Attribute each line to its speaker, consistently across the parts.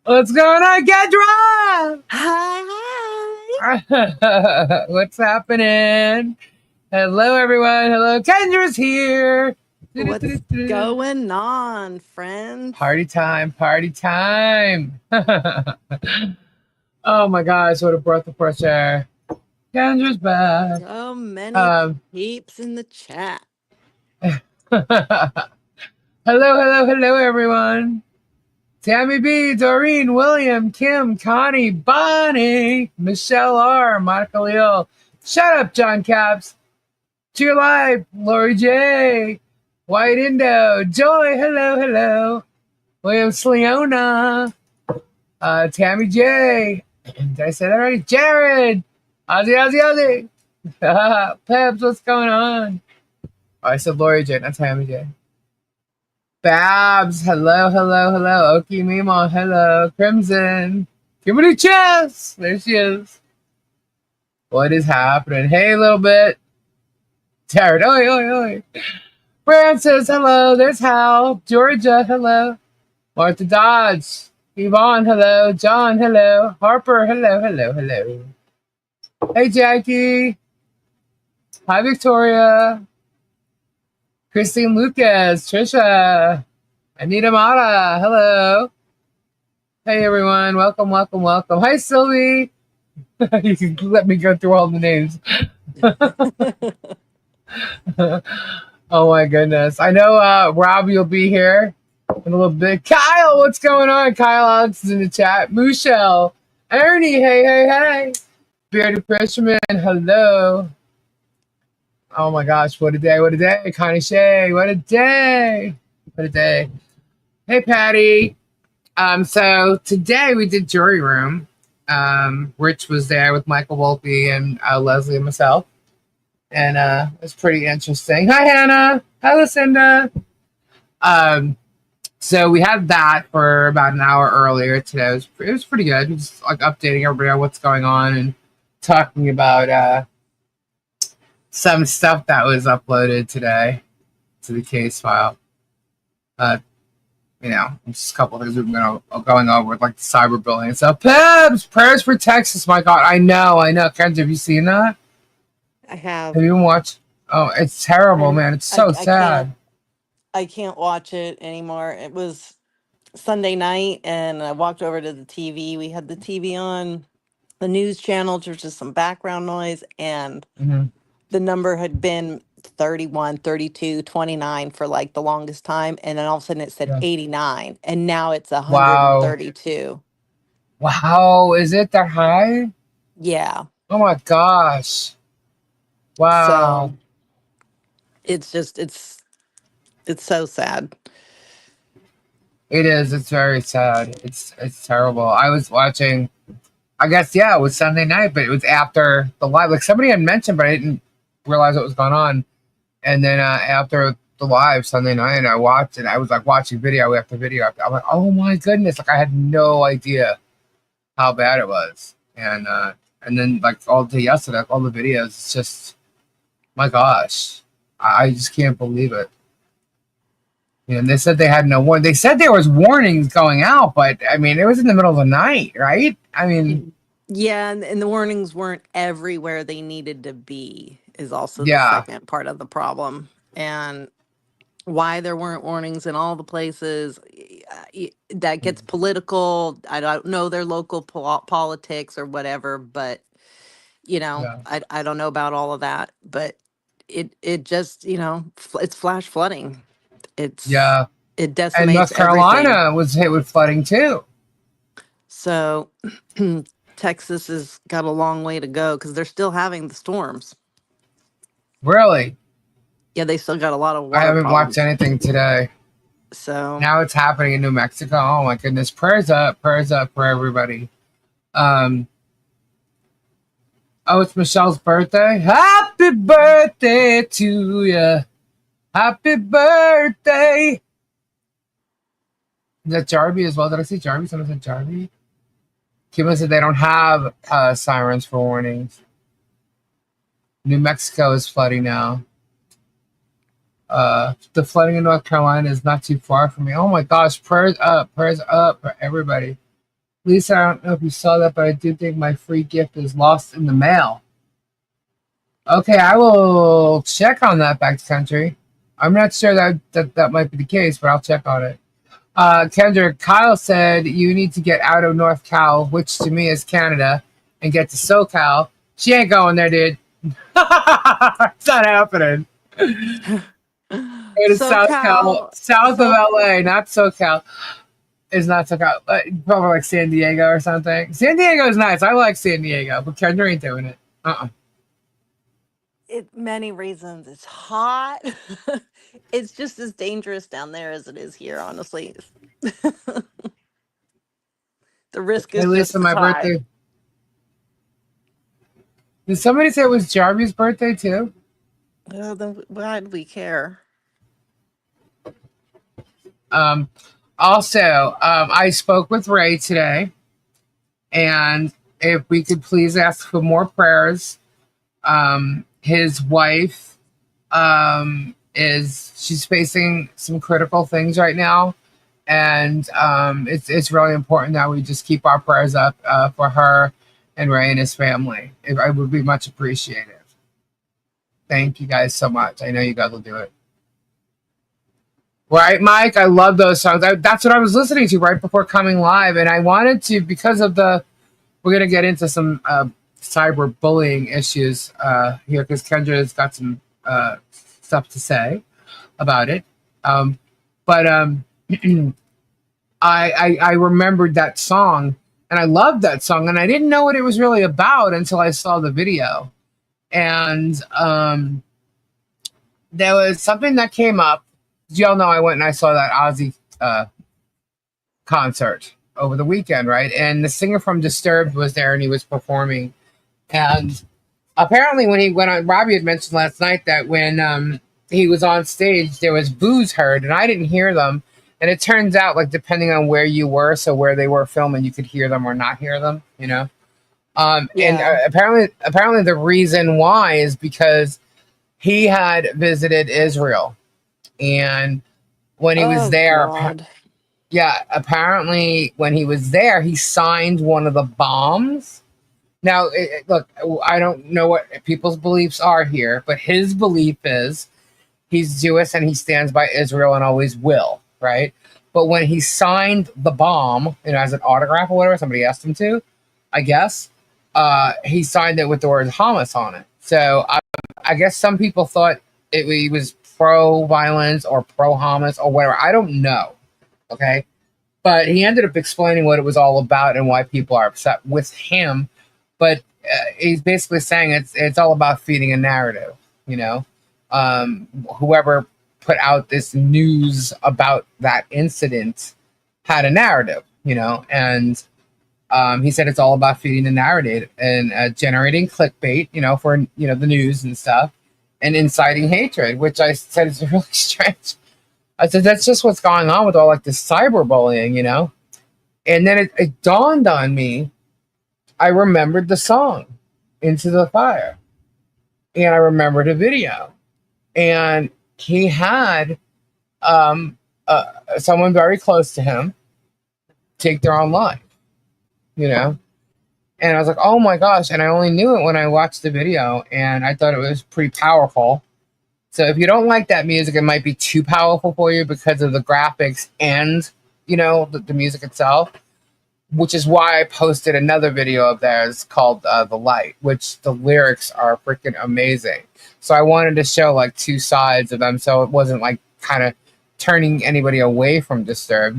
Speaker 1: What's going on, Kendra?
Speaker 2: Hi.
Speaker 1: What's happening? Hello, everyone. Hello, Kendra's here.
Speaker 2: What's going on, friends?
Speaker 1: Party time, party time. Oh my gosh, what a breath of fresh air. Kendra's back.
Speaker 2: So many peeps in the chat.
Speaker 1: Hello, hello, everyone. Tammy B, Doreen, William, Kim, Connie, Bonnie, Michelle R, Monica Leal. Shut up, John Caps. Cheer Live, Lori J, White Indo, Joy, hello. William Sleona, Tammy J. Did I say that already? Jared, Ozzy. Peps, what's going on? Oh, I said Lori J, not Tammy J. Babs, hello. Oki Mimo, hello. Crimson, Kimberly Chess, there she is. What is happening? Hey, a little bit. Jared, oi. Francis, hello. There's Hal. Georgia, hello. Martha Dodge. Yvonne, hello. John, hello. Harper, hello. Hey, Jackie. Hi, Victoria. Christine Lucas, Trisha, Anita Mata, hello. Hey everyone, welcome. Hi Sylvie. You can let me go through all the names. Oh my goodness. I know Rob, you'll be here in a little bit. Kyle, what's going on? Kyle Alex is in the chat. Michelle, Ernie, hey. Bearded Fisherman, hello. Oh my gosh, what a day. Connie Shay, what a day. Hey, Patty. So today we did jury room. Rich was there with Michael Wolpe and Leslie and myself. And it was pretty interesting. Hi, Hannah. Hi, Lucinda. So we had that for about an hour earlier today. It was pretty good. Just like updating everybody on what's going on and talking about some stuff that was uploaded today to the case file. Just a couple of things we've been going over with, like the cyberbullying and stuff. Pebs, prayers for Texas. My God, I know. Kenzie, have you seen that?
Speaker 2: I have.
Speaker 1: Have you even watched? Oh, it's terrible, man. It's so sad.
Speaker 2: I can't watch it anymore. It was Sunday night, and I walked over to the TV. We had the TV on, the news channel, there's just some background noise, and the number had been 31, 32, 29 for like the longest time. And then all of a sudden it said 89. And now it's 132.
Speaker 1: Wow. Is it that high?
Speaker 2: Yeah.
Speaker 1: Oh my gosh. Wow.
Speaker 2: So it's just, it's so sad.
Speaker 1: It is. It's very sad. It's terrible. I was watching, I guess, it was Sunday night, but it was after the live. Like somebody had mentioned, but I didn't realize what was going on. And then after the live Sunday night, I watched it. I was like watching video after video. I'm like, oh my goodness! Like I had no idea how bad it was. And then like all day yesterday, all the videos. It's just, my gosh, I just can't believe it. And they said they had no warning. They said there was warnings going out, but I mean, it was in the middle of the night, right? I mean,
Speaker 2: yeah, and the warnings weren't everywhere they needed to be. Is also the second part of the problem. And why there weren't warnings in all the places, that gets political. I don't know their local politics or whatever, but I don't know about all of that, but it just, it's flash flooding. It decimates
Speaker 1: and North Carolina
Speaker 2: everything.
Speaker 1: was hit with flooding too.
Speaker 2: So Texas has got a long way to go because they're still having the storms.
Speaker 1: Really?
Speaker 2: Yeah, they still got a lot of water
Speaker 1: I haven't
Speaker 2: problems.
Speaker 1: watched anything today.
Speaker 2: So
Speaker 1: now it's happening in New Mexico. Oh my goodness. Prayers up for everybody. Oh, it's Michelle's birthday. Happy birthday to you. Happy birthday. Is that Jarby as well? Did I say Jarby? Someone said Jarby? Kim said they don't have sirens for warnings. New Mexico is flooding now. The flooding in North Carolina is not too far from me. Oh my gosh, prayers up for everybody. Lisa, I don't know if you saw that, but I do think my free gift is lost in the mail. Okay, I will check on that, back to country. I'm not sure that might be the case, but I'll check on it. Kendra, Kyle said you need to get out of North Cal, which to me is Canada, and get to SoCal. She ain't going there, dude. It's not happening. It is South Cal, south of LA, not SoCal. It's not SoCal. Probably like San Diego or something. San Diego is nice. I like San Diego, but Kendra ain't doing it.
Speaker 2: Many reasons. It's hot. It's just as dangerous down there as it is here, honestly. The risk
Speaker 1: Hey,
Speaker 2: is
Speaker 1: Lisa,
Speaker 2: just as
Speaker 1: my
Speaker 2: high.
Speaker 1: birthday. Did somebody say it was Jarvis' birthday too?
Speaker 2: Well, then why do we care?
Speaker 1: Um, I spoke with Ray today, and if we could please ask for more prayers. His wife she's facing some critical things right now, and it's really important that we just keep our prayers up for her and Ray and his family. It would be much appreciated. Thank you guys so much. I know you guys will do it. Right, Mike? I love those songs. That's what I was listening to right before coming live, and I wanted to, because of we're going to get into some cyber bullying issues here, because Kendra's got some stuff to say about it. But I remembered that song, and I loved that song, and I didn't know what it was really about until I saw the video. And there was something that came up. Y'all know I went and I saw that Ozzy concert over the weekend, right? And the singer from Disturbed was there, and he was performing. And apparently, when he went on, Robbie had mentioned last night that when he was on stage, there was boos heard, and I didn't hear them. And it turns out, like, depending on where you were, so where they were filming, you could hear them or not hear them, you know. And
Speaker 2: Yeah.
Speaker 1: apparently, the reason why is because he had visited Israel, and when he was
Speaker 2: Oh
Speaker 1: there,
Speaker 2: God.
Speaker 1: yeah, apparently when he was there, he signed one of the bombs. Now, look, I don't know what people's beliefs are here, but his belief is he's Jewish and he stands by Israel and always will, right? But when he signed the bomb, as an autograph or whatever, somebody asked him to, I guess, he signed it with the word Hamas on it. So I guess some people thought he was pro-violence or pro-Hamas or whatever. I don't know, okay? But he ended up explaining what it was all about and why people are upset with him. But he's basically saying it's all about feeding a narrative, you know. Whoever put out this news about that incident had a narrative, and he said it's all about feeding the narrative and generating clickbait, for the news and stuff, and inciting hatred, which I said is really strange. I said that's just what's going on with all like this cyberbullying, And then it dawned on me. I remembered the song "Into the Fire," and I remembered a video, and he had someone very close to him take their own life, And I was like, oh my gosh! And I only knew it when I watched the video, and I thought it was pretty powerful. So if you don't like that music, it might be too powerful for you because of the graphics and the music itself. Which is why I posted another video of theirs called "The Light," which the lyrics are freaking amazing. So I wanted to show like two sides of them, so it wasn't like kind of turning anybody away from Disturbed,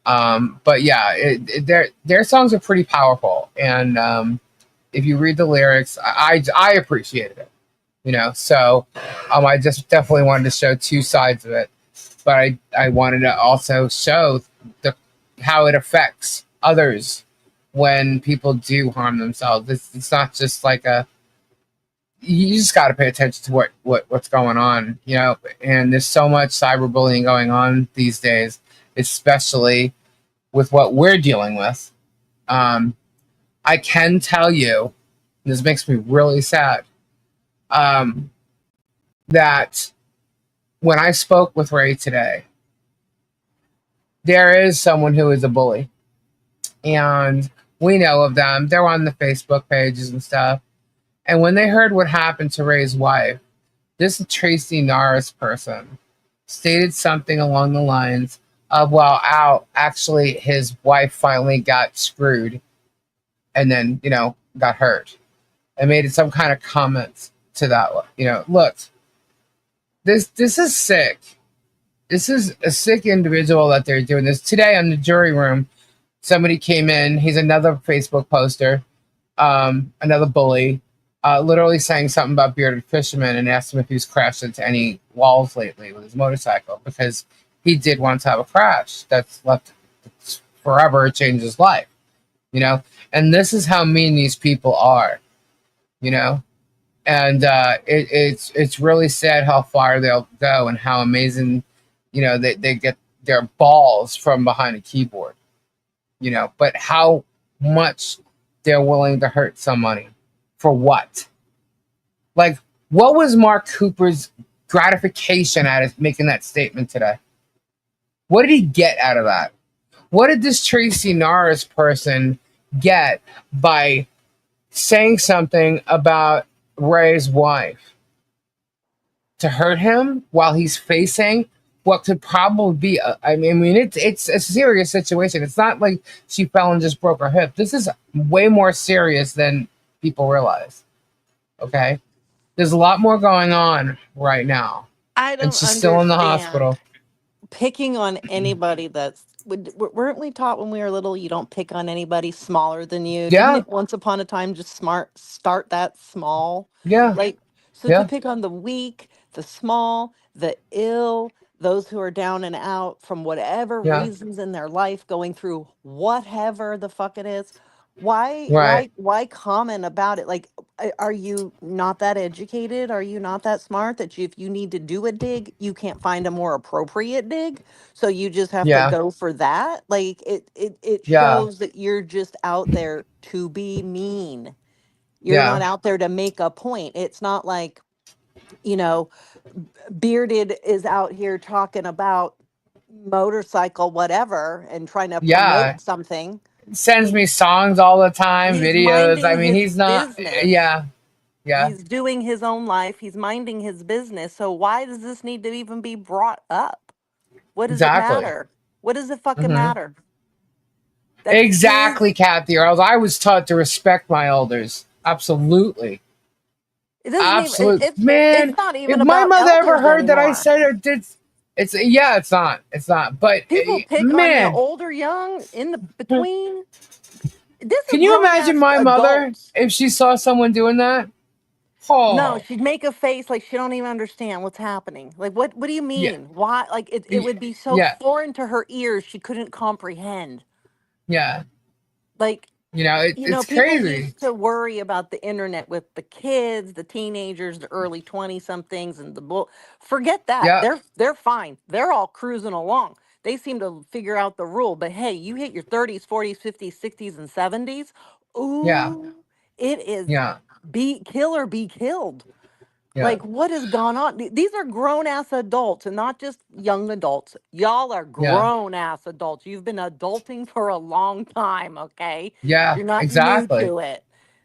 Speaker 1: But yeah, their songs are pretty powerful, and if you read the lyrics, I appreciated it, So I just definitely wanted to show two sides of it, but I wanted to also show how it affects others when people do harm themselves. It's not just like you just got to pay attention to what's going on, and there's so much cyberbullying going on these days, especially with what we're dealing with. I can tell you, this makes me really sad, that when I spoke with Ray today, there is someone who is a bully, and we know of them. They're on the Facebook pages and stuff. And when they heard what happened to Ray's wife, this Tracy Norris person stated something along the lines of, well, actually, his wife finally got screwed and then, got hurt, and made some kind of comments to that. Look, this is sick. This is a sick individual that they're doing this. Today on the jury room, somebody came in. He's another Facebook poster, another bully, literally saying something about bearded fishermen, and asked him if he's crashed into any walls lately with his motorcycle, because he did once have a crash that's left forever changed his life, and this is how mean these people are, and it's really sad how far they'll go and how amazing, they get their balls from behind a keyboard, but how much they're willing to hurt somebody for what? Like, what was Mark Cooper's gratification out of making that statement today? What did he get out of that? What did this Tracy Norris person get by saying something about Ray's wife to hurt him while he's facing what could probably be it's a serious situation. It's not like she fell and just broke her hip. This is way more serious than people realize. Okay, there's a lot more going on right now.
Speaker 2: I don't
Speaker 1: and she's still in the hospital.
Speaker 2: Picking on anybody weren't we taught when we were little, you don't pick on anybody smaller than you?
Speaker 1: Yeah.
Speaker 2: Didn't it once upon a time just start that small?
Speaker 1: Yeah.
Speaker 2: To pick on the weak, the small, the ill, those who are down and out from whatever reasons in their life, going through whatever the fuck it is. Why comment about it? Like, are you not that educated? Are you not that smart that if you need to do a dig, you can't find a more appropriate dig? So you just have to go for that? Like, it shows that you're just out there to be mean. You're not out there to make a point. It's not like, Bearded is out here talking about motorcycle whatever and trying to promote something.
Speaker 1: Sends me songs all the time, videos. I mean, he's not
Speaker 2: business.
Speaker 1: Yeah.
Speaker 2: He's doing his own life. He's minding his business. So why does this need to even be brought up? What does it matter? What does it fucking matter?
Speaker 1: Exactly, Kathy. Or else I was taught to respect my elders. Absolutely.
Speaker 2: It doesn't
Speaker 1: even, man.
Speaker 2: It's not even
Speaker 1: if
Speaker 2: about
Speaker 1: my mother ever heard
Speaker 2: anymore.
Speaker 1: that I said or did, it's not. It's not. But
Speaker 2: people pick on you old or young, in the between.
Speaker 1: Can you imagine my mother if she saw someone doing that?
Speaker 2: Oh. No, she'd make a face like she don't even understand what's happening. Like, what do you mean? Yeah. Why? Like, it would be so foreign to her ears, she couldn't comprehend.
Speaker 1: Yeah.
Speaker 2: Like,
Speaker 1: it's
Speaker 2: people
Speaker 1: crazy.
Speaker 2: used to worry about the internet with the kids, the teenagers, the early 20-somethings, and forget that. Yeah. They're fine. They're all cruising along. They seem to figure out the rule. But hey, you hit your 30s, 40s, 50s, 60s, and 70s. Ooh, it is be kill or be killed. Yeah. Like, what has gone on? These are grown-ass adults and not just young adults. Y'all are grown-ass adults. You've been adulting for a long time, okay?
Speaker 1: Yeah,
Speaker 2: you're not
Speaker 1: exactly.
Speaker 2: new to it.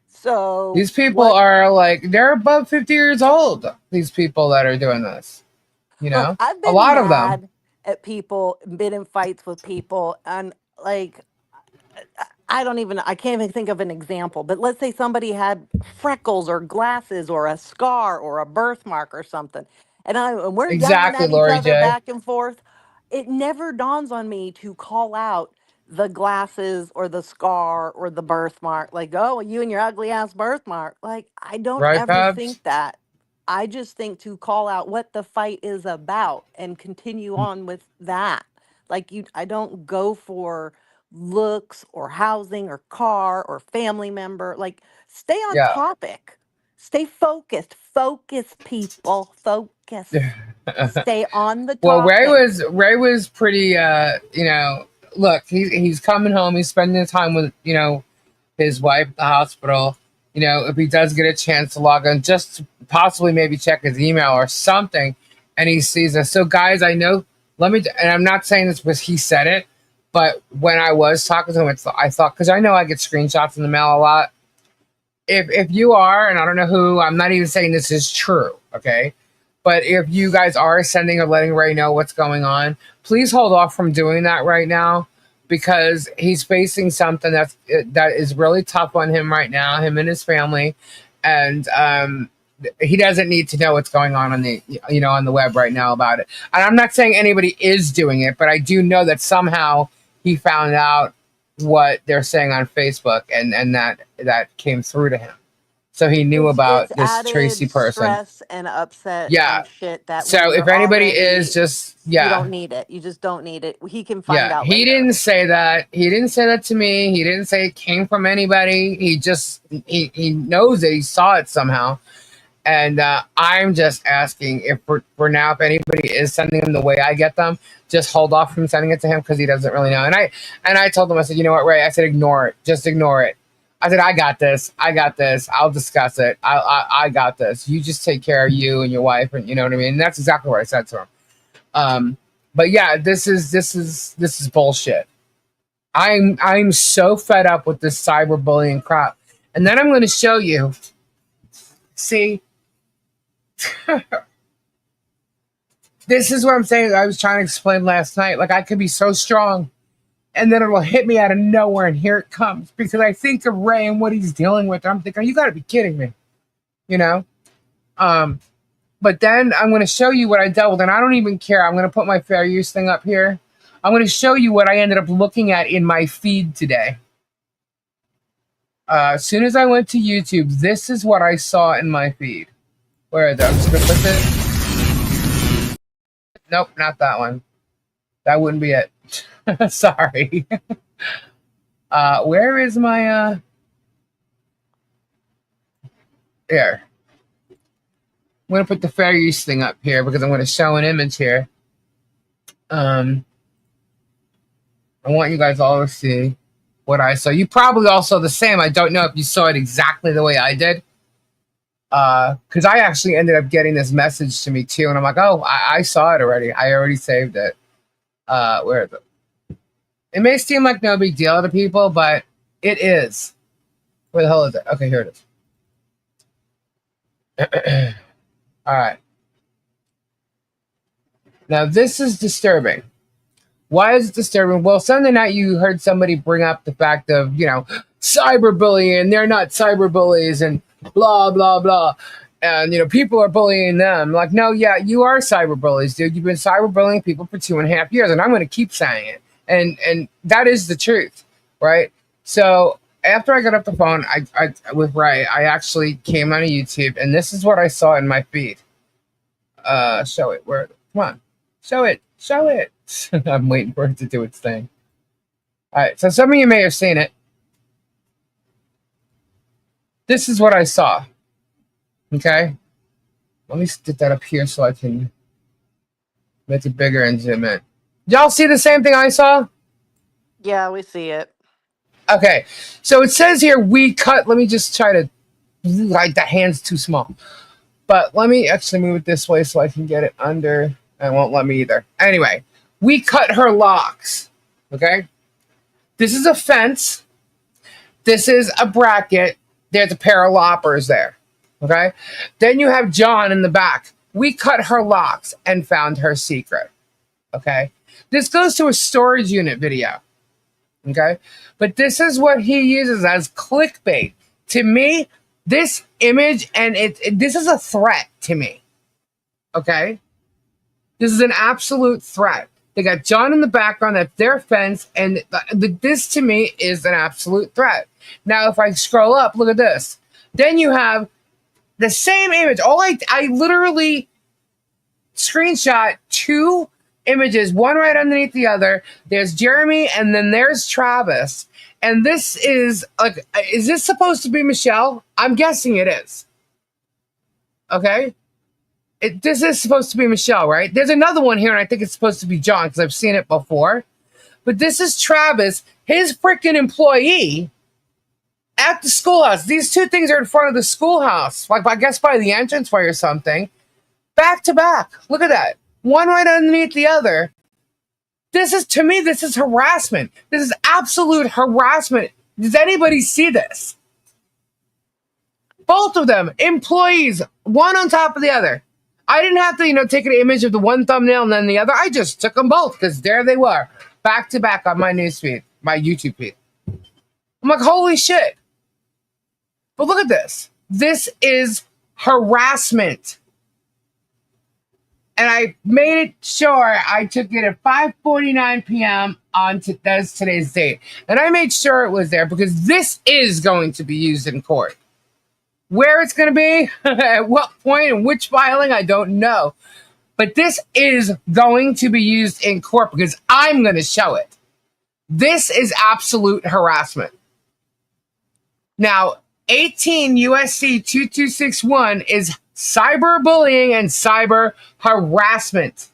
Speaker 2: So
Speaker 1: these people are they're above 50 years old, these people that are doing this.
Speaker 2: Look, I've been
Speaker 1: a lot of them
Speaker 2: at people, been in fights with people, and I can't even think of an example, but let's say somebody had freckles or glasses or a scar or a birthmark or something. And we're yelling at each other back and forth. It never dawns on me to call out the glasses or the scar or the birthmark. Like, oh, you and your ugly ass birthmark. Like, I don't ever think that. I just think to call out what the fight is about and continue on with that. Like, I don't go for looks or housing or car or family member. Like, stay on topic, stay focused, people, focus. Stay on the topic.
Speaker 1: Well, Ray was pretty look, he's coming home, he's spending time with his wife at the hospital. If he does get a chance to log on, just possibly maybe check his email or something, and he sees this. So, guys, I know. And I'm not saying this because he said it, but when I was talking to him, I thought, because I know I get screenshots in the mail a lot. If you are, and I don't know who, I'm not even saying this is true, okay? But if you guys are sending or letting Ray know what's going on, please hold off from doing that right now, because he's facing something that is really tough on him right now, him and his family, and he doesn't need to know what's going on the on the web right now about it. And I'm not saying anybody is doing it, but I do know that somehow he found out what they're saying on Facebook, and that came through to him. So he knew about
Speaker 2: It's
Speaker 1: this Tracy
Speaker 2: added
Speaker 1: person.
Speaker 2: stress and upset
Speaker 1: Yeah.
Speaker 2: and shit that when
Speaker 1: So if
Speaker 2: you're
Speaker 1: anybody is
Speaker 2: already,
Speaker 1: just,
Speaker 2: you
Speaker 1: yeah.
Speaker 2: don't need it. You just don't need it. He can find
Speaker 1: Yeah,
Speaker 2: out
Speaker 1: he
Speaker 2: later.
Speaker 1: didn't say that. He didn't say that to me. He didn't say it came from anybody. He knows it. He saw it somehow. And I'm just asking if for now, if anybody is sending them the way I get them, just hold off from sending it to him, because he doesn't really know. And I told him, I said, you know what, Ray? I said, ignore it. Just ignore it. I said, I got this. I got this. I'll discuss it. I got this. You just take care of you and your wife, and you know what I mean. And that's exactly what I said to him. But yeah, this is bullshit. I'm so fed up with this cyberbullying crap. And then I'm going to show you. See, this is what I'm saying. I was trying to explain last night. Like, I could be so strong, and then it will hit me out of nowhere, and here it comes. Because I think of Ray and what he's dealing with. I'm thinking, you got to be kidding me, you know. But then I'm going to show you what I dealt with, and I don't even care. I'm going to put my fair use thing up here. I'm going to show you what I ended up looking at in my feed today. As soon as I went to YouTube, this is what I saw in my feed. Where is it? I'm just going to put this. Nope, not that one. That wouldn't be it. Sorry. Where is my... There. I'm going to put the fair use thing up here because I'm going to show an image here. I want you guys all to see what I saw. You probably all saw the same. I don't know if you saw it exactly the way I did. Because I actually ended up getting this message to me too. And I'm like, oh, I saw it already. I already saved it. Where is it? It may seem like no big deal to people, but it is. Where the hell is it? Okay, here it is. All right. Now, this is disturbing. Why is it disturbing? Well, Sunday night you heard somebody bring up the fact of, cyberbullying. They're not cyberbullies and blah, blah, blah. And, people are bullying them. Like, no, yeah, you are cyberbullies, dude. You've been cyberbullying people for 2.5 years, and I'm going to keep saying it. And that is the truth, right? So after I got off the phone with Ray, I actually came on YouTube, and this is what I saw in my feed. Show it. Come on. Show it. I'm waiting for it to do its thing. All right, so some of you may have seen it. This is what I saw. Okay? Let me get that up here so I can make it bigger and zoom in. Y'all see the same thing I saw?
Speaker 2: Yeah, we see it.
Speaker 1: Okay, so it says here, we cut. Let me just try to, the hand's too small. But let me actually move it this way so I can get it under. It won't let me either. Anyway, we cut her locks. Okay? This is a fence. This is a bracket. There's a pair of loppers there. Okay? Then you have John in the back. We cut her locks and found her secret. Okay? This goes to a storage unit video. Okay? But this is what he uses as clickbait. To me, this image, and this is a threat to me. Okay? This is an absolute threat. They got John in the background, that's their fence, and this to me is an absolute threat. Now, if I scroll up, look at this. Then you have the same image. I literally screenshot two images, one right underneath the other. There's Jeremy, and then there's Travis. And this is this supposed to be Michelle? I'm guessing it is. Okay? This is supposed to be Michelle, right? There's another one here, and I think it's supposed to be John because I've seen it before. But this is Travis, his freaking employee at the schoolhouse. These two things are in front of the schoolhouse, like I guess by the entranceway or something. Back to back. Look at that. One right underneath the other. This is, to me, this is harassment. This is absolute harassment. Does anybody see this? Both of them, employees, one on top of the other. I didn't have to, take an image of the one thumbnail and then the other. I just took them both because there they were, back to back on my newsfeed, my YouTube feed. I'm like, holy shit. But look at this. This is harassment. And I made sure I took it at 5:49 p.m. that's today's date. And I made sure it was there because this is going to be used in court. Where it's going to be, at what point, and which filing, I don't know. But this is going to be used in court because I'm going to show it. This is absolute harassment. Now, 18 USC 2261 is cyberbullying and cyber harassment.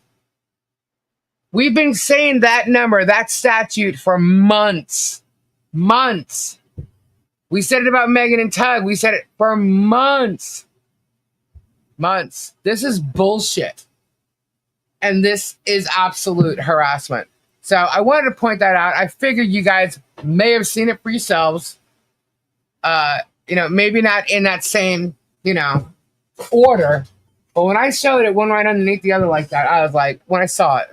Speaker 1: We've been saying that number, that statute, for months. Months. We said it about Megan and Tug. We said it for months. Months. This is bullshit. And this is absolute harassment. So I wanted to point that out. I figured you guys may have seen it for yourselves. Maybe not in that same, order. But when I showed it one right underneath the other like that, I was like, when I saw it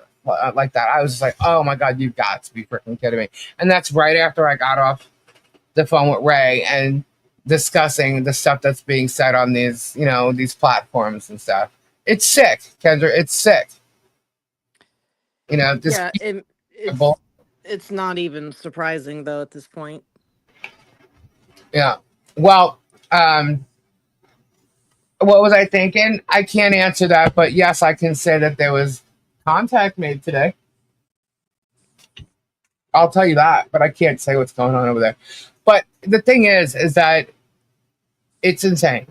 Speaker 1: like that, I was just like, oh my God, you've got to be freaking kidding me. And that's right after I got off the phone with Ray and discussing the stuff that's being said on these, these platforms and stuff. It's sick, Kendra. It's sick.
Speaker 2: It's not even surprising though at this point.
Speaker 1: Yeah. Well, what was I thinking? I can't answer that, but yes, I can say that there was contact made today. I'll tell you that, but I can't say what's going on over there. But the thing is that it's insane.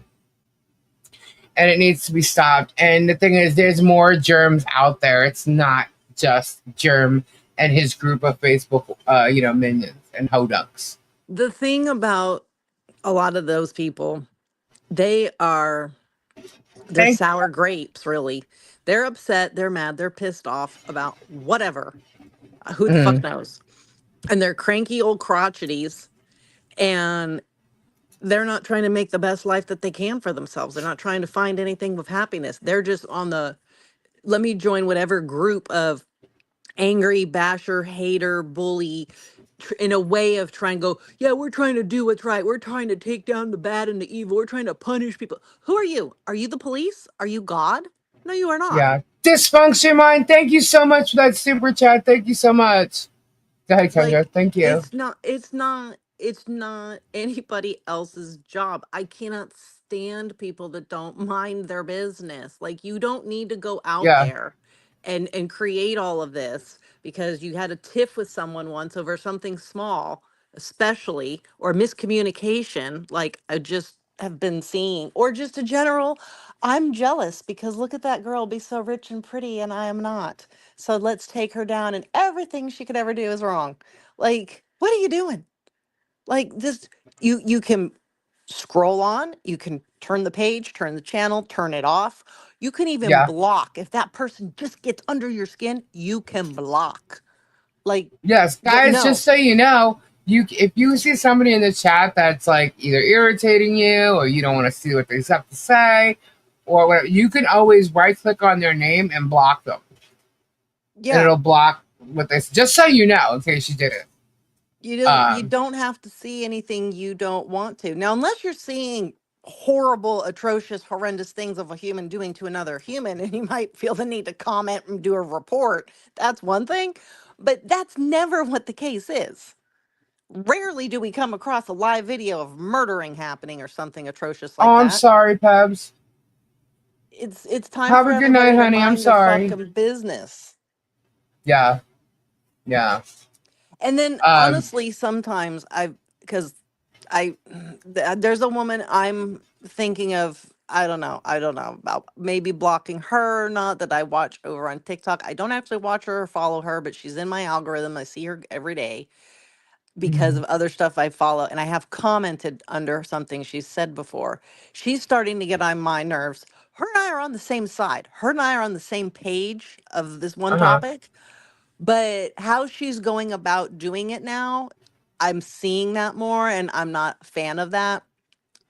Speaker 1: And it needs to be stopped. And the thing is, there's more germs out there. It's not just Germ and his group of Facebook, minions and hodunks.
Speaker 2: The thing about a lot of those people, they're sour grapes, really. They're upset, they're mad, they're pissed off about whatever. Who the fuck knows? And they're cranky old crotcheties, and they're not trying to make the best life that they can for themselves. They're not trying to find anything with happiness. They're just on let me join whatever group of angry basher, hater, bully, in a way of trying to go, yeah, we're trying to do what's right. We're trying to take down the bad and the evil. We're trying to punish people. Who are you? Are you the police? Are you God? No, you are not.
Speaker 1: Yeah. Dysfunction Mind, thank you so much for that super chat. Thank you so much. Go ahead, Kendra. Thank you.
Speaker 2: It's not anybody else's job. I cannot stand people that don't mind their business. Like, you don't need to go out there and create all of this because you had a tiff with someone once over something small, especially, or miscommunication, like I just have been seeing, or just a general, I'm jealous because look at that girl be so rich and pretty and I am not. So let's take her down and everything she could ever do is wrong. Like, what are you doing? Like, this, you can scroll on, you can turn the page, turn the channel, turn it off. You can even block. If that person just gets under your skin, you can block. Like,
Speaker 1: yes, guys, just so you know, if you see somebody in the chat that's like either irritating you or you don't want to see what they have to say or whatever, you can always right click on their name and block them. Yeah. And it'll block what they say. Just so you know, in case you didn't.
Speaker 2: You don't have to see anything you don't want to. Now, unless you're seeing horrible, atrocious, horrendous things of a human doing to another human, and you might feel the need to comment and do a report, that's one thing. But that's never what the case is. Rarely do we come across a live video of murdering happening or something atrocious like that.
Speaker 1: I'm sorry, Pebs.
Speaker 2: It's time
Speaker 1: Have
Speaker 2: for
Speaker 1: a good night,
Speaker 2: everybody
Speaker 1: honey.
Speaker 2: to
Speaker 1: I'm
Speaker 2: mind
Speaker 1: sorry.
Speaker 2: their fucking business.
Speaker 1: Yeah.
Speaker 2: And then honestly, sometimes there's a woman I'm thinking of. I don't know about maybe blocking her. Not that I watch over on TikTok. I don't actually watch her or follow her, but she's in my algorithm. I see her every day because of other stuff I follow. And I have commented under something she said before. She's starting to get on my nerves. her and I are on the same side. Her and I are on the same page of this one
Speaker 1: Uh-huh.
Speaker 2: topic, but how she's going about doing it now, I'm seeing that more and I'm not a fan of that.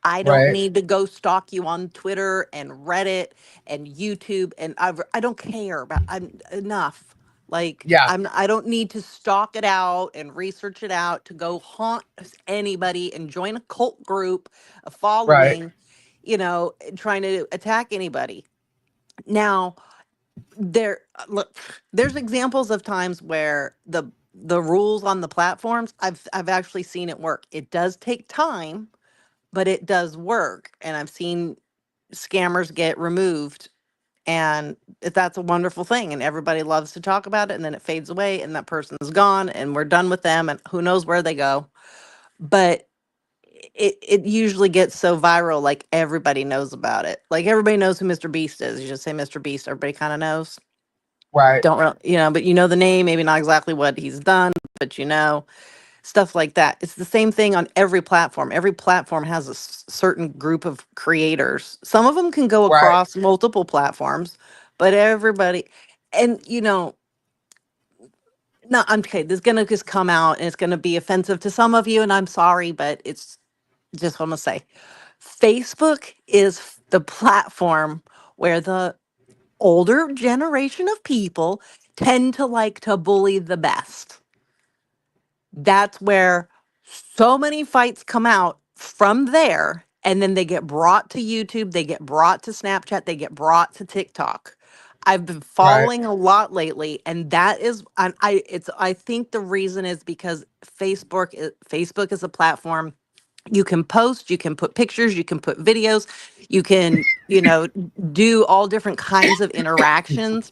Speaker 2: I don't
Speaker 1: Right.
Speaker 2: need to go stalk you on Twitter and Reddit and YouTube and I don't care about I'm enough. Like
Speaker 1: Yeah.
Speaker 2: I don't need to stalk it out and research it out to go haunt anybody and join a cult group, a
Speaker 1: Right.
Speaker 2: following, trying to attack anybody. Now, look, there's examples of times where the rules on the platforms, I've actually seen it work. It does take time, but it does work. And I've seen scammers get removed. And that's a wonderful thing. And everybody loves to talk about it. And then it fades away and that person is gone and we're done with them. And who knows where they go. But it usually gets so viral, like everybody knows about it. Like everybody knows who Mr. Beast is. You just say Mr. Beast, everybody kind of knows.
Speaker 1: Right.
Speaker 2: Don't really, but you know the name, maybe not exactly what he's done, but stuff like that. It's the same thing on every platform. Every platform has a certain group of creators. Some of them can go
Speaker 1: Right.
Speaker 2: across multiple platforms, but everybody, and no, I'm okay. This is gonna just come out and it's gonna be offensive to some of you, and I'm sorry, but it's just what I'm gonna say. Facebook is the platform where the older generation of people tend to like to bully the best. That's where so many fights come out from there, and then they get brought to YouTube, they get brought to Snapchat, they get brought to TikTok. I've been
Speaker 1: Right.
Speaker 2: following a lot lately, and that is I think the reason is because Facebook is a platform you can post, you can put pictures, you can put videos, you can, do all different kinds of interactions.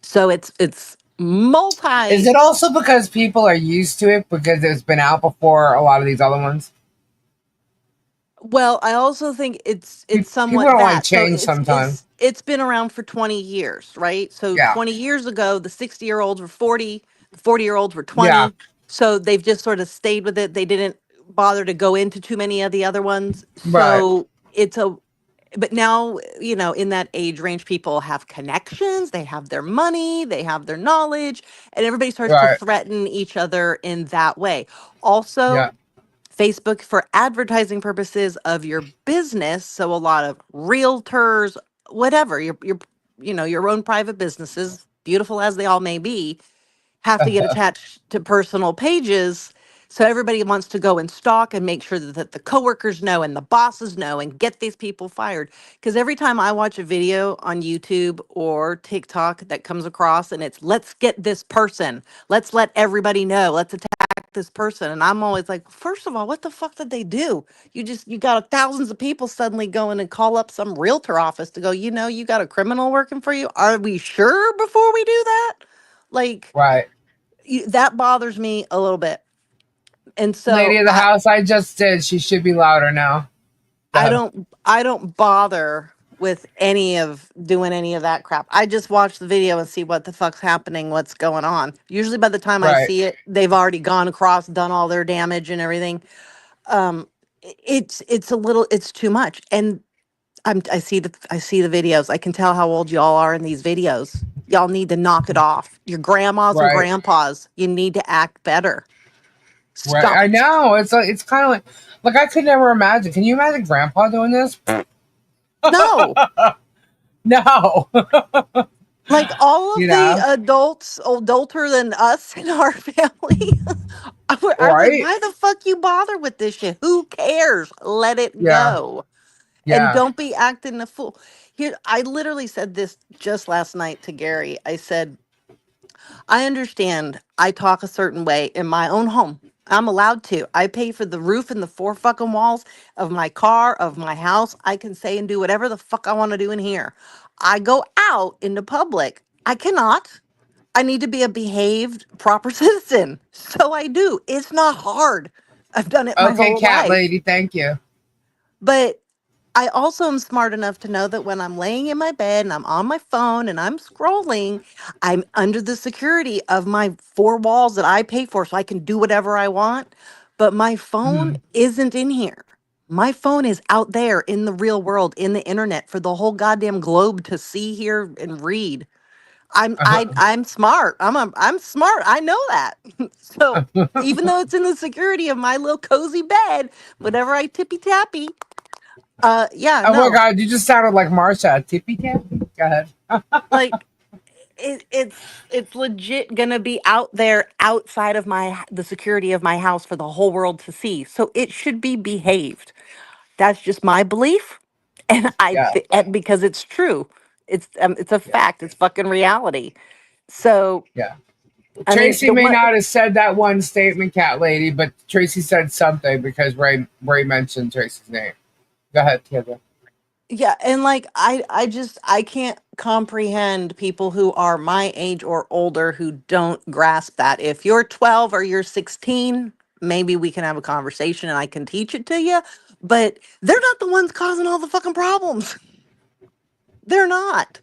Speaker 2: So it's
Speaker 1: Is
Speaker 2: multi.
Speaker 1: it also because people are used to it because it's been out before a lot of these other ones?
Speaker 2: Well, I also think it's
Speaker 1: People
Speaker 2: somewhat
Speaker 1: don't like
Speaker 2: that. So
Speaker 1: change
Speaker 2: it's
Speaker 1: sometimes.
Speaker 2: it's it's been around for 20 years, right? So
Speaker 1: Yeah.
Speaker 2: 20 years ago, the 60-year-olds were 40, the 40-year-olds were
Speaker 1: Yeah.
Speaker 2: 20. So they've just sort of stayed with it. They didn't bother to go into too many of the other ones.
Speaker 1: Right.
Speaker 2: So it's a but now, in that age range, people have connections, they have their money, they have their knowledge, and everybody starts to
Speaker 1: Right.
Speaker 2: threaten each other in that way. Also,
Speaker 1: Yeah.
Speaker 2: Facebook for advertising purposes of your business. So a lot of realtors, whatever, your own private businesses, beautiful as they all may be, have to get attached to personal pages. So everybody wants to go and stalk and make sure that the coworkers know and the bosses know and get these people fired. Because every time I watch a video on YouTube or TikTok that comes across and it's let's get this person, let's let everybody know, let's attack this person. And I'm always like, first of all, what the fuck did they do? You got thousands of people suddenly going and call up some realtor office to go, you got a criminal working for you. Are we sure before we do that? Like,
Speaker 1: Right.
Speaker 2: that bothers me a little bit. And
Speaker 1: Lady
Speaker 2: so
Speaker 1: of the house, I just did. She should be louder now. Deb.
Speaker 2: I don't bother with any of doing any of that crap. I just watch the video and see what the fuck's happening, what's going on. Usually by the time I
Speaker 1: Right.
Speaker 2: see it, they've already gone across, done all their damage and everything. Um it's too much. And I see the videos. I can tell how old y'all are in these videos. Y'all need to knock it off. Your grandmas and
Speaker 1: Right.
Speaker 2: grandpas, you need to act better.
Speaker 1: Right.
Speaker 2: Stop
Speaker 1: I
Speaker 2: it.
Speaker 1: know. It's kind of like I could never imagine. Can you imagine Grandpa doing this?
Speaker 2: No.
Speaker 1: No.
Speaker 2: Like all
Speaker 1: You
Speaker 2: of the
Speaker 1: know.
Speaker 2: adults adulter than us in our family. I'm like,
Speaker 1: Right.
Speaker 2: why the fuck you bother with this shit? Who cares? Let it
Speaker 1: Yeah.
Speaker 2: go. And
Speaker 1: Yeah.
Speaker 2: don't be acting a fool. Here, I literally said this just last night to Gary. I said, I understand I talk a certain way in my own home. I'm allowed to. I pay for the roof and the four fucking walls of my car, of my house. I can say and do whatever the fuck I want to do in here. I go out into public. I cannot. I need to be a behaved, proper citizen. So I do. It's not hard. I've done it my
Speaker 1: Okay,
Speaker 2: whole
Speaker 1: cat
Speaker 2: life.
Speaker 1: lady. Thank you.
Speaker 2: But I also am smart enough to know that when I'm laying in my bed and I'm on my phone and I'm scrolling, I'm under the security of my four walls that I pay for so I can do whatever I want. But my phone
Speaker 1: Mhm.
Speaker 2: isn't in here. My phone is out there in the real world, in the internet, for the whole goddamn globe to see, hear, and read. I'm smart. I'm smart. I know that. So even though it's in the security of my little cozy bed, whenever I tippy tappy, yeah,
Speaker 1: Oh my
Speaker 2: no,
Speaker 1: God, you just sounded like Marsha. Tippy tappy. Go ahead.
Speaker 2: like it's legit gonna be out there outside of the security of my house for the whole world to see. So it should be behaved. That's just my belief, and
Speaker 1: Yeah,
Speaker 2: and because it's true. It's a
Speaker 1: yeah,
Speaker 2: fact. It's fucking reality. So
Speaker 1: yeah.
Speaker 2: I mean,
Speaker 1: Tracy may not have said that one statement, cat lady, but Tracy said something because Ray mentioned Tracy's name. Go ahead, Taylor.
Speaker 2: yeah, and like I can't comprehend people who are my age or older who don't grasp that. If you're 12 or you're 16, maybe we can have a conversation and I can teach it to you, but they're not the ones causing all the fucking problems. They're not.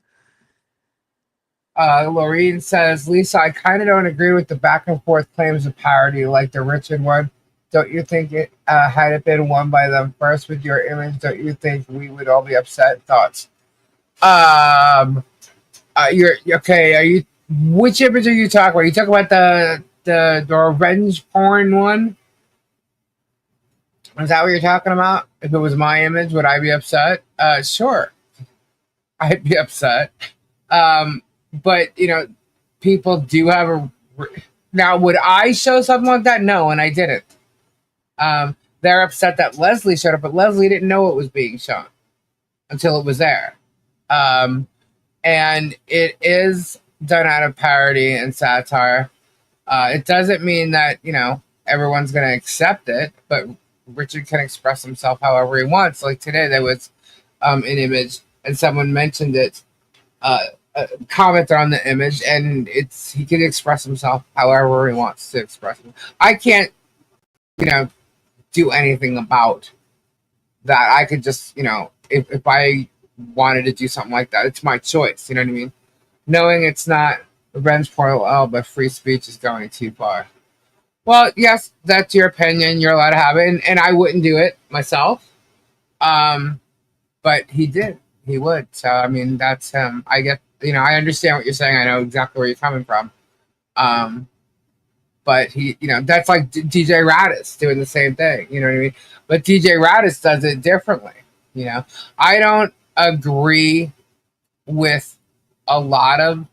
Speaker 1: Laureen says, Lisa, I kind of don't agree with the back and forth claims of parody like the Richard one. Don't you think it had it been won by them first with your image? Don't you think we would all be upset? Thoughts? Um, you're okay. Are you? Which image are you talking about? You talking about the revenge porn one? Is that what you're talking about? If it was my image, would I be upset? Sure, I'd be upset. But people do have a. Now, would I show something like that? No, and I didn't. They're upset that Leslie showed up, but Leslie didn't know it was being shown until it was there. And it is done out of parody and satire. It doesn't mean that everyone's going to accept it, but Richard can express himself however he wants. Like today, there was an image, and someone mentioned it, commented on the image, and he can express himself however he wants to express it. I can't, do anything about that. I could just, if I wanted to do something like that, it's my choice. You know what I mean? Knowing it's not revenge porn, but free speech is going too far. Well, yes, that's your opinion. You're allowed to have it, and I wouldn't do it myself. But he did. He would. So I mean, that's him. I get. I understand what you're saying. I know exactly where you're coming from. But that's like DJ Radis doing the same thing. You know what I mean? But DJ Radis does it differently. I don't agree with a lot of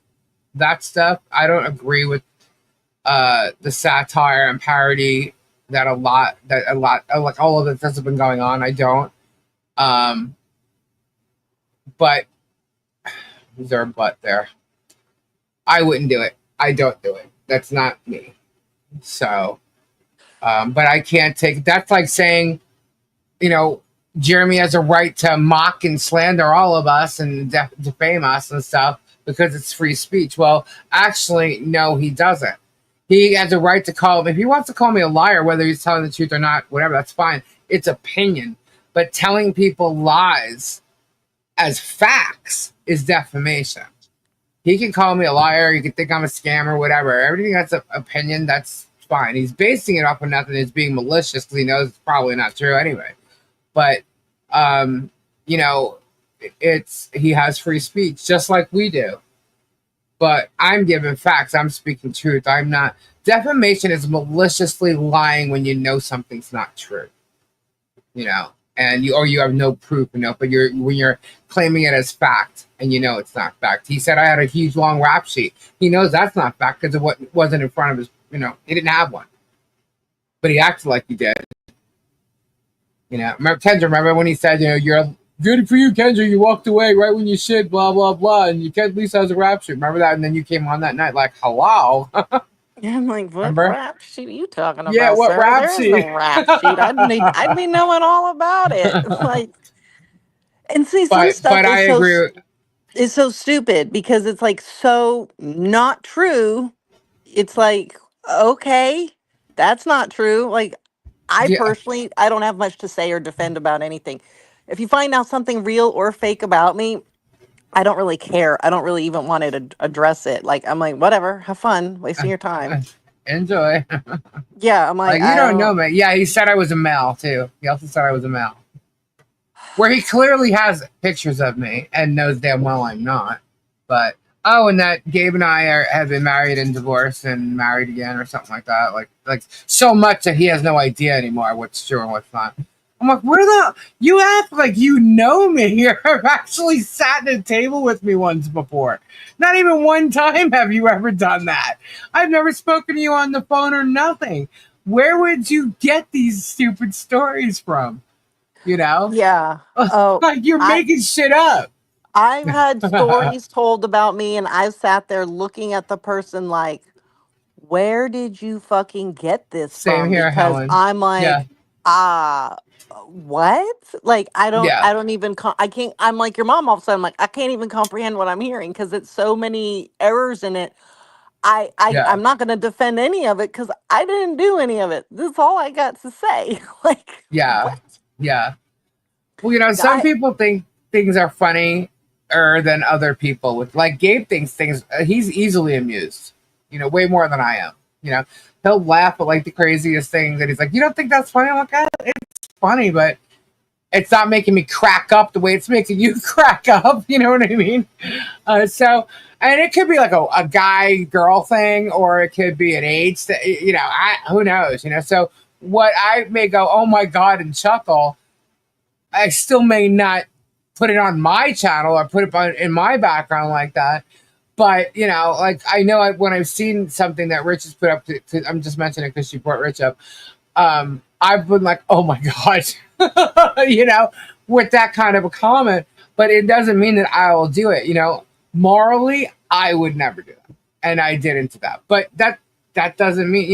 Speaker 1: that stuff. I don't agree with the satire and parody that like all of this has been going on. I don't. But is there a but there? I wouldn't do it. I don't do it. That's not me. So, but I can't take. That's like saying, Jeremy has a right to mock and slander all of us and defame us and stuff because it's free speech. Well, actually, no, he doesn't. He has a right to call. If he wants to call me a liar, whether he's telling the truth or not, whatever, that's fine. It's opinion. But telling people lies as facts is defamation. He can call me a liar. He can think I'm a scammer, whatever. Everything that's an opinion, that's fine. He's basing it off of nothing. It's being malicious because he knows it's probably not true anyway. But, he has free speech just like we do. But I'm giving facts. I'm speaking truth. I'm not. Defamation is maliciously lying when you know something's not true. And you have no proof, but when you're claiming it as fact and it's not fact. He said I had a huge long rap sheet. He knows that's not fact because of what wasn't in front of his. He didn't have one, but he acted like he did. Remember when he said, you're good for you, Kendra. You walked away right when you should, blah blah blah, and you can't Lisa has a rap sheet. Remember that? And then you came on that night like, hello.
Speaker 2: Yeah, I'm like, what
Speaker 1: Remember?
Speaker 2: rap sheet are you talking
Speaker 1: Yeah,
Speaker 2: about,
Speaker 1: what
Speaker 2: sir?
Speaker 1: rap
Speaker 2: There is no
Speaker 1: sheet?
Speaker 2: rap sheet. I'd be knowing all about it. Like, and see, some
Speaker 1: but
Speaker 2: stuff
Speaker 1: I agree.
Speaker 2: is so stupid because it's like so not true. It's like, okay, that's not true. Like, I
Speaker 1: Yeah,
Speaker 2: personally, I don't have much to say or defend about anything. If you find out something real or fake about me, I don't really care. I don't really even want to address it. Like, I'm like, whatever, have fun, wasting your time.
Speaker 1: enjoy.
Speaker 2: Yeah, I'm like,
Speaker 1: Like you
Speaker 2: I
Speaker 1: don't know
Speaker 2: don't.
Speaker 1: me. Yeah, he said I was a male too. He also said I was a male. where he clearly has pictures of me and knows damn well I'm not. But oh, and that Gabe and have been married and divorced and married again or something like that. Like so much that he has no idea anymore what's true and what's not. I'm like, where the you act like you know me? You've actually sat at a table with me once before. Not even one time have you ever done that. I've never spoken to you on the phone or nothing. Where would you get these stupid stories from? You know?
Speaker 2: Yeah. Oh,
Speaker 1: Like you're
Speaker 2: I
Speaker 1: making shit up.
Speaker 2: I've had stories told about me, and I've sat there looking at the person like, where did you fucking get this
Speaker 1: Same
Speaker 2: from?
Speaker 1: here,
Speaker 2: Because
Speaker 1: Helen.
Speaker 2: I'm
Speaker 1: Yeah,
Speaker 2: like, ah, what? Like,
Speaker 1: yeah,
Speaker 2: I don't even, I can't, I'm like your mom all of a sudden, I'm like, I can't even comprehend what I'm hearing because it's so many errors in it.
Speaker 1: yeah,
Speaker 2: I'm not going to defend any of it because I didn't do any of it. This is all I got to say. Like,
Speaker 1: yeah,
Speaker 2: what?
Speaker 1: yeah. Well, some
Speaker 2: I,
Speaker 1: people think things are funny than other people. With like Gabe thinks things, he's easily amused. Way more than I am. You know, he'll laugh at like the craziest things, and he's like, "You don't think that's funny?" I'm like, "It's funny, but it's not making me crack up the way it's making you crack up." You know what I mean? And it could be like a guy girl thing, or it could be an age thing. Who knows? So what I may go, oh my god, and chuckle, I still may not put it on my channel or put it in my background like that. But like I know when I've seen something that Rich has put up, I'm just mentioning it because she brought Rich up. I've been like, oh my god, you know, with that kind of a comment. But it doesn't mean that I will do it. Morally, I would never do that, and I didn't do that. But that doesn't mean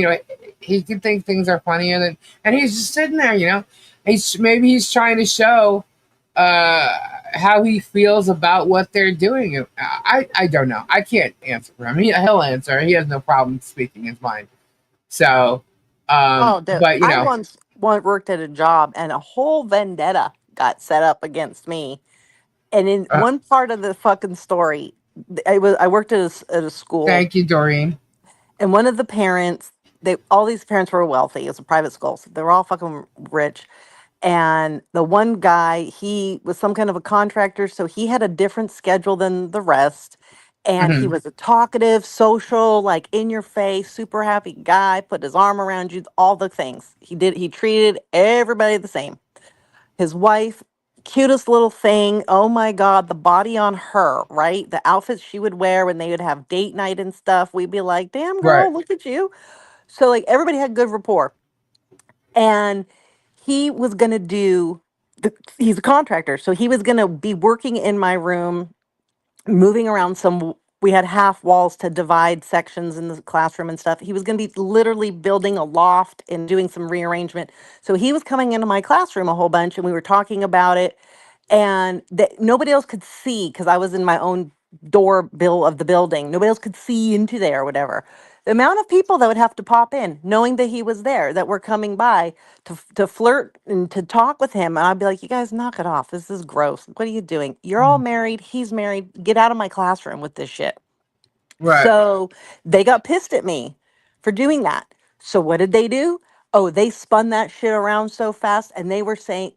Speaker 1: he could think things are funnier than, and he's just sitting there. Maybe he's trying to show uh, how he feels about what they're doing. I don't know. I can't answer for him. He'll answer. He has no problem speaking his mind. So,
Speaker 2: oh, dude,
Speaker 1: but
Speaker 2: I once worked at a job and a whole vendetta got set up against me. And in
Speaker 1: uh,
Speaker 2: one part of the fucking story, I worked at at a school,
Speaker 1: thank you, Doreen.
Speaker 2: and one of the parents, they all these parents were wealthy. It was a private school, so they were all fucking rich. And the one guy, he was some kind of a contractor, so he had a different schedule than the rest. And he
Speaker 1: Hmm.
Speaker 2: was a talkative, social, like in your face, super happy guy, put his arm around you, all the things. He treated everybody the same. His wife, cutest little thing. Oh my God, the body on her, right? The outfits she would wear when they would have date night and stuff. We'd be like, damn
Speaker 1: Right.
Speaker 2: girl, look at you. So like everybody had good rapport. And he was gonna he's a contractor. So he was gonna be working in my room, moving around we had half walls to divide sections in the classroom and stuff. He was going to be literally building a loft and doing some rearrangement. So he was coming into my classroom a whole bunch and we were talking about it, and that nobody else could see because I was in my own door bill of the building. Nobody else could see into there or whatever. The amount of people that would have to pop in knowing that he was there, that were coming by to flirt and to talk with him, and I'd be like, you guys knock it off, this is gross, what are you doing, you're all married, he's married, get out of my classroom with this shit.
Speaker 1: Right.
Speaker 2: So they got pissed at me for doing that. So what did they do? Oh, they spun that shit around so fast, and they were saying,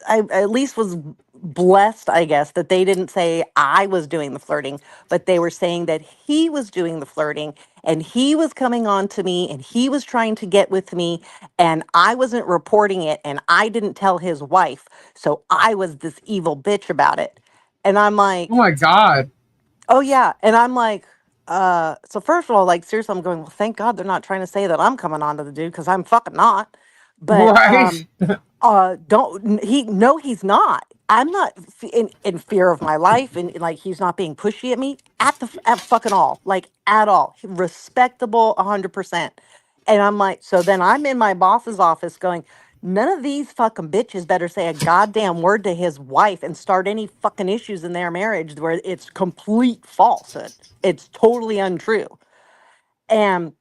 Speaker 2: I at least was blessed, I guess, that they didn't say I was doing the flirting, but they were saying that he was doing the flirting and he was coming on to me and he was trying to get with me, and I wasn't reporting it and I didn't tell his wife. So I was this evil bitch about it. And I'm
Speaker 1: Oh
Speaker 2: like,
Speaker 1: my god.
Speaker 2: oh yeah. And I'm like, so first of all, like seriously, I'm going, well, thank God they're not trying to say that I'm coming on to the dude because I'm fucking not. But
Speaker 1: Right.
Speaker 2: don't he no he's not. I'm not in fear of my life, and like he's not being pushy at me at fucking all, like at all. Respectable 100%. And I'm like, so then I'm in my boss's office going, none of these fucking bitches better say a goddamn word to his wife and start any fucking issues in their marriage where it's complete falsehood. It's totally untrue. And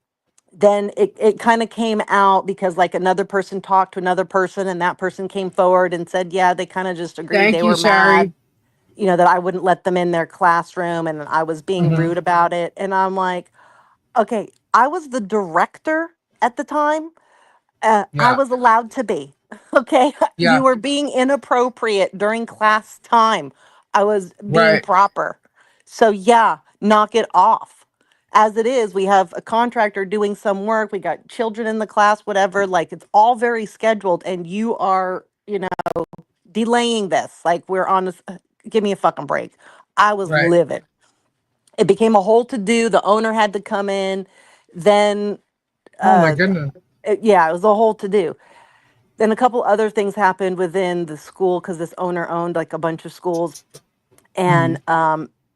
Speaker 2: then it kind of came out because like another person talked to another person and that person came forward and said, yeah, they kind of just agreed
Speaker 1: Thank
Speaker 2: they
Speaker 1: you,
Speaker 2: were mad,
Speaker 1: Sherry.
Speaker 2: that I wouldn't let them in their classroom and I was being
Speaker 1: Hmm.
Speaker 2: rude about it. And I'm like, okay, I was the director at the time. I
Speaker 1: Yeah.
Speaker 2: was allowed to be. Okay.
Speaker 1: Yeah.
Speaker 2: You were being inappropriate during class time. I was being
Speaker 1: Right.
Speaker 2: proper. So, yeah, knock it off. As it is, we have a contractor doing some work. We got children in the class, whatever. Like, it's all very scheduled, and you are, delaying this. Like, we're on this. Give me a fucking break. I was
Speaker 1: Right.
Speaker 2: livid. It became a whole to do. The owner had to come in. Then,
Speaker 1: Oh my
Speaker 2: uh,
Speaker 1: goodness.
Speaker 2: yeah, it was a whole to do. Then a couple other things happened within the school because this owner owned like a bunch of schools, and
Speaker 1: Mhm.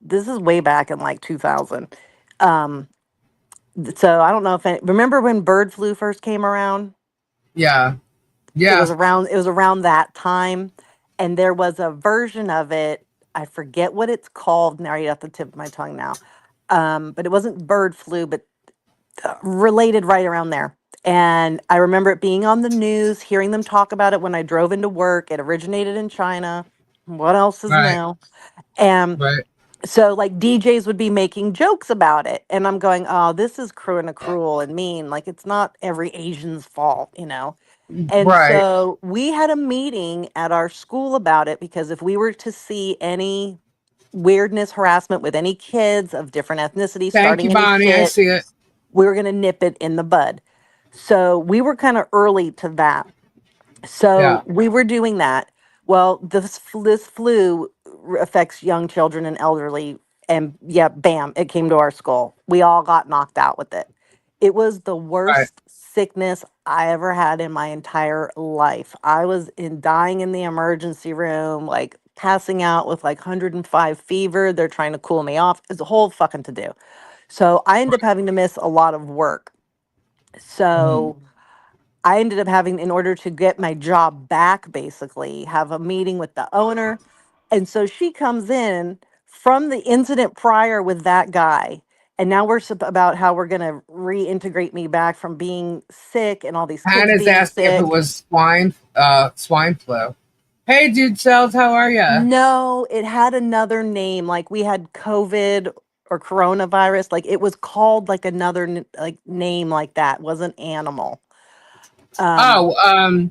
Speaker 2: this is way back in like 2000. Um, so I don't know if remember when bird flu first came around.
Speaker 1: Yeah.
Speaker 2: It
Speaker 1: Yeah.
Speaker 2: was around that time, and there was a version of it. I forget what it's called now, right off the tip of my tongue now. But it wasn't bird flu, but related right around there. And I remember it being on the news, hearing them talk about it when I drove into work. It originated in China. What else is
Speaker 1: Right.
Speaker 2: new? And
Speaker 1: Right.
Speaker 2: so, like, DJs would be making jokes about it. And I'm going, oh, this is cruel and mean. Like, it's not every Asian's fault. And
Speaker 1: Right.
Speaker 2: so we had a meeting at our school about it because if we were to see any weirdness, harassment with any kids of different ethnicities
Speaker 1: Thank you,
Speaker 2: starting any
Speaker 1: Bonnie. I
Speaker 2: shit,
Speaker 1: see it.
Speaker 2: we were going to nip it in the bud. So we were kind of early to that. So
Speaker 1: Yeah.
Speaker 2: we were doing that. Well, this flu affects young children and elderly. And yeah, bam, it came to our school. We all got knocked out with it. It was the
Speaker 1: Right.
Speaker 2: worst sickness I ever had in my entire life. I was dying in the emergency room, like passing out with like 105 fever. They're trying to cool me off. It's a whole fucking to do. So I ended up having to miss a lot of work.
Speaker 1: Mhm.
Speaker 2: So I ended up having, in order to get my job back, basically, have a meeting with the owner. And so she comes in from the incident prior with that guy. And now we're about how we're going to reintegrate me back from being sick and all these kids
Speaker 1: Hannah's
Speaker 2: being
Speaker 1: asking if it
Speaker 2: sick.
Speaker 1: was swine flu. Hey, dude, cells, how are ya?
Speaker 2: No, it had another name. Like we had COVID or coronavirus. Like it was called like another like name like that. It wasn't animal. Um,
Speaker 1: Oh,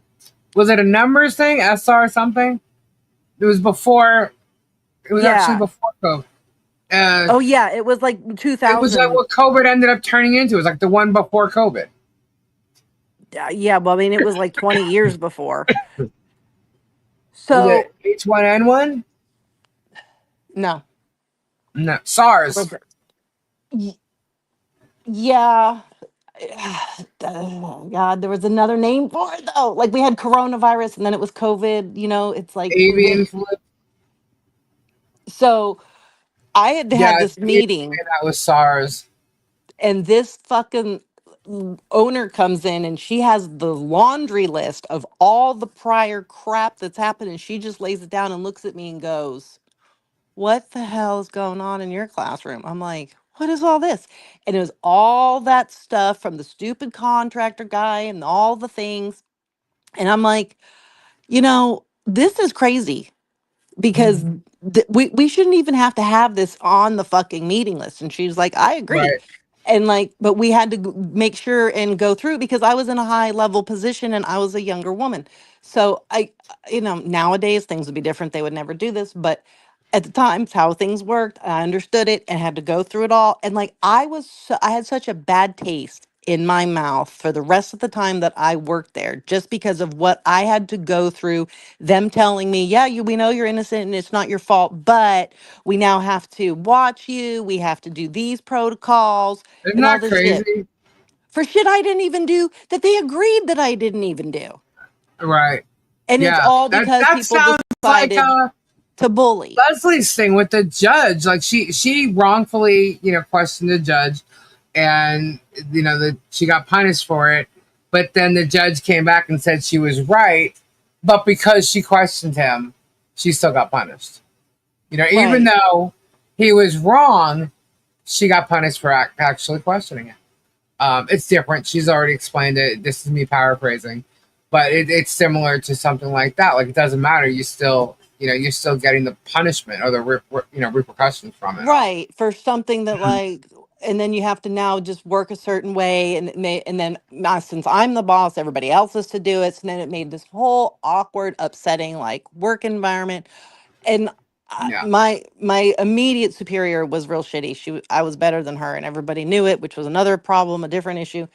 Speaker 1: was it a numbers thing? SR something? It was before. It was actually
Speaker 2: yeah.
Speaker 1: before COVID. Uh,
Speaker 2: Oh yeah, it was like
Speaker 1: it was like
Speaker 2: 2000.
Speaker 1: what COVID ended up turning into. It was like the one before COVID.
Speaker 2: Yeah, well, I mean, it was like 20 years before.
Speaker 1: Was it
Speaker 2: So,
Speaker 1: H1N1?
Speaker 2: no.
Speaker 1: No, SARS.
Speaker 2: Was it? Yeah. God, there was another name for it though. Like we had coronavirus and then it was COVID, it's like we
Speaker 1: Avian
Speaker 2: went.
Speaker 1: flu.
Speaker 2: So I had had
Speaker 1: Yeah,
Speaker 2: this meeting
Speaker 1: that was SARS.
Speaker 2: and this fucking owner comes in and she has the laundry list of all the prior crap that's happened and she just lays it down and looks at me and goes, what the hell is going on in your classroom? I'm like, what is all this? And it was all that stuff from the stupid contractor guy and all the things. And I'm like, this is crazy because
Speaker 1: Mhm.
Speaker 2: we shouldn't even have to have this on the fucking meeting list. And she was like, I agree.
Speaker 1: Right.
Speaker 2: And like, but we had to make sure and go through because I was in a high level position and I was a younger woman. So nowadays things would be different. They would never do this, but at the time, it's how things worked. I understood it and had to go through it all. And like, I had such a bad taste in my mouth for the rest of the time that I worked there, just because of what I had to go through. Them telling me, yeah, we know you're innocent and it's not your fault, but we now have to watch you. We have to do these protocols
Speaker 1: Isn't
Speaker 2: and all
Speaker 1: that
Speaker 2: this shit
Speaker 1: crazy?
Speaker 2: for shit I didn't even do that they agreed that I didn't even do.
Speaker 1: Right.
Speaker 2: And it's
Speaker 1: Yeah.
Speaker 2: all
Speaker 1: That
Speaker 2: because
Speaker 1: that
Speaker 2: people
Speaker 1: sounds like
Speaker 2: decided to bully.
Speaker 1: Leslie's thing with the judge. Like she wrongfully, questioned the judge, and she got punished for it. But then the judge came back and said she was right, but because she questioned him, she still got punished. Even
Speaker 2: Right.
Speaker 1: though he was wrong, she got punished for actually questioning it. It's different. She's already explained it. This is me paraphrasing, but it's similar to something like that. Like it doesn't matter. You're still getting the punishment or the repercussions from it all.
Speaker 2: Right. For something that like and then you have to now just work a certain way, and then now, since I'm the boss, everybody else has to do it. So then it made this whole awkward, upsetting like work environment. And
Speaker 1: Yeah.
Speaker 2: my immediate superior was real shitty. I was better than her, and everybody knew it, which was another problem, a different issue.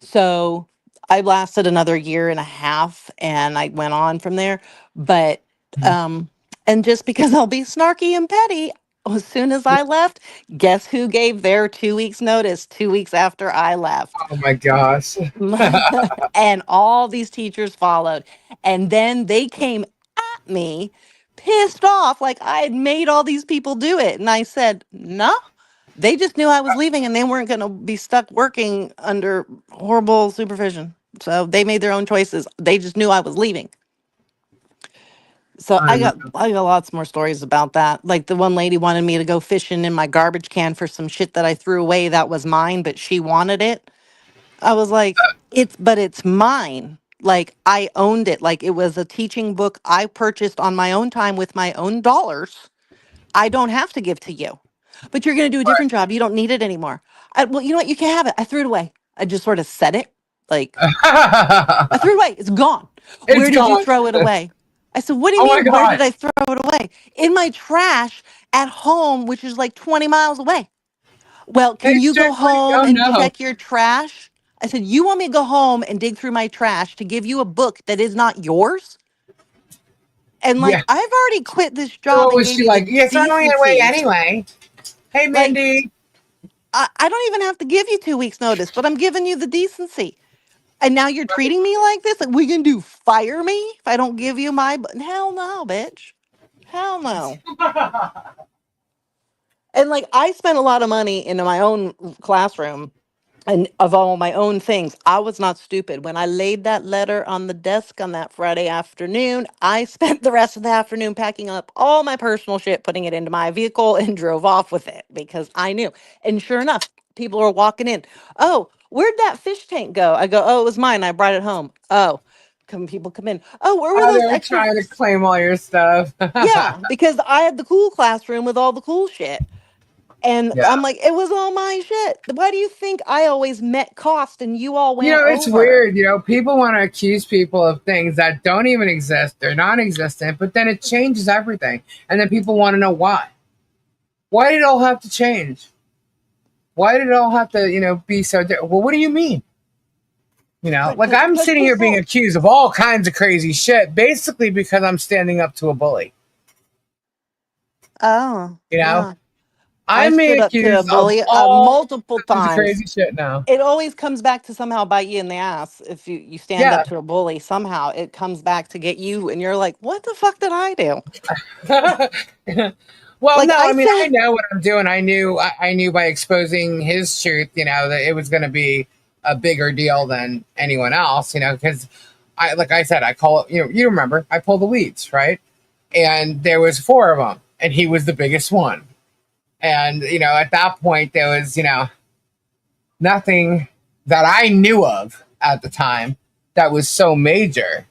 Speaker 2: So I lasted another year and a half, and I went on from there. But um, and just because I'll be snarky and petty, as soon as I left, guess who gave their 2 weeks notice? 2 weeks after I left.
Speaker 1: Oh my gosh.
Speaker 2: And all these teachers followed. And then they came at me pissed off like I had made all these people do it. And I said, no, they just knew I was leaving and they weren't going to be stuck working under horrible supervision. So they made their own choices. They just knew I was leaving. So
Speaker 1: I
Speaker 2: I
Speaker 1: know.
Speaker 2: got lots more stories about that. Like the one lady wanted me to go fishing in my garbage can for some shit that I threw away that was mine, but she wanted it. I was like, it's mine. Like I owned it. Like it was a teaching book I purchased on my own time with my own dollars. I don't have to give to you. But you're going to do a different job. You don't need it anymore. Well, you know what? You can have it. I threw it away. I just sort of said it. Like I threw it away. It's gone.
Speaker 1: It's
Speaker 2: Where did you
Speaker 1: gone.
Speaker 2: throw it away? I said, what do you
Speaker 1: Oh my
Speaker 2: mean? Where did
Speaker 1: god.
Speaker 2: I throw it away? In my trash at home, which is like 20 miles away. Well,
Speaker 1: They
Speaker 2: can you go
Speaker 1: strictly,
Speaker 2: home
Speaker 1: oh
Speaker 2: and
Speaker 1: no.
Speaker 2: check your trash? I said, you want me to go home and dig through my trash to give you a book that is not yours? And
Speaker 1: Yeah.
Speaker 2: like, I've already quit this
Speaker 1: So
Speaker 2: job
Speaker 1: what
Speaker 2: and
Speaker 1: was
Speaker 2: gave
Speaker 1: she
Speaker 2: you
Speaker 1: like?
Speaker 2: the
Speaker 1: You're throwing it away
Speaker 2: decency.
Speaker 1: anyway. Hey,
Speaker 2: Like,
Speaker 1: Mindy.
Speaker 2: I don't even have to give you 2 weeks notice, but I'm giving you the decency. And now you're treating me like this? Like, we can do fire me if I don't give you my, hell no, bitch. Hell no. And like, I spent a lot of money into my own classroom and of all my own things. I was not stupid. When I laid that letter on the desk on that Friday afternoon, I spent the rest of the afternoon packing up all my personal shit, putting it into my vehicle, and drove off with it because I knew. And sure enough, people are walking in. Oh, where'd that fish tank go? I go, oh, it was mine. I brought it home. Oh, people come in. Oh, where were
Speaker 1: Oh, they
Speaker 2: those
Speaker 1: were
Speaker 2: extra?
Speaker 1: trying to claim all your stuff.
Speaker 2: Yeah, because I had the cool classroom with all the cool shit. And
Speaker 1: Yeah.
Speaker 2: I'm like, it was all my shit. Why do you think I always met cost and you all
Speaker 1: You
Speaker 2: went
Speaker 1: know, it's
Speaker 2: over?
Speaker 1: weird. You know, people want to accuse people of things that don't even exist. They're non existent, but then it changes everything. And then people want to know why. Why did it all have to change? Why did it all have to, be so different? Well, what do you mean? Like I'm
Speaker 2: Because
Speaker 1: sitting here being
Speaker 2: people,
Speaker 1: accused of all kinds of crazy shit, basically because I'm standing up to a bully.
Speaker 2: oh,
Speaker 1: You know,
Speaker 2: yeah. I
Speaker 1: I'm being
Speaker 2: stood up to a
Speaker 1: accused of
Speaker 2: bully
Speaker 1: all
Speaker 2: multiple
Speaker 1: kinds of
Speaker 2: times.
Speaker 1: crazy shit now.
Speaker 2: It always comes back to somehow bite you in the ass if you stand up
Speaker 1: Yeah.
Speaker 2: to a bully. Somehow it comes back to get you, and you're like, what the fuck did I do?
Speaker 1: Well,
Speaker 2: Like
Speaker 1: no,
Speaker 2: I
Speaker 1: I mean, I
Speaker 2: said,
Speaker 1: know what I'm doing. I knew by exposing his truth, that it was going to be a bigger deal than anyone else, because like I said, I call it, you remember, I pulled the weeds, right? And there was four of them, and he was the biggest one. And, at that point, there was, nothing that I knew of at the time that was so major,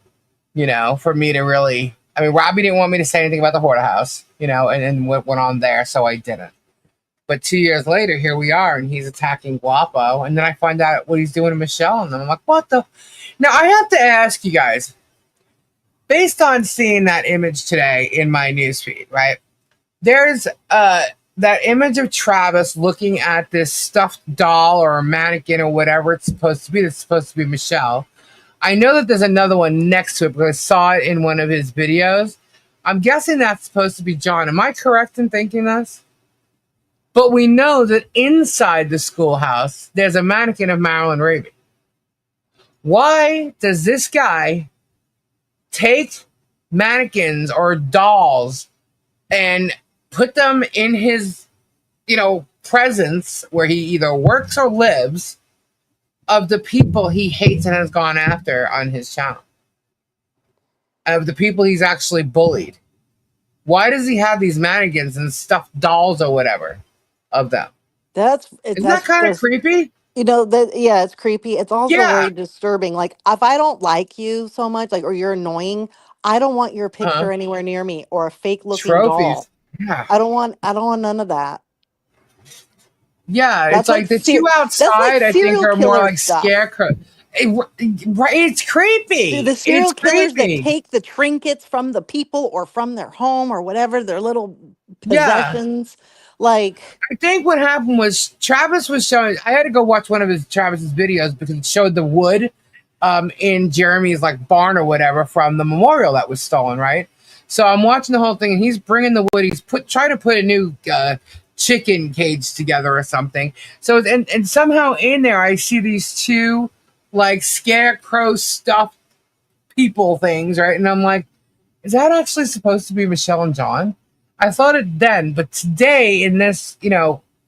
Speaker 1: for me to really. I mean, Robbie didn't want me to say anything about the Horta House, and what went on there, so I didn't. But 2 years later, here we are, and he's attacking Guapo, and then I find out what he's doing to Michelle, and I'm like, what the? Now, I have to ask you guys, based on seeing that image today in my newsfeed, right? There's that image of Travis looking at this stuffed doll or a mannequin or whatever it's supposed to be. That's supposed to be Michelle. I know that there's another one next to it because I saw it in one of his videos. I'm guessing that's supposed to be John. Am I correct in thinking this? But we know that inside the schoolhouse, there's a mannequin of Marilyn Raby. Why does this guy take mannequins or dolls and put them in his, presence where he either works or lives of the people he hates and has gone after on his channel? Of the people he's actually bullied. Why does he have these mannequins and stuffed dolls or whatever of them? Isn't that
Speaker 2: that's
Speaker 1: kind of
Speaker 2: just
Speaker 1: creepy?
Speaker 2: that yeah, it's creepy. It's also
Speaker 1: Yeah.
Speaker 2: very disturbing. Like if I don't like you so much, like or you're annoying, I don't want your
Speaker 1: Uh-huh.
Speaker 2: picture anywhere near me or a fake looking doll.
Speaker 1: Trophies. Yeah.
Speaker 2: I don't want none of that.
Speaker 1: Yeah,
Speaker 2: That's
Speaker 1: it's like the two
Speaker 2: that's like
Speaker 1: outside, I think,
Speaker 2: serial
Speaker 1: are more
Speaker 2: killer
Speaker 1: like
Speaker 2: stuff.
Speaker 1: scarecrow. Right, it's creepy.
Speaker 2: The
Speaker 1: It's
Speaker 2: serial killers that
Speaker 1: creepy.
Speaker 2: take the trinkets from the people or from their home or whatever, their little
Speaker 1: Yeah.
Speaker 2: possessions. Like,
Speaker 1: I think what happened was Travis was showing. I had to go watch one of Travis's videos because it showed the wood in Jeremy's like barn or whatever from the memorial that was stolen, right? So I'm watching the whole thing, and he's bringing the wood. He's trying to put a new chicken cage together or something. So and somehow in there, I see these two like scarecrow stuffed people things, right? And I'm like, is that actually supposed to be Michelle and John? I thought it then, but today in this,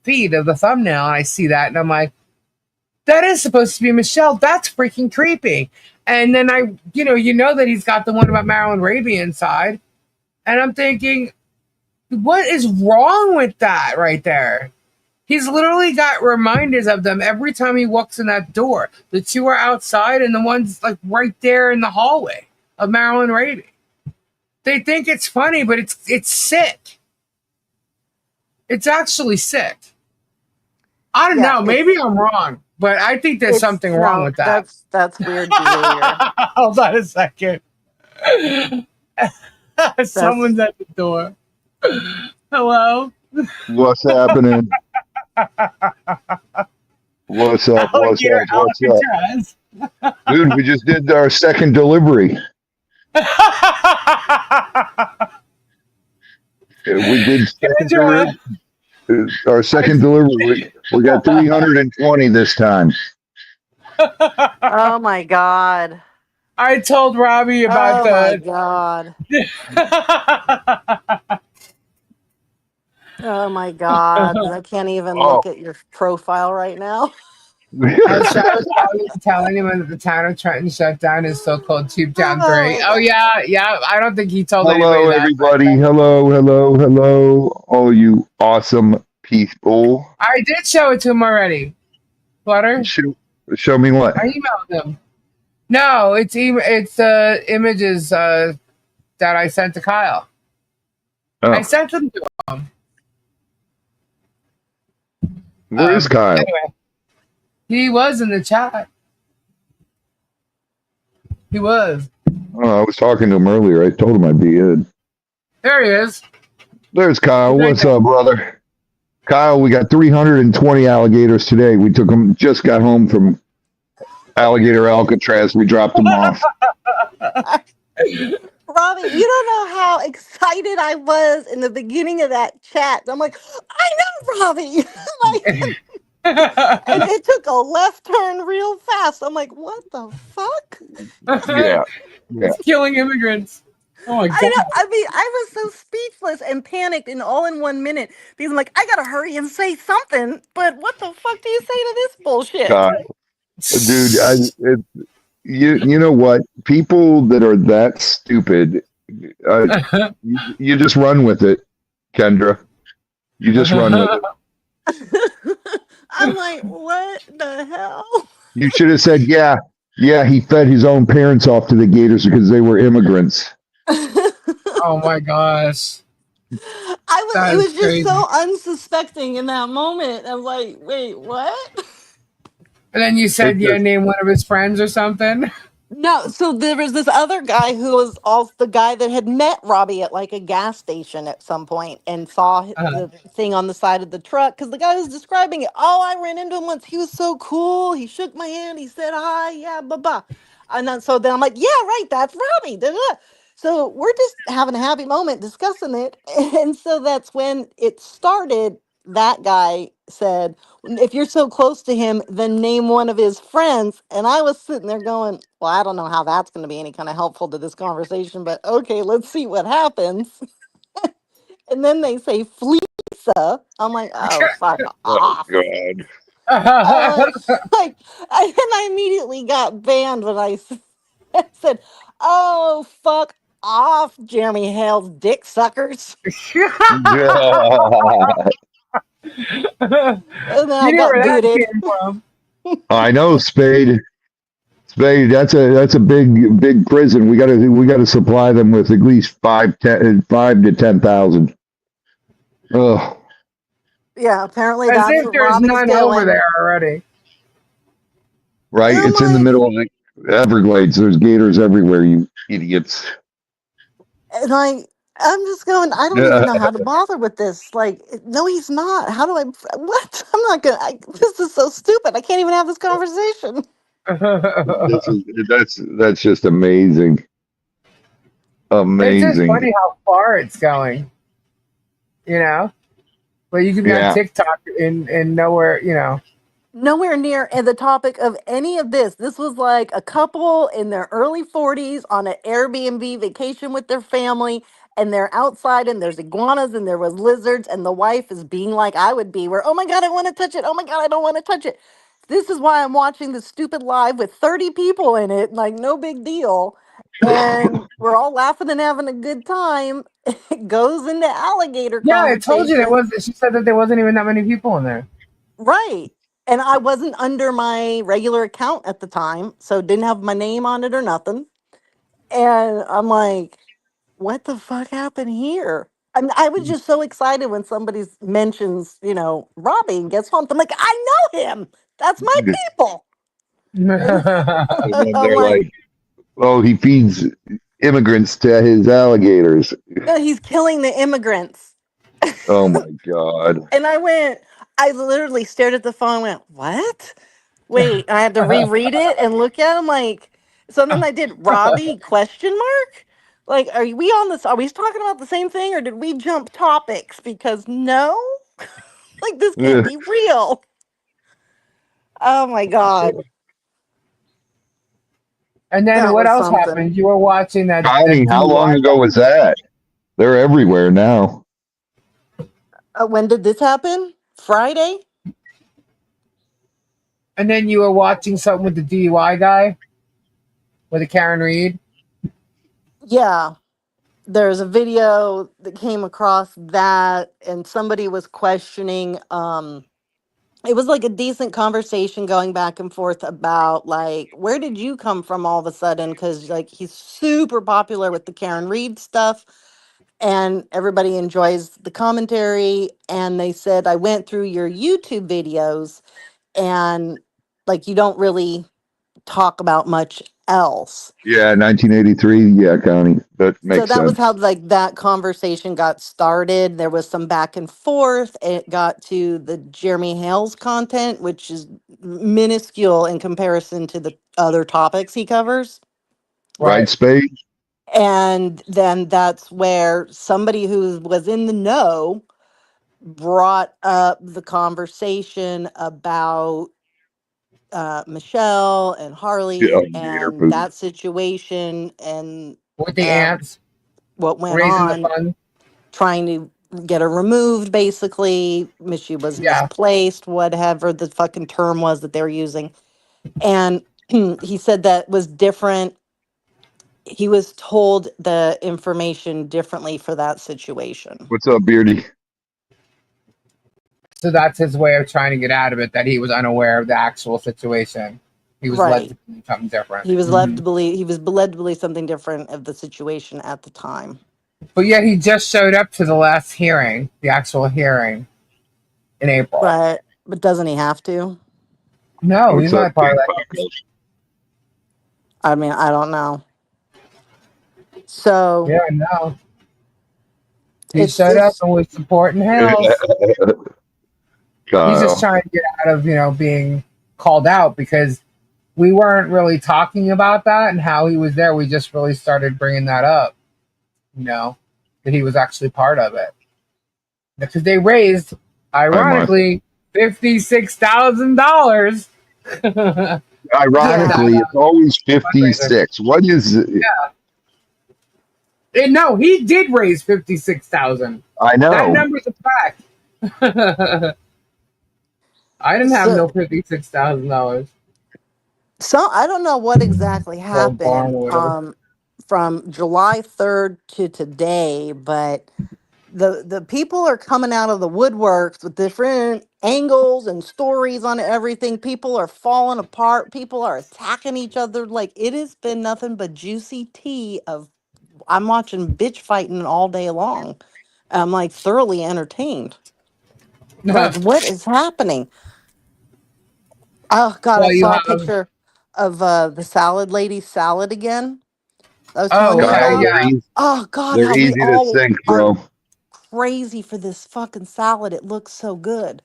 Speaker 1: feed of the thumbnail, I see that and I'm like, that is supposed to be Michelle. That's freaking creepy. And then I that he's got the one about Marilyn Raby inside. And I'm thinking, what is wrong with that right there? He's literally got reminders of them every time he walks in that door. The two are outside and the one's like right there in the hallway of Marilyn Raby. They think it's funny, but it's sick. It's actually sick. I don't know. Maybe I'm wrong, but I think there's something wrong with that.
Speaker 2: That's weird behavior.
Speaker 1: Hold on a second. Someone's at the door. Hello?
Speaker 3: What's happening? What's up?
Speaker 1: Alligator Alcatraz.
Speaker 3: Dude, we just did our second delivery. We did our second delivery. We got 320 this time.
Speaker 2: Oh my God.
Speaker 1: I told Robbie about
Speaker 2: my God. Oh my God. I can't even look at your profile right now.
Speaker 1: I was telling him that the town of Trenton shut down his so-called Tube Town 3. Oh, yeah. I don't think he told anybody that.
Speaker 3: Everybody. Hello. All you awesome people.
Speaker 1: I did show it to him already. Flutter?
Speaker 3: Show me what?
Speaker 1: I emailed him. No, it's images that I sent to Kyle. Oh. I sent them to him.
Speaker 3: Where is Kyle?
Speaker 1: Anyway, he was in the chat. He was.
Speaker 3: Oh, I was talking to him earlier. I told him I'd be in.
Speaker 1: There he is.
Speaker 3: There's Kyle. What's up, brother? Kyle, we got 320 alligators today. We just got home from Alligator Alcatraz. We dropped them off.
Speaker 2: Robbie, you don't know how excited I was in the beginning of that chat. I'm like, I know Robbie. And it took a left turn real fast. I'm like, what the fuck?
Speaker 3: Yeah.
Speaker 1: It's killing immigrants. Oh my God.
Speaker 2: I know. I mean, I was so speechless and panicked and all in 1 minute because I'm like, I gotta hurry and say something. But what the fuck do you say to this bullshit?
Speaker 3: Dude, you know what? People that are that stupid, you just run with it, Kendra. You just run with it.
Speaker 2: I'm like, what the hell?
Speaker 3: You should have said, yeah, he fed his own parents off to the gators because they were immigrants.
Speaker 1: Oh my gosh.
Speaker 2: It was just so unsuspecting in that moment. I'm like, wait, what?
Speaker 1: And then you said you named one of his friends or something?
Speaker 2: No, so there was this other guy who was also the guy that had met Robbie at like a gas station at some point and saw the thing on the side of the truck because the guy was describing it. Oh, I ran into him once. He was so cool. He shook my hand. He said hi. Yeah, blah. And then I'm like, yeah, right. That's Robbie. Da-da-da. So we're just having a happy moment discussing it. And so that's when it started. That guy said, if you're so close to him, then name one of his friends. And I was sitting there going, well, I don't know how that's going to be any kind of helpful to this conversation, but okay, let's see what happens. And then they say Fleesa. I'm like, oh, fuck off.
Speaker 3: God.
Speaker 2: And I immediately got banned when I said, oh, fuck off, Jeremy Hales, dick suckers. And then I got booted.
Speaker 3: I know, Spade. That's a big prison. We gotta supply them with at least 5 to 10,000. Oh.
Speaker 2: Yeah, apparently
Speaker 1: As
Speaker 2: that's
Speaker 1: if
Speaker 2: what
Speaker 1: there's
Speaker 2: Robbie's
Speaker 1: none over
Speaker 2: doing.
Speaker 1: there already.
Speaker 3: Right?
Speaker 2: And I'm
Speaker 3: It's in the
Speaker 2: like,
Speaker 3: middle of the Everglades. There's gators everywhere, you idiots.
Speaker 2: and I'm just going, I don't even know how to bother with this. Like, no, he's not. How do I, what? I'm not going to, this is so stupid. I can't even have this conversation.
Speaker 3: That's just amazing.
Speaker 1: It's just
Speaker 3: Amazing.
Speaker 1: funny how far it's going. You know? But you can be on
Speaker 3: Yeah.
Speaker 1: TikTok and nowhere,
Speaker 2: Nowhere near the topic of any of this. This was like a couple in their early 40s on an Airbnb vacation with their family, and they're outside and there's iguanas and there was lizards, and the wife is being like I would be, where, oh my God, I want to touch it. Oh my God, I don't want to touch it. This is why I'm watching this stupid live with 30 people in it, like no big deal. And we're all laughing and having a good time. It goes into alligator
Speaker 1: Yeah, I told you there
Speaker 2: conversation.
Speaker 1: was. She said that there wasn't even that many people in there.
Speaker 2: Right. And I wasn't under my regular account at the time, so didn't have my name on it or nothing. And I'm like, what the fuck happened here? I was just so excited when somebody mentions, Robbie and gets home. I'm like, I know him. That's my
Speaker 3: And
Speaker 2: people. And
Speaker 3: then
Speaker 2: I'm
Speaker 3: they're
Speaker 2: like,
Speaker 3: like, oh, he feeds immigrants to his alligators.
Speaker 2: no, he's killing the immigrants.
Speaker 3: Oh my God.
Speaker 2: And I literally stared at the phone and went, what? Wait, I had to reread it and look at him like, so then I did Robbie question mark? Like, we on this? Are we talking about the same thing or did we jump topics? Because no, like this can't be real. Oh my God.
Speaker 1: And then
Speaker 2: That
Speaker 1: what
Speaker 2: was
Speaker 1: else
Speaker 2: something.
Speaker 1: happened? You were watching that
Speaker 3: Connie, how long
Speaker 1: DUI
Speaker 3: ago
Speaker 1: guy.
Speaker 3: was that? They're everywhere now.
Speaker 2: When did this happen? Friday?
Speaker 1: And then you were watching something with the DUI guy, with the Karen Reed.
Speaker 2: Yeah. There's a video that came across that, and somebody was questioning, it was like a decent conversation going back and forth about like, where did you come from all of a sudden? Because like he's super popular with the Karen Reed stuff, and everybody enjoys the commentary. And they said, I went through your YouTube videos, and like you don't really talk about much else.
Speaker 3: Yeah, 1983. Yeah, Connie. That
Speaker 2: So
Speaker 3: makes
Speaker 2: that was how
Speaker 3: sense.
Speaker 2: like that conversation got started. There was some back and forth. It got to the Jeremy Hales content, which is minuscule in comparison to the other topics he covers.
Speaker 3: Right,
Speaker 1: Right.
Speaker 3: Spade?
Speaker 2: And then that's where somebody who was in the know brought up the conversation about Michelle and
Speaker 3: Yeah,
Speaker 2: Harley
Speaker 3: gator
Speaker 2: and
Speaker 3: poop.
Speaker 2: that situation and
Speaker 1: With the
Speaker 2: uh,
Speaker 1: ants
Speaker 2: what went
Speaker 1: raising the
Speaker 2: on,
Speaker 1: fund.
Speaker 2: trying to get her removed. Basically, she was
Speaker 1: Yeah.
Speaker 2: misplaced, whatever the fucking term was that they were using. And he said that was different. He was told the information differently for that situation.
Speaker 3: What's up, Beardy?
Speaker 1: So that's his way of trying to get out of it, that he was unaware of the actual situation. He was led
Speaker 2: Right.
Speaker 1: to believe something different.
Speaker 2: He was led to believe something different of the situation at the time.
Speaker 1: But yet he just showed up to the last hearing, the actual hearing in April.
Speaker 2: But doesn't he have to?
Speaker 1: No, he's
Speaker 3: What's up,
Speaker 1: not part of that case.
Speaker 3: King?
Speaker 2: I mean, I don't know. So
Speaker 1: Yeah, no. He
Speaker 2: it's
Speaker 1: showed up
Speaker 2: it's
Speaker 1: and was supporting Hales. He's just
Speaker 3: Kyle.
Speaker 1: trying to get out of, being called out because we weren't really talking about that and how he was there. We just really started bringing that up, that he was actually part of it. Because they raised,
Speaker 3: Hi, Martha.
Speaker 1: ironically, $56,000.
Speaker 2: yeah.
Speaker 3: Ironically, it's always
Speaker 1: Fundraiser.
Speaker 3: 56. What is it?
Speaker 1: And no, he did raise 56,000.
Speaker 3: I
Speaker 1: That
Speaker 3: know.
Speaker 1: number's a fact. I didn't have
Speaker 2: So
Speaker 1: no $56,000.
Speaker 2: I don't know what exactly
Speaker 1: Or barn
Speaker 2: happened
Speaker 1: or whatever.
Speaker 2: from July 3rd to today, but the people are coming out of the woodworks with different angles and stories on everything. People are falling apart. People are attacking each other. Like it has been nothing but juicy tea of I'm watching bitch fighting all day long. I'm like thoroughly entertained. Like, what is happening? Oh God, I
Speaker 1: Well, you
Speaker 2: saw a
Speaker 1: have.
Speaker 2: picture of the salad lady salad again. I was telling
Speaker 1: Oh,
Speaker 2: you
Speaker 3: God,
Speaker 1: okay,
Speaker 2: about.
Speaker 3: they're
Speaker 1: yeah.
Speaker 3: easy.
Speaker 2: Oh God,
Speaker 3: They're
Speaker 2: how we
Speaker 3: easy to
Speaker 2: all
Speaker 3: sink,
Speaker 2: are
Speaker 3: bro.
Speaker 2: crazy for this fucking salad. It looks so good.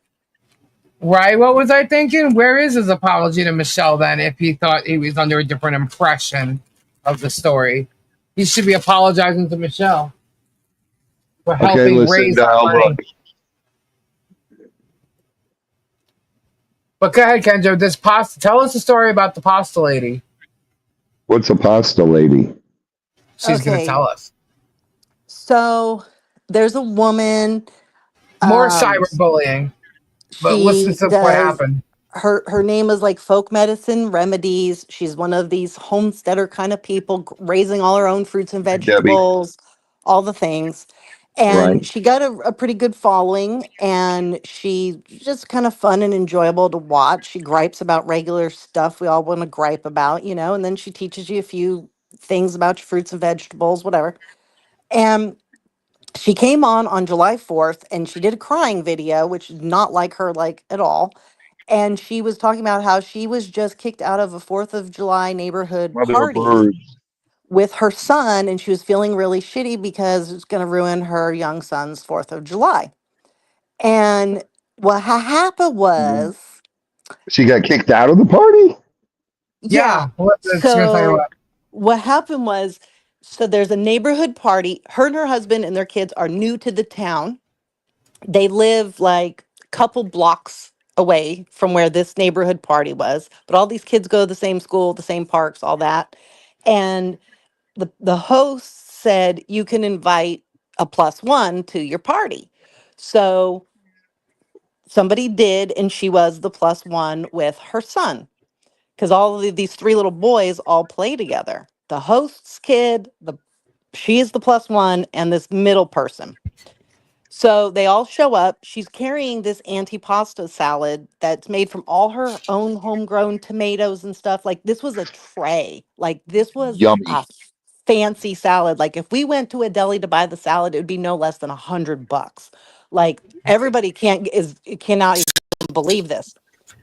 Speaker 1: Right. What was I thinking? Where is his apology to Michelle then? If he thought he was under a different impression of the story, he should be apologizing to Michelle for
Speaker 3: Okay,
Speaker 1: helping
Speaker 3: listen,
Speaker 1: raise that
Speaker 3: now look.
Speaker 1: money. But go ahead, Kenjo. This pasta. Tell us a story about the pasta lady.
Speaker 3: What's a pasta lady?
Speaker 1: She's gonna
Speaker 2: Okay,
Speaker 1: tell us
Speaker 2: so there's a woman.
Speaker 1: more
Speaker 2: Um,
Speaker 1: cyberbullying. But listen
Speaker 2: she
Speaker 1: to what
Speaker 2: does
Speaker 1: happened.
Speaker 2: her name is like folk medicine remedies. She's one of these homesteader kind of people, raising all her own fruits and
Speaker 3: Hey, Debbie.
Speaker 2: vegetables, all the things.
Speaker 3: Right.
Speaker 2: And she got a pretty good following, and she just kind of fun and enjoyable to watch. She gripes about regular stuff we all want to gripe about, and then she teaches you a few things about your fruits and vegetables, whatever. And she came on July 4th, and she did a crying video, which is not like her, like, at all. And she was talking about how she was just kicked out of a 4th of July neighborhood
Speaker 3: Mother of
Speaker 2: party
Speaker 3: birds.
Speaker 2: with her son, and she was feeling really shitty because it's going to ruin her young son's 4th of July. And what happened
Speaker 3: Mm.
Speaker 2: was,
Speaker 3: She got kicked out of the party?
Speaker 2: yeah.
Speaker 1: Yeah, what she gonna tell you
Speaker 2: So
Speaker 1: what?
Speaker 2: what happened was, so there's a neighborhood party. Her and her husband and their kids are new to the town. They live like a couple blocks away from where this neighborhood party was, but all these kids go to the same school, the same parks, all that. And the host said you can invite a plus one to your party. So somebody did, and she was the plus one with her son, because all of these three little boys all play together. The host's kid, the she is the plus one, and this middle person. So they all show up. She's carrying this antipasta salad that's made from all her own homegrown tomatoes and stuff. Like, this was a tray. Like, this was
Speaker 3: Yummy.
Speaker 2: a fancy salad. Like, if we went to a deli to buy the salad, it would be no less than $100. Like, everybody cannot even believe this.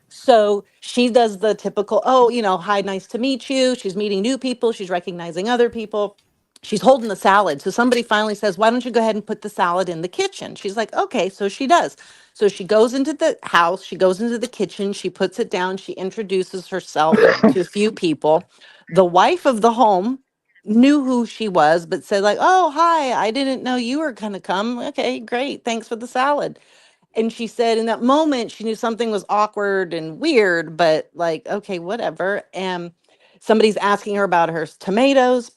Speaker 2: So she does the typical, oh, hi, nice to meet you. She's meeting new people. She's recognizing other people. She's holding the salad. So somebody finally says, why don't you go ahead and put the salad in the kitchen? She's like, okay. So she does. So she goes into the house. She goes into the kitchen. She puts it down. She introduces herself to a few people. The wife of the home knew who she was, but said, like, oh, hi, I didn't know you were going to come. Okay, great. Thanks for the salad. And she said in that moment, she knew something was awkward and weird, but like, okay, whatever. And somebody's asking her about her tomatoes.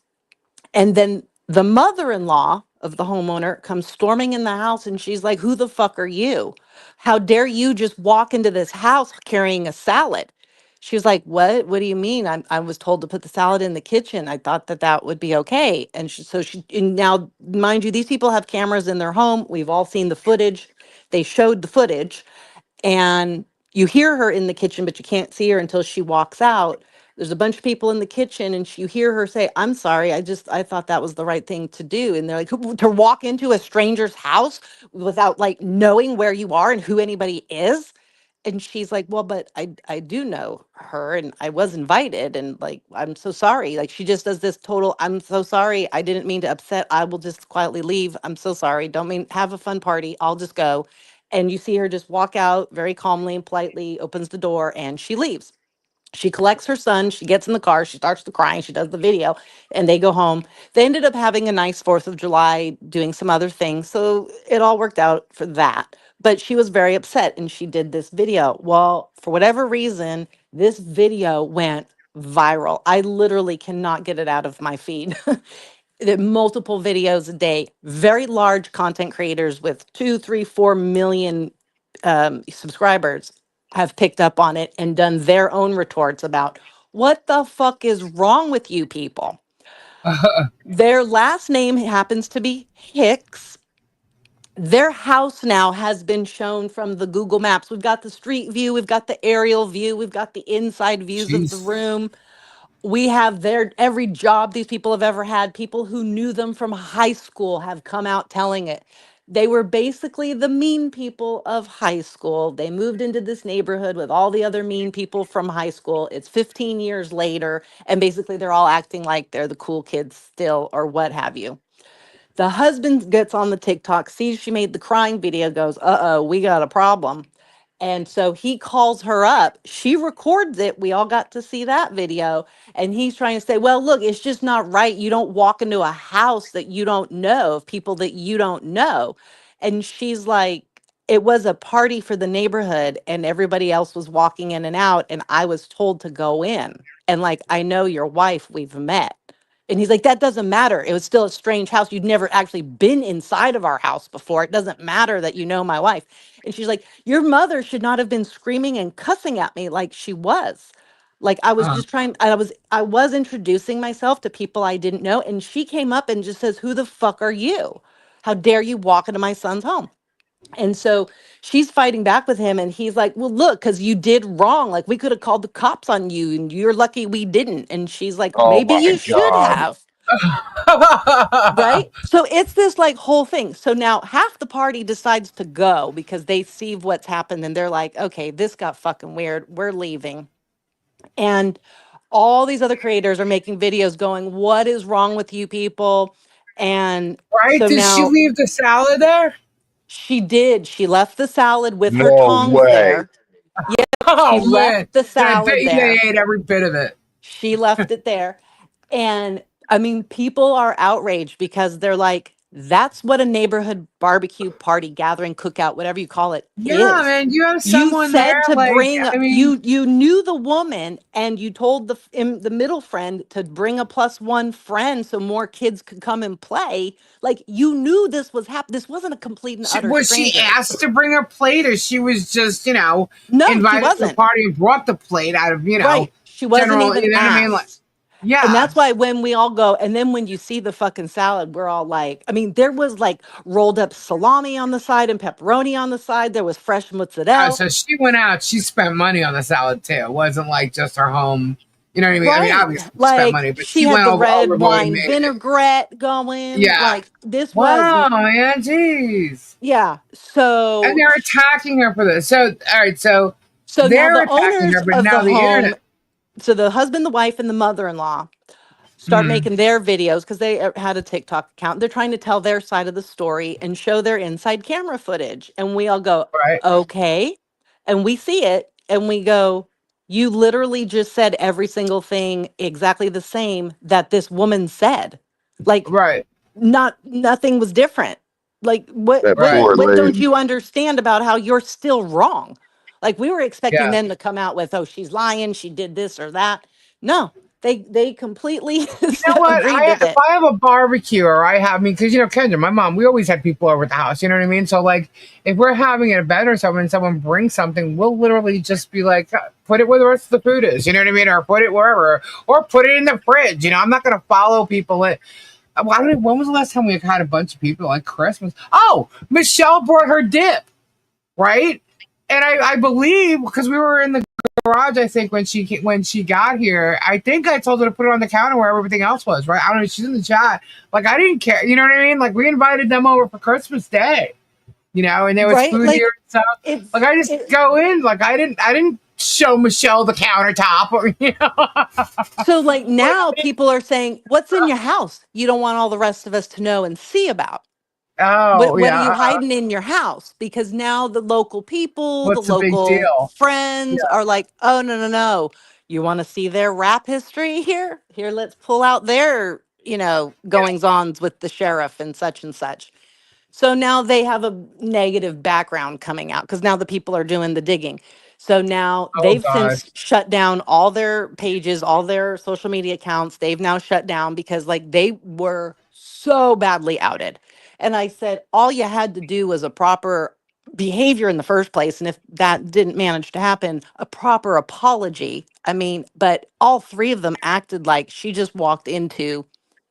Speaker 2: And then the mother in law of the homeowner comes storming in the house, and she's like, who the fuck are you? How dare you just walk into this house carrying a salad? She was like, what? What do you mean? I was told to put the salad in the kitchen. I thought that that would be okay. And and now, mind you, these people have cameras in their home. We've all seen the footage. They showed the footage, and you hear her in the kitchen, but you can't see her until she walks out. There's a bunch of people in the kitchen, and you hear her say, I'm sorry, I thought that was the right thing to do. And they're like, to walk into a stranger's house without like knowing where you are and who anybody is?" And she's like, well, but I do know her, and I was invited, and like, I'm so sorry. Like, she just does this total, I'm so sorry, I didn't mean to upset, I will just quietly leave, I'm so sorry, don't mean, have a fun party, I'll just go. And you see her just walk out very calmly and politely, opens the door, and she leaves. She collects her son, she gets in the car, she starts to crying, she does the video, and they go home. They ended up having a nice 4th of July, doing some other things. So it all worked out for that. But she was very upset, and she did this video. Well, for whatever reason, this video went viral. I literally cannot get it out of my feed. Multiple videos a day, very large content creators with 2, 3, 4 million subscribers have picked up on it and done their own retorts about what the fuck is wrong with you people. Their last name happens to be Hicks. Their house now has been shown from the Google Maps. We've got the street view, we've got the aerial view, we've got the inside views of the
Speaker 1: Jeez.
Speaker 2: room. We have their every job these people have ever had. People who knew them from high school have come out telling it. They were basically the mean people of high school. They moved into this neighborhood with all the other mean people from high school. It's 15 years later, and basically they're all acting like they're the cool kids still, or what have you. The husband gets on the TikTok, sees she made the crying video, goes, uh-oh, we got a problem. And so he calls her up. She records it. We all got to see that video. And he's trying to say, well, look, it's just not right. You don't walk into a house that you don't know, of people that you don't know. And she's like, it was a party for the neighborhood and everybody else was walking in and out. And I was told to go in. And like, I know your wife, we've met. And he's like, that doesn't matter. It was still a strange house. You'd never actually been inside of our house before. It doesn't matter that you know my wife. And she's like, your mother should not have been screaming and cussing at me like she was. Like I was just trying, I was introducing myself to people I didn't know. And she came up and just says, who the fuck are you? How dare you walk into my son's home? And so she's fighting back with him, and he's like, well, look, because you did wrong. Like, we could have called the cops on you, and you're lucky we didn't. And she's like,
Speaker 3: Oh
Speaker 2: maybe
Speaker 3: my
Speaker 2: you should
Speaker 3: God.
Speaker 2: have. Right. So it's this like whole thing. So now half the party decides to go because they see what's happened and they're like, okay, this got fucking weird. We're leaving. And all these other creators are making videos going, what is wrong with you people? And
Speaker 1: Right?
Speaker 2: so
Speaker 1: Did she
Speaker 2: now
Speaker 1: leave the salad there?
Speaker 2: she did. She left the salad with her
Speaker 3: No
Speaker 2: tongs
Speaker 3: way.
Speaker 2: there. Yep, she
Speaker 1: Oh
Speaker 2: left
Speaker 1: man.
Speaker 2: the
Speaker 1: And I bet
Speaker 2: salad
Speaker 1: you they
Speaker 2: there.
Speaker 1: ate every bit of it.
Speaker 2: She left it there. And I mean, people are outraged because they're like, that's what a neighborhood barbecue party, gathering, cookout, whatever you call it,
Speaker 1: Yeah,
Speaker 2: is.
Speaker 1: man. You have
Speaker 2: You
Speaker 1: someone there,
Speaker 2: said to
Speaker 1: like,
Speaker 2: bring
Speaker 1: I mean,
Speaker 2: you knew the woman and you told the middle friend to bring a plus one friend so more kids could come and play. Like you knew this was happening. This wasn't a complete and utter
Speaker 1: was she
Speaker 2: stranger.
Speaker 1: asked to bring her plate, or she was just,
Speaker 2: No, she
Speaker 1: invited to the
Speaker 2: wasn't.
Speaker 1: party and brought the plate out of,
Speaker 2: Right. She wasn't
Speaker 1: general,
Speaker 2: even
Speaker 1: you know what I mean? Like,
Speaker 2: asked. And
Speaker 1: yeah.
Speaker 2: that's why when we all go, and then when you see the fucking salad, we're all like, I mean, there was like rolled up salami on the side and pepperoni on the side. There was fresh mozzarella.
Speaker 1: So she went out, she spent money on the salad too. It wasn't like just her home. You know what I mean? I mean,
Speaker 2: Right.
Speaker 1: obviously she spent
Speaker 2: Like
Speaker 1: money, but
Speaker 2: she
Speaker 1: she
Speaker 2: had
Speaker 1: went
Speaker 2: the
Speaker 1: over
Speaker 2: red
Speaker 1: what and
Speaker 2: wine
Speaker 1: made it.
Speaker 2: vinaigrette going.
Speaker 1: Yeah.
Speaker 2: Like this was,
Speaker 1: Wow, man, jeez.
Speaker 2: yeah.
Speaker 1: And
Speaker 2: So,
Speaker 1: they're attacking her for this. So, all right, so
Speaker 2: so now
Speaker 1: they're
Speaker 2: the
Speaker 1: attacking
Speaker 2: owners
Speaker 1: her, but
Speaker 2: of
Speaker 1: now
Speaker 2: the
Speaker 1: the
Speaker 2: home,
Speaker 1: internet.
Speaker 2: so the husband, the wife, and the mother-in-law start
Speaker 1: Mm,
Speaker 2: making their videos because they had a TikTok account. They're trying to tell their side of the story and show their inside camera footage. And we all go,
Speaker 1: right?
Speaker 2: okay. And we see it and we go, you literally just said every single thing exactly the same that this woman said. Like
Speaker 1: Right.
Speaker 2: nothing was different. Like what
Speaker 3: That
Speaker 2: what
Speaker 1: Right.
Speaker 3: poor
Speaker 2: what don't
Speaker 3: lady.
Speaker 2: you understand about how you're still wrong? Like we were expecting
Speaker 1: Yeah.
Speaker 2: them to come out with, oh, she's lying, she did this or that. No, they completely
Speaker 1: You know what?
Speaker 2: agreed with
Speaker 1: If
Speaker 2: it.
Speaker 1: I have a barbecue or I have, I mean, because Kendra, my mom, we always had people over at the house. You know what I mean? So like, if we're having an event or something, and someone brings something, we'll literally just be like, put it where the rest of the food is. You know what I mean? Or put it wherever, or put it in the fridge. I'm not gonna follow people in. Well, I don't know, when was the last time we had a bunch of people like Christmas? Oh, Michelle brought her dip, right? And I believe because we were in the garage, I think when she got here, I think I told her to put it on the counter where everything else was, right? I don't know. She's in the chat. Like I didn't care. You know what I mean? Like we invited them over for Christmas Day, and there was
Speaker 2: Right?
Speaker 1: food here
Speaker 2: Like
Speaker 1: and stuff.
Speaker 2: it's
Speaker 1: Like I just
Speaker 2: it,
Speaker 1: go in. Like I didn't show Michelle the countertop or
Speaker 2: so like
Speaker 1: like,
Speaker 2: now people are saying, what's in your house you don't want all the rest of us to know and see about?
Speaker 1: oh
Speaker 2: What are
Speaker 1: yeah,
Speaker 2: you hiding in your house? Because now the local people, the
Speaker 1: what's the big
Speaker 2: local
Speaker 1: deal? Yeah,
Speaker 2: friends are like, oh no, no, no. You want to see their rap history here? Here, let's pull out their,
Speaker 1: yeah.
Speaker 2: goings ons with the sheriff and such and such. So now they have a negative background coming out because now the people are doing the digging. So now
Speaker 1: Oh
Speaker 2: they've
Speaker 1: God.
Speaker 2: since shut down all their pages, all their social media accounts. They've now shut down because like they were so badly outed. And I said, all you had to do was a proper behavior in the first place. And if that didn't manage to happen, a proper apology. I mean, but all three of them acted like she just walked into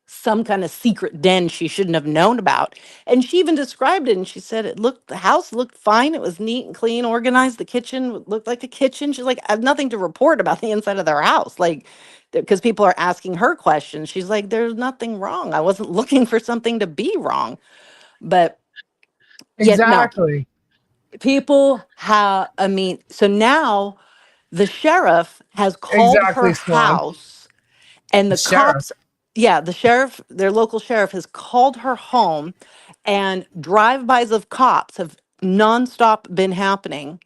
Speaker 2: some kind of secret den she shouldn't have known about. And she even described it and she said the house looked fine. It was neat and clean, organized. The kitchen looked like a kitchen. She's like, I have nothing to report about the inside of their house. Like, because people are asking her questions. She's like, there's nothing wrong. I wasn't looking for something to be wrong. But Yet no,
Speaker 1: Exactly.
Speaker 2: people have, I mean, so now the sheriff has called her
Speaker 1: Exactly, Swan.
Speaker 2: house and
Speaker 1: The
Speaker 2: the
Speaker 1: sheriff.
Speaker 2: cops, yeah, the sheriff, their local sheriff has called her home, and drive-bys of cops have nonstop been happening.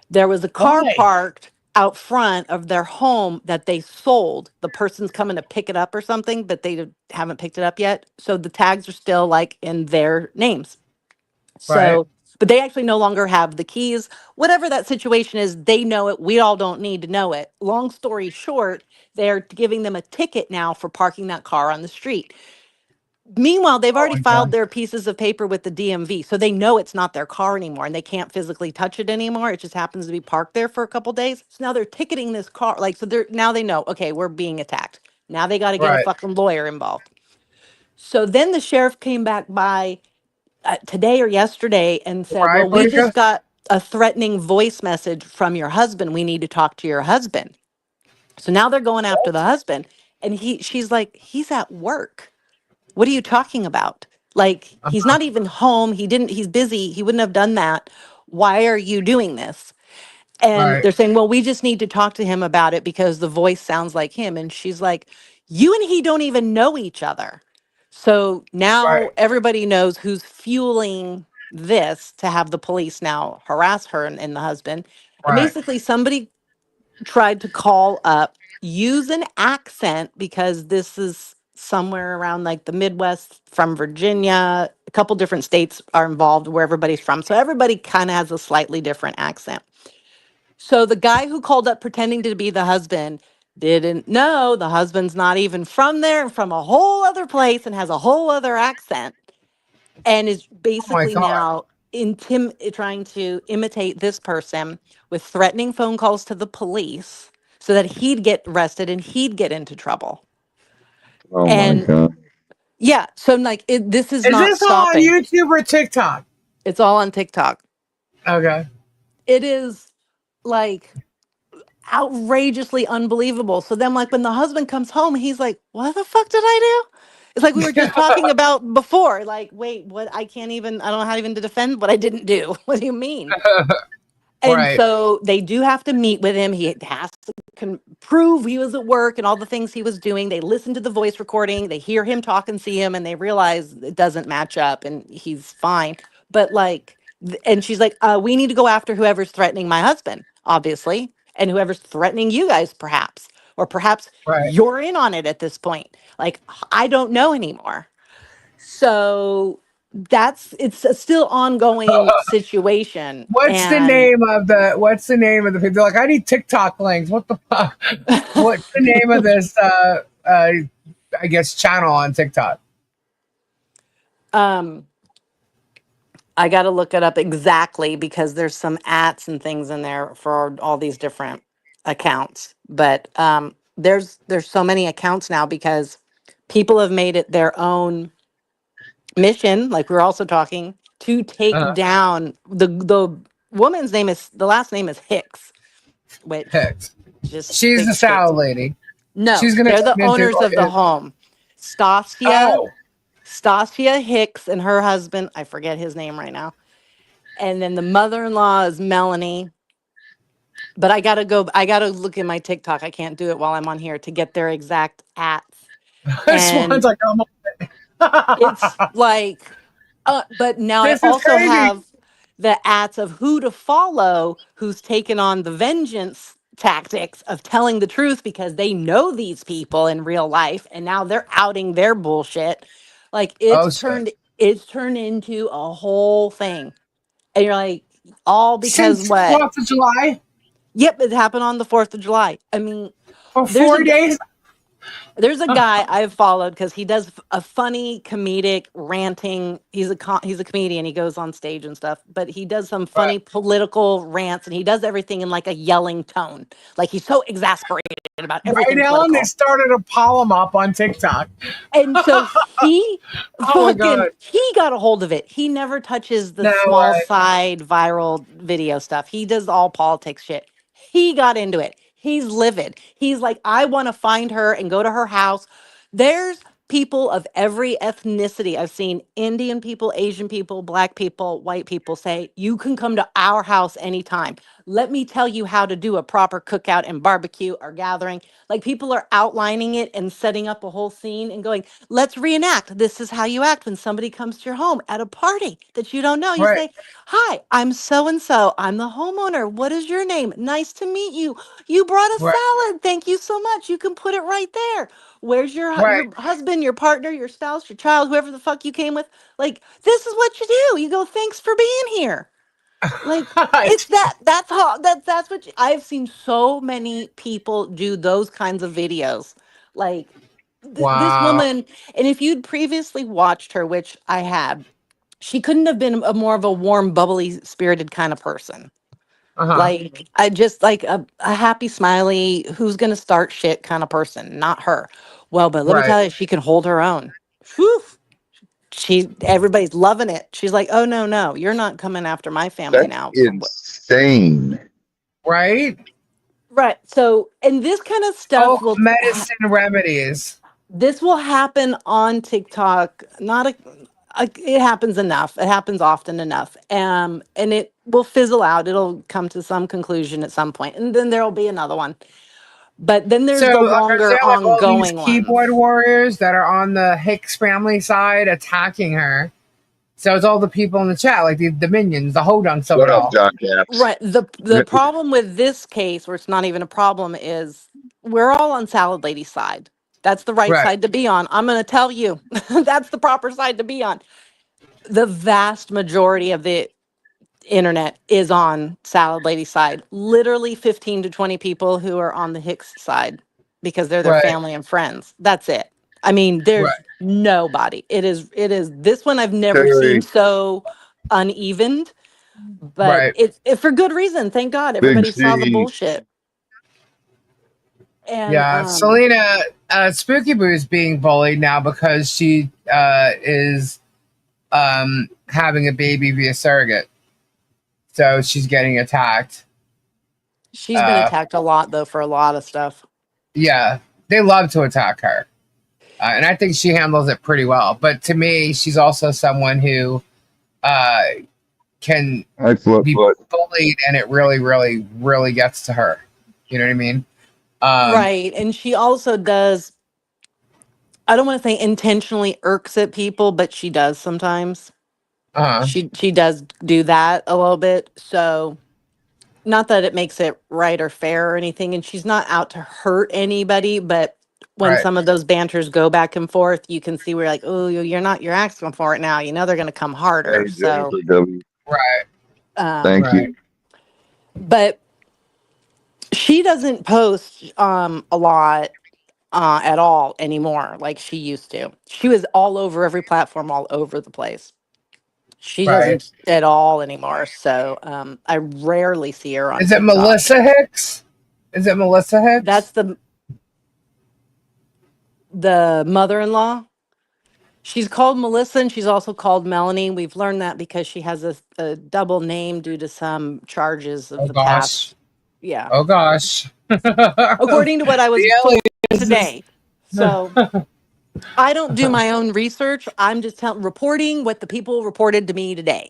Speaker 2: There was a car
Speaker 1: Why?
Speaker 2: parked out front of their home that they sold. The person's coming to pick it up or something, but they haven't picked it up yet. So the tags are still like in their names.
Speaker 1: Right.
Speaker 2: So, but they actually no longer have the keys. Whatever that situation is, they know it. We all don't need to know it. Long story short, they're giving them a ticket now for parking that car on the street. Meanwhile, they've
Speaker 1: Oh
Speaker 2: already
Speaker 1: my
Speaker 2: filed
Speaker 1: god.
Speaker 2: their pieces of paper with the DMV, so they know it's not their car anymore and they can't physically touch it anymore. It just happens to be parked there for a couple days. So now they're ticketing this car. Like, so they're now they know, okay, we're being attacked. Now they got to get a
Speaker 1: Right.
Speaker 2: fucking lawyer involved. So then the sheriff came back by today or yesterday and said,
Speaker 1: Right,
Speaker 2: well, we just
Speaker 1: Politica?
Speaker 2: got a threatening voice message from your husband. We need to talk to your husband. So now they're going after the husband. And she's like, he's at work. What are you talking about? Like, he's
Speaker 1: Uh-huh.
Speaker 2: not even home. He's busy. He wouldn't have done that. Why are you doing this? And
Speaker 1: Right.
Speaker 2: they're saying, well, we just need to talk to him about it because the voice sounds like him. And she's like, you and he don't even know each other. So
Speaker 1: Right.
Speaker 2: now everybody knows who's fueling this to have the police now harass her and the husband. And
Speaker 1: Right.
Speaker 2: basically, somebody tried to call up, use an accent because this is somewhere around like the Midwest from Virginia. A couple different states are involved where everybody's from. So everybody kind of has a slightly different accent. So the guy who called up pretending to be the husband didn't know the husband's not even from there, from a whole other place and has a whole other accent, and is
Speaker 1: Oh my
Speaker 2: basically
Speaker 1: god.
Speaker 2: now trying to imitate this person with threatening phone calls to the police so that he'd get arrested and he'd get into trouble.
Speaker 3: Oh my
Speaker 2: And
Speaker 3: god.
Speaker 2: yeah, so I'm like, this is
Speaker 1: Is
Speaker 2: not
Speaker 1: this all on
Speaker 2: stopping.
Speaker 1: YouTube or TikTok?
Speaker 2: It's all on TikTok.
Speaker 1: Okay.
Speaker 2: It is like outrageously unbelievable. So then, like, when the husband comes home, he's like, what the fuck did I do? It's like we were just talking about before. Like, wait, what? I can't even, I don't know how even to defend what I didn't do. What do you mean? And
Speaker 1: Right.
Speaker 2: so they do have to meet with him. He has to prove he was at work and all the things he was doing. They listen to the voice recording, they hear him talk and see him, and they realize it doesn't match up and he's fine. But like, and she's like, we need to go after whoever's threatening my husband, obviously, and whoever's threatening you guys, perhaps, or perhaps
Speaker 1: Right.
Speaker 2: you're in on it at this point. Like, I don't know anymore. So it's a still ongoing situation. And
Speaker 1: What's the name of the people? They're like, I need TikTok links. What the fuck? What's the name of this I guess channel on TikTok?
Speaker 2: um I got to look it up exactly because there's some ats and things in there for all these different accounts. But there's so many accounts now because people have made it their own mission, like we were also talking, to take
Speaker 1: Uh
Speaker 2: down the woman's name is, the last name is Hicks, which
Speaker 1: Hicks.
Speaker 2: just
Speaker 1: She's the
Speaker 2: makes shit.
Speaker 1: salad lady.
Speaker 2: No,
Speaker 1: She's gonna
Speaker 2: they're the
Speaker 1: turn into
Speaker 2: owners of the home. Stasia,
Speaker 1: oh
Speaker 2: Stasia Hicks and her husband, I forget his name right now. And then the mother-in-law is Melanie. But I gotta look at my TikTok. I can't do it while I'm on here to get their exact ats.
Speaker 1: this one's
Speaker 2: And
Speaker 1: like
Speaker 2: it's like, but now I
Speaker 1: this is
Speaker 2: also
Speaker 1: crazy.
Speaker 2: have the ats of who to follow who's taken on the vengeance tactics of telling the truth because they know these people in real life and now they're outing their bullshit. Like
Speaker 1: Oh shit.
Speaker 2: it's turned into a whole thing. And you're like, all because
Speaker 1: Since
Speaker 2: what?
Speaker 1: 4th of July
Speaker 2: Yep, it happened on the 4th of July. I mean,
Speaker 1: for
Speaker 2: there's a
Speaker 1: 4 days.
Speaker 2: there's a guy I've followed because he does a funny comedic ranting. He's a comedian. He goes on stage and stuff, but he does some
Speaker 1: Right.
Speaker 2: funny political rants and he does everything in like a yelling tone. Like he's so exasperated about
Speaker 1: Right,
Speaker 2: everything
Speaker 1: Ellen, they
Speaker 2: political.
Speaker 1: started a poem up on TikTok.
Speaker 2: And so he
Speaker 1: Oh my god.
Speaker 2: he got a hold of it. He never touches the
Speaker 1: No
Speaker 2: small
Speaker 1: way.
Speaker 2: side viral video stuff. He does all politics shit. He got into it. He's livid. He's like, I want to find her and go to her house. There's people of every ethnicity. I've seen Indian people, Asian people, Black people, white people say, you can come to our house anytime. Let me tell you how to do a proper cookout and barbecue or gathering. Like, people are outlining it and setting up a whole scene and going, let's reenact. This is how you act when somebody comes to your home at a party that you don't know. You
Speaker 1: Right.
Speaker 2: say, hi, I'm so and so. I'm the homeowner. What is your name? Nice to meet you. You brought a
Speaker 1: Right.
Speaker 2: salad. Thank you so much. You can put it right there. Where's
Speaker 1: Right.
Speaker 2: your husband, your partner, your spouse, your child, whoever the fuck you came with? Like, this is what you do. You go, thanks for being here. Like, it's that's how that's what I've seen so many people do those kinds of videos. Like, this
Speaker 1: Wow.
Speaker 2: woman, and if you'd previously watched her, which I had, she couldn't have been a more of a warm, bubbly spirited kind of person.
Speaker 1: Uh-huh.
Speaker 2: Like, I just like a happy, smiley, who's gonna start shit kind of person, not her. Well, but let me
Speaker 1: Right.
Speaker 2: tell you, she can hold her own. Whew. Everybody's loving it. She's like, oh no, no, you're not coming after my family
Speaker 3: That's
Speaker 2: now. For what?
Speaker 3: insane.
Speaker 1: Right.
Speaker 2: Right. So, and this kind of
Speaker 1: Oh,
Speaker 2: stuff
Speaker 1: medicine remedies.
Speaker 2: this will happen on TikTok. Not it happens enough. It happens often enough. And it will fizzle out. It'll come to some conclusion at some point, and then there'll be another one. But then
Speaker 1: So
Speaker 2: there's the
Speaker 1: is there
Speaker 2: longer
Speaker 1: like all these
Speaker 2: ongoing
Speaker 1: keyboard
Speaker 2: ones.
Speaker 1: warriors that are on the Hicks family side attacking her? So it's all the people in the chat, like the minions, the hodunks of
Speaker 3: What
Speaker 1: it
Speaker 3: up,
Speaker 1: all.
Speaker 3: John Caps?
Speaker 2: Right. The problem with this case, or it's not even a problem, is we're all on Salad Lady's side. That's the right
Speaker 1: Right.
Speaker 2: side to be on. I'm going to tell you, that's the proper side to be on. The vast majority of the internet is on Salad Lady's side. Literally 15 to 20 people who are on the Hicks side because they're their
Speaker 1: Right.
Speaker 2: family and friends. That's it. I mean, there's
Speaker 1: Right.
Speaker 2: nobody. It is this one I've never seen
Speaker 3: Terry,
Speaker 2: so unevened, but
Speaker 1: Right.
Speaker 2: it for good reason. Thank God
Speaker 3: Big
Speaker 2: everybody saw the
Speaker 3: C.
Speaker 2: bullshit. And
Speaker 1: Yeah. Selena Spooky Boo is being bullied now because she is having a baby via surrogate. So she's getting attacked.
Speaker 2: she's been
Speaker 1: Uh
Speaker 2: attacked a lot though for a lot of stuff.
Speaker 1: yeah. They love to attack her. And I think she handles it pretty well. But to me, she's also someone who uh, can
Speaker 3: I flip
Speaker 1: be
Speaker 3: foot.
Speaker 1: bullied, and it really, really, really gets to her. You know what I mean? Um,
Speaker 2: Right. And she also does, I don't want to say intentionally irks at people, but she does sometimes.
Speaker 1: uh,
Speaker 2: She does do that a little bit. So, not that it makes it right or fair or anything, and she's not out to hurt anybody, but when
Speaker 1: right,
Speaker 2: some of those banters go back and forth, you can see where, like, oh, you're asking for it now. You know they're going to come harder.
Speaker 3: Hey,
Speaker 2: So,
Speaker 3: Jennifer W.
Speaker 1: right,
Speaker 3: Thank
Speaker 2: um,
Speaker 1: right.
Speaker 3: you.
Speaker 2: but she doesn't post a lot at all anymore like she used to. She was all over every platform, all over the place. She
Speaker 1: Right.
Speaker 2: doesn't at all anymore. So I rarely see her on
Speaker 1: Is it
Speaker 2: TikTok.
Speaker 1: Melissa Hicks? Is it Melissa
Speaker 2: That's
Speaker 1: Hicks?
Speaker 2: the mother-in-law. She's called Melissa and she's also called Melanie. We've learned that because she has a double name due to some charges of
Speaker 1: Oh
Speaker 2: the
Speaker 1: gosh.
Speaker 2: past. Yeah.
Speaker 1: Oh gosh.
Speaker 2: According to what I was
Speaker 1: The
Speaker 2: told
Speaker 1: aliens.
Speaker 2: today. So I don't do my own research. I'm just reporting what the people reported to me today.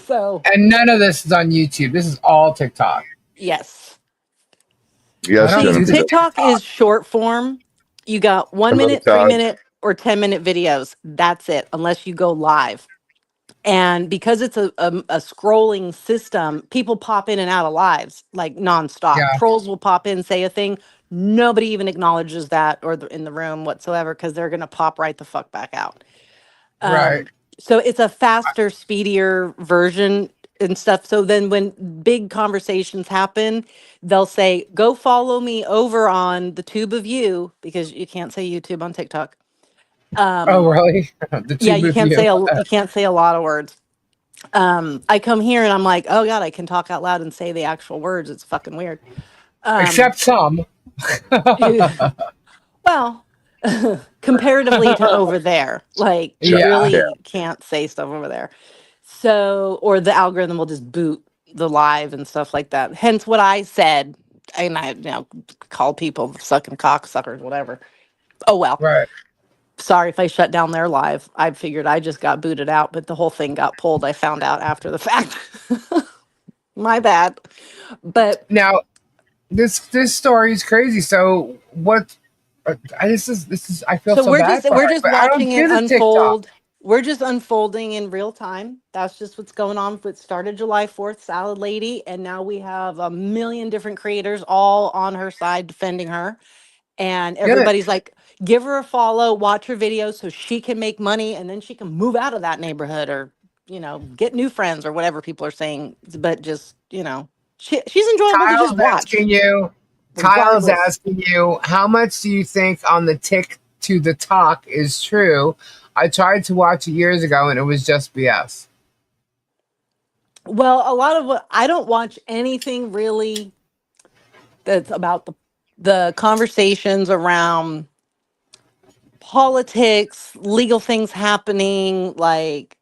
Speaker 2: So,
Speaker 1: And none of this is on YouTube. This is all TikTok.
Speaker 2: yes.
Speaker 1: I
Speaker 3: Yes,
Speaker 1: don't
Speaker 2: See,
Speaker 1: do
Speaker 3: Jennifer
Speaker 1: the
Speaker 3: W.
Speaker 2: TikTok
Speaker 1: TikTok.
Speaker 2: is short form. You got 1 minute, three
Speaker 3: Todd.
Speaker 2: minute, or 10-minute videos. That's it, unless you go live. And because it's a scrolling system, people pop in and out of lives like nonstop.
Speaker 1: Yeah.
Speaker 2: Trolls will pop in, say a thing. Nobody even acknowledges that or in the room whatsoever because they're going to pop right the fuck back out.
Speaker 1: Right.
Speaker 2: Um, so it's a faster, speedier version and stuff. So then when big conversations happen, they'll say, go follow me over on the tube of you, because you can't say YouTube on TikTok.
Speaker 1: Oh
Speaker 2: Um,
Speaker 1: really? The
Speaker 2: yeah,
Speaker 1: tube of you.
Speaker 2: you can't say a lot of words. I come here and I'm like, oh God, I can talk out loud and say the actual words. It's fucking weird. Um,
Speaker 1: Except some.
Speaker 2: well, comparatively to over there, like you
Speaker 3: Shut
Speaker 1: Yeah.
Speaker 3: cap.
Speaker 2: really can't say stuff over there. So, or the algorithm will just boot the live and stuff like that. Hence what I said. And I, call people sucking cocksuckers, whatever. Oh well.
Speaker 1: Right.
Speaker 2: Sorry if I shut down their live. I figured I just got booted out, but the whole thing got pulled. I found out after the fact. My bad. But
Speaker 1: Now, this story is crazy. So what? This is. I feel
Speaker 2: so
Speaker 1: so bad for
Speaker 2: we're
Speaker 1: her,
Speaker 2: just
Speaker 1: but I don't
Speaker 2: watching it
Speaker 1: do the TikTok.
Speaker 2: unfold. We're just unfolding in real time. That's just what's going on. It started July 4th, Salad Lady, and now we have a million different creators all on her side defending her. And
Speaker 1: Good.
Speaker 2: everybody's like, give her a follow, watch her videos so she can make money and then she can move out of that neighborhood or, get new friends or whatever people are saying. But just, she's enjoyable to just
Speaker 1: Kyle's
Speaker 2: watch,
Speaker 1: asking you. Kyle's
Speaker 2: regardless.
Speaker 1: asking you, how much do you think on the tick to the talk is true? I tried to watch it years ago and it was just BS.
Speaker 2: Well, a lot of what I don't watch anything really that's about the conversations around politics, legal things happening, like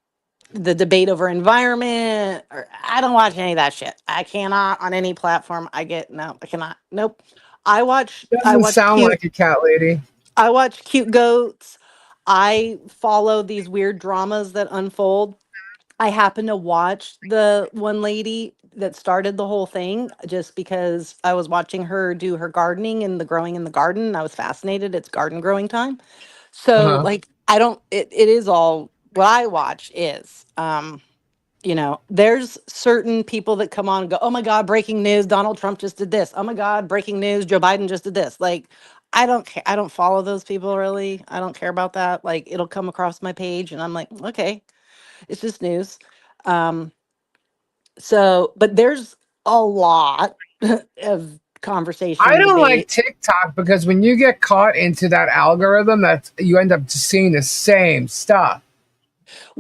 Speaker 2: the debate over environment, or I don't watch any of that shit. I cannot on any platform. No, I cannot. Nope. I
Speaker 1: Doesn't
Speaker 2: watch
Speaker 1: sound
Speaker 2: cute
Speaker 1: like a cat lady.
Speaker 2: I watch cute goats. I follow these weird dramas that unfold. I happen to watch the one lady that started the whole thing just because I was watching her do her gardening and the growing in the garden. I was fascinated. It's garden growing time. So
Speaker 1: Uh-huh.
Speaker 2: like I don't it is all what I watch is there's certain people that come on and go, oh my God, breaking news, Donald Trump just did this. Oh my God, breaking news, Joe Biden just did this. Like, I don't care. I don't follow those people really. I don't care about that. Like, it'll come across my page and I'm like, okay, it's just news. Um, but there's a lot of conversation
Speaker 1: I
Speaker 2: and
Speaker 1: don't like
Speaker 2: debate.
Speaker 1: TikTok because when you get caught into that algorithm, that you end up just seeing the same stuff.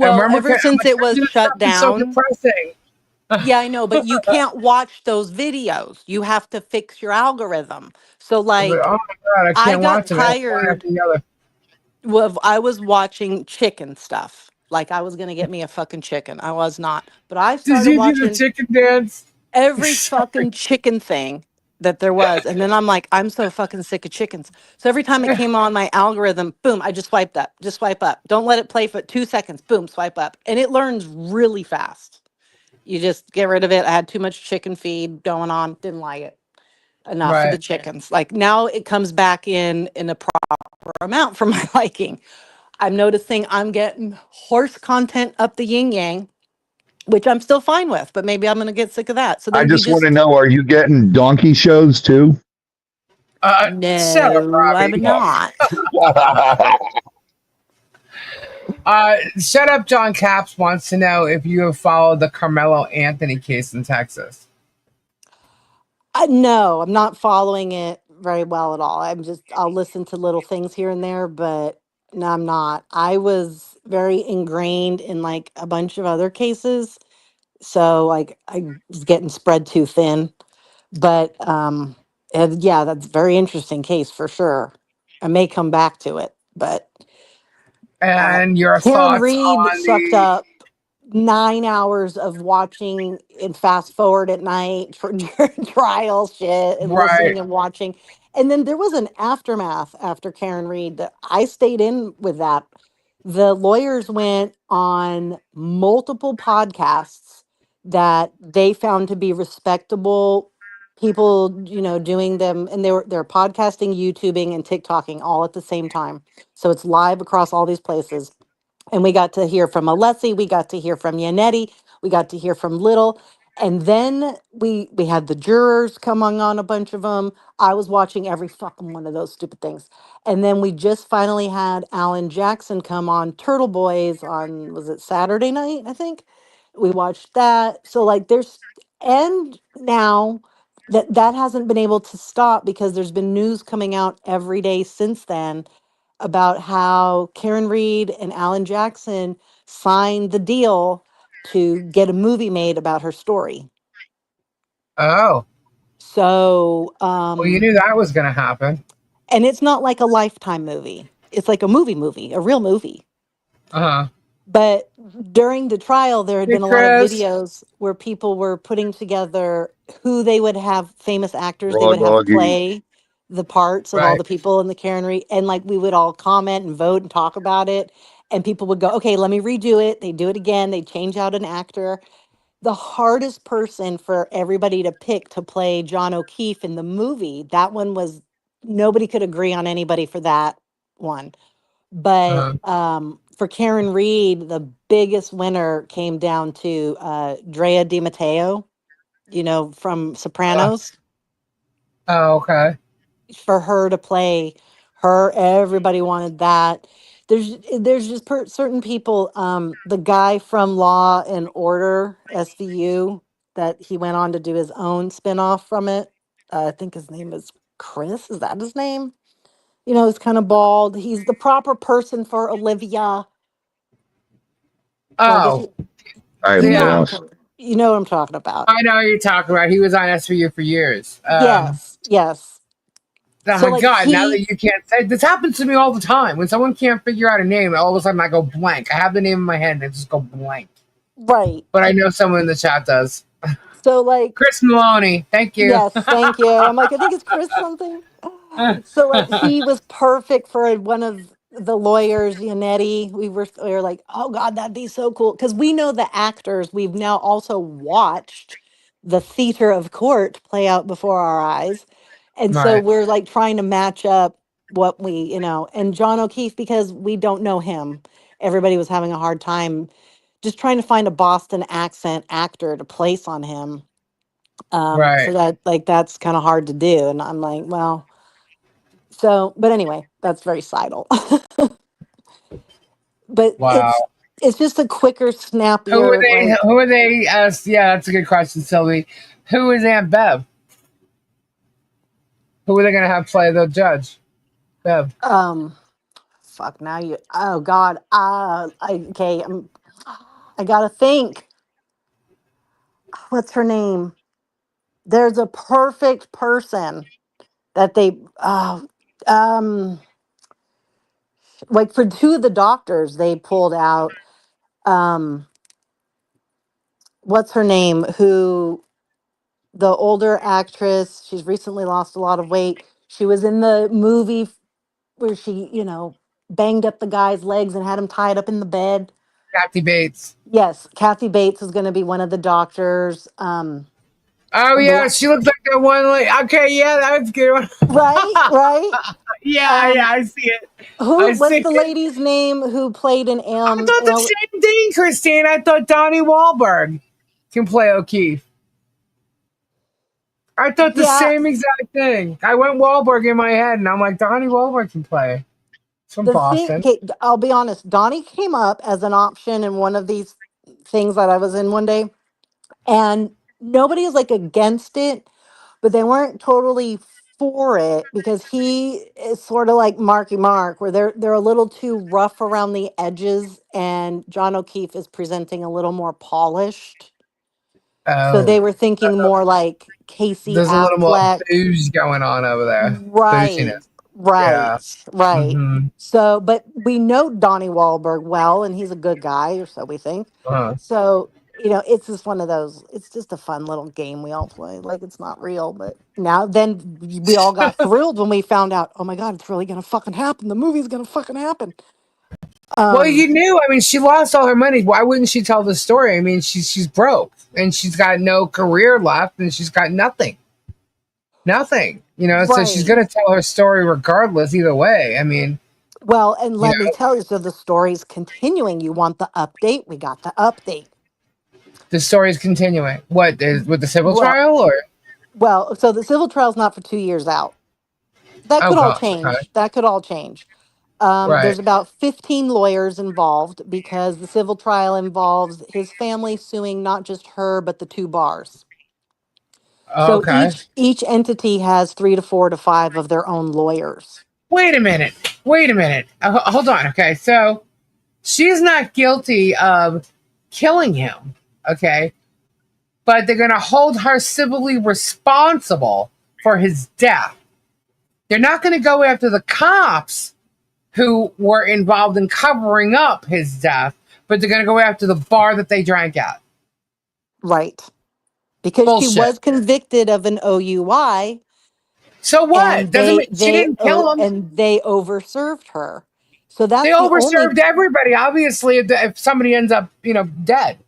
Speaker 1: I
Speaker 2: Well,
Speaker 1: remember,
Speaker 2: ever
Speaker 1: I'm
Speaker 2: since
Speaker 1: like,
Speaker 2: it was
Speaker 1: this
Speaker 2: shut
Speaker 1: stuff is so
Speaker 2: down,
Speaker 1: depressing.
Speaker 2: yeah, I know, but you can't watch those videos. You have to fix your algorithm. So,
Speaker 1: But
Speaker 2: like,
Speaker 1: oh my god, I
Speaker 2: I
Speaker 1: can't
Speaker 2: got
Speaker 1: watch it. I have one
Speaker 2: tired
Speaker 1: after the other.
Speaker 2: of I was watching chicken stuff. Like I was gonna get me a fucking chicken. I was not. But I
Speaker 1: Did
Speaker 2: started
Speaker 1: you do the
Speaker 2: watching
Speaker 1: chicken dance?
Speaker 2: every
Speaker 1: Sorry.
Speaker 2: fucking chicken thing that there was. And then I'm like, I'm so fucking sick of chickens. So every time it came on my algorithm, boom, I just swiped up. Just swipe up. Don't let it play for 2 seconds. Boom, swipe up. And it learns really fast. You just get rid of it. I had too much chicken feed going on. Didn't like it. Enough of the
Speaker 1: Right.
Speaker 2: chickens. Like now it comes back in a proper amount for my liking. I'm noticing I'm getting horse content up the yin yang, which I'm still fine with, but maybe I'm going to get sick of that. So
Speaker 3: I
Speaker 2: then you
Speaker 3: just want to
Speaker 2: just,
Speaker 3: know: are you getting donkey shows too?
Speaker 1: Shut up,
Speaker 2: no, I'm
Speaker 1: Robbie.
Speaker 2: not.
Speaker 1: Shut up, John Caps wants to know if you have followed the Carmelo Anthony case in Texas.
Speaker 2: No, I'm not following it very well at all. I'll listen to little things here and there, but no, I'm not. I was very ingrained in like a bunch of other cases. So like I was getting spread too thin. But and yeah, that's a very interesting case for sure. I may come back to it, but uh,
Speaker 1: And your
Speaker 2: Karen
Speaker 1: thoughts
Speaker 2: Reed
Speaker 1: on
Speaker 2: sucked
Speaker 1: the.
Speaker 2: up 9 hours of watching and fast forward at night for trial shit and
Speaker 1: Right.
Speaker 2: listening and watching. And then there was an aftermath after Karen Reed that I stayed in with that. The lawyers went on multiple podcasts that they found to be respectable people, doing them, and they're podcasting, YouTubing, and TikToking all at the same time. So it's live across all these places, and we got to hear from Alessi, we got to hear from Yannetti, we got to hear from Little, and then we had the jurors coming on, a bunch of them. I was watching every fucking one of those stupid things, and then we just finally had Alan Jackson come on Turtle Boys on, was it Saturday night? I think we watched that. So like there's, and now that hasn't been able to stop because there's been news coming out every day since then about how Karen Reed and Alan Jackson signed the deal to get a movie made about her story.
Speaker 1: Oh.
Speaker 2: So,
Speaker 1: Well, you knew that was going to happen.
Speaker 2: and it's not like a Lifetime movie. It's like a movie, a real movie.
Speaker 1: Uh huh.
Speaker 2: But during the trial, there had
Speaker 1: Hey,
Speaker 2: been a lot of
Speaker 1: Chris.
Speaker 2: videos where people were putting together who they would have, famous actors they
Speaker 3: Raw
Speaker 2: would have
Speaker 3: doggy.
Speaker 2: play the parts of all
Speaker 1: Right.
Speaker 2: the people in the Karen Reed, and like we would all comment and vote and talk about it, and people would go, okay, let me redo it. They do it again. They change out an actor. The hardest person for everybody to pick to play John O'Keefe in the movie, that one was, nobody could agree on anybody for that one. But
Speaker 1: Uh-huh.
Speaker 2: for Karen Reed, the biggest winner came down to Drea Di Matteo, from
Speaker 1: Uh,
Speaker 2: Sopranos.
Speaker 1: oh, okay.
Speaker 2: For her to play her, everybody wanted that. There's just certain people. The guy from Law and Order SVU, that he went on to do his own spinoff from it. I think his name is Chris. Is that his name? He's kind of bald. He's the proper person for Olivia. So I guess
Speaker 1: Oh,
Speaker 3: I
Speaker 2: you
Speaker 3: am
Speaker 2: know what
Speaker 1: yeah.
Speaker 2: I'm
Speaker 3: lost.
Speaker 2: talking. You know what I'm talking about.
Speaker 1: I know what you're talking about. He was on SVU for years.
Speaker 2: Yes, yes.
Speaker 1: Oh
Speaker 2: So
Speaker 1: my
Speaker 2: like
Speaker 1: God, now that
Speaker 2: he,
Speaker 1: you can't say this happens to me all the time. When someone can't figure out a name, all of a sudden I go blank. I have the name in my head and I just go blank.
Speaker 2: right.
Speaker 1: But I know someone in the chat does.
Speaker 2: So like,
Speaker 1: Chris Maloney, thank you.
Speaker 2: yes, thank you. I'm like, I think it's Chris something. So like he was perfect for one of the lawyers, Yannetti. We were like, oh God, that'd be so cool. Because we know the actors. We've now also watched the theater of court play out before our eyes. And so
Speaker 1: Right,
Speaker 2: we're like trying to match up what and John O'Keefe, because we don't know him. Everybody was having a hard time just trying to find a Boston accent actor to place on him.
Speaker 1: right.
Speaker 2: So that like that's kind of hard to do. And I'm like, well, but anyway, that's very sidle. But
Speaker 1: Wow.
Speaker 2: it's just a quicker,
Speaker 1: Who are
Speaker 2: snappier,
Speaker 1: they?
Speaker 2: like
Speaker 1: Who are they? Yeah, that's a good question, Sylvie. Who is Aunt Bev? Who are they going to have play the judge? Bev.
Speaker 2: fuck now you oh God. Okay, I gotta think. What's her name? There's a perfect person that they like for two of the doctors they pulled out. Um what's her name? Who the older actress, she's recently lost a lot of weight. She was in the movie where she, banged up the guy's legs and had him tied up in the bed.
Speaker 1: Kathy Bates.
Speaker 2: Yes, Kathy Bates is going to be one of the doctors.
Speaker 1: Oh,
Speaker 2: The
Speaker 1: yeah,
Speaker 2: one,
Speaker 1: she looked like the one. Like, okay, yeah, that was a good one.
Speaker 2: right, right.
Speaker 1: Yeah,
Speaker 2: Um,
Speaker 1: I see it.
Speaker 2: who?
Speaker 1: I
Speaker 2: What's
Speaker 1: see
Speaker 2: the
Speaker 1: it.
Speaker 2: lady's name who played an
Speaker 1: I thought the same thing, Christine. I thought Donnie Wahlberg can play O'Keefe. I thought the
Speaker 2: Yeah,
Speaker 1: same exact thing. I went Wahlberg in my head, and I'm like, Donnie Wahlberg can play. It's from
Speaker 2: the thing.
Speaker 1: Boston.
Speaker 2: Okay, I'll be honest. Donnie came up as an option in one of these things that I was in one day, and nobody is like against it, but they weren't totally for it because he is sort of like Marky Mark, where they're a little too rough around the edges, and John O'Keefe is presenting a little more polished. So
Speaker 1: Oh,
Speaker 2: they were thinking more like Casey
Speaker 1: there's a little more
Speaker 2: Affleck.
Speaker 1: booze going on over there.
Speaker 2: Right,
Speaker 1: Booziness. Yeah.
Speaker 2: right, right.
Speaker 1: Mm-hmm.
Speaker 2: So, but we know Donnie Wahlberg well, and he's a good guy, or so we think.
Speaker 1: Uh-huh.
Speaker 2: So, it's just one of those, it's just a fun little game we all play. Like it's not real, but then we all got thrilled when we found out, oh my God, it's really going to fucking happen. The movie's going to fucking happen.
Speaker 1: Well, you
Speaker 2: Um,
Speaker 1: knew. I mean, she lost all her money. Why wouldn't she tell the story? I mean, she's broke and she's got no career left and she's got nothing. Nothing. So she's
Speaker 2: right.
Speaker 1: gonna tell her story regardless, either way. I mean,
Speaker 2: Well, and
Speaker 1: you
Speaker 2: let me
Speaker 1: know,
Speaker 2: tell you, so the story's continuing. You want the update? We got the update.
Speaker 1: the story's continuing. What is with the civil
Speaker 2: Well,
Speaker 1: trial or
Speaker 2: so the civil trial's not for 2 years out. That
Speaker 1: oh
Speaker 2: could all
Speaker 1: gosh, okay.
Speaker 2: change. That could all change.
Speaker 1: Right.
Speaker 2: There's about 15 lawyers involved because the civil trial involves his family suing not just her, but the two bars. So
Speaker 1: Okay.
Speaker 2: each entity has 3 to 4 to 5 of their own lawyers.
Speaker 1: Wait a minute. Wait a minute. Hold on. Okay. So she's not guilty of killing him. Okay. But they're gonna hold her civilly responsible for his death. They're not gonna go after the cops who were involved in covering up his death, but they're going to go after the bar that they drank at.
Speaker 2: Right. Because she
Speaker 1: Bullshit.
Speaker 2: was convicted of an OUI.
Speaker 1: So what?
Speaker 2: And
Speaker 1: Doesn't mean she didn't kill him.
Speaker 2: and they overserved her. So
Speaker 1: They
Speaker 2: that's the only
Speaker 1: overserved everybody. Obviously, if somebody ends up, dead.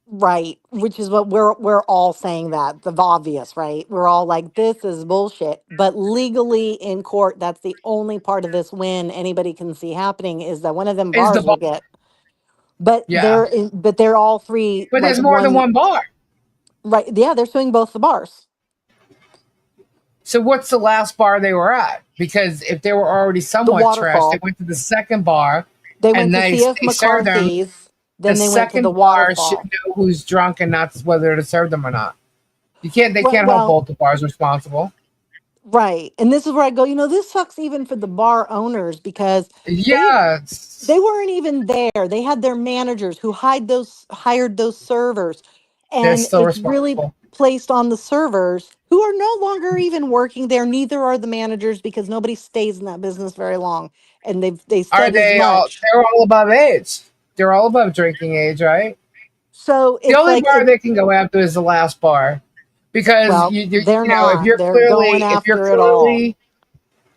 Speaker 2: right, which is what we're all saying, that the obvious, right? We're all like, this is bullshit. But legally in court, that's the only part of this win anybody can see happening, is that one of them
Speaker 1: Is the
Speaker 2: bars will
Speaker 1: bar?
Speaker 2: get. But
Speaker 1: Yeah,
Speaker 2: they're all three
Speaker 1: but
Speaker 2: like
Speaker 1: there's more than
Speaker 2: one,
Speaker 1: one bar.
Speaker 2: right? Yeah, they're suing both the bars.
Speaker 1: So what's the last bar they were at? Because if they were already
Speaker 2: The
Speaker 1: somewhat trashed, they
Speaker 2: Waterfall.
Speaker 1: went to the second bar,
Speaker 2: They
Speaker 1: and
Speaker 2: went to C.F.
Speaker 1: they served them.
Speaker 2: McCarthy's.
Speaker 1: The
Speaker 2: Then they went to the
Speaker 1: second bar should
Speaker 2: Waterfall.
Speaker 1: know who's drunk and not whether to serve them or not. They can't hold
Speaker 2: Well,
Speaker 1: both the bars responsible.
Speaker 2: right. And this is where I go, this sucks even for the bar owners, because they
Speaker 1: Yeah,
Speaker 2: they weren't even there. They had their managers who hired those servers.
Speaker 1: they're
Speaker 2: And
Speaker 1: still
Speaker 2: it's really
Speaker 1: responsible.
Speaker 2: placed on the servers, who are no longer even working there. Neither are the managers, because nobody stays in that business very long. And they
Speaker 1: Are
Speaker 2: said as
Speaker 1: they all?
Speaker 2: much.
Speaker 1: They're all above age. They're all above drinking age, right?
Speaker 2: So
Speaker 1: The
Speaker 2: it's
Speaker 1: only
Speaker 2: like
Speaker 1: bar they can go after is the last bar, because
Speaker 2: well, they're
Speaker 1: if
Speaker 2: not.
Speaker 1: you're
Speaker 2: They're going after it all.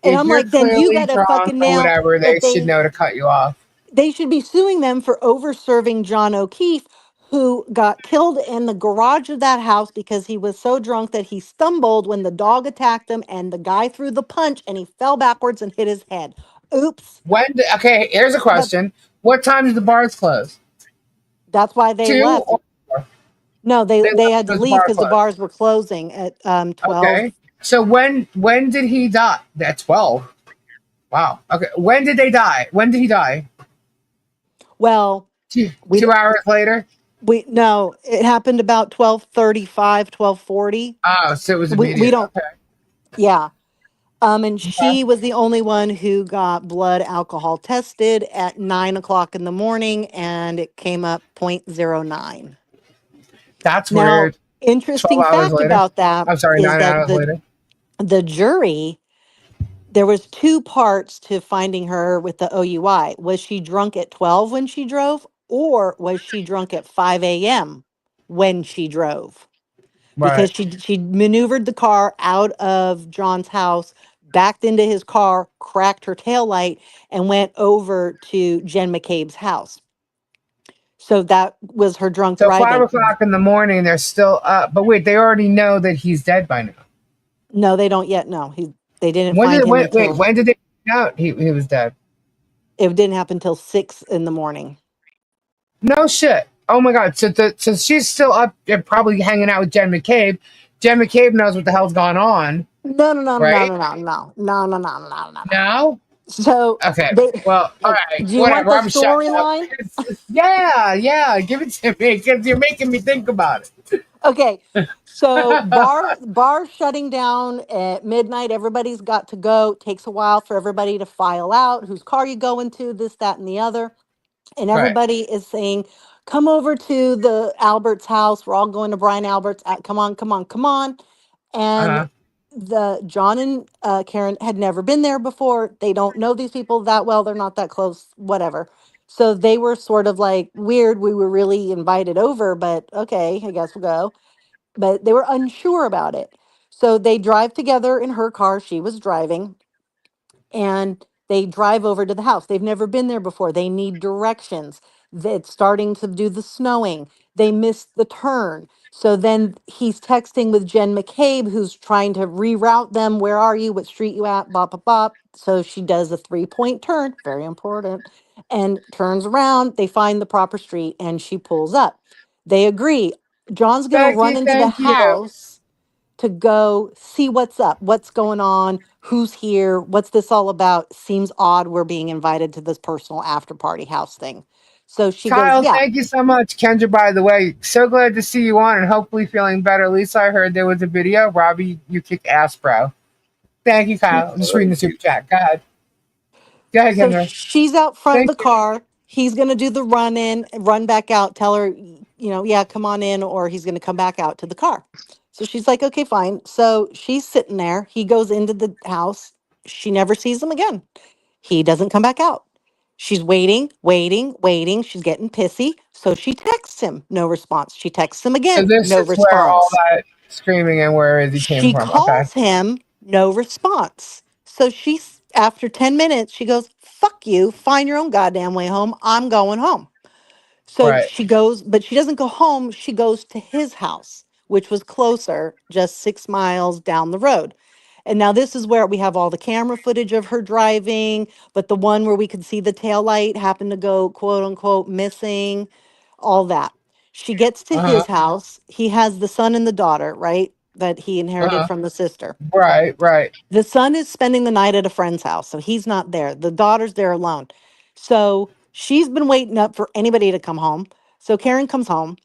Speaker 2: And I'm like, then you
Speaker 1: clearly
Speaker 2: got to
Speaker 1: drunk
Speaker 2: fucking
Speaker 1: or
Speaker 2: nail,
Speaker 1: whatever, they
Speaker 2: if
Speaker 1: should know to cut you off.
Speaker 2: they should be suing them for over serving John O'Keefe, who got killed in the garage of that house because he was so drunk that he stumbled when the dog attacked him, and the guy threw the punch and he fell backwards and hit his head. Oops.
Speaker 1: Okay, here's a
Speaker 2: But
Speaker 1: question. What time did the bars close?
Speaker 2: that's why they
Speaker 1: 2
Speaker 2: left.
Speaker 1: or 4?
Speaker 2: No,
Speaker 1: They
Speaker 2: they
Speaker 1: left
Speaker 2: had to
Speaker 1: because the
Speaker 2: leave
Speaker 1: bar
Speaker 2: because the
Speaker 1: closed.
Speaker 2: bars were closing at 12.
Speaker 1: Okay. So when did he die? At 12. Wow. Okay. When did they die? When did he die?
Speaker 2: Well, we
Speaker 1: 2 hours later?
Speaker 2: no, it happened about 12:35, 12:40.
Speaker 1: Oh, so it was
Speaker 2: We
Speaker 1: immediate.
Speaker 2: don't,
Speaker 1: Okay.
Speaker 2: yeah. And
Speaker 1: Okay.
Speaker 2: she was the only one who got blood alcohol tested at 9 o'clock in the morning, and it came up 0.09.
Speaker 1: That's
Speaker 2: Now,
Speaker 1: weird. 12
Speaker 2: interesting
Speaker 1: hours
Speaker 2: fact
Speaker 1: later.
Speaker 2: about that
Speaker 1: I'm sorry,
Speaker 2: is
Speaker 1: 9
Speaker 2: that
Speaker 1: hours later.
Speaker 2: the jury, there was two parts to finding her with the OUI. Was she drunk at 12 when she drove, or was she drunk at 5 a.m. when she drove?
Speaker 1: Right.
Speaker 2: Because she maneuvered the car out of John's house, backed into his car, cracked her taillight, and went over to Jen McCabe's house. So that was her drunk
Speaker 1: So 5
Speaker 2: driving.
Speaker 1: o'clock in the morning, they're still up. But wait, they already know that he's dead by now.
Speaker 2: No, they don't yet know. They didn't
Speaker 1: When
Speaker 2: find
Speaker 1: did
Speaker 2: him
Speaker 1: wait, wait,
Speaker 2: until
Speaker 1: when did they find out he was dead?
Speaker 2: it didn't happen until 6 in the morning.
Speaker 1: No shit. Oh my god. So she's still up and probably hanging out with Jen McCabe. Jen McCabe knows what the hell's gone on,
Speaker 2: No, no, no, no, no,
Speaker 1: right?
Speaker 2: no, no, no, no, no, no, no, no.
Speaker 1: No?
Speaker 2: So
Speaker 1: Okay.
Speaker 2: they,
Speaker 1: Well, all right.
Speaker 2: do you want
Speaker 1: Whatever.
Speaker 2: the
Speaker 1: I'm shutting up.
Speaker 2: storyline?
Speaker 1: Yeah. Give it to me because you're making me think about it.
Speaker 2: Okay, so bar shutting down at midnight. Everybody's got to go. Takes a while for everybody to file out. Whose car you going to? This, that, and the other. And
Speaker 1: Right.
Speaker 2: everybody is saying, "Come over to the Albert's house. We're all going to Brian Albert's. Come on, come on, come on." And
Speaker 1: Uh-huh.
Speaker 2: the John and Karen had never been there before. They don't know these people that well. They're not that close. Whatever. So they were sort of like weird. We were really invited over, but okay, I guess we'll go. But they were unsure about it. So they drive together in her car. She was driving, and they drive over to the house. They've never been there before. They need directions. It's starting to do the snowing. They missed the turn. So then he's texting with Jen McCabe, who's trying to reroute them. Where are you? What street you at? Bop, bop, bop. So she does a 3-point turn, very important, and turns around. They find the proper street and she pulls up. They agree. John's going to run into the
Speaker 1: Thank you.
Speaker 2: house to go see what's up, what's going on, who's here, what's this all about. Seems odd we're being invited to this personal after party house thing. So she goes,
Speaker 1: Kyle,
Speaker 2: yeah.
Speaker 1: thank you so much. Kendra, by the way, so glad to see you on and hopefully feeling better. At least I heard there was a video. Robbie, you kick ass, bro. Thank you, Kyle. I'm just reading the super chat. Go ahead. Go ahead,
Speaker 2: So
Speaker 1: Kendra.
Speaker 2: she's out front of
Speaker 1: Thank
Speaker 2: the
Speaker 1: you.
Speaker 2: car. He's going to do the run in, run back out, tell her, yeah, come on in, or he's going to come back out to the car. So she's like, okay, fine. So she's sitting there. He goes into the house. She never sees him again. He doesn't come back out. She's waiting, waiting, waiting. She's getting pissy. So she texts him. No response. She texts him
Speaker 1: So
Speaker 2: again.
Speaker 1: this
Speaker 2: No
Speaker 1: is where all
Speaker 2: response.
Speaker 1: that screaming and where is he came
Speaker 2: She
Speaker 1: from. Okay.
Speaker 2: calls him. No response. So she's, after 10 minutes, she goes, fuck you, find your own goddamn way home. I'm going home. So
Speaker 1: Right.
Speaker 2: she goes, but she doesn't go home. She goes to his house, which was closer, just 6 miles down the road. And now this is where we have all the camera footage of her driving, but the one where we could see the tail light happened to go quote unquote missing, all that. She gets to
Speaker 1: Uh-huh.
Speaker 2: his house. He has the son and the daughter, right? That he inherited
Speaker 1: Uh-huh.
Speaker 2: from the sister.
Speaker 1: Right, right.
Speaker 2: The son is spending the night at a friend's house, so he's not there. The daughter's there alone. So she's been waiting up for anybody to come home. So Karen comes home,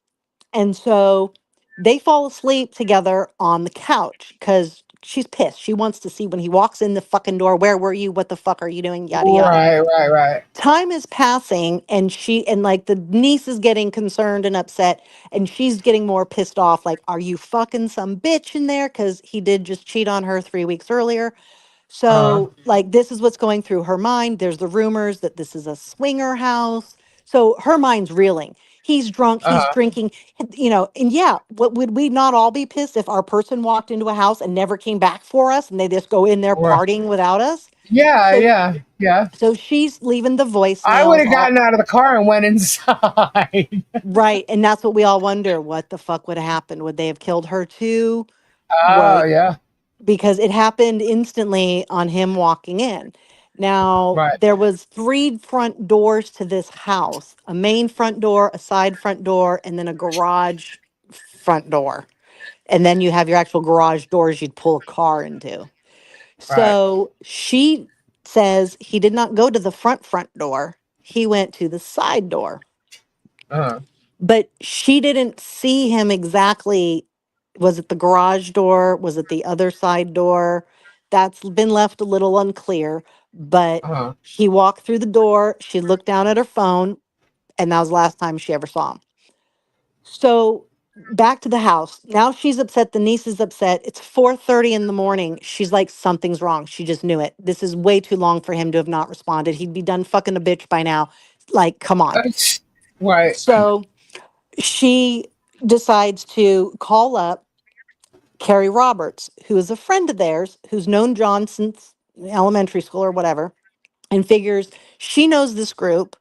Speaker 2: and so they fall asleep together on the couch because she's pissed. She wants to see when he walks in the fucking door, where were you? What the fuck are you doing? Yada yada.
Speaker 1: Right, right, right.
Speaker 2: Time is passing, and like the niece is getting concerned and upset, and she's getting more pissed off. Like, are you fucking some bitch in there? Because he did just cheat on her 3 weeks earlier.
Speaker 1: Uh-huh.
Speaker 2: So, like, this is what's going through her mind. There's the rumors that this is a swinger house. So her mind's reeling. He's drunk, he's
Speaker 1: Uh-huh.
Speaker 2: drinking, and yeah, what would we not all be pissed if our person walked into a house and never came back for us and they just go in there
Speaker 1: Right.
Speaker 2: partying without us?
Speaker 1: Yeah,
Speaker 2: So
Speaker 1: yeah, yeah.
Speaker 2: so she's leaving the
Speaker 1: I would
Speaker 2: voicemails
Speaker 1: have
Speaker 2: all
Speaker 1: gotten out of the car and went inside.
Speaker 2: right. And that's what we all wonder. What the fuck would have happened? Would they have killed her too?
Speaker 1: Oh,
Speaker 2: What
Speaker 1: yeah.
Speaker 2: because it happened instantly on him walking in. Now,
Speaker 1: Right.
Speaker 2: there was 3 front doors to this house, a main front door, a side front door, and then a garage front door. And then you have your actual garage doors you'd pull a car into.
Speaker 1: Right.
Speaker 2: So she says he did not go to the front door. He went to the side door.
Speaker 1: Uh-huh.
Speaker 2: But she didn't see him exactly. Was it the garage door? Was it the other side door? That's been left a little unclear. But
Speaker 1: Uh-huh.
Speaker 2: he walked through the door. She looked down at her phone, and that was the last time she ever saw him. So back to the house. Now she's upset. The niece is upset. It's 4:30 in the morning. She's like, something's wrong. She just knew it. This is way too long for him to have not responded. He'd be done fucking a bitch by now. Like, come on.
Speaker 1: Right.
Speaker 2: So she decides to call up Carrie Roberts, who is a friend of theirs, who's known John since elementary school or whatever, and figures she knows this group.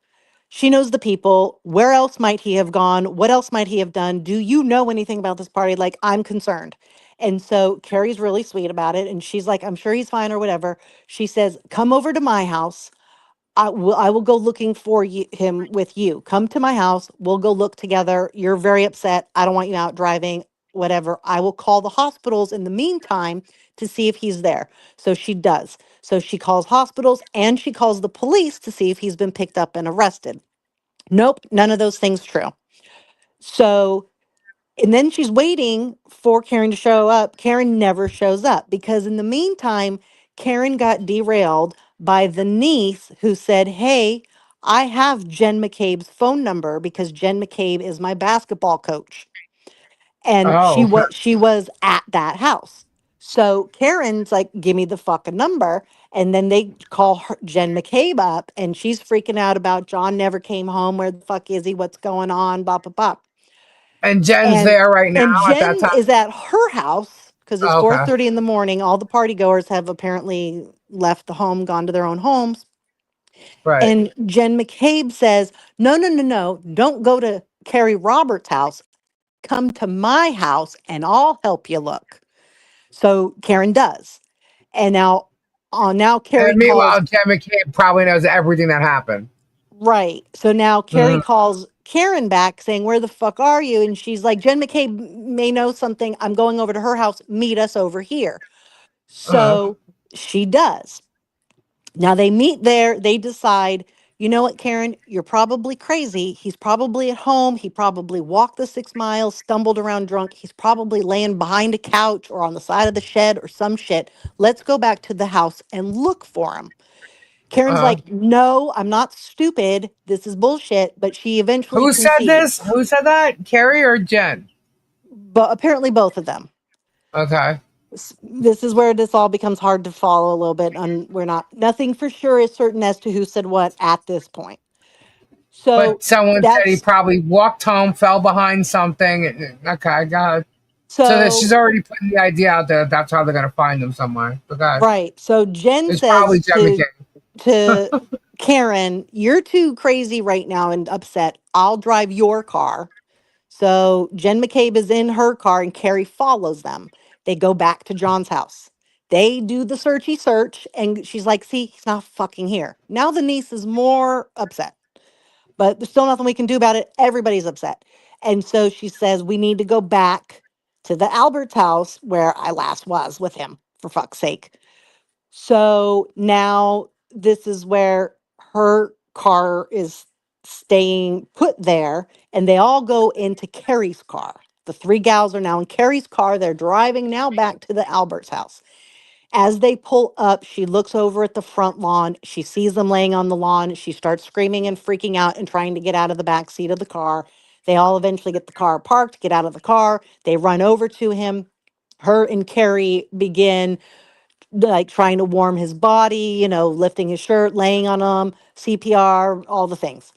Speaker 2: She knows the people. Where else might he have gone? What else might he have done? Do you know anything about this party? Like, I'm concerned. And so Carrie's really sweet about it. And she's like, I'm sure he's fine or whatever. She says, come over to my house. I will go looking for him with you. Come to my house. We'll go look together. You're very upset. I don't want you out driving, whatever. I will call the hospitals in the meantime to see if he's there. So she does. So she calls hospitals and she calls the police to see if he's been picked up and arrested. Nope, none of those things true. So and then she's waiting for Karen to show up. Karen never shows up because in the meantime, Karen got derailed by the niece who said, hey, I have Jen McCabe's phone number because Jen McCabe is my basketball coach. And
Speaker 1: Oh.
Speaker 2: she was at that house. So Karen's like, give me the fucking number. And then they call her Jen McCabe up and she's freaking out about John never came home. Where the fuck is he? What's going on? Blah, blah, blah.
Speaker 1: And Jen's
Speaker 2: and
Speaker 1: there right now
Speaker 2: and
Speaker 1: at that
Speaker 2: Jen
Speaker 1: time.
Speaker 2: is at her house because it's
Speaker 1: Oh, okay.
Speaker 2: 4:30 in the morning. All the party goers have apparently left the home, gone to their own homes.
Speaker 1: Right.
Speaker 2: And Jen McCabe says, no, no, no, no, don't go to Carrie Roberts' house. Come to my house and I'll help you look. So Karen does. And now Carrie
Speaker 1: And
Speaker 2: calls.
Speaker 1: meanwhile, Jen McCabe probably knows everything that happened.
Speaker 2: Right. So now Carrie
Speaker 1: Mhm.
Speaker 2: calls Karen back saying, where the fuck are you? And she's like, Jen McCabe may know something. I'm going over to her house. Meet us over here.
Speaker 1: Uh-huh.
Speaker 2: So she does. Now they meet there. They decide, you know what, Karen, you're probably crazy. He's probably at home. He probably walked the 6 miles, stumbled around drunk. He's probably laying behind a couch or on the side of the shed or some shit. Let's go back to the house and look for him. Karen's
Speaker 1: Uh-huh.
Speaker 2: like, no, I'm not stupid. This is bullshit. But she eventually
Speaker 1: Who said this?
Speaker 2: concedes.
Speaker 1: Who said that? Carrie or Jen?
Speaker 2: But apparently both of them.
Speaker 1: Okay.
Speaker 2: This is where this all becomes hard to follow a little bit. And nothing for sure is certain as to who said what at this point. So
Speaker 1: But someone said he
Speaker 2: that's
Speaker 1: probably walked home, fell behind something. Okay, go ahead. So that she's
Speaker 2: So,
Speaker 1: already putting the idea out there. That's how they're gonna find them somewhere. Okay,
Speaker 2: right. So Jen
Speaker 1: it's probably
Speaker 2: says
Speaker 1: Jen McCain.
Speaker 2: to Karen, "You're too crazy right now and upset. I'll drive your car." So Jen McCabe is in her car and Carrie follows them. They go back to John's house. They do the searchy search and she's like, "See, he's not fucking here." Now the niece is more upset, but there's still nothing we can do about it. Everybody's upset. And so she says, "We need to go back to the Albert's house where I last was with him, for fuck's sake." So now this is where her car is staying put there, and they all go into Carrie's car. The three gals are now in Carrie's car. They're driving now back to the Albert's house. As they pull up, she looks over at the front lawn. She sees them laying on the lawn. She starts screaming and freaking out and trying to get out of the back seat of the car. They all eventually get the car parked, get out of the car. They run over to him. Her and Carrie begin like trying to warm his body, lifting his shirt, laying on him, CPR, all the things.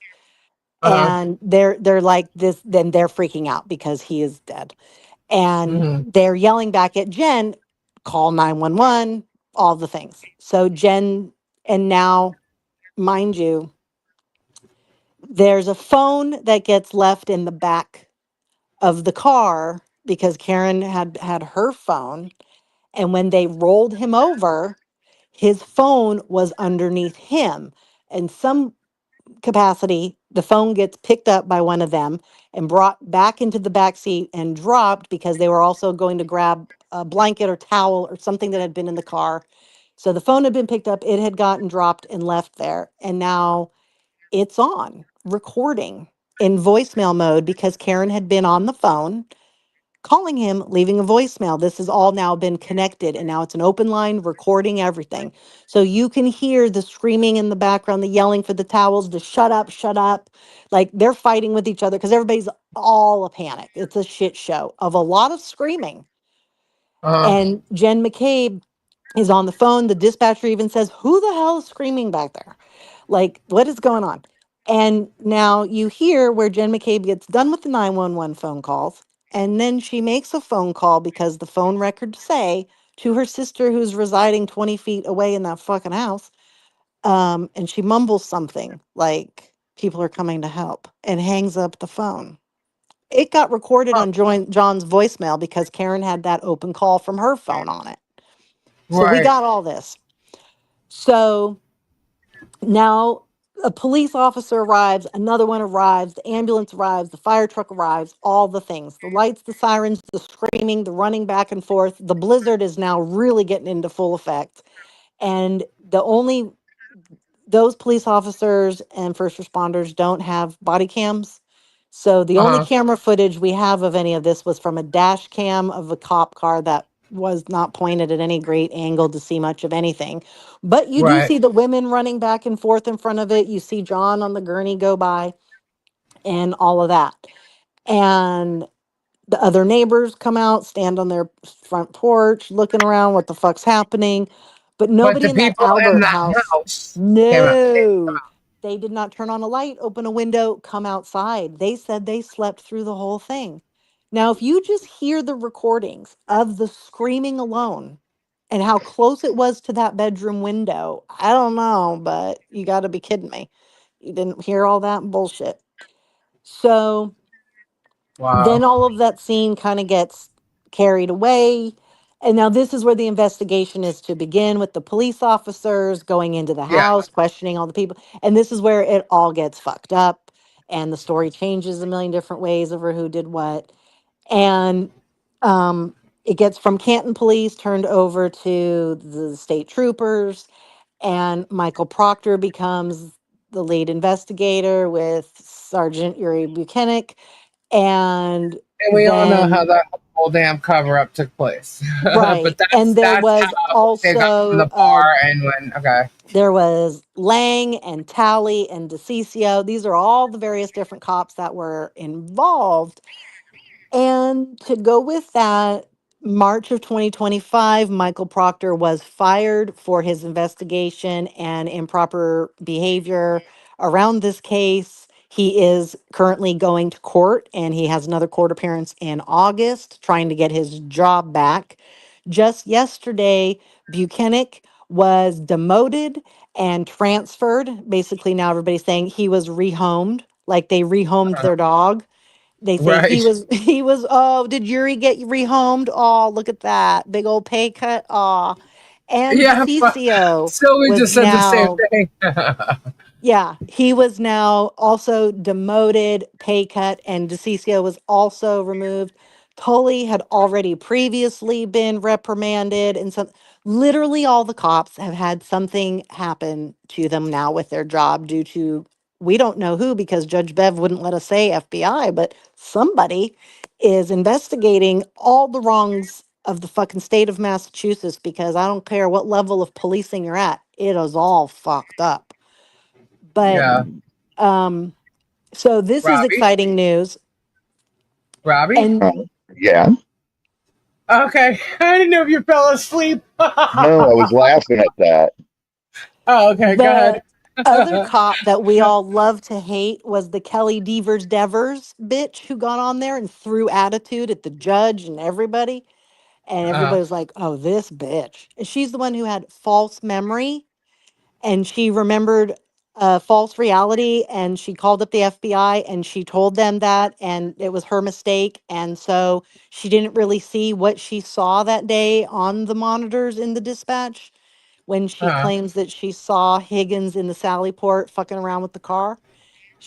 Speaker 1: Uh huh.
Speaker 2: And they're like this, then they're freaking out because he is dead. And
Speaker 1: Hmm.
Speaker 2: they're yelling back at Jen, "Call 911," all the things. So Jen, and now, mind you, there's a phone that gets left in the back of the car because Karen had her phone. And when they rolled him over, his phone was underneath him. In some capacity, the phone gets picked up by one of them and brought back into the back seat and dropped because they were also going to grab a blanket or towel or something that had been in the car. So the phone had been picked up, it had gotten dropped and left there. And now it's on recording in voicemail mode because Karen had been on the phone calling him, leaving a voicemail. This has all now been connected, and now it's an open line recording everything. So you can hear the screaming in the background, the yelling for the towels, the shut up, shut up. Like they're fighting with each other because everybody's all a panic. It's a shit show of a lot of screaming.
Speaker 1: Uh huh.
Speaker 2: And Jen McCabe is on the phone. The dispatcher even says, "Who the hell is screaming back there? Like, what is going on?" And now you hear where Jen McCabe gets done with the 911 phone calls. And then she makes a phone call because the phone records say to her sister who's residing 20 feet away in that fucking house. And she mumbles something like, "People are coming to help," and hangs up the phone. It got recorded on John's voicemail because Karen had that open call from her phone on it. So we
Speaker 1: Right.
Speaker 2: got all this. So now a police officer arrives, another one arrives, the ambulance arrives, the fire truck arrives, all the things. The lights, the sirens, the screaming, the running back and forth. The blizzard is now really getting into full effect. And those police officers and first responders don't have body cams. So the
Speaker 1: Uh
Speaker 2: only
Speaker 1: huh.
Speaker 2: camera footage we have of any of this was from a dash cam of a cop car that was not pointed at any great angle to see much of anything. But you do
Speaker 1: Right.
Speaker 2: see the women running back and forth in front of it. You see John on the gurney go by and all of that. And the other neighbors come out, stand on their front porch, looking around, what the fuck's happening. But
Speaker 1: But
Speaker 2: nobody
Speaker 1: the
Speaker 2: in that
Speaker 1: people in
Speaker 2: Albert
Speaker 1: that
Speaker 2: house,
Speaker 1: house came out.
Speaker 2: no, they did not turn on a light, open a window, come outside. They said they slept through the whole thing. Now, if you just hear the recordings of the screaming alone and how close it was to that bedroom window, I don't know, but you got to be kidding me. You didn't hear all that bullshit. So then
Speaker 1: Wow.
Speaker 2: all of that scene kind of gets carried away. And now this is where the investigation is to begin with the police officers going into the
Speaker 1: Yeah.
Speaker 2: house, questioning all the people. And this is where it all gets fucked up and the story changes a million different ways over who did what. And um, it gets from Canton police turned over to the state troopers, and Michael Proctor becomes the lead investigator with Sergeant Yuri Buchanan. And
Speaker 1: And we all know how
Speaker 2: then,
Speaker 1: that whole damn cover up took place. But
Speaker 2: right. And there
Speaker 1: that's
Speaker 2: was
Speaker 1: how they got from
Speaker 2: also,
Speaker 1: the bar and when okay.
Speaker 2: there was Lang and Talley and DeCiccio. These are all the various different cops that were involved. And to go with that, March of 2025, Michael Proctor was fired for his investigation and improper behavior around this case. He is currently going to court, and he has another court appearance in August, trying to get his job back. Just yesterday, Buchanan was demoted and transferred. Basically, now everybody's saying he was rehomed, like they rehomed their dog. They say
Speaker 1: Right.
Speaker 2: he was, oh, did Yuri get rehomed? Oh, look at that. Big old pay cut. Oh. And
Speaker 1: Yeah.
Speaker 2: DeCiccio
Speaker 1: So we
Speaker 2: was
Speaker 1: just said the same
Speaker 2: now,
Speaker 1: thing.
Speaker 2: yeah, he was now also demoted, pay cut, and DeCiccio was also removed. Tully had already previously been reprimanded, and so literally all the cops have had something happen to them now with their job due to, we don't know who, because Judge Bev wouldn't let us say FBI, but somebody is investigating all the wrongs of the fucking state of Massachusetts, because I don't care what level of policing you're at, it is all fucked up. But
Speaker 1: Yeah.
Speaker 2: so this is
Speaker 1: Robbie?
Speaker 2: exciting news.
Speaker 1: Robbie?
Speaker 2: And
Speaker 3: Yeah.
Speaker 1: Okay. I didn't know if you fell asleep.
Speaker 3: No, I was laughing at that.
Speaker 1: Oh, okay. Go
Speaker 2: the
Speaker 1: ahead.
Speaker 2: other cop that we all love to hate was the Kelly Devers bitch who got on there and threw attitude at the judge and everybody. And everybody was like, oh, this bitch. And she's the one who had false memory, and she remembered a false reality, and she called up the FBI and she told them that, and it was her mistake. And so she didn't really see what she saw that day on the monitors in the dispatch when she claims that she saw Higgins in the Sally Port fucking around with the car.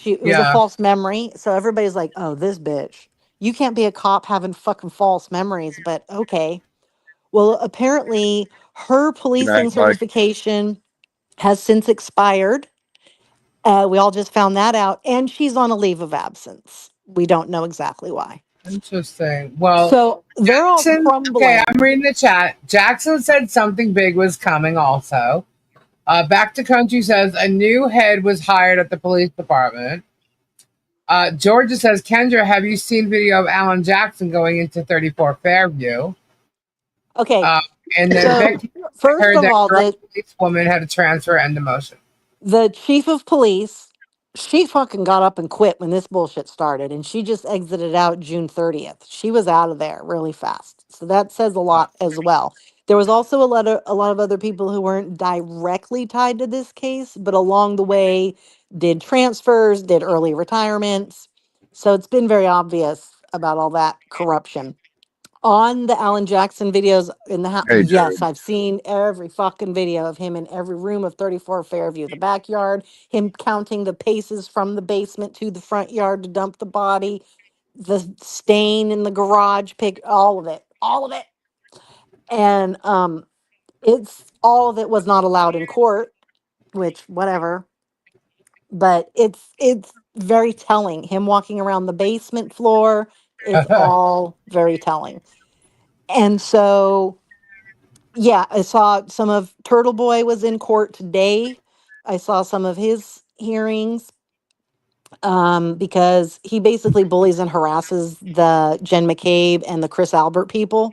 Speaker 2: It was a
Speaker 1: Yeah.
Speaker 2: false memory. So everybody's like, oh, this bitch. You can't be a cop having fucking false memories, but okay. Well, apparently her
Speaker 3: Good
Speaker 2: policing
Speaker 3: night, Mike.
Speaker 2: certification has since expired. We all just found that out. And she's on a leave of absence. We don't know exactly why.
Speaker 1: Interesting. Well,
Speaker 2: So they're all
Speaker 1: Jackson, okay, I'm
Speaker 2: crumbling.
Speaker 1: reading the chat. Jackson said something big was coming also. Back to Country says a new head was hired at the police department. Georgia says, Kendra, have you seen video of Alan Jackson going into 34 Fairview?
Speaker 2: Okay.
Speaker 1: And then
Speaker 2: So
Speaker 1: Vic
Speaker 2: first
Speaker 1: heard
Speaker 2: of
Speaker 1: that
Speaker 2: all,
Speaker 1: girl police woman had a transfer and demotion.
Speaker 2: the chief of police, she fucking got up and quit when this bullshit started, and she just exited out June 30th. She was out of there really fast. So that says a lot as well. There was also a lot of other people who weren't directly tied to this case, but along the way did transfers, did early retirements. So it's been very obvious about all that corruption. On the Alan Jackson videos in the house,
Speaker 3: Hey,
Speaker 2: yes,
Speaker 3: Jared.
Speaker 2: I've seen every fucking video of him in every room of 34 Fairview, the backyard, him counting the paces from the basement to the front yard to dump the body, the stain in the garage, pick all of it, all of it. And it's all of it was not allowed in court, which whatever, but it's very telling. Him walking around the basement floor is all very telling. And so yeah, I saw some of Turtle Boy was in court today. I saw some of his hearings because he basically bullies and harasses the Jen McCabe and the Chris Albert people.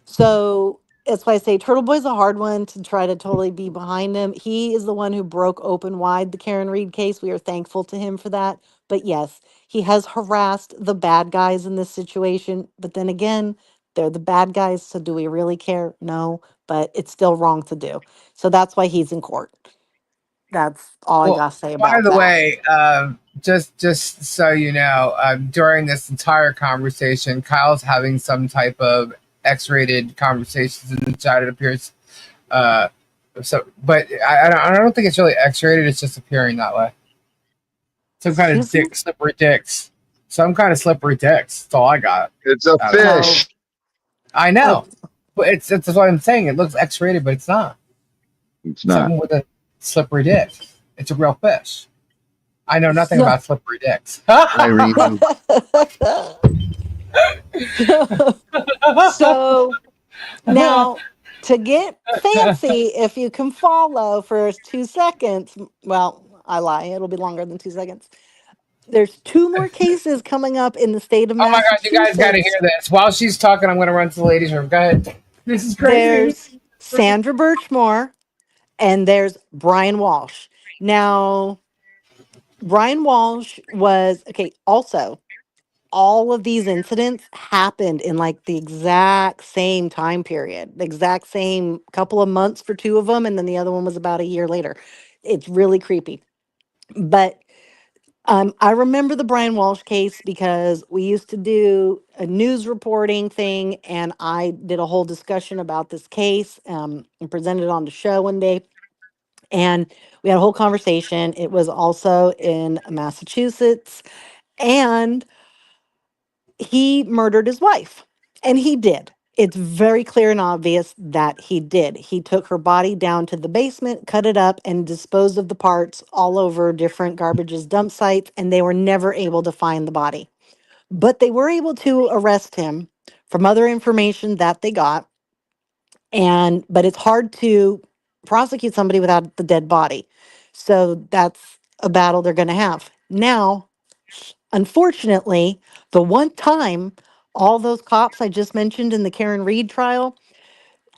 Speaker 2: So that's why I say Turtle Boy's a hard one to try to totally be behind him. He is the one who broke open wide the Karen Reed case. We are thankful to him for that. But yes, he has harassed the bad guys in this situation. But then again, they're the bad guys. So do we really care? No, but it's still wrong to do. So that's why he's in court. That's all I
Speaker 1: Well,
Speaker 2: got to say
Speaker 1: by
Speaker 2: about
Speaker 1: the
Speaker 2: that.
Speaker 1: way, just so you know, during this entire conversation, Kyle's having some type of X-rated conversations in the chat. It appears, but I don't think it's really X-rated. It's just appearing that way. Some kind of
Speaker 2: Excuse me?
Speaker 1: slippery dicks. Some kind of slippery dicks. That's all I got.
Speaker 3: It's a
Speaker 1: out of it.
Speaker 3: fish.
Speaker 1: I know, but it's that's what I'm saying. It looks X-rated, but it's not.
Speaker 3: It's not.
Speaker 1: Something with a slippery dick. It's a real fish. I know nothing
Speaker 2: So-
Speaker 1: about slippery dicks.
Speaker 3: Irene.
Speaker 2: So now to get fancy, if you can follow for 2 seconds, well, I lie, it'll be longer than 2 seconds. There's 2 more cases coming up in the state of
Speaker 1: Oh my God, you guys got to
Speaker 2: Massachusetts.
Speaker 1: hear this. While she's talking, I'm going to run to the ladies' room. Go ahead. This is crazy.
Speaker 2: There's Sandra Birchmore and there's Brian Walsh. Now, Brian Walsh was okay. Also, all of these incidents happened in like the exact same time period, the exact same couple of months for two of them, and then the other one was about a year later. It's really creepy. But I remember the Brian Walsh case because we used to do a news reporting thing, and I did a whole discussion about this case and presented it on the show one day. And we had a whole conversation. It was also in Massachusetts, and he murdered his wife. And he did. It's very clear and obvious that he did. He took her body down to the basement, cut it up, and disposed of the parts all over different garbage's dump sites, and they were never able to find the body. But they were able to arrest him from other information that they got. And but it's hard to prosecute somebody without the dead body. So that's a battle they're going to have. Now, unfortunately, the one time all those cops I just mentioned in the Karen Reed trial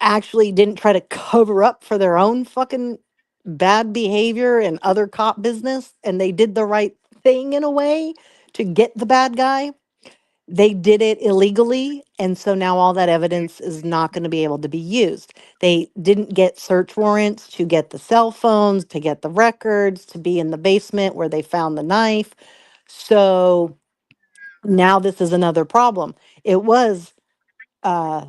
Speaker 2: actually didn't try to cover up for their own fucking bad behavior and other cop business, and they did the right thing in a way to get the bad guy. They did it illegally, and so now all that evidence is not going to be able to be used. They didn't get search warrants to get the cell phones, to get the records, to be in the basement where they found the knife. So now this is another problem. It was uh,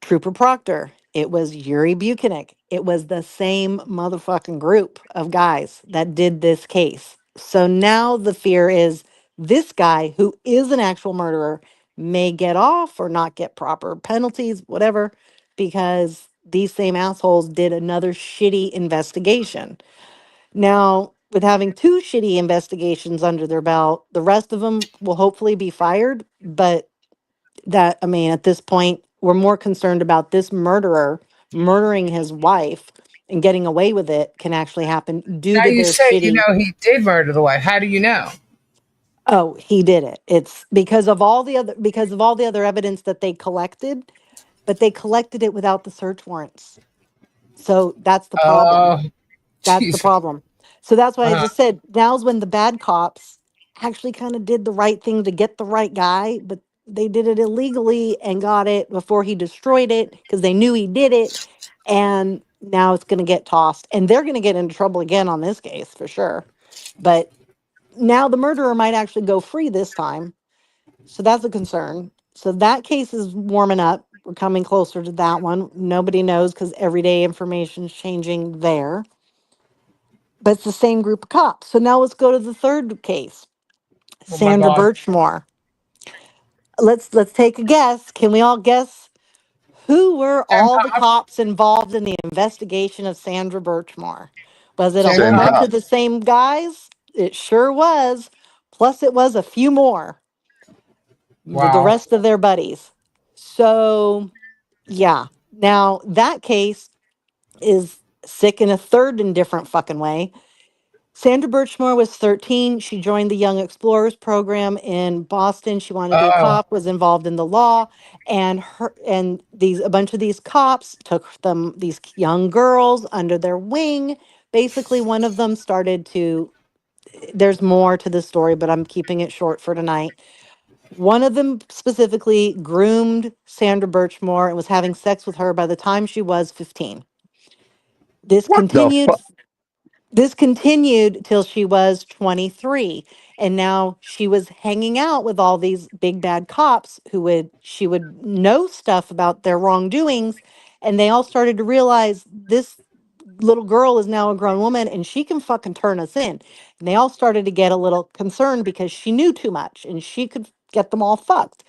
Speaker 2: Trooper Proctor. It was Yuri Buchanan. It was the same motherfucking group of guys that did this case. So now the fear is this guy, who is an actual murderer, may get off or not get proper penalties, whatever, because these same assholes did another shitty investigation. Now, with having two shitty investigations under their belt, the rest of them will hopefully be fired, but that I mean, at this point, we're more concerned about this murderer murdering his wife and getting away with it can actually happen due
Speaker 1: Now
Speaker 2: to
Speaker 1: you
Speaker 2: their
Speaker 1: say you
Speaker 2: shitty.
Speaker 1: know he did murder the wife. How do you know?
Speaker 2: Oh, he did it. It's because of all the other evidence that they collected, but they collected it without the search warrants. So that's the problem.
Speaker 1: Oh,
Speaker 2: That's the
Speaker 1: Jesus.
Speaker 2: problem. So that's why I
Speaker 1: Uh-huh.
Speaker 2: just said now's when the bad cops actually kind of did the right thing to get the right guy, but they did it illegally and got it before he destroyed it because they knew he did it. And now it's going to get tossed and they're going to get into trouble again on this case for sure. But now the murderer might actually go free this time. So that's a concern. So that case is warming up. We're coming closer to that one. Nobody knows because everyday information is changing there, but it's the same group of cops. So now let's go to the third case,
Speaker 1: Oh my
Speaker 2: Sandra
Speaker 1: God.
Speaker 2: Birchmore. Let's take a guess. Can we all guess who were
Speaker 1: Same
Speaker 2: all the
Speaker 1: cop.
Speaker 2: cops involved in the investigation of Sandra Birchmore? Was it a
Speaker 1: Same
Speaker 2: whole
Speaker 3: Same
Speaker 1: cop.
Speaker 2: bunch
Speaker 3: cop.
Speaker 2: of the same guys? It sure was. Plus, it was a few more with the
Speaker 1: Wow.
Speaker 2: rest of their buddies. So, yeah. Now, that case is sick in a third and different fucking way. Sandra Birchmore was 13. She joined the Young Explorers program in Boston. She wanted to be a
Speaker 1: Oh,
Speaker 2: cop, was involved in the law, and a bunch of these cops took these young girls under their wing. Basically, one of them started to there's more to the story, but I'm keeping it short for tonight. One of them specifically groomed Sandra Birchmore and was having sex with her by the time she was 15. This
Speaker 3: What the
Speaker 2: continued
Speaker 3: fuck?
Speaker 2: This continued till she was 23. And now she was hanging out with all these big bad cops she would know stuff about their wrongdoings. And they all started to realize this little girl is now a grown woman and she can fucking turn us in. And they all started to get a little concerned because she knew too much and she could get them all fucked.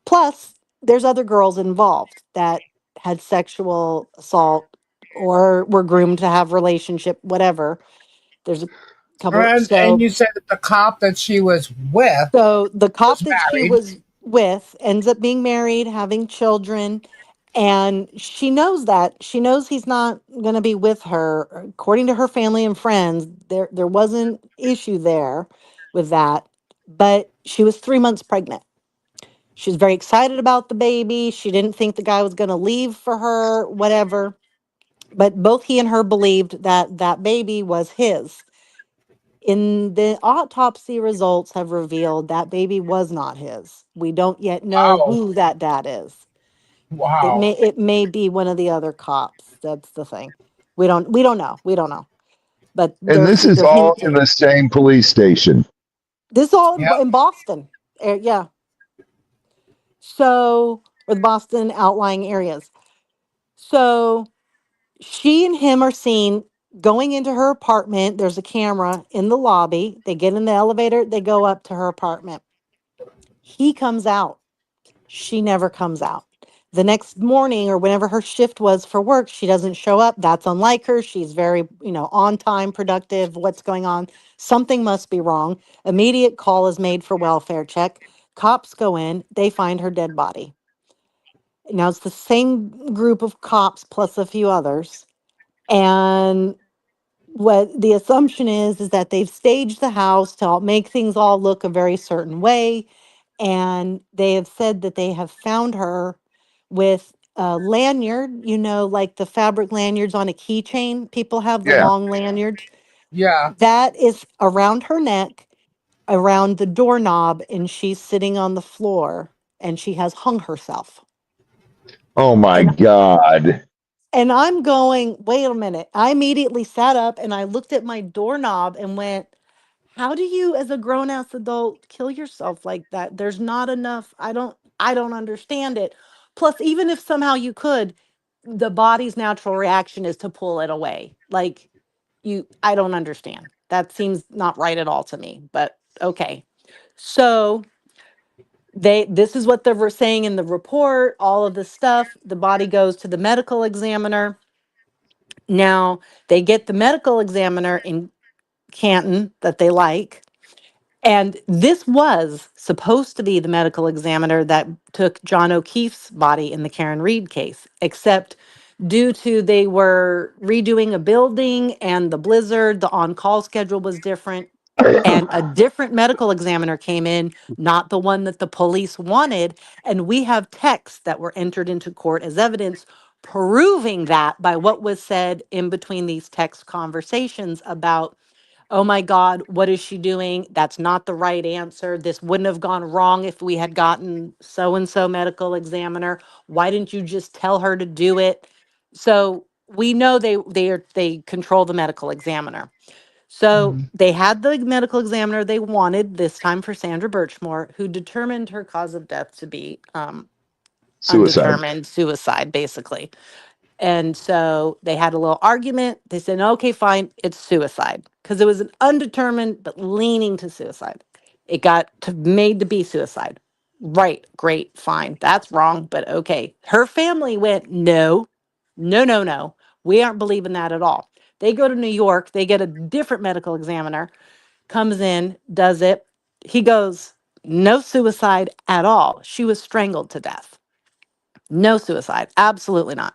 Speaker 2: Plus, there's other girls involved that had sexual assault or were groomed to have relationship, whatever. There's a couple.
Speaker 1: and you said that the cop that she was with
Speaker 2: So the cop
Speaker 1: was
Speaker 2: that she
Speaker 1: married.
Speaker 2: was with ends up being married, having children, and she knows that. She knows he's not going to be with her. According to her family and friends, there wasn't issue there with that, but she was 3 months pregnant. She was very excited about the baby. She didn't think the guy was going to leave for her, whatever. But both he and her believed that that baby was his. In the autopsy results have revealed that baby was not his. We don't yet know
Speaker 1: Wow.
Speaker 2: who that dad is.
Speaker 1: Wow.
Speaker 2: It may be one of the other cops. That's the thing. We don't know. We don't know. But
Speaker 3: And this is
Speaker 2: they're
Speaker 3: all in
Speaker 2: hinting.
Speaker 3: the same police station.
Speaker 2: This all
Speaker 1: Yep.
Speaker 2: in Boston. Yeah. So, or the Boston outlying areas. So she and him are seen going into her apartment. There's a camera in the lobby. They get in the elevator, they go up to her apartment. He comes out. She never comes out. The next morning or whenever her shift was for work, she doesn't show up. That's unlike her. She's very, on time, productive. What's going on? Something must be wrong. Immediate call is made for welfare check. Cops go in, they find her dead body. Now it's the same group of cops plus a few others. And what the assumption is that they've staged the house to make things all look a very certain way. And they have said that they have found her with a lanyard, like the fabric lanyards on a keychain. People have the
Speaker 3: Yeah.
Speaker 2: long lanyards.
Speaker 1: Yeah.
Speaker 2: That is around her neck, around the doorknob, and she's sitting on the floor and she has hung herself.
Speaker 3: Oh my
Speaker 2: And
Speaker 3: God.
Speaker 2: And I'm going, wait a minute. I immediately sat up and I looked at my doorknob and went, how do you as a grown ass adult kill yourself like that? There's not enough. I don't understand it. Plus, even if somehow you could, the body's natural reaction is to pull it away. Like I don't understand. That seems not right at all to me, but okay. So this is what they were saying in the report, all of the stuff. The body goes to the medical examiner. Now, they get the medical examiner in Canton that they like. And this was supposed to be the medical examiner that took John O'Keefe's body in the Karen Reed case, except due to they were redoing a building and the blizzard, the on-call schedule was different. And a different medical examiner came in, not the one that the police wanted. And we have texts that were entered into court as evidence proving that by what was said in between these text conversations about, oh my God, what is she doing? That's not the right answer. This wouldn't have gone wrong if we had gotten so and so medical examiner. Why didn't you just tell her to do it? So we know they control the medical examiner. So
Speaker 1: Mhm.
Speaker 2: they had the medical examiner they wanted this time for Sandra Birchmore, who determined her cause of death to be
Speaker 3: Suicide.
Speaker 2: undetermined suicide, basically. And so they had a little argument. They said, okay, fine, it's suicide. Because it was an undetermined, but leaning to suicide. It got made to be suicide. Right, great, fine. That's wrong, but okay. Her family went, no, no, no, no. We aren't believing that at all. They go to New York, they get a different medical examiner, comes in, does it. He goes, no suicide at all. She was strangled to death. No suicide, absolutely not.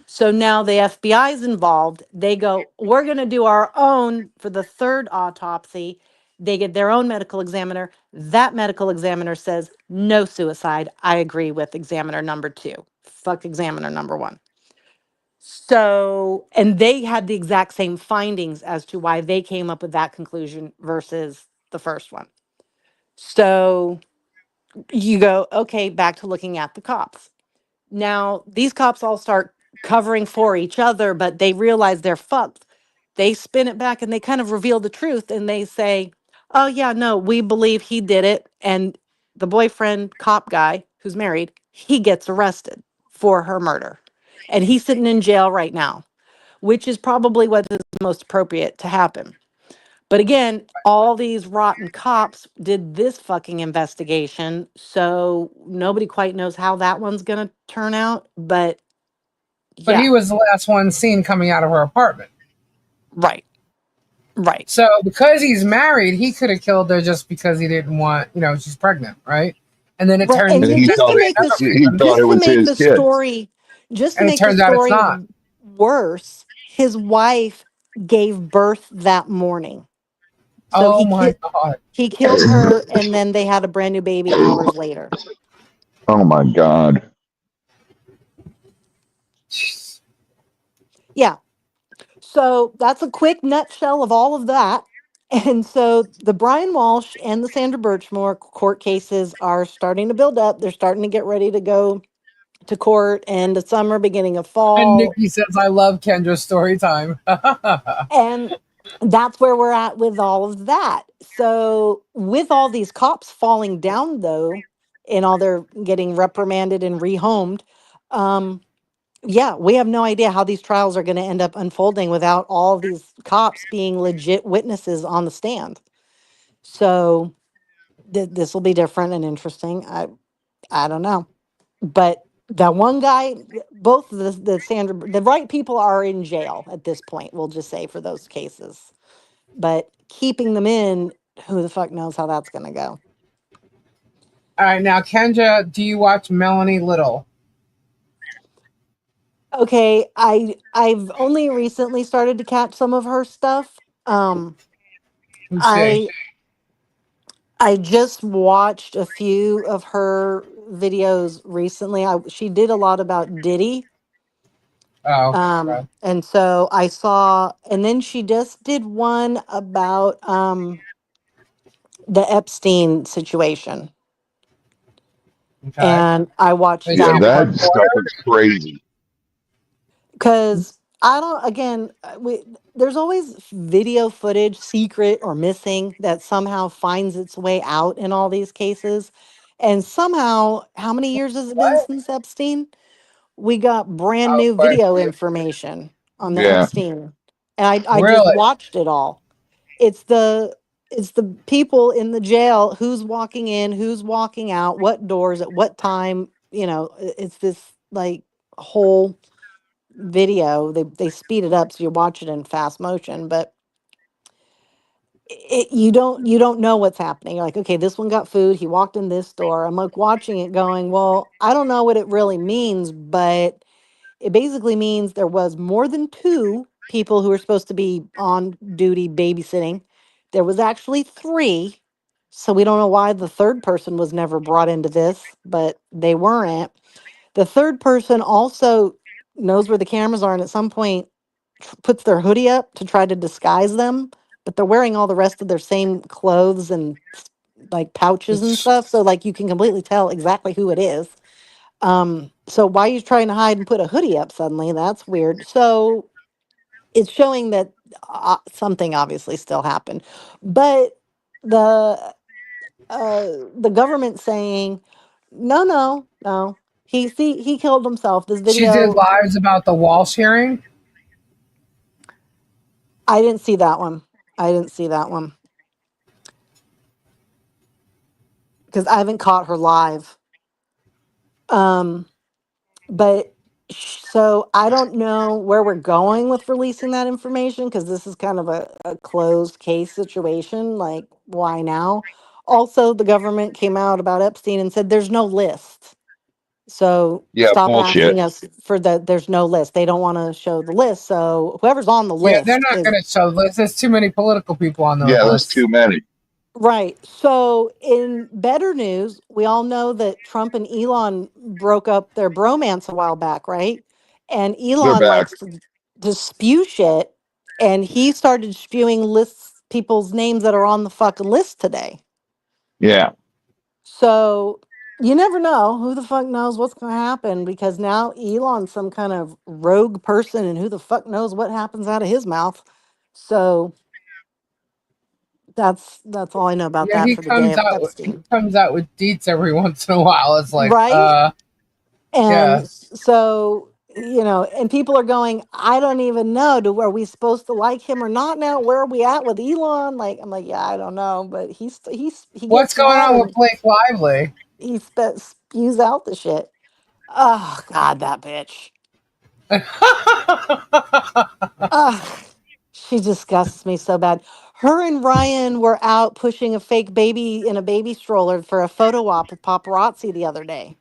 Speaker 2: So now the FBI is involved. They go, we're going to do our own for the third autopsy. They get their own medical examiner. That medical examiner says, no suicide. I agree with examiner number 2. Fuck examiner number 1. So, and they had the exact same findings as to why they came up with that conclusion versus the first one. So you go, okay, back to looking at the cops. Now, these cops all start covering for each other, but they realize they're fucked. They spin it back and they kind of reveal the truth and they say, oh, yeah, no, we believe he did it. And the boyfriend, cop guy who's married, he gets arrested for her murder. And he's sitting in jail right now, which is probably what is most appropriate to happen. But again, all these rotten cops did this fucking investigation, so nobody quite knows how that one's going to turn out. But
Speaker 1: But he
Speaker 2: yeah,
Speaker 1: was the last one seen coming out of her apartment.
Speaker 2: right, right.
Speaker 1: So because he's married, he could have killed her just because he didn't want, she's pregnant, right? And then it
Speaker 2: Right.
Speaker 1: turns
Speaker 2: And
Speaker 3: And
Speaker 1: into
Speaker 3: he
Speaker 2: just to
Speaker 3: thought
Speaker 2: make this,
Speaker 3: he thought it
Speaker 2: just to
Speaker 3: was
Speaker 2: make
Speaker 3: his
Speaker 2: the
Speaker 3: kid.
Speaker 2: story, just to
Speaker 1: and it
Speaker 2: make the
Speaker 1: turns out it's
Speaker 2: story
Speaker 1: not.
Speaker 2: worse, his wife gave birth that morning. So
Speaker 1: Oh my God.
Speaker 2: he killed her, and then they had a brand new baby hours later.
Speaker 3: Oh my God.
Speaker 2: Yeah. So that's a quick nutshell of all of that. And so the Brian Walsh and the Sandra Birchmore court cases are starting to build up. They're starting to get ready to go to court end of summer, beginning of
Speaker 1: And
Speaker 2: fall.
Speaker 1: Nikki says, I love Kendra's story time.
Speaker 2: And that's where we're at with all of that. So, with all these cops falling down, though, and all they're getting reprimanded and rehomed, um, yeah, we have no idea how these trials are going to end up unfolding without all of these cops being legit witnesses on the stand. So, this will be different and interesting. I don't know, but that one guy, both the Sandra, the right people are in jail at this point. We'll just say for those cases, but keeping them in, who the fuck knows how that's going to go.
Speaker 1: All right, now Kendra, do you watch Melanie Little?
Speaker 2: Okay, I've only recently started to catch some of her stuff.
Speaker 1: Who's she?
Speaker 2: I I just watched a few of her videos recently. She did a lot about Diddy.
Speaker 1: Oh, okay.
Speaker 2: And so I saw, and then she just did one about the Epstein situation.
Speaker 1: Okay.
Speaker 2: And I watched
Speaker 1: Is she
Speaker 3: Yeah,
Speaker 2: that
Speaker 1: a
Speaker 2: one
Speaker 3: that stuff
Speaker 1: reporter?
Speaker 3: is crazy.
Speaker 2: because I don't, again, there's always video footage, secret or missing, that somehow finds its way out in all these cases. And somehow, how many years has it been
Speaker 1: What?
Speaker 2: since Epstein? We got brand
Speaker 1: Oh,
Speaker 2: new
Speaker 1: quite a
Speaker 2: video
Speaker 1: few.
Speaker 2: information on the
Speaker 3: Yeah.
Speaker 2: Epstein. And I just
Speaker 1: Really?
Speaker 2: watched it all. It's the people in the jail, who's walking in, who's walking out, what doors at what time, it's this like whole video. They speed it up so you watch it in fast motion, but you don't know what's happening. You're like, okay, this one got food, he walked in this door. I'm like watching it going, well, I don't know what it really means, but it basically means there was more than two people who were supposed to be on duty babysitting. There was actually three. So we don't know why the third person was never brought into this, but they weren't. The third person also knows where the cameras are and at some point puts their hoodie up to try to disguise them, but they're wearing all the rest of their same clothes and like pouches and stuff. So like you can completely tell exactly who it is. So why are you trying to hide and put a hoodie up suddenly? That's weird. So it's showing that something obviously still happened, but the the government saying no, no, no. He killed himself. This
Speaker 1: She did
Speaker 2: video,
Speaker 1: lives about the Walsh hearing.
Speaker 2: I didn't see that one. I didn't see that one because I haven't caught her live. Um, but so I don't know where we're going with releasing that information because this is kind of a closed case situation. Like, why now? Also, the government came out about Epstein and said there's no list. So
Speaker 3: Yeah,
Speaker 2: stop
Speaker 3: bullshit.
Speaker 2: asking us for there's no list. They don't want to show the list. So whoever's on the
Speaker 1: Yeah, they're
Speaker 2: list
Speaker 1: not
Speaker 2: is
Speaker 1: going to show this. There's too many political people on those
Speaker 3: Yeah, that's
Speaker 1: lists.
Speaker 3: too many.
Speaker 2: right. So in better news, we all know that Trump and Elon broke up their bromance a while back, right? And
Speaker 3: They're
Speaker 2: Elon
Speaker 3: back.
Speaker 2: likes to spew shit, and he started spewing lists, people's names that are on the fucking list today.
Speaker 3: Yeah.
Speaker 2: So you never know. Who the fuck knows what's going to happen because now Elon's some kind of rogue person, and who the fuck knows what happens out of his mouth. So that's all I know about
Speaker 1: Yeah,
Speaker 2: that for the day of
Speaker 1: he
Speaker 2: Epstein.
Speaker 1: comes out with deets every once in a while. It's like,
Speaker 2: Right? And
Speaker 1: yeah.
Speaker 2: so, and people are going, I don't even know. Are we supposed to like him or not now? Where are we at with Elon? Like, I'm like, yeah, I don't know. But he
Speaker 1: What's
Speaker 2: gets
Speaker 1: going
Speaker 2: mad
Speaker 1: on with
Speaker 2: and
Speaker 1: Blake Lively?
Speaker 2: spews out the shit. Oh, God, that bitch. Ugh, she disgusts me so bad. Her and Ryan were out pushing a fake baby in a baby stroller for a photo op with paparazzi the other day.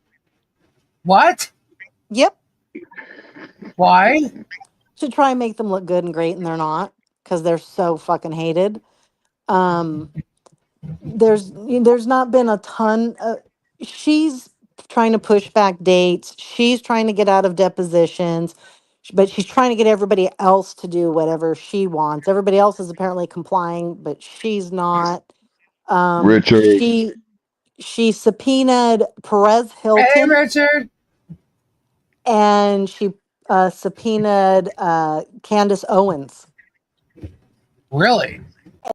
Speaker 1: What?
Speaker 2: Yep.
Speaker 1: Why?
Speaker 2: To try and make them look good and great, and they're not because they're so fucking hated. Um, there's not been a ton. She's trying to push back dates. She's trying to get out of depositions. but she's trying to get everybody else to do whatever she wants. Everybody else is apparently complying, but she's not.
Speaker 3: Richard.
Speaker 2: She subpoenaed Perez
Speaker 1: Hey,
Speaker 2: Hilton,
Speaker 1: Richard.
Speaker 2: and she subpoenaed Candace Owens.
Speaker 1: Really?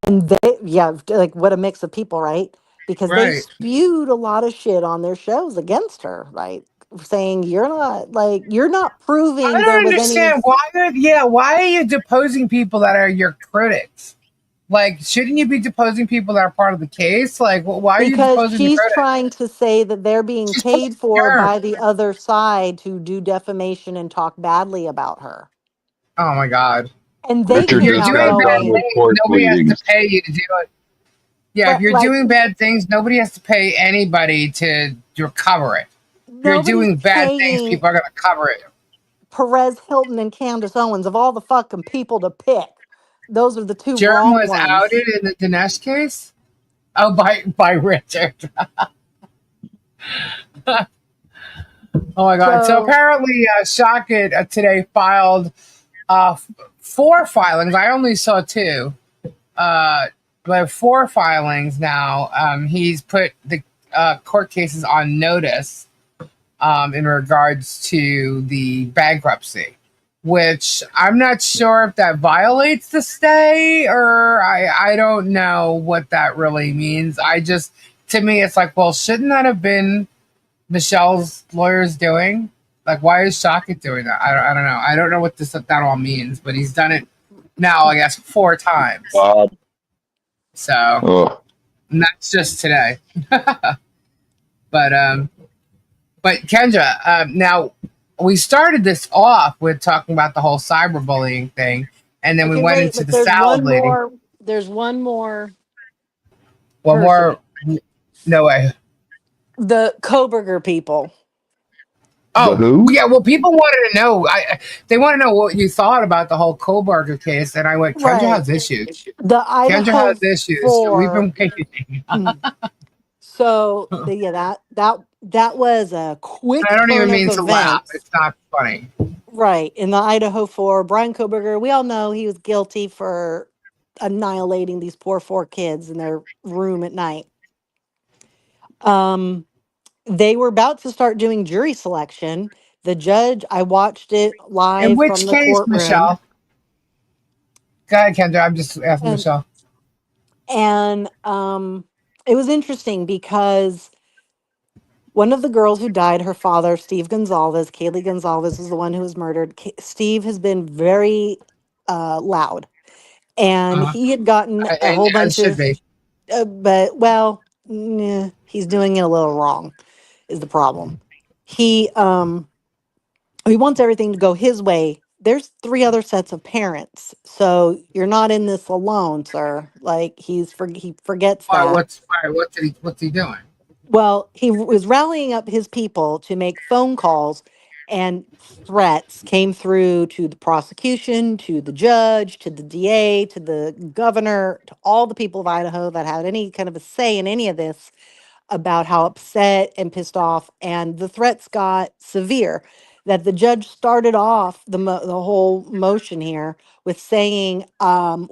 Speaker 2: And they, yeah, like what a mix of people, right? Because they
Speaker 1: Right.
Speaker 2: spewed a lot of shit on their shows against her, right? Saying you're not
Speaker 1: I
Speaker 2: proving there
Speaker 1: don't
Speaker 2: was any.
Speaker 1: understand why are you deposing people that are your critics? Like, shouldn't you be deposing people that are part of the case? Like, why are you
Speaker 2: Because
Speaker 1: deposing the
Speaker 2: she's
Speaker 1: critics?
Speaker 2: trying to say that they're being
Speaker 1: She's
Speaker 2: paid
Speaker 1: posting
Speaker 2: for
Speaker 1: her.
Speaker 2: by the other side to do defamation and talk badly about her.
Speaker 1: Oh my God.
Speaker 2: And they
Speaker 1: If
Speaker 3: Richard
Speaker 2: came
Speaker 1: you're
Speaker 3: just
Speaker 2: out
Speaker 1: doing
Speaker 3: got
Speaker 1: bad
Speaker 3: done
Speaker 2: going,
Speaker 3: with
Speaker 1: things,
Speaker 3: court
Speaker 1: nobody has to
Speaker 3: pleadings.
Speaker 1: pay you to do it. Yeah, if you're
Speaker 2: like,
Speaker 1: doing bad things, nobody has to pay anybody to recover it. If you're
Speaker 2: nobody's
Speaker 1: doing bad things,
Speaker 2: paying
Speaker 1: people are going to cover it.
Speaker 2: Perez Hilton and Candace Owens, of all the fucking people to pick. Those are the two
Speaker 1: Jerem
Speaker 2: wrong
Speaker 1: was
Speaker 2: ones.
Speaker 1: outed in the Dinesh case. Oh, by Richard. Oh my God. So
Speaker 2: So
Speaker 1: apparently, Shockit today filed uh, 4 filings. I only saw 2. But 4 filings now. He's put the court cases on notice in regards to the bankruptcy, which I'm not sure if that violates the stay or I don't know what that really means. To me, it's like, well, shouldn't that have been Michelle's lawyers doing? Like, why is Shockett doing that? I don't know. I don't know what that all means, but he's done it now, I guess, 4 times.
Speaker 3: Bob.
Speaker 1: So,
Speaker 3: Oh,
Speaker 1: and that's just today. But Kendra, now we started this off with talking about the whole cyberbullying thing, and then we
Speaker 2: okay,
Speaker 1: went
Speaker 2: wait,
Speaker 1: into
Speaker 2: but
Speaker 1: the salad lady.
Speaker 2: there's one more
Speaker 1: One
Speaker 2: person.
Speaker 1: more, no way.
Speaker 2: The Kohberger people.
Speaker 3: the
Speaker 1: Oh,
Speaker 3: who?
Speaker 1: yeah. Well, people wanted to know. They want to know what you thought about the whole Kohberger case, and I went, Kendra
Speaker 2: Right.
Speaker 1: has issues.
Speaker 2: The
Speaker 1: Kendra
Speaker 2: Idaho
Speaker 1: has issues. We've
Speaker 2: 4.
Speaker 1: been waiting.
Speaker 2: So yeah, that was a quick
Speaker 1: I don't even
Speaker 2: turn of
Speaker 1: mean to laugh.
Speaker 2: events.
Speaker 1: It's not funny.
Speaker 2: Right. In the Idaho 4, Bryan Kohberger, we all know he was guilty for annihilating these poor 4 kids in their room at night. They were about to start doing jury selection. The judge, I watched it
Speaker 1: In
Speaker 2: live from
Speaker 1: which
Speaker 2: the
Speaker 1: case,
Speaker 2: courtroom.
Speaker 1: Michelle? Go ahead, Kendra. I'm just asking
Speaker 2: And
Speaker 1: Michelle.
Speaker 2: and it was interesting because one of the girls who died, her father, Steve Gonzalez, Kaylee Gonzalez, is the one who was murdered. Steve has been very loud, and
Speaker 1: Uh-huh.
Speaker 2: he had gotten a
Speaker 1: And
Speaker 2: whole
Speaker 1: as
Speaker 2: bunch
Speaker 1: should
Speaker 2: of,
Speaker 1: be.
Speaker 2: but well, he's doing it a little wrong, is the problem. He wants everything to go his way. There's 3 other sets of parents, so you're not in this alone, sir. Like he forgets
Speaker 1: Why?
Speaker 2: that.
Speaker 1: What's he doing?
Speaker 2: Well, he was rallying up his people to make phone calls, and threats came through to the prosecution, to the judge, to the DA, to the governor, to all the people of Idaho that had any kind of a say in any of this, about how upset and pissed off, and the threats got severe. That the judge started off the whole motion here with saying,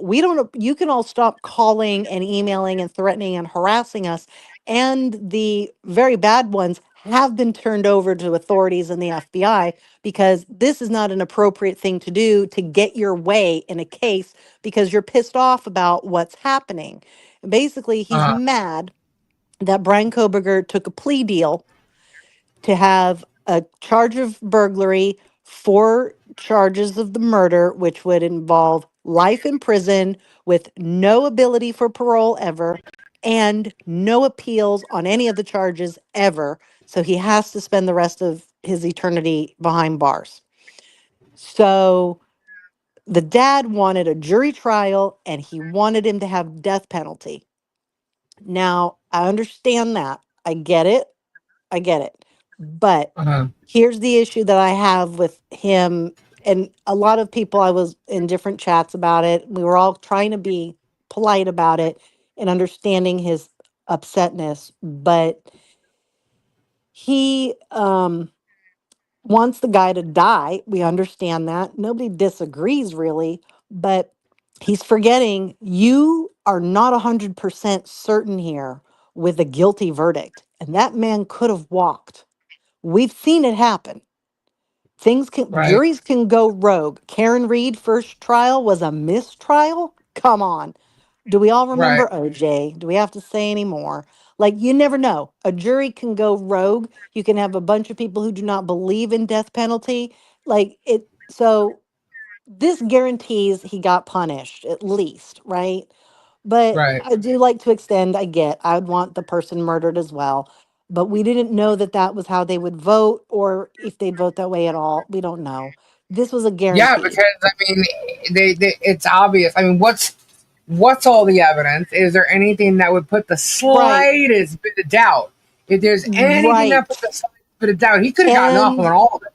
Speaker 2: "We don't. You can all stop calling and emailing and threatening and harassing us, and the very bad ones have been turned over to authorities and the FBI, because this is not an appropriate thing to do to get your way in a case because you're pissed off about what's happening." And basically, he's
Speaker 1: Uh,
Speaker 2: mad that Bryan Kohberger took a plea deal to have a charge of burglary, 4 charges of the murder, which would involve life in prison with no ability for parole ever, and no appeals on any of the charges ever. So he has to spend the rest of his eternity behind bars. So the dad wanted a jury trial, and he wanted him to have death penalty. Now, I understand that. I get it. I get it. But
Speaker 1: uh,
Speaker 2: here's the issue that I have with him. And a lot of people, I was in different chats about it. We were all trying to be polite about it and understanding his upsetness. But he,
Speaker 4: wants the guy to die. We understand that. Nobody disagrees really, but he's forgetting you are not 100% certain here with a guilty verdict. And that man could have walked. We've seen it happen.
Speaker 1: Right.
Speaker 4: Juries can go rogue. Karen Reed first trial was a mistrial. Come on. Do we all
Speaker 1: Right.
Speaker 4: remember OJ? Do we have to say any more? Like, you never know. A jury can go rogue. You can have a bunch of people who do not believe in death penalty. Like it. So this guarantees he got punished at least, right? But
Speaker 1: Right.
Speaker 4: I do like to extend. I would want the person murdered as well. But we didn't know that that was how they would vote, or if they'd vote that way at all. We don't know. This was a
Speaker 1: Yeah,
Speaker 4: guarantee.
Speaker 1: because I mean, they it's obvious. I mean, what's all the evidence? Is there anything that would put the
Speaker 4: Right,
Speaker 1: slightest bit of doubt? If there's anything that put
Speaker 4: right.
Speaker 1: the slightest bit of doubt, he could have gotten off on
Speaker 4: And
Speaker 1: all of it.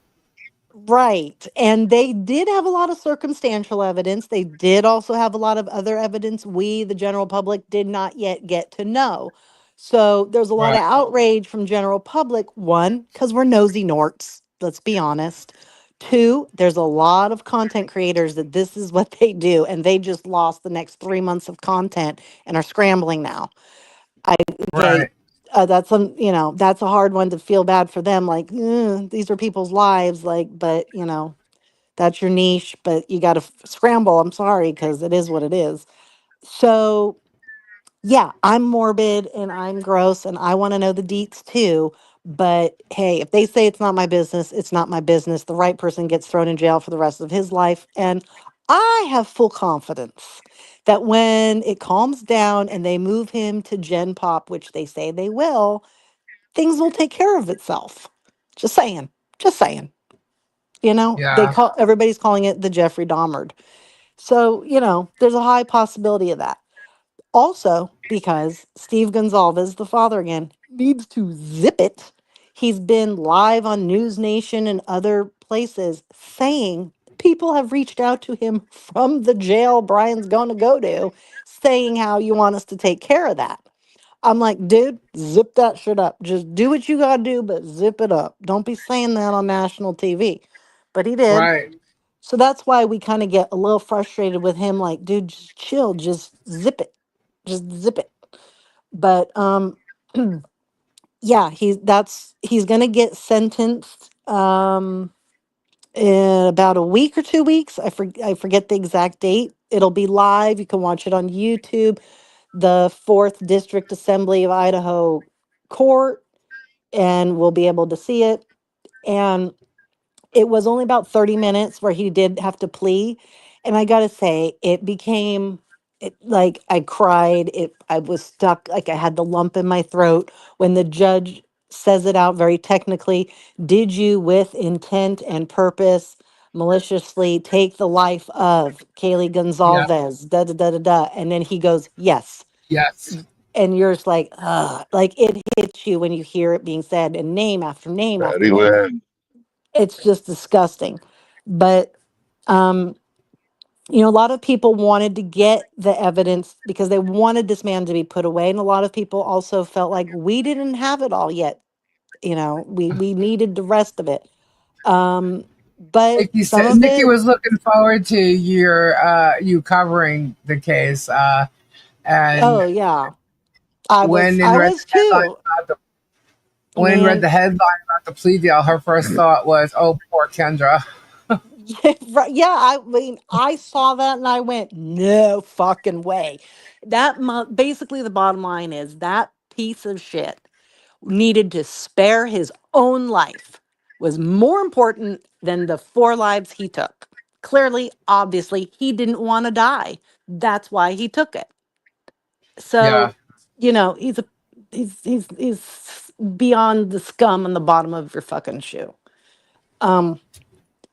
Speaker 4: right. And they did have a lot of circumstantial evidence. They did also have a lot of other evidence we, the general public, did not yet get to know. So there's a lot of
Speaker 1: Right.
Speaker 4: outrage from general public. One, because we're nosy norts, let's be honest. Two, there's a lot of content creators that this is what they do, and they just lost the next 3 months of content and are scrambling now. Okay,
Speaker 1: Right.
Speaker 4: that's a hard one to feel bad for them. Like, these are people's lives. Like, but that's your niche, but you got to scramble. I'm sorry, because it is what it is. So, yeah, I'm morbid and I'm gross and I want to know the deets too. But hey, if they say it's not my business, it's not my business. The right person gets thrown in jail for the rest of his life. And I have full confidence that when it calms down and they move him to Gen Pop, which they say they will, things will take care of itself. Just saying. Just saying.
Speaker 1: Yeah.
Speaker 4: Everybody's calling it the Jeffrey Dahmer. So, there's a high possibility of that. Also, because Steve Gonzalez, the father again, needs to zip it. He's been live on News Nation and other places saying people have reached out to him from the jail Brian's going to go to, saying how you want us to take care of that. I'm like, dude, zip that shit up. Just do what you gotta do, but zip it up. Don't be saying that on national TV. But he did.
Speaker 1: Right.
Speaker 4: So that's why we kind of get a little frustrated with him, like, dude, just chill, just zip it. Just zip it. But yeah, he's gonna get sentenced in about a week or 2 weeks. I forget the exact date. It'll be live. You can watch it on YouTube. The Fourth District Assembly of Idaho Court, and we'll be able to see it. And it was only about 30 minutes where he did have to plea. And I got to say, like I cried. I was stuck, like I had the lump in my throat when the judge says it out very technically. Did you, with intent and purpose, maliciously take the life of Kaylee
Speaker 1: Yeah.
Speaker 4: Gonzalez? Da da da da da. And then he goes, yes.
Speaker 1: Yes.
Speaker 4: And you're just like, like it hits you when you hear it being said, and name after name after
Speaker 3: Patty
Speaker 4: name.
Speaker 3: Lynn.
Speaker 4: It's just disgusting. But um, a lot of people wanted to get the evidence because they wanted this man to be put away, and a lot of people also felt like we didn't have it all yet. We needed the rest of it. But
Speaker 1: Nikki
Speaker 4: some
Speaker 1: said
Speaker 4: of
Speaker 1: Nikki
Speaker 4: it,
Speaker 1: was looking forward to you covering the case. And
Speaker 4: oh yeah, I was
Speaker 1: when in
Speaker 4: I
Speaker 1: read the
Speaker 4: was
Speaker 1: headline
Speaker 4: too,
Speaker 1: about the when in read
Speaker 4: man.
Speaker 1: the headline about the plea deal, her first thought was, "Oh, poor Kendra."
Speaker 4: Yeah, right. Yeah, I mean, I saw that and I went, no fucking way. Basically, the bottom line is that piece of shit needed to spare his own life was more important than the 4 lives he took. Clearly, obviously, he didn't want to die. That's why he took it.
Speaker 1: Yeah.
Speaker 4: So, he's beyond the scum on the bottom of your fucking shoe. Um,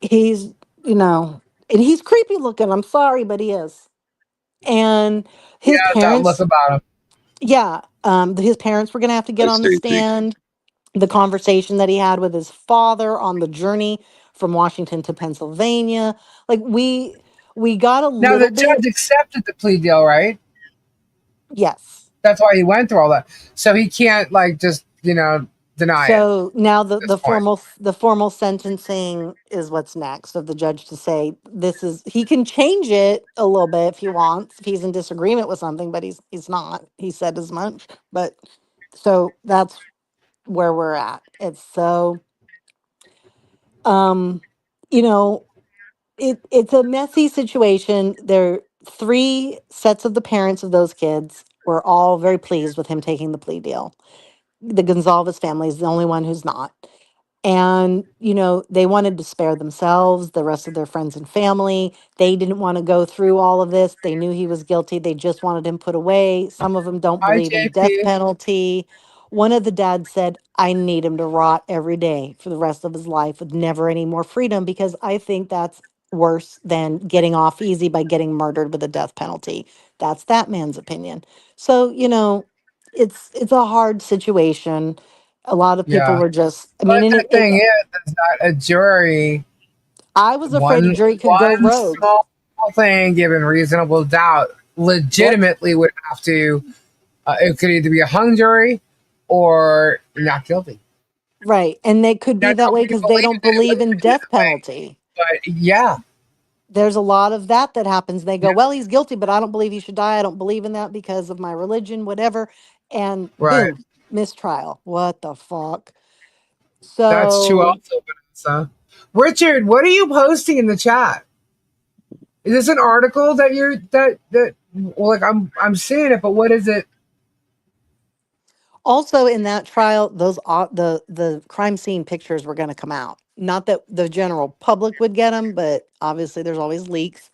Speaker 4: he's you know and he's creepy looking. I'm sorry, but he is. And
Speaker 1: He
Speaker 4: his
Speaker 1: has that look
Speaker 4: parents,
Speaker 1: about him.
Speaker 4: yeah, his parents were gonna have to get
Speaker 3: Hi,
Speaker 4: on the
Speaker 3: Stacy.
Speaker 4: stand. The conversation that he had with his father on the journey from Washington to Pennsylvania, like we got a
Speaker 1: Now
Speaker 4: little
Speaker 1: the
Speaker 4: bit.
Speaker 1: judge accepted the plea deal, right?
Speaker 4: Yes.
Speaker 1: That's why he went through all that. So he can't like just deny it
Speaker 4: So now the,
Speaker 1: at this point.
Speaker 4: the formal sentencing is what's next of the judge to say this is he can change it a little bit if he wants, if he's in disagreement with something, but he's not. He said as much. But so that's where we're at. It's so um you know, it's a messy situation. There three sets of the parents of those kids were all very pleased with him taking the plea deal. The Gonzalez family is the only one who's not. And, they wanted to spare themselves, the rest of their friends and family. They didn't want to go through all of this. They knew he was guilty. They just wanted him put away. Some of them don't
Speaker 1: Hi,
Speaker 4: believe in death
Speaker 1: JP.
Speaker 4: penalty. One of the dads said, I need him to rot every day for the rest of his life with never any more freedom because I think that's worse than getting off easy by getting murdered with a death penalty. That's that man's opinion. So, it's a hard situation. A lot of people
Speaker 1: Yeah.
Speaker 4: were just, I mean,
Speaker 1: But
Speaker 4: and
Speaker 1: the thing is that a jury,
Speaker 4: I was afraid a
Speaker 1: one
Speaker 4: jury could go
Speaker 1: one
Speaker 4: rogue.
Speaker 1: small thing given reasonable doubt,
Speaker 4: Yep.
Speaker 1: legitimately would have to. It could either be a hung jury or not guilty.
Speaker 4: Right. And they could be
Speaker 1: Now,
Speaker 4: that way
Speaker 1: nobody
Speaker 4: because they
Speaker 1: believes
Speaker 4: don't
Speaker 1: that it
Speaker 4: believe
Speaker 1: would
Speaker 4: in
Speaker 1: have been
Speaker 4: death
Speaker 1: that way.
Speaker 4: penalty.
Speaker 1: But yeah,
Speaker 4: There's a lot of that happens. They go,
Speaker 1: yeah,
Speaker 4: well, he's guilty, but I don't believe he should die. I don't believe in that because of my religion, whatever. And
Speaker 1: right.
Speaker 4: boom, mistrial. What the fuck?
Speaker 1: That's true
Speaker 4: So
Speaker 1: also, Vanessa. Richard, what are you posting in the chat? Is this an article that you're that well, like I'm seeing it, but what is it?
Speaker 4: also in that trial, those the crime scene pictures were going to come out. Not that the general public would get them, but obviously there's always leaks.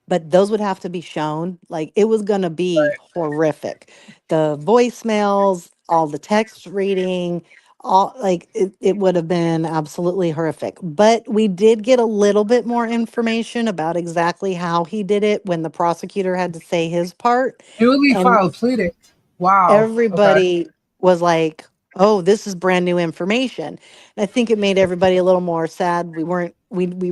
Speaker 4: But those would have to be shown. Like it was going to be horrific. The voicemails, all the text reading, all like it would have been absolutely horrific. But we did get a little bit more information about exactly how he did it when the prosecutor had to say his part.
Speaker 1: Newly
Speaker 4: And
Speaker 1: filed pleading. Wow. Okay.
Speaker 4: everybody was like, oh, this is brand new information. And I think it made everybody a little more sad. We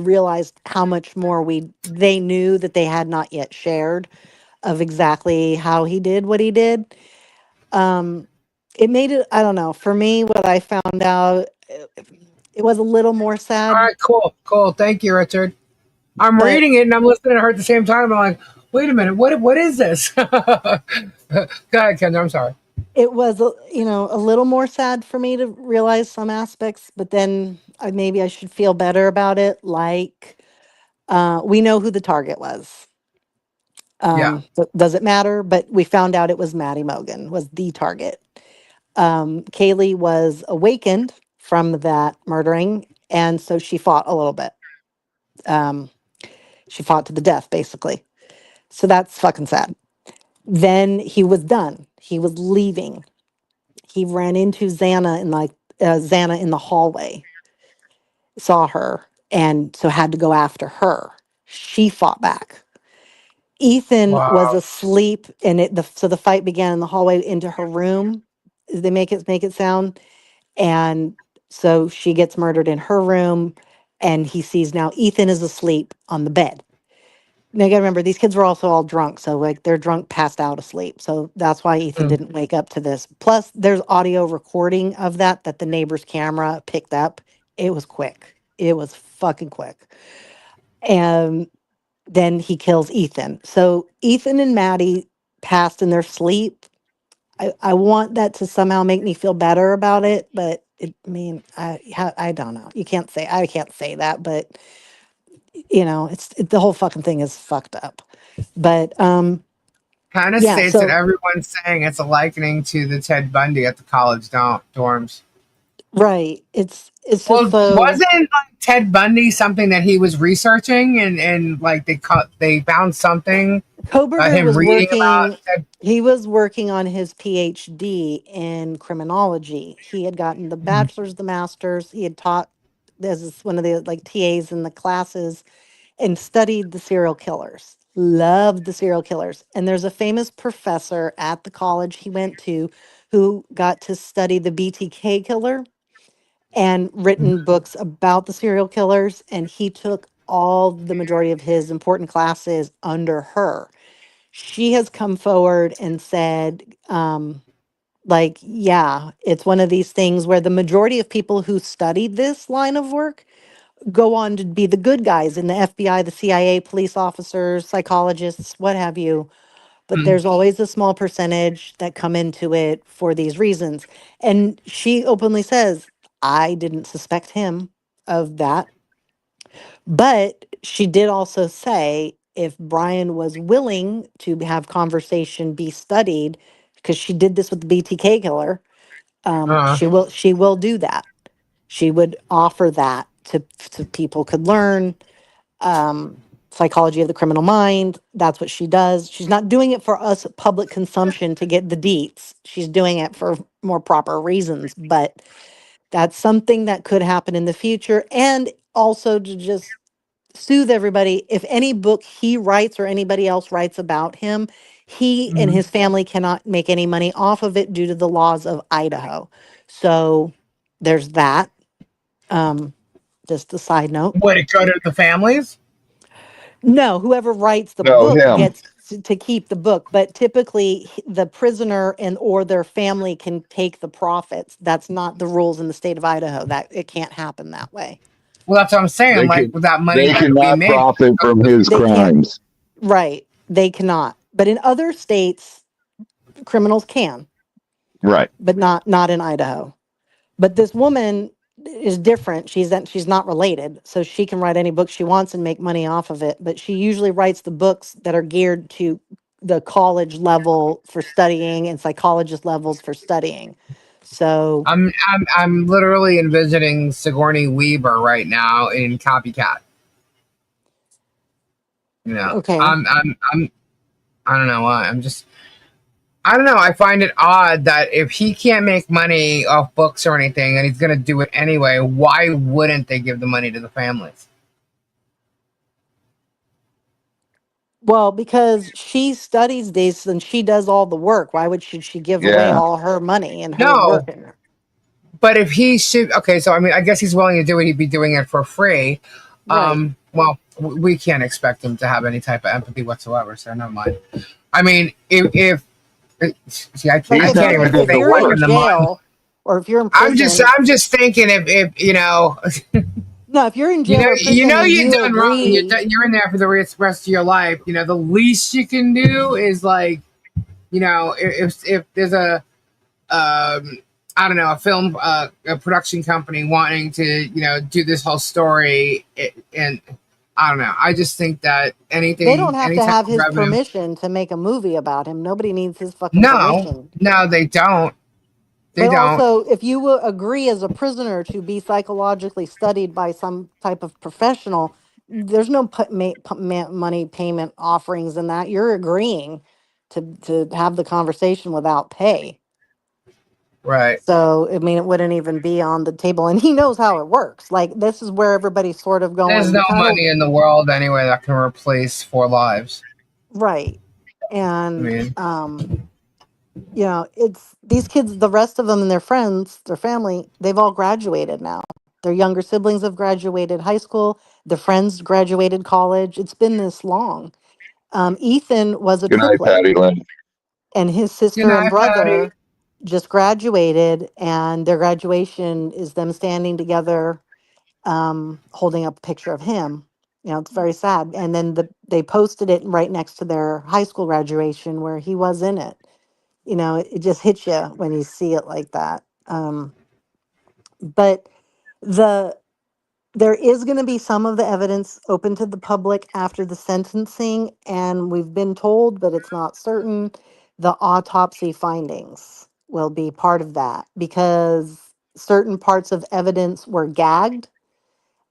Speaker 4: realized how much more they knew that they had not yet shared of exactly how he did what he did. Um, it made it, I don't know, for me, what I found out, it was a little more
Speaker 1: All
Speaker 4: sad,
Speaker 1: right. Cool. Cool. Thank you, Richard. I'm
Speaker 4: but
Speaker 1: reading it and I'm listening to her at the same time. I'm like, wait a minute. What is this? Go ahead, Kendra. I'm sorry.
Speaker 4: it was, a little more sad for me to realize some aspects, but then maybe I should feel better about it. Like, we know who the target was.
Speaker 1: Yeah.
Speaker 4: Does it matter? But we found out it was Maddie Mogan was the target. Kaylee was awakened from that murdering, and so she fought a little bit. Um, she fought to the death, basically. So that's fucking sad. Then he was done. He was leaving. He ran into Xana in the hallway, saw her, and so had to go after her. She fought back. Ethan was
Speaker 1: Wow.
Speaker 4: asleep, and so the fight began in the hallway into her room. They make it sound, and so she gets murdered in her room, and he sees now Ethan is asleep on the bed. Now you gotta remember these kids were also all drunk, so like they're drunk, passed out asleep. So that's why Ethan
Speaker 1: Mm.
Speaker 4: didn't wake up to this. Plus, there's audio recording of that the neighbor's camera picked up. It was quick. It was fucking quick. And then he kills Ethan. So Ethan and Maddie passed in their sleep. I want that to somehow make me feel better about it, but I don't know. I can't say that, but the whole fucking thing is fucked up. But
Speaker 1: Kind of
Speaker 4: yeah,
Speaker 1: states that
Speaker 4: so
Speaker 1: everyone's saying it's a likening to the Ted Bundy at the college dorms.
Speaker 4: right, it's just
Speaker 1: Well,
Speaker 4: so
Speaker 1: wasn't like Ted Bundy something that he was researching and like they found something
Speaker 4: Kohberger
Speaker 1: him
Speaker 4: was
Speaker 1: reading about
Speaker 4: working.
Speaker 1: Ted.
Speaker 4: He was working on his PhD in criminology. He had gotten the
Speaker 1: Mhm.
Speaker 4: bachelor's, the master's. He had taught as one of the like TAs in the classes and studied the serial killers. Loved the serial killers. And there's a famous professor at the college he went to who got to study the BTK killer and written books about the serial killers. And he took all the majority of his important classes under her. She has come forward and said, Like, yeah, it's one of these things where the majority of people who studied this line of work go on to be the good guys in the FBI, the CIA, police officers, psychologists, what have you. But
Speaker 1: Mm.
Speaker 4: there's always a small percentage that come into it for these reasons. And she openly says, I didn't suspect him of that. But she did also say if Bryan was willing to have conversation be studied, because she did this with the BTK killer,
Speaker 1: Uh,
Speaker 4: she will do that. She would offer that to people could learn um, psychology of the criminal mind. That's what she does. She's not doing it for us public consumption to get the deets. She's doing it for more proper reasons. But that's something that could happen in the future, and also to just soothe everybody. If any book he writes or anybody else writes about him, he and
Speaker 1: mm.
Speaker 4: his family cannot make any money off of it due to the laws of Idaho. So there's that. Um, just a side note.
Speaker 1: Would it go to the families?
Speaker 4: No, whoever writes the
Speaker 3: No,
Speaker 4: book
Speaker 3: him.
Speaker 4: gets to keep the book, but typically the prisoner and or their family can take the profits. That's not the rules in the state of Idaho. That it can't happen that way.
Speaker 1: Well, that's what I'm saying.
Speaker 3: They
Speaker 1: Like,
Speaker 3: can
Speaker 1: with that money
Speaker 3: they
Speaker 1: that would be
Speaker 3: cannot
Speaker 1: made.
Speaker 3: profit from his
Speaker 4: They can't.
Speaker 3: crimes.
Speaker 4: Right. They cannot. But in other states, criminals can,
Speaker 3: Right.
Speaker 4: but not in Idaho. But this woman is different. She's not related, so she can write any book she wants and make money off of it. But she usually writes the books that are geared to the college level for studying and psychologist levels for studying. So
Speaker 1: I'm literally envisioning Sigourney Weaver right now in Copycat. You know,
Speaker 4: okay.
Speaker 1: I don't know why. I don't know. I find it odd that if he can't make money off books or anything and he's going to do it anyway, why wouldn't they give the money to the families?
Speaker 4: Well, because she studies this and she does all the work. Why would she give away
Speaker 3: Yeah.
Speaker 4: all her money and her work?
Speaker 1: No, but if he should, okay, so I mean, I guess he's willing to do it. He'd be doing it for free.
Speaker 4: Right.
Speaker 1: Well, we can't expect him to have any type of empathy whatsoever. So never mind. I mean, if see, I
Speaker 4: Like
Speaker 1: can't
Speaker 3: He's not
Speaker 1: even
Speaker 3: even
Speaker 4: if
Speaker 3: going to
Speaker 1: think
Speaker 4: you're
Speaker 1: what's
Speaker 4: in
Speaker 3: work.
Speaker 1: in the mind.
Speaker 4: jail or if you're in prison,
Speaker 1: I'm just thinking if you know,
Speaker 4: no, if you're in jail or
Speaker 1: you
Speaker 4: prison
Speaker 1: know
Speaker 4: and
Speaker 1: you're
Speaker 4: you
Speaker 1: done wrong.
Speaker 4: agree,
Speaker 1: You're in there for the rest of your life. You know, the least you can do is like, you know, if there's a I don't know, a film, a production company wanting to, you know, do this whole story, and I don't know. I just think that
Speaker 4: they don't
Speaker 1: anything,
Speaker 4: have
Speaker 1: any
Speaker 4: to
Speaker 1: type
Speaker 4: have
Speaker 1: of
Speaker 4: his
Speaker 1: revenue.
Speaker 4: permission to make a movie about him. Nobody needs his fucking
Speaker 1: No,
Speaker 4: permission.
Speaker 1: no, they don't. They
Speaker 4: But
Speaker 1: don't.
Speaker 4: also, if you will agree as a prisoner to be psychologically studied by some type of professional, there's no money payment offerings in that. You're agreeing to have the conversation without pay.
Speaker 1: Right.
Speaker 4: So, I mean, it wouldn't even be on the table. And he knows how it works. Like, this is where everybody's sort of
Speaker 1: There's
Speaker 4: going.
Speaker 1: no
Speaker 4: We kind of,
Speaker 1: money in the world anyway that can replace 4 lives.
Speaker 4: right.
Speaker 1: I
Speaker 4: And,
Speaker 1: mean,
Speaker 4: it's these kids, the rest of them and their friends, their family, they've all graduated now. Their younger siblings have graduated high school. Their friends graduated college. It's been this long. Ethan was a
Speaker 3: Good night,
Speaker 4: triplet,
Speaker 3: Patty Lynn.
Speaker 4: and his
Speaker 1: good
Speaker 4: sister and
Speaker 1: night, Patty.
Speaker 4: brother just graduated, and their graduation is them standing together, holding up a picture of him. It's very sad. And then they posted it right next to their high school graduation where he was in it. It just hits you when you see it like that. But the there is going to be some of the evidence open to the public after the sentencing, and we've been told, but it's not certain, the autopsy findings will be part of that because certain parts of evidence were gagged.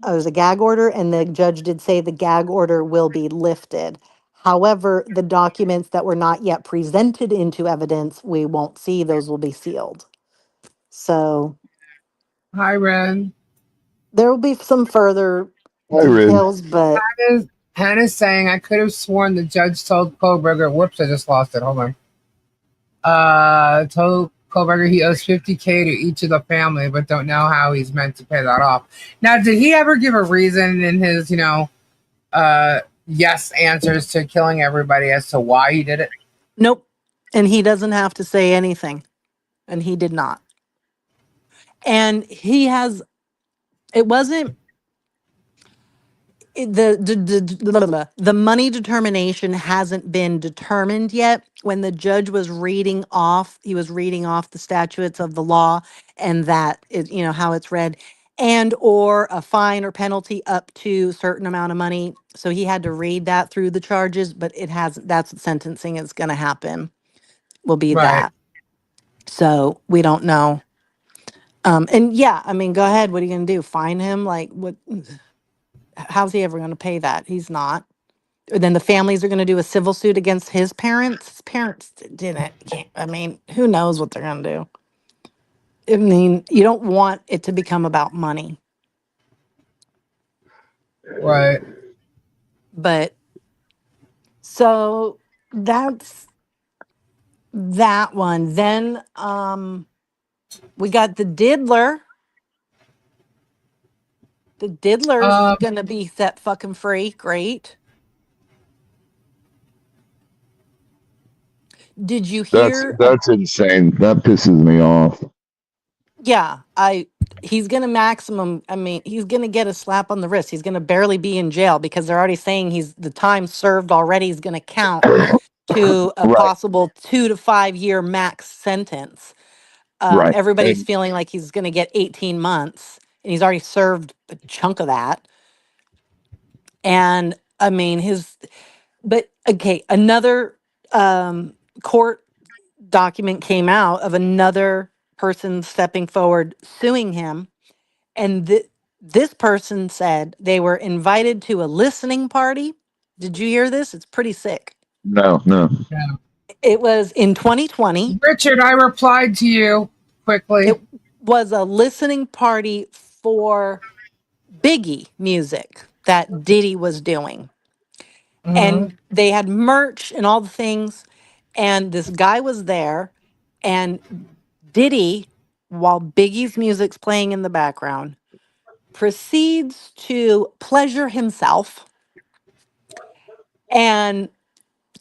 Speaker 4: There's a gag order, and the judge did say the gag order will be lifted. However, the documents that were not yet presented into evidence, we won't see. Those will be sealed. So
Speaker 1: Hi, Ren.
Speaker 4: there will be some further
Speaker 3: Hi, Rin.
Speaker 4: details, but
Speaker 1: Hannah's saying I could have sworn the judge told Kohberger. Whoops, I just lost it. Hold on. Told Kohberger he owes $50K to each of the family, but don't know how he's meant to pay that off. Now, did he ever give a reason in his, yes answers to killing everybody as to why he did it?
Speaker 4: nope. And he doesn't have to say anything. and he did not. And he has, it wasn't, the money determination hasn't been determined yet. When the judge was reading off, he was reading off the statutes of the law, and that is, you know, how it's read, and or a fine or penalty up to certain amount of money. So he had to read that through the charges, but it has, that's what sentencing is going to happen, will be
Speaker 1: Right.
Speaker 4: that. So we don't know. And yeah, I mean, go ahead. What are you going to do? Fine him? Like, what? How's he ever going to pay that? He's not. Or then the families are going to do a civil suit against his parents. His parents didn't. I mean, who knows what they're going to do? I mean, you don't want it to become about money.
Speaker 1: Right.
Speaker 4: But so that's that one. Then we got the diddler. The diddler's going to be set fucking free. Great. Did you hear?
Speaker 3: That's insane. That pisses me off.
Speaker 4: Yeah, he's gonna maximum. I mean, he's gonna get a slap on the wrist. He's gonna barely be in jail because they're already saying the time served already is gonna count to a
Speaker 3: Right.
Speaker 4: possible 2 to 5 year max sentence.
Speaker 3: Right.
Speaker 4: Everybody's feeling like he's gonna get 18 months, and he's already served a chunk of that. And I mean, but okay, another court document came out of another person stepping forward suing him, and this person said they were invited to a listening party. Did you hear this? It's pretty sick.
Speaker 3: No.
Speaker 1: Yeah.
Speaker 4: It was in 2020.
Speaker 1: Richard, I replied to you quickly.
Speaker 4: It was a listening party for Biggie music that Diddy was doing. And they had merch and all the things. And this guy was there. And Diddy, while Biggie's music's playing in the background, proceeds to pleasure himself and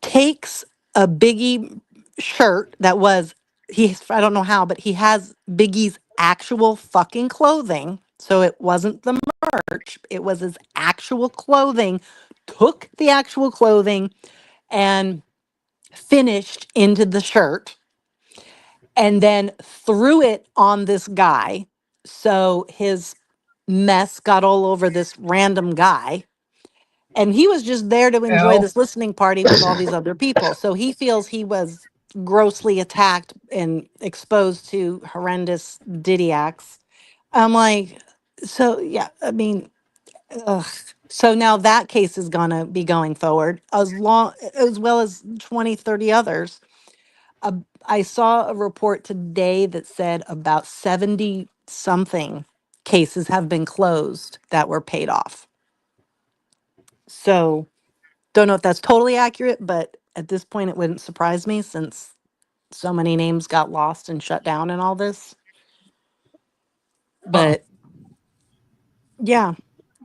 Speaker 4: takes a Biggie shirt that was, I don't know how, but he has Biggie's actual fucking clothing. So it wasn't the merch, it was his actual clothing, took the actual clothing and finished into the shirt and then threw it on this guy. So his mess got all over this random guy. And he was just there to enjoy
Speaker 1: L.
Speaker 4: this listening party with all these other people. So he feels he was grossly attacked and exposed to horrendous Diddy acts. I'm like, so yeah, I mean, ugh. So now that case is gonna be going forward as well as 20, 30 others. I saw a report today that said about 70 something cases have been closed that were paid off. So don't know if that's totally accurate, but at this point it wouldn't surprise me since so many names got lost and shut down and all this. But yeah,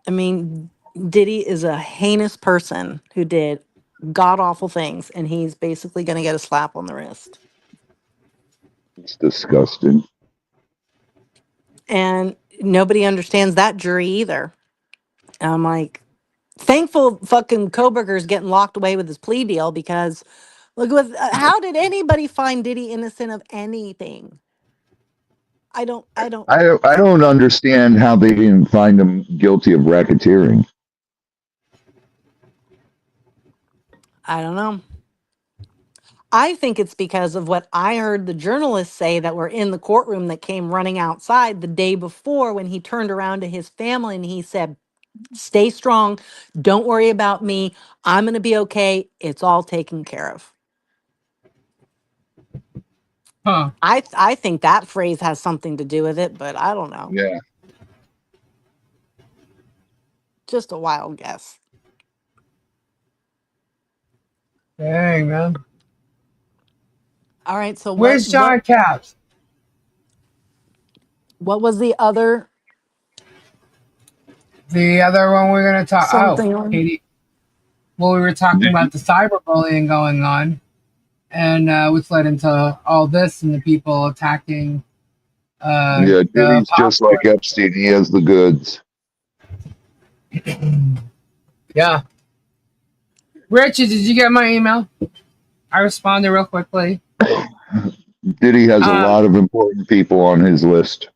Speaker 4: I mean, Diddy is a heinous person who did god awful things, and he's basically going to get a slap on the wrist.
Speaker 3: It's disgusting.
Speaker 4: And nobody understands that jury either. I'm like, thankful fucking Kohberger's getting locked away with his plea deal because look, how did anybody find Diddy innocent of anything? I don't
Speaker 3: I don't understand how they didn't find him guilty of racketeering.
Speaker 4: I don't know. I think it's because of what I heard the journalists say that were in the courtroom that came running outside the day before when he turned around to his family and he said, "Stay strong. Don't worry about me. I'm going to be okay. It's all taken care of."
Speaker 1: Huh.
Speaker 4: I think that phrase has something to do with it, but I don't know.
Speaker 3: Yeah.
Speaker 4: Just a wild guess.
Speaker 1: Dang, man.
Speaker 4: All right, so
Speaker 1: Where's John Caps?
Speaker 4: what was the other
Speaker 1: The other one we're going to talk.
Speaker 4: something
Speaker 1: Oh,
Speaker 4: on?
Speaker 1: Katie. Well, we were talking about the cyberbullying going on. and which led into all this and the people attacking
Speaker 3: Yeah,
Speaker 1: the
Speaker 3: Diddy's just like Epstein. He has the goods.
Speaker 1: Yeah. Richard, did you get my email? I responded real quickly.
Speaker 3: Diddy has a lot of important people on his list.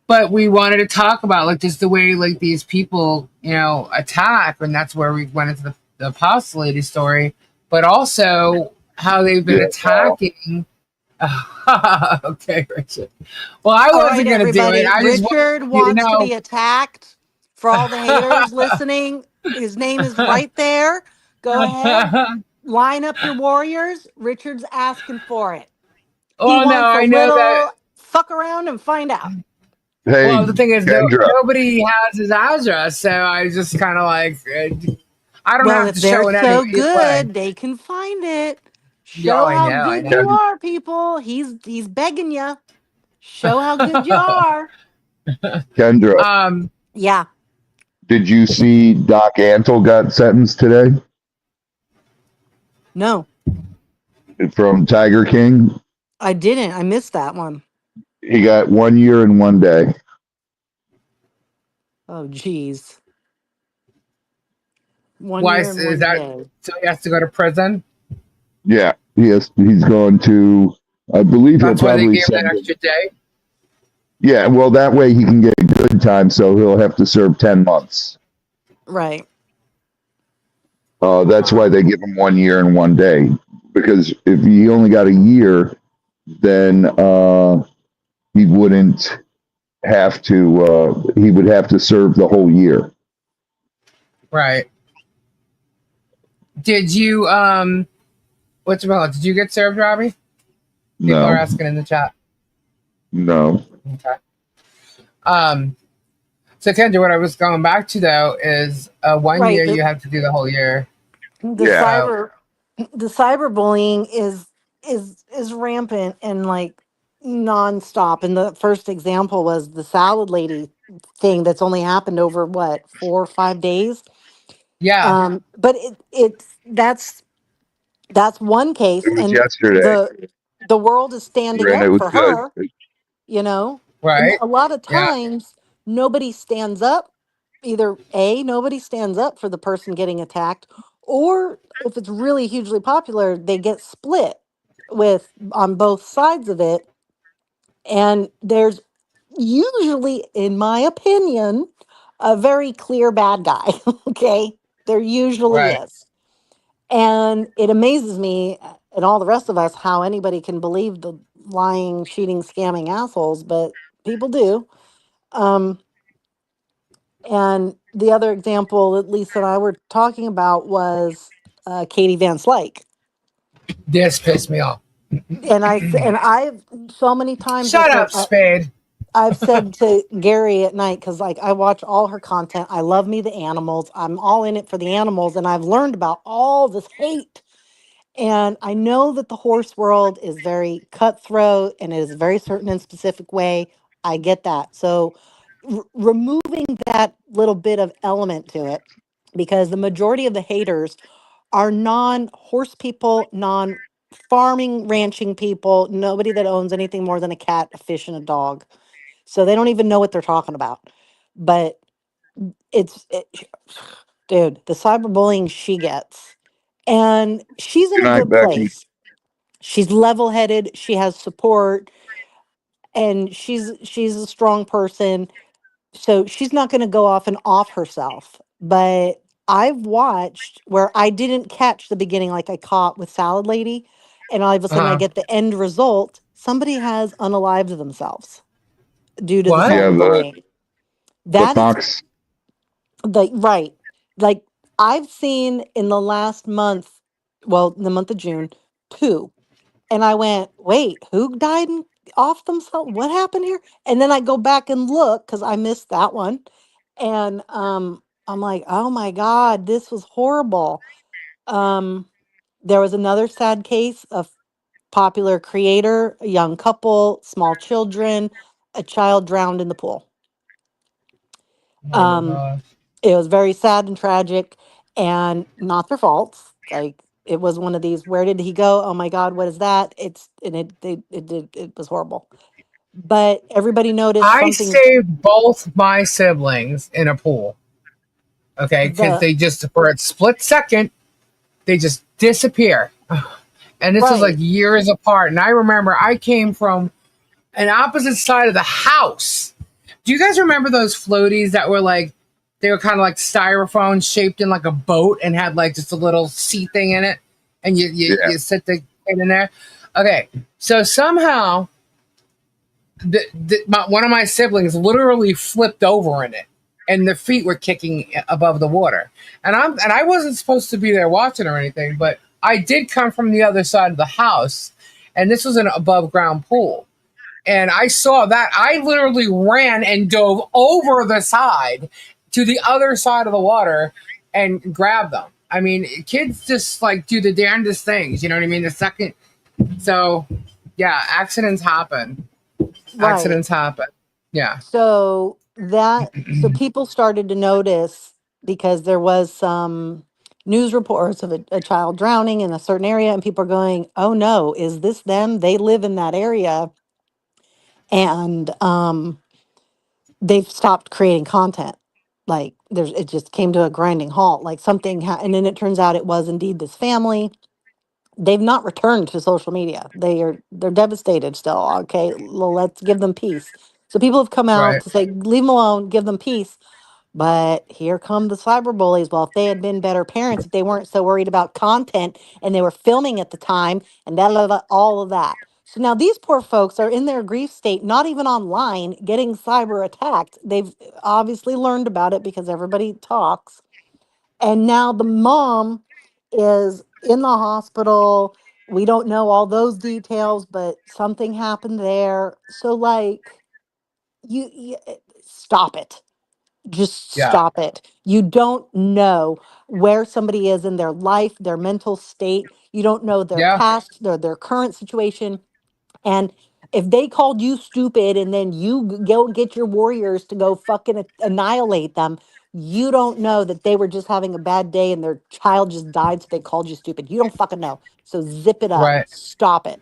Speaker 1: But we wanted to talk about like just the way like these people, attack, and that's where we went into the apostle lady story, but also how they've been attacking. Okay, Richard. Well, I
Speaker 4: All
Speaker 1: wasn't
Speaker 4: right,
Speaker 1: gonna do it.
Speaker 4: everybody.
Speaker 1: I just wanted
Speaker 4: Richard
Speaker 1: you to
Speaker 4: wants to be attacked. For all the haters listening, his name is right there. Go ahead,
Speaker 1: know.
Speaker 4: line up your warriors. Richard's asking for it. He
Speaker 1: Oh no,
Speaker 4: wants a
Speaker 1: I know that.
Speaker 4: little fuck around and find out.
Speaker 3: Hey,
Speaker 1: Well, the thing is,
Speaker 3: Kendra.
Speaker 1: nobody has his address, so I just kind of like, I don't
Speaker 4: Well,
Speaker 1: have
Speaker 4: if
Speaker 1: to
Speaker 4: they're
Speaker 1: show it any
Speaker 4: so
Speaker 1: either way.
Speaker 4: good, they can find it.
Speaker 1: Yeah,
Speaker 4: Show
Speaker 1: I
Speaker 4: how
Speaker 1: know, I
Speaker 4: good you
Speaker 1: know.
Speaker 4: are, people. He's begging you. Show how good you are.
Speaker 3: Kendra,
Speaker 4: Yeah.
Speaker 3: did you see Doc Antle got sentenced today
Speaker 4: No,
Speaker 3: from Tiger King?
Speaker 4: I didn't. I missed that one.
Speaker 3: He got 1 year and 1 day.
Speaker 4: Oh, geez. 1
Speaker 1: Why
Speaker 4: year
Speaker 1: is
Speaker 4: and 1
Speaker 1: that?
Speaker 4: day.
Speaker 1: So he has to go to prison.
Speaker 3: Yeah, he's going to. I believe he'll
Speaker 1: That's why they
Speaker 3: probably
Speaker 1: gave him
Speaker 3: send
Speaker 1: that
Speaker 3: him.
Speaker 1: extra day.
Speaker 3: Yeah, well, that way he can get good time, so he'll have to serve 10 months.
Speaker 4: Right.
Speaker 3: That's why they give him 1 year and 1 day, because if he only got a year, then he wouldn't have to. He would have to serve the whole year.
Speaker 1: Right. Did you what's about? Did you get served, Robbie? People are
Speaker 3: No,
Speaker 1: asking in the chat.
Speaker 3: no.
Speaker 1: Okay. So Kendra, what I was going back to though is 1 year
Speaker 4: Right.
Speaker 1: you have to do the whole year.
Speaker 4: The
Speaker 3: Yeah,
Speaker 4: cyberbullying is rampant and like nonstop. And the first example was the salad lady thing that's only happened over what 4 or 5 days.
Speaker 1: Yeah.
Speaker 4: But that's one case,
Speaker 3: it was
Speaker 4: and
Speaker 3: yesterday,
Speaker 4: the world is standing
Speaker 3: and it
Speaker 4: up
Speaker 3: was
Speaker 4: for
Speaker 3: good.
Speaker 4: her. You know, and
Speaker 1: Right.
Speaker 4: a lot of
Speaker 1: Yeah.
Speaker 4: times nobody stands up. Either A, nobody stands up for the person getting attacked, or if it's really hugely popular, they get split with on both sides of it. And there's usually, in my opinion, a very clear bad guy. Okay. There usually
Speaker 1: Right.
Speaker 4: is. And it amazes me and all the rest of us how anybody can believe the lying, cheating, scamming assholes, but people do. Um, and the other example that Lisa and I were talking about was Katie Van Slyke.
Speaker 1: This pissed me off.
Speaker 4: And I've so many times
Speaker 1: Shut up, Spade.
Speaker 4: I've said to Gary at night, because like I watch all her content. I love me the animals. I'm all in it for the animals, and I've learned about all this hate. And I know that the horse world is very cutthroat and it is a very certain and specific way. I get that. So removing that little bit of element to it, because the majority of the haters are non horse people, non farming, ranching people, nobody that owns anything more than a cat, a fish, and a dog. So they don't even know what they're talking about. But it, dude, the cyberbullying she gets. And she's in
Speaker 3: Good
Speaker 4: a
Speaker 3: night,
Speaker 4: good
Speaker 3: Becky.
Speaker 4: place. She's level-headed, she has support, and she's a strong person. So she's not going to go off and off herself. But I've watched where I didn't catch the beginning like I caught with Salad Lady, and all of a sudden I
Speaker 1: Uh-huh.
Speaker 4: get the end result. Somebody has unalived themselves due to the
Speaker 1: What?
Speaker 3: Yeah,
Speaker 4: cyberbullying.
Speaker 3: the
Speaker 4: That is
Speaker 3: fox.
Speaker 4: right. Like I've seen in the last month, well, the month of June, two. And I went, wait, who died off themselves? What happened here? And then I go back and look because I missed that one. And I'm like, oh my God, this was horrible. Um, there was another sad case of popular creator, a young couple, small children, a child drowned in the pool.
Speaker 1: Oh my
Speaker 4: Um,
Speaker 1: gosh.
Speaker 4: it was very sad and tragic. and not their faults. Like it was one of these, where did he go? Oh my God, what is that? It's and it was horrible. But everybody noticed
Speaker 1: I
Speaker 4: something.
Speaker 1: saved both my siblings in a pool. Okay, because
Speaker 4: The
Speaker 1: they just for a split second they just disappear. And this was like
Speaker 4: right,
Speaker 1: years apart. And I remember I came from an opposite side of the house. Do you guys remember those floaties that were like they were kind of like styrofoam shaped in like a boat and had like just a little seat thing in it, and
Speaker 3: Yeah.
Speaker 1: you sit the kid in there. Okay, so somehow one of my siblings literally flipped over in it, and the feet were kicking above the water. And I wasn't supposed to be there watching or anything, but I did come from the other side of the house, and this was an above ground pool. And I saw that. I literally ran and dove over the side to the other side of the water and grabbed them. I mean, kids just like do the damnedest things. You know what I mean? The second, so yeah, accidents happen.
Speaker 4: right.
Speaker 1: Accidents happen. Yeah.
Speaker 4: So people started to notice, because there was some news reports of a child drowning in a certain area, and people are going, "Oh no, is this them? They live in that area." And they've stopped creating content. Like it just came to a grinding halt. Like and then it turns out it was indeed this family. They've not returned to social media. They're devastated still. Okay, well, let's give them peace. So people have come out
Speaker 1: Right.
Speaker 4: to say, leave them alone, give them peace. But here come the cyber bullies. Well, if they had been better parents, if they weren't so worried about content and they were filming at the time and all of that. So now these poor folks are in their grief state, not even online, getting cyber attacked. They've obviously learned about it because everybody talks. And now the mom is in the hospital. We don't know all those details, but something happened there. So, like, you stop it, just
Speaker 1: Yeah.
Speaker 4: stop it. You don't know where somebody is in their life, their mental state. You don't know their
Speaker 1: Yeah.
Speaker 4: past, their current situation. And if they called you stupid and then you go get your warriors to go fucking annihilate them, you don't know that they were just having a bad day and their child just died, so they called you stupid. You don't fucking know. So zip it up.
Speaker 1: Right.
Speaker 4: Stop it.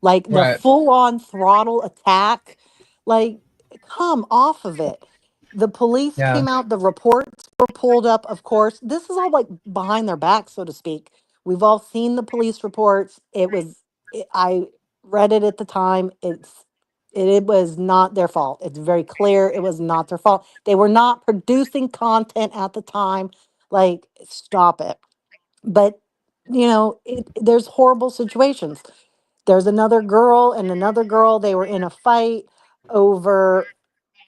Speaker 4: Like the
Speaker 1: Right.
Speaker 4: full on throttle attack, like, come off of it. The police
Speaker 1: Yeah.
Speaker 4: came out, the reports were pulled up, of course. This is all like behind their back, so to speak. We've all seen the police reports. I read it at the time. It was not their fault. It's very clear it was not their fault. They were not producing content at the time. Like, stop it. But there's horrible situations. There's another girl and another girl. They were in a fight over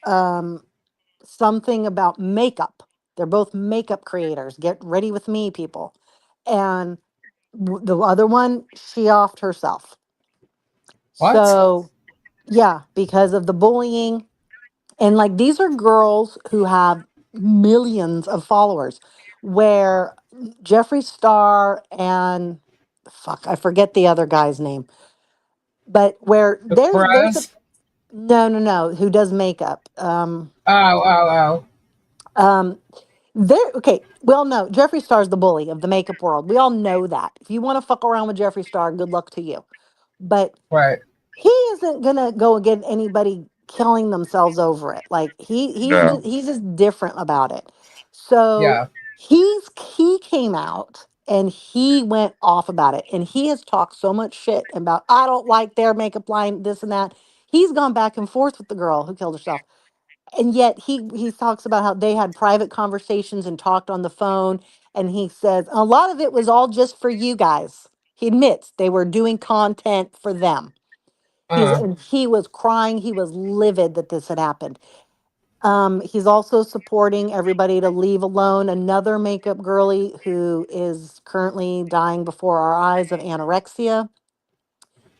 Speaker 4: um, something about makeup. They're both makeup creators. Get ready with me, people. And the other one, she offed herself.
Speaker 1: What?
Speaker 4: So yeah, because of the bullying. And like these are girls who have millions of followers, where Jeffree Star and fuck, I forget the other guy's name, but where
Speaker 1: The
Speaker 4: there's a
Speaker 1: Perez?
Speaker 4: no, who does makeup.
Speaker 1: Oh, oh, oh.
Speaker 4: Um there okay, well no, Jeffree Star's the bully of the makeup world. We all know that. If you want to fuck around with Jeffree Star, good luck to you. But
Speaker 1: Right.
Speaker 4: he isn't gonna go and get anybody killing themselves over it. Like
Speaker 3: No.
Speaker 4: he's just different about it. So
Speaker 1: Yeah.
Speaker 4: he came out and he went off about it, and he has talked so much shit about, I don't like their makeup line, this and that. He's gone back and forth with the girl who killed herself, and yet he talks about how they had private conversations and talked on the phone, and he says a lot of it was all just for you guys. He admits they were doing content for them.
Speaker 1: Uh.
Speaker 4: He was crying. He was livid that this had happened. He's also supporting everybody to leave alone another makeup girly who is currently dying before our eyes of anorexia.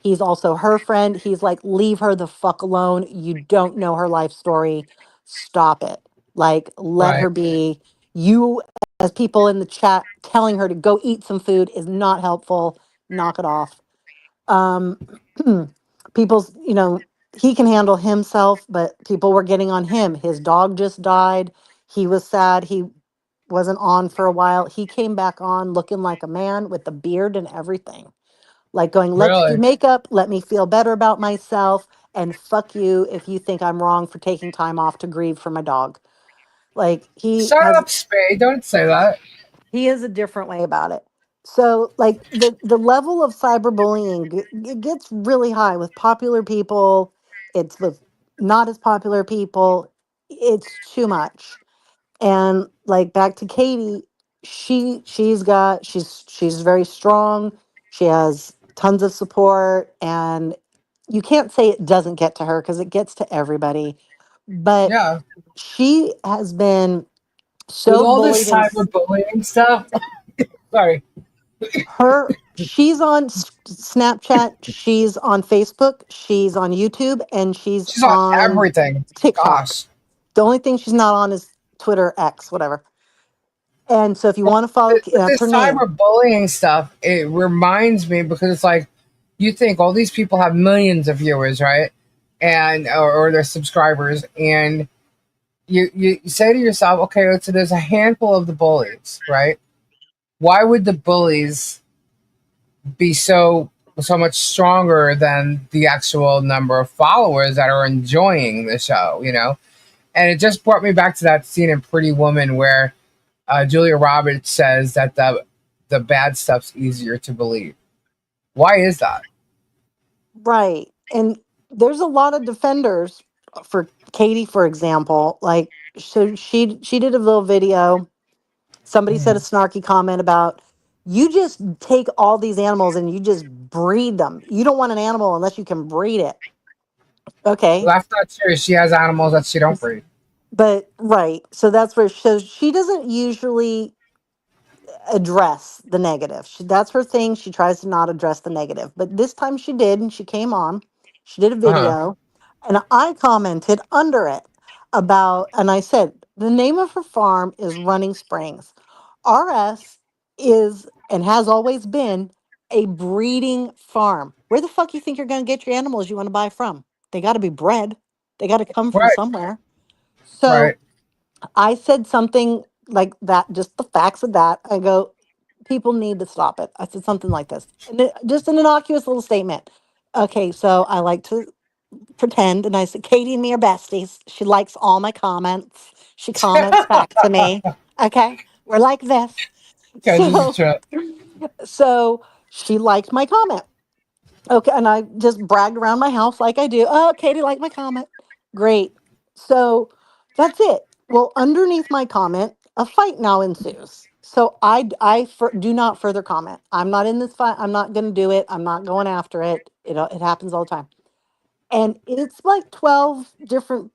Speaker 4: He's also her friend. He's like, leave her the fuck alone. You don't know her life story. Stop it. Like, let
Speaker 1: Right.
Speaker 4: her be. You, as people in the chat, telling her to go eat some food is not helpful. Knock it off. um people's, he can handle himself, but people were getting on him. His dog just died. He was sad. He wasn't on for a while. He came back on looking like a man with the beard and everything. Like going, let's do
Speaker 1: Really?
Speaker 4: makeup, let me feel better about myself, and fuck you if you think I'm wrong for taking time off to grieve for my dog. Like
Speaker 1: Shut up, Spade. Don't say that.
Speaker 4: he is a different way about it. So like the level of cyberbullying it gets really high with popular people. It's with not as popular people. It's too much. And like back to Katie, she's very strong. She has tons of support, and you can't say it doesn't get to her because it gets to everybody. But
Speaker 1: Yeah.
Speaker 4: she has been
Speaker 1: With
Speaker 4: so
Speaker 1: all this
Speaker 4: bullied and
Speaker 1: cyberbullying stuff. Sorry.
Speaker 4: she's on Snapchat, she's on Facebook, she's on YouTube, and she's
Speaker 1: She's on
Speaker 4: on
Speaker 1: everything.
Speaker 4: TikTok.
Speaker 1: Gosh.
Speaker 4: The only thing she's not on is Twitter X, whatever. And so if you want to follow,
Speaker 1: With
Speaker 4: that's her
Speaker 1: this
Speaker 4: name.
Speaker 1: cyberbullying stuff, it reminds me because it's like you think all these people have millions of viewers, right? And or their subscribers, and you say to yourself, okay, so there's a handful of the bullies, right? Why would the bullies be so much stronger than the actual number of followers that are enjoying the show, you know? And it just brought me back to that scene in Pretty Woman where Julia Roberts says that the bad stuff's easier to believe. Why is that?
Speaker 4: Right. And there's a lot of defenders for Katie, for example. Like, so she did a little video. Somebody said a
Speaker 1: Mhm.
Speaker 4: snarky comment about you just take all these animals and you just breed them. You don't want an animal unless you can breed it.
Speaker 1: Well,
Speaker 4: Okay.
Speaker 1: that's not true. She has animals that she don't breed.
Speaker 4: But right. So that's where she doesn't usually address the negative. That's her thing. She tries to not address the negative. But this time she did, and she came on. She did a
Speaker 1: Uh huh.
Speaker 4: video, and I commented under it about, and I said, the name of her farm is Running Springs. RS is and has always been a breeding farm. Where the fuck you think you're going to get your animals you want to buy from? They got to be bred. They got to come from
Speaker 1: Right.
Speaker 4: somewhere.
Speaker 1: Right.
Speaker 4: So I said something like that, just the facts of that. I go, people need to stop it. I said something like this, and just an innocuous little statement. Okay, so I like to pretend, and I said, Katie and me are besties. She likes all my comments. She comments back to me. Okay, we're like this.
Speaker 1: Catches a
Speaker 4: So,
Speaker 1: trip.
Speaker 4: so she liked my comment. Okay, and I just bragged around my house like I do. Oh, Katie liked my comment. Great. So that's it. Well, underneath my comment, a fight now ensues. So do not further comment. I'm not in this fight. I'm not going to do it. I'm not going after it. It happens all the time. And it's like 12 different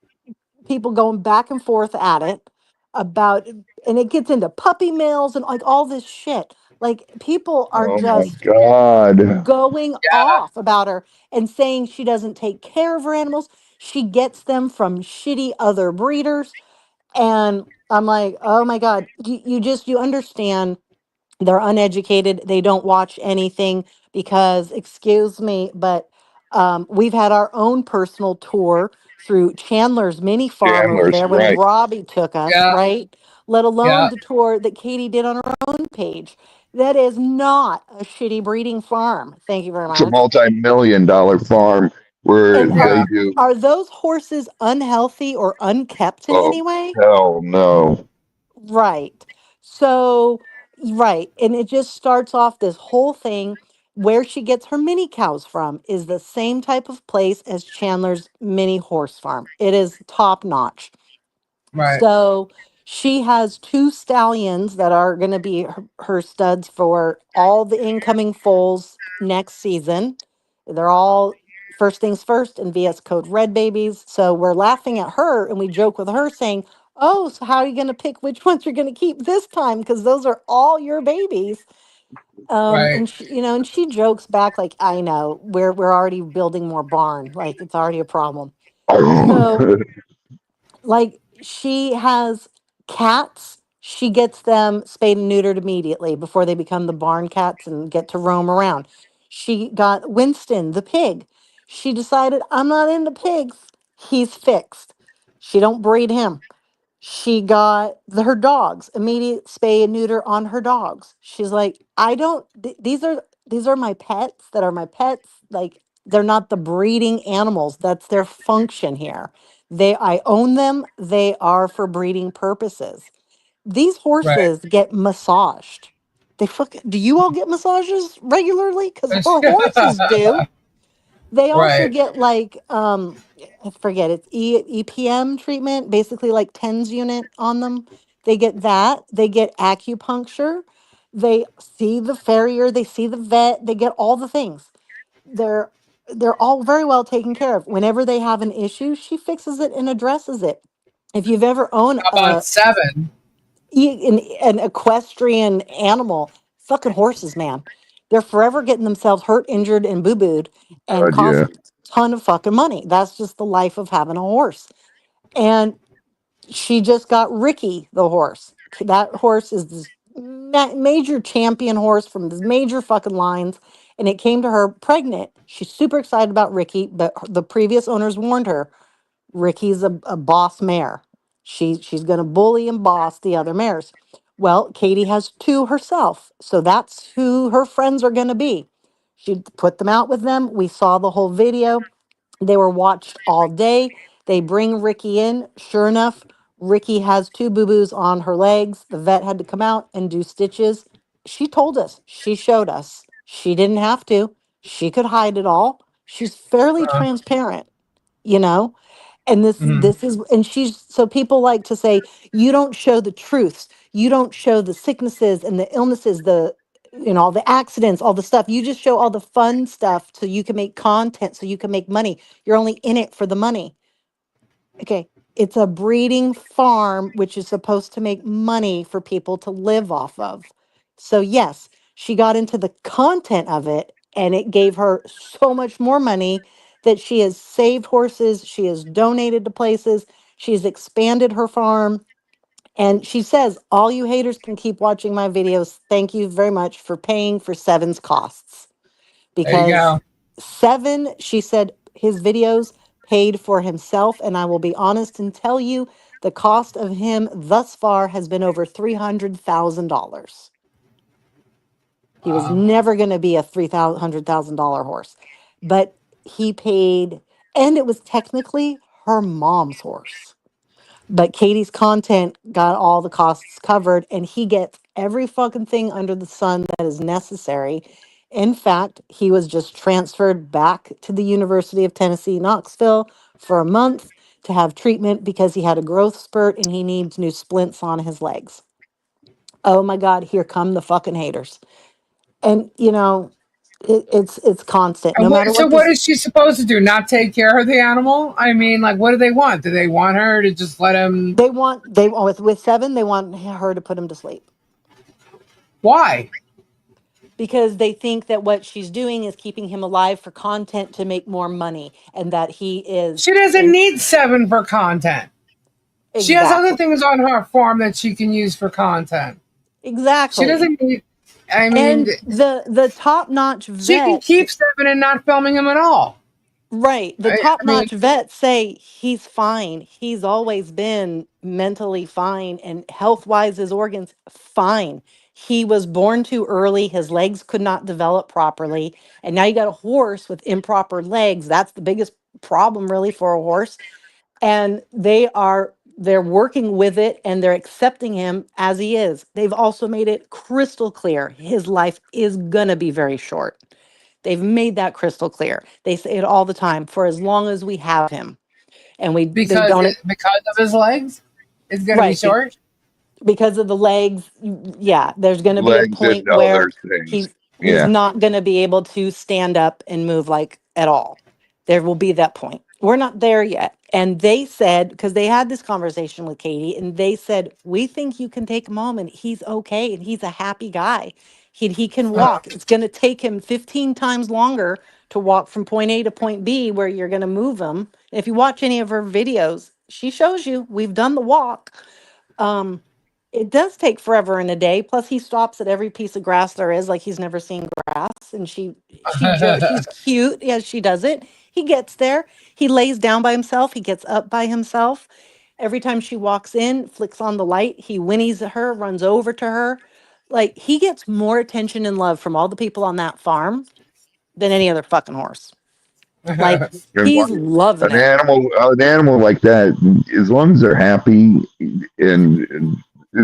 Speaker 4: people going back and forth at it about, and it gets into puppy mills and like all this shit. Like people are
Speaker 3: Oh my
Speaker 4: just
Speaker 3: God.
Speaker 4: going
Speaker 1: Yeah.
Speaker 4: off about her and saying she doesn't take care of her animals. She gets them from shitty other breeders. And I'm like, oh my God, you understand they're uneducated. They don't watch anything because, excuse me, but we've had our own personal tour through Chandler's mini farm over
Speaker 3: Chandler's
Speaker 4: there when
Speaker 3: right.
Speaker 4: Robbie took us,
Speaker 1: Yeah.
Speaker 4: right? Let alone
Speaker 1: Yeah.
Speaker 4: the tour that Katie did on her own page. That is not a shitty breeding farm. Thank you very
Speaker 3: It's a
Speaker 4: much.
Speaker 3: multi-million-dollar farm where
Speaker 4: And
Speaker 1: Yeah.
Speaker 3: they do.
Speaker 4: are those horses unhealthy or unkept in
Speaker 3: Oh
Speaker 4: any way?
Speaker 3: hell no.
Speaker 4: Right. So, right. And it just starts off this whole thing where she gets her mini cows from is the same type of place as Chandler's mini horse farm. It is top notch.
Speaker 1: Right.
Speaker 4: So she has two stallions that are going to be her studs for all the incoming foals next season. They're all first things first and VS code red babies. So we're laughing at her and we joke with her saying, oh, so how are you going to pick which ones you're going to keep this time? Because those are all your babies.
Speaker 1: Right.
Speaker 4: And and she jokes back like, I know we're already building more barn. Like it's already a problem. So like she has cats. She gets them spayed and neutered immediately before they become the barn cats and get to roam around. She got Winston, the pig. She decided, I'm not into pigs. He's fixed. She don't breed him. She got her dogs, immediate spay and neuter on her dogs. She's like, I don't, these are my pets that are my pets. Like, they're not the breeding animals. That's their function here. I own them. They are for breeding purposes. These
Speaker 1: Right.
Speaker 4: horses get massaged. Do you all get massages regularly? Because our horses do. They also
Speaker 1: Right.
Speaker 4: get like I forget, it's EPM treatment, basically like TENS unit on them. They get that. They get acupuncture. They see the farrier, they see the vet, they get all the things. They're they're all very well taken care of. Whenever they have an issue, she fixes it and addresses it. If you've ever owned
Speaker 1: How about seven?
Speaker 4: an equestrian animal, fucking horses, man. They're forever getting themselves hurt, injured, and boo booed and
Speaker 3: God,
Speaker 4: cost
Speaker 3: yeah.
Speaker 4: a ton of fucking money. That's just the life of having a horse. And she just got Ricky, the horse. That horse is this major champion horse from the major fucking lines. And it came to her pregnant. She's super excited about Ricky, but the previous owners warned her Ricky's a boss mare. She's going to bully and boss the other mares. Well, Katie has two herself, so that's who her friends are going to be. She put them out with them. We saw the whole video. They were watched all day. They bring Ricky in. Sure enough, Ricky has two boo boos on her legs. The vet had to come out and do stitches. She told us. She showed us. She didn't have to. She could hide it all. She's fairly
Speaker 1: Uh,
Speaker 4: transparent, you know? And
Speaker 1: mhm.
Speaker 4: this is, and she's, so people like to say, you don't show the truths, you don't show the sicknesses and the illnesses, the, you know, all the accidents, all the stuff, you just show all the fun stuff so you can make content, so you can make money. You're only in it for the money. Okay, it's a breeding farm which is supposed to make money for people to live off of. So yes, she got into the content of it and it gave her so much more money that she has saved horses, she has donated to places, she's expanded her farm, and she says all you haters can keep watching my videos. Thank you very much for paying for Seven's costs,
Speaker 1: There you
Speaker 4: because
Speaker 1: go.
Speaker 4: Seven, she said, his videos paid for himself. And I will be honest and tell you the cost of him thus far has been over $300,000. He was
Speaker 1: Wow.
Speaker 4: never going to be a $300,000 horse, but he paid, and it was technically her mom's horse. But Katie's content got all the costs covered, and he gets every fucking thing under the sun that is necessary. In fact, he was just transferred back to the University of Tennessee, Knoxville for a month to have treatment because he had a growth spurt and he needs new splints on his legs. Oh my God, here come the fucking haters. And you know, it's constant. No
Speaker 1: And
Speaker 4: matter
Speaker 1: so
Speaker 4: what
Speaker 1: what
Speaker 4: this,
Speaker 1: is she supposed to do? Not take care of the animal? I mean, like, what do they want? Do they want her to just let him?
Speaker 4: with Seven, they want her to put him to sleep,
Speaker 1: Why?
Speaker 4: because they think that what she's doing is keeping him alive for content to make more money, and that he is
Speaker 1: She doesn't
Speaker 4: in
Speaker 1: need seven for content. She has other
Speaker 4: exactly,
Speaker 1: things on her farm that she can use for content. She
Speaker 4: exactly.
Speaker 1: doesn't need. I mean,
Speaker 4: And the top-notch
Speaker 1: she can
Speaker 4: vet,
Speaker 1: keep seven and not filming him at all.
Speaker 4: right, the
Speaker 1: I mean,
Speaker 4: top-notch vets say he's fine. He's always been mentally fine and health-wise, his organs fine. He was born too early. His legs could not develop properly. And now you got a horse with improper legs. That's the biggest problem really for a horse. And they're working with it and they're accepting him as he is. They've also made it crystal clear his life is gonna be very short. They've made that crystal clear. They say it all the time, for as long as we have him. And they
Speaker 1: because
Speaker 4: don't,
Speaker 1: because of his legs, it's going to be
Speaker 4: right,
Speaker 1: short.
Speaker 4: because of the legs. Yeah, there's going to be a
Speaker 3: Legs and
Speaker 4: point where
Speaker 3: other things.
Speaker 4: he's
Speaker 3: Yeah.
Speaker 4: not going to be able to stand up and move like at all. There will be that point. We're not there yet. And they said, because they had this conversation with Katie, and they said, we think you can take him home and he's okay and he's a happy guy. He can
Speaker 1: Uh,
Speaker 4: walk. It's going to take him 15 times longer to walk from point A to point B where you're going to move him. If you watch any of her videos, she shows you we've done the walk. um, it does take forever and a day. Plus, he stops at every piece of grass there is, like he's never seen grass. And she's cute as she does it. He gets there. He lays down by himself. He gets up by himself. Every time she walks in, flicks on the light, he whinnies at her, runs over to her. Like, he gets more attention and love from all the people on that farm than any other fucking horse. Like,
Speaker 3: And
Speaker 4: he's loving it.
Speaker 3: an animal like that, as long as they're happy, and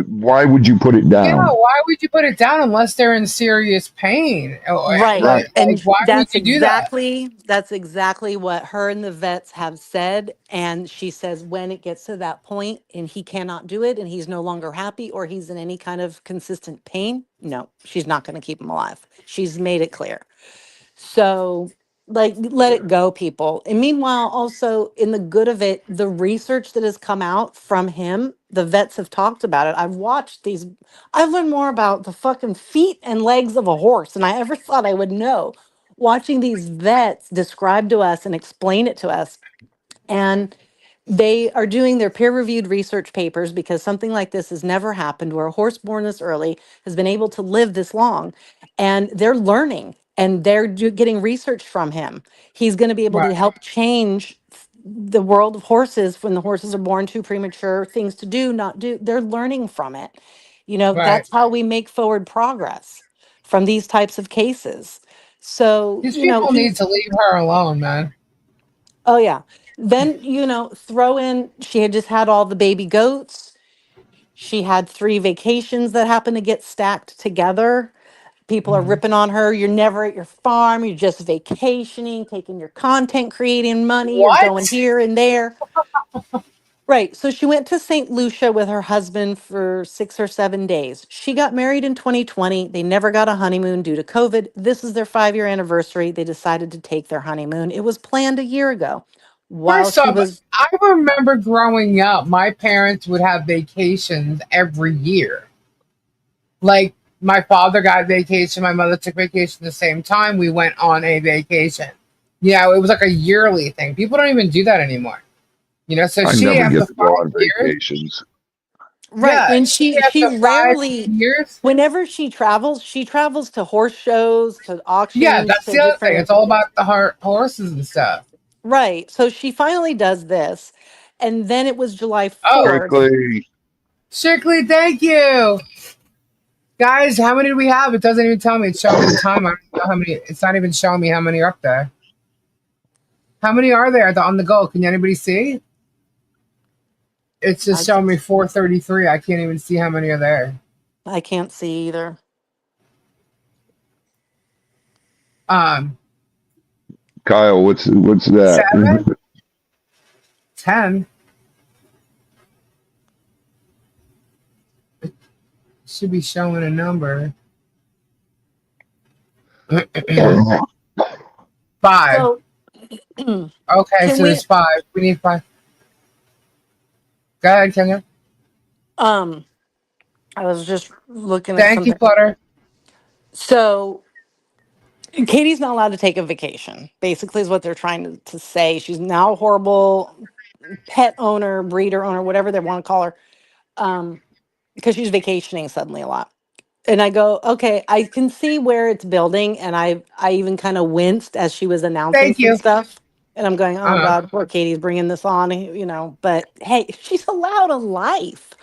Speaker 3: why would you put it
Speaker 1: Yeah,
Speaker 3: down?
Speaker 1: why would you put it down unless they're in serious pain?
Speaker 4: Right.
Speaker 3: Right.
Speaker 4: And
Speaker 1: Why would you do that?
Speaker 4: that's exactly what her and the vets have said. And she says when it gets to that point and he cannot do it and he's no longer happy or he's in any kind of consistent pain, no, she's not going to keep him alive. She's made it clear. So, like, let it go, people. And meanwhile, also in the good of it, the research that has come out from him, the vets have talked about it. I've watched these, I've learned more about the fucking feet and legs of a horse than I ever thought I would know. Watching these vets describe to us and explain it to us. And they are doing their peer reviewed research papers because something like this has never happened where a horse born this early has been able to live this long. And they're learning and they're getting research from him. He's going to be able
Speaker 1: Right.
Speaker 4: to help change the world of horses when the horses are born too premature, things to do, not do. They're learning from it. You know,
Speaker 1: Right.
Speaker 4: that's how we make forward progress from these types of cases. So,
Speaker 1: These
Speaker 4: you know,
Speaker 1: people
Speaker 4: he,
Speaker 1: need to leave her alone, man.
Speaker 4: oh yeah. Then, you know, throw in, she had just had all the baby goats. She had 3 vacations that happened to get stacked together. People are
Speaker 1: Mhm.
Speaker 4: ripping on her. You're never at your farm. You're just vacationing, taking your content creating money. You're going
Speaker 1: What?
Speaker 4: here and there. Right. So she went to St. Lucia with her husband for 6 or 7 days. She got married in 2020. They never got a honeymoon due to COVID. This is their 5-year anniversary. They decided to take their honeymoon. It was planned a year ago. While
Speaker 1: First
Speaker 4: she
Speaker 1: off,
Speaker 4: was
Speaker 1: I remember growing up, my parents would have vacations every year. Like, my father got vacation, my mother took vacation the same time. We went on a vacation. Yeah, it was like a yearly thing. People don't even do that anymore. So
Speaker 3: I
Speaker 1: she,
Speaker 3: never get
Speaker 1: after
Speaker 3: to go
Speaker 1: five
Speaker 3: on
Speaker 1: years,
Speaker 3: vacations.
Speaker 4: right,
Speaker 1: yeah,
Speaker 4: and
Speaker 1: she,
Speaker 4: she
Speaker 1: after five
Speaker 4: rarely,
Speaker 1: years,
Speaker 4: whenever she travels to horse shows, to
Speaker 1: yeah,
Speaker 4: auctions,
Speaker 1: that's
Speaker 4: to
Speaker 1: the other thing.
Speaker 4: different,
Speaker 1: It's all about the horses and stuff.
Speaker 4: right. So she finally does this, and then it was July
Speaker 1: Oh,
Speaker 4: 4th.
Speaker 3: Strictly,
Speaker 1: Strictly, thank you. Guys, how many do we have? It doesn't even tell me. It's showing me the time. I don't know how many. It's not even showing me how many are up there. How many are there on the go? Can anybody see? It's just
Speaker 4: I
Speaker 1: showing me 433. I can't even see how many are there.
Speaker 4: I can't see either.
Speaker 1: Um,
Speaker 3: Kyle, what's that?
Speaker 1: 7, 10. Should be showing a number. 5.
Speaker 4: So
Speaker 1: Okay,
Speaker 4: can
Speaker 1: so
Speaker 4: we
Speaker 1: there's 5. We need 5. Go ahead, Kenya.
Speaker 4: um I was just looking at
Speaker 1: Thank you,
Speaker 4: something.
Speaker 1: Flutter.
Speaker 4: So Katie's not allowed to take a vacation, basically is what they're trying to say. She's now a horrible pet owner, breeder owner, whatever they want to call her. Because she's vacationing suddenly a lot. And I go, okay, I can see where it's building. And I even kind of winced as she was announcing
Speaker 1: Thank
Speaker 4: some
Speaker 1: you.
Speaker 4: stuff. And I'm going, oh
Speaker 1: Uh,
Speaker 4: God, poor Katie's bringing this on, you know. But hey, she's allowed a life.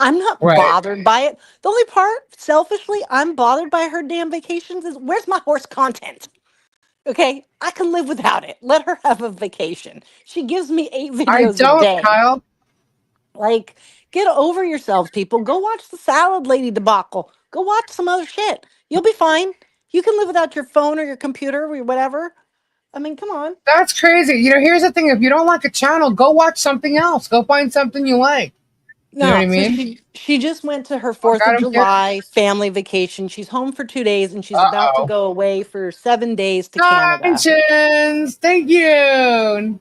Speaker 4: I'm not
Speaker 1: right.
Speaker 4: bothered by it. The only part, selfishly, I'm bothered by her damn vacations is where's my horse content? Okay, I can live without it. Let her have a vacation. She gives me 8
Speaker 1: I
Speaker 4: videos a
Speaker 1: don't,
Speaker 4: day.
Speaker 1: Kyle.
Speaker 4: Like, get over yourselves, people. Go watch the Salad Lady debacle. Go watch some other shit. You'll be fine. You can live without your phone or your computer or whatever. I mean, come on.
Speaker 1: That's crazy. Here's the thing. If you don't like a channel, go watch something else. Go find something you like. You know what
Speaker 4: No,
Speaker 1: I
Speaker 4: so
Speaker 1: mean?
Speaker 4: she just went to her
Speaker 1: Oh,
Speaker 4: 4th
Speaker 1: God,
Speaker 4: of
Speaker 1: I'm kidding.
Speaker 4: July family vacation. She's home for 2 days and she's about to
Speaker 1: Uh-oh.
Speaker 4: go away for 7 days to Canada.
Speaker 1: Dimensions. Thank you.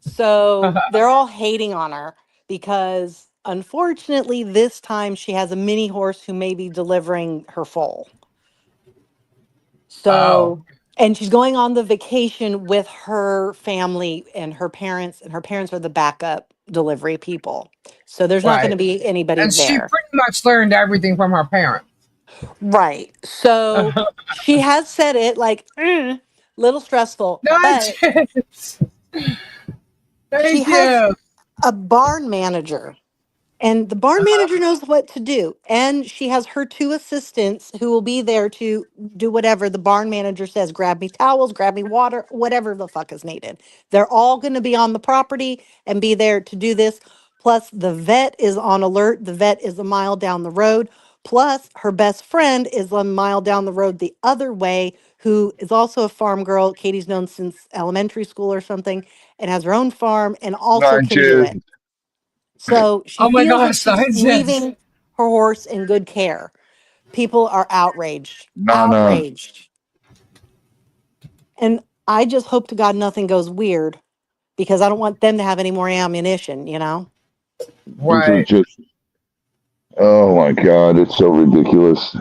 Speaker 4: So they're all hating on her because unfortunately this time she has a mini horse who may be delivering her foal.
Speaker 1: Oh,
Speaker 4: So, and she's going on the vacation with her family and her parents are the backup delivery people. So there's not going to
Speaker 1: right.
Speaker 4: be anybody
Speaker 1: And she
Speaker 4: there.
Speaker 1: pretty much learned everything from her parents.
Speaker 4: Right. So she has said it like, little stressful,
Speaker 1: Not
Speaker 4: but
Speaker 1: just.
Speaker 4: she
Speaker 1: Thank
Speaker 4: has
Speaker 1: you.
Speaker 4: a barn manager. And the barn manager knows what to do. And she has her 2 assistants who will be there to do whatever the barn manager says. Grab me towels, grab me water, whatever the fuck is needed. They're all going to be on the property and be there to do this. Plus, the vet is on alert. The vet is a mile down the road. Plus, her best friend is a mile down the road the other way, who is also a farm girl. Katie's known since elementary school or something, and has her own farm and also can do it. So she
Speaker 1: Oh my
Speaker 4: feels that
Speaker 1: gosh,
Speaker 4: she's
Speaker 1: scientists.
Speaker 4: leaving her horse in good care. People are outraged,
Speaker 3: No.
Speaker 4: outraged. And I just hope to God nothing goes weird because I don't want them to have any more ammunition, you know?
Speaker 3: These are
Speaker 1: Right.
Speaker 3: just, oh my God, it's so ridiculous.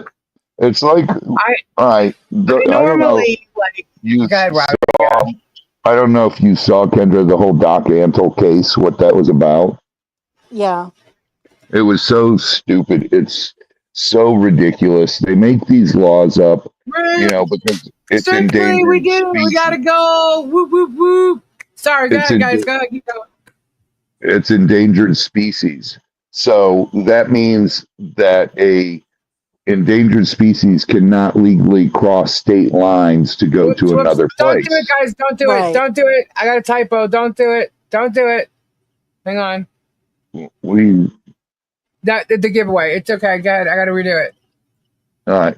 Speaker 3: It's like,
Speaker 1: I
Speaker 3: all right, I don't know if
Speaker 1: normally like.
Speaker 3: you
Speaker 1: Go ahead, Rob.
Speaker 3: saw, I don't know if you saw, Kendra, the whole Doc Antel case, what that was about.
Speaker 4: Yeah.
Speaker 3: It was so stupid. It's so ridiculous. They make these laws up, because it's
Speaker 1: Strictly, we
Speaker 3: endangered
Speaker 1: did it. We
Speaker 3: species.
Speaker 1: gotta go. Whoop whoop whoop. Sorry, go
Speaker 3: It's
Speaker 1: ahead, guys. Go ahead, keep going.
Speaker 3: it's endangered species. So that means that a endangered species cannot legally cross state lines to go
Speaker 1: Whoops,
Speaker 3: to
Speaker 1: whoops.
Speaker 3: another
Speaker 1: Don't do it,
Speaker 3: place.
Speaker 1: guys. Don't do it.
Speaker 4: Right.
Speaker 1: Don't do it. I got a typo. Don't do it. Don't do it. Hang on.
Speaker 3: We
Speaker 1: The giveaway. It's okay. Go ahead. I gotta redo it.
Speaker 3: all right.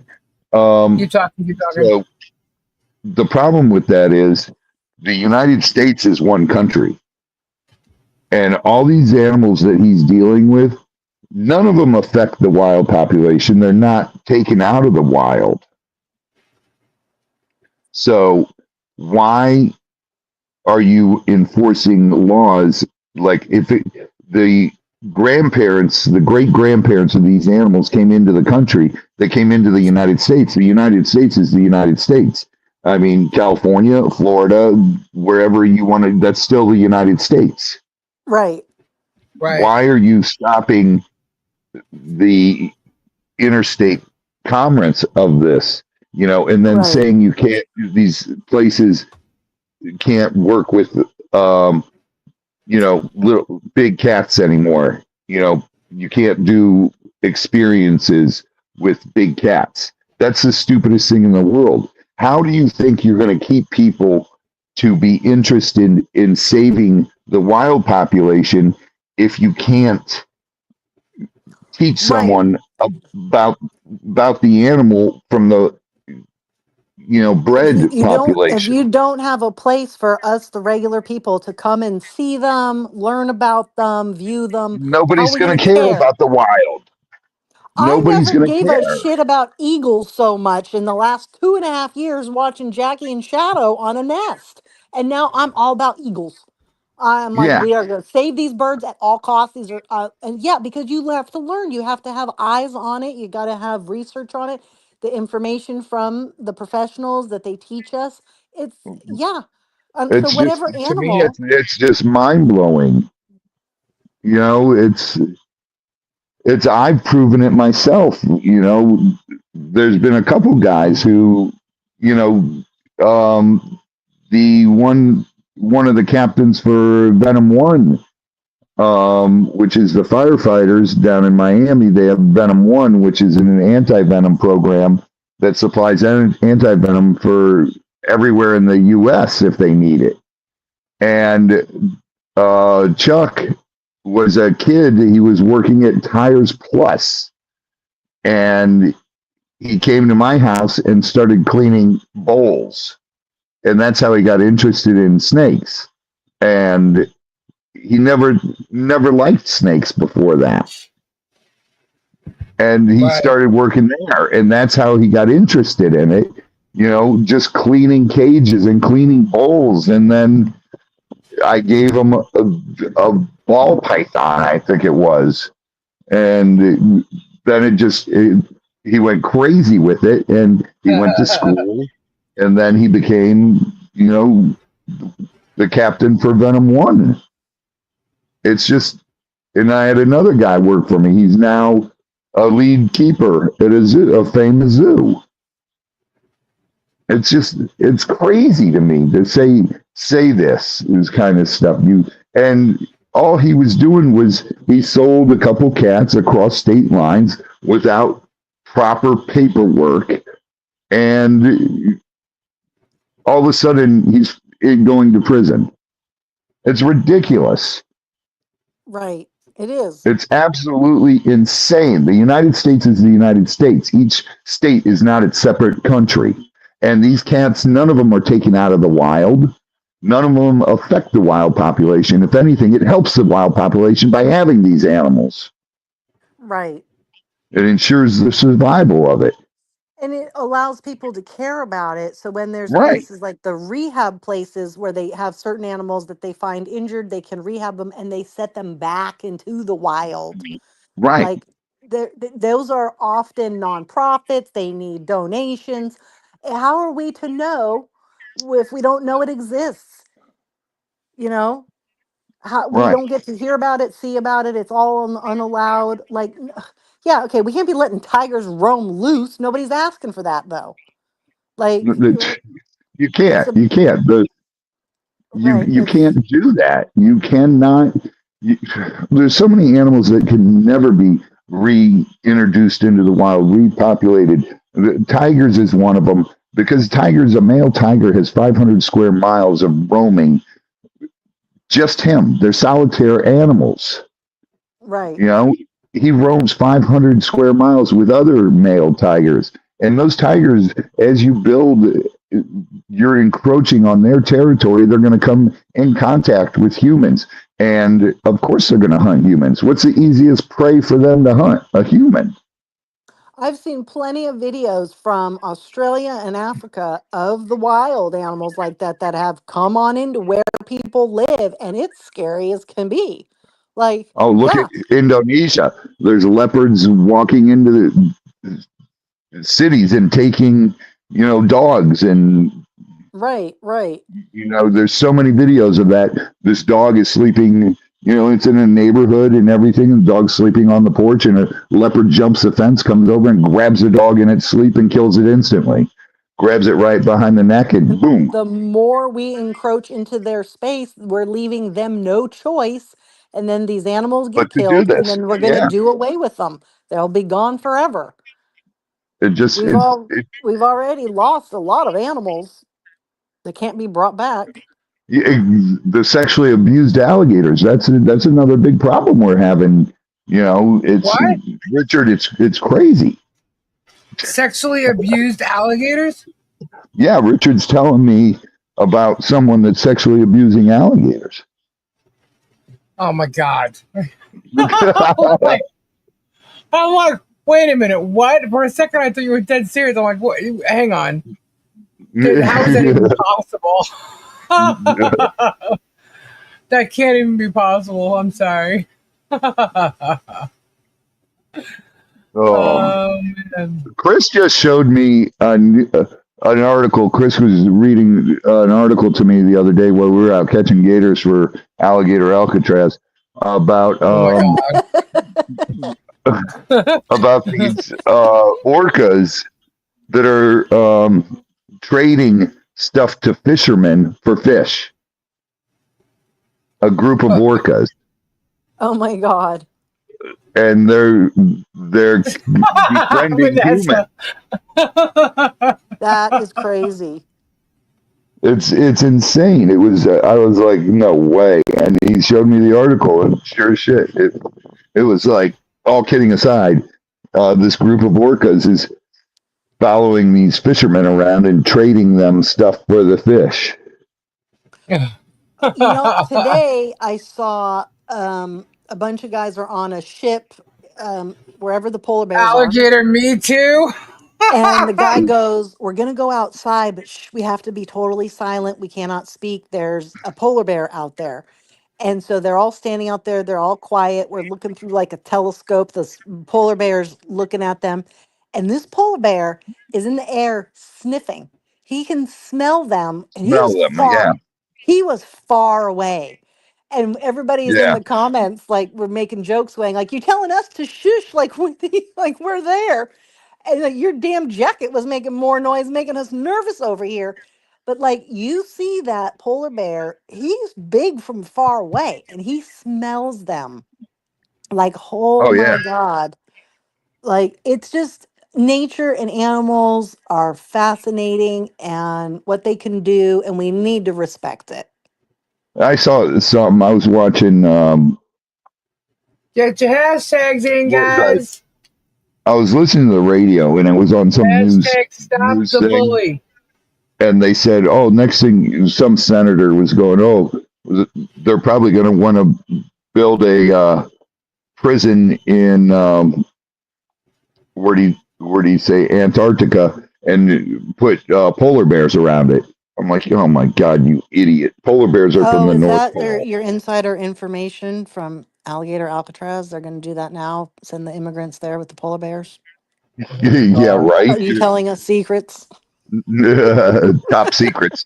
Speaker 1: Keep talking. Keep talking.
Speaker 3: So the problem with that is the United States is one country. And all these animals that he's dealing with, none of them affect the wild population. They're not taken out of the wild. So why are you enforcing laws like the grandparents, the great grandparents of these animals came into the country, they came into the United States. The United States is the United States. I mean, California, Florida, wherever you want to, that's still the United States.
Speaker 4: Right.
Speaker 1: Right.
Speaker 3: Why are you stopping the interstate commerce of this, and then
Speaker 4: Right.
Speaker 3: saying you can't, these places can't work with, little big cats anymore. You can't do experiences with big cats. That's the stupidest thing in the world. How do you think you're going to keep people to be interested in saving the wild population if you can't teach someone about the animal from the bred
Speaker 4: You don't, if
Speaker 3: population?
Speaker 4: you don't have a place for us, the regular people, to come and see them, learn about them, view them, how are
Speaker 3: Nobody's
Speaker 4: we
Speaker 3: going
Speaker 4: going
Speaker 3: to
Speaker 4: to
Speaker 3: care
Speaker 4: care?
Speaker 3: about the wild.
Speaker 4: I
Speaker 3: Nobody's
Speaker 4: never
Speaker 3: going to
Speaker 4: gave a
Speaker 3: care.
Speaker 4: shit about eagles so much in the last 2.5 years watching Jackie and Shadow on a nest. And now I'm all about eagles. I'm like,
Speaker 3: Yeah,
Speaker 4: we are going to save these birds at all costs. These are, and yeah, because you have to learn. You have to have eyes on it. You got to have research on it. The information from the professionals that they teach us. It's, yeah. So
Speaker 3: it's just,
Speaker 4: whatever
Speaker 3: to me,
Speaker 4: animal,
Speaker 3: it's just mind blowing. It's I've proven it myself. There's been a couple guys who, the one of the captains for Venom One, which is the firefighters down in Miami. They have Venom One, which is an anti-venom program that supplies anti-venom for everywhere in the U.S. if they need it. And Chuck was a kid. He was working at Tires Plus, and he came to my house and started cleaning bowls, and that's how he got interested in snakes. And he never liked snakes before that, and he
Speaker 1: Right.
Speaker 3: started working there, and that's how he got interested in it. Just cleaning cages and cleaning bowls, and then I gave him a ball python, I think it was, and then he went crazy with it, and he went to school, and then he became, the captain for Venom One. It's just, and I had another guy work for me. He's now a lead keeper at a famous zoo. It's crazy to me to say this kind of stuff. And all he was doing was he sold a couple cats across state lines without proper paperwork, and all of a sudden he's going to prison. It's ridiculous.
Speaker 4: Right. It is.
Speaker 3: It's absolutely insane. The United States is the United States. Each state is not its separate country. And these cats, none of them are taken out of the wild. None of them affect the wild population. If anything, it helps the wild population by having these animals.
Speaker 4: Right.
Speaker 3: It ensures the survival of it.
Speaker 4: And it allows people to care about it. So when there's
Speaker 3: Right,
Speaker 4: places like the rehab places where they have certain animals that they find injured, they can rehab them and they set them back into the wild.
Speaker 3: right.
Speaker 4: Like those are often nonprofits. They need donations. How are we to know if we don't know it exists? You know, how we
Speaker 3: Right.
Speaker 4: don't get to hear about it, see about it. It's all unallowed. Like, yeah, okay, we can't be letting tigers roam loose. Nobody's asking for that though. Like,
Speaker 3: You
Speaker 4: it's
Speaker 3: can't.
Speaker 4: a
Speaker 3: You can't.
Speaker 4: right.
Speaker 3: You
Speaker 4: It's
Speaker 3: can't do that. You cannot. You, there's so many animals that can never be reintroduced into the wild, repopulated. The tigers is one of them because a male tiger has 500 square miles of roaming. Just him. They're solitary animals.
Speaker 4: right.
Speaker 3: You know, he roams 500 square miles with other male tigers. And those tigers, as you build, you're encroaching on their territory. They're going to come in contact with humans. And of course, they're going to hunt humans. What's the easiest prey for them to hunt? A human.
Speaker 4: I've seen plenty of videos from Australia and Africa of the wild animals like that that have come on into where people live, and it's scary as can be. Like,
Speaker 3: Oh, look at
Speaker 4: yeah,
Speaker 3: Indonesia. There's leopards walking into the cities and taking, dogs and
Speaker 4: right, right.
Speaker 3: there's so many videos of that. This dog is sleeping, it's in a neighborhood and everything, and the dog's sleeping on the porch, and a leopard jumps the fence, comes over and grabs the dog in its sleep and kills it instantly. Grabs it right behind the neck and
Speaker 4: And
Speaker 3: boom.
Speaker 4: the more we encroach into their space, we're leaving them no choice. And then these animals get
Speaker 3: But to do
Speaker 4: killed, and
Speaker 3: this,
Speaker 4: then we're going to
Speaker 3: yeah,
Speaker 4: do away with them. They'll be gone forever.
Speaker 3: it just,
Speaker 4: We've all we've already lost a lot of animals that can't be brought back.
Speaker 3: the sexually abused alligators. That's another big problem we're having. It's
Speaker 1: What?
Speaker 3: Richard. It's crazy.
Speaker 1: Sexually abused alligators?
Speaker 3: Yeah, Richard's telling me about someone that's sexually abusing alligators.
Speaker 1: Oh my god. I'm like, wait a minute, what? For a second I thought you were dead serious. I'm like, what? Hang on. Dude, how is that even possible? That can't even be possible. I'm sorry.
Speaker 3: Oh,
Speaker 1: Man.
Speaker 3: Chris just showed me an article. Chris was reading an article to me the other day while we were out catching gators for Alligator Alcatraz about
Speaker 1: Oh my god.
Speaker 3: about these orcas that are trading stuff to fishermen for fish. A group of orcas,
Speaker 4: Oh my God.
Speaker 3: and they're befriending humans.
Speaker 4: That is crazy.
Speaker 3: It's insane. It was I was like, no way. And he showed me the article, and sure as shit, it was like, all kidding aside, this group of orcas is following these fishermen around and trading them stuff for the fish.
Speaker 4: Today I saw a bunch of guys are on a ship wherever the polar bears are.
Speaker 1: Alligator, me too.
Speaker 4: And the guy goes, "We're going to go outside, but we have to be totally silent. We cannot speak. There's a polar bear out there." And so they're all standing out there. They're all quiet. We're looking through like a telescope. The polar bear's looking at them. And this polar bear is in the air sniffing. He can smell them. And
Speaker 3: Smell them, yeah,
Speaker 4: he was far away. And everybody's in
Speaker 3: yeah.
Speaker 4: the comments, like we're making jokes going, like, "You telling us to shush, like like we're there." And like, your damn jacket was making more noise, making us nervous over here. But like you see that polar bear, he's big from far away and he smells them. Like, oh
Speaker 3: Oh yeah.
Speaker 4: my God. Like it's just nature and animals are fascinating and what they can do, and we need to respect it.
Speaker 3: I saw something. I was watching.
Speaker 1: Get your hashtags in,
Speaker 3: What was I?
Speaker 1: guys.
Speaker 3: I was listening to the radio, and it was on some
Speaker 1: Hashtag stop
Speaker 3: news
Speaker 1: the
Speaker 3: thing,
Speaker 1: bully.
Speaker 3: and they said, "Oh, next thing, some senator was going. Oh, they're probably going to want to build a prison in where do you say Antarctica and put polar bears around it." I'm like, oh my God, you idiot! Polar bears are from
Speaker 4: Oh,
Speaker 3: the
Speaker 4: is
Speaker 3: North
Speaker 4: that
Speaker 3: Pole.
Speaker 4: your insider information from Alligator Alcatraz? They're going to do that now. Send the immigrants there with the polar bears.
Speaker 1: Oh my
Speaker 3: Yeah,
Speaker 1: god.
Speaker 3: right.
Speaker 4: Are you telling us secrets?
Speaker 3: Top secrets.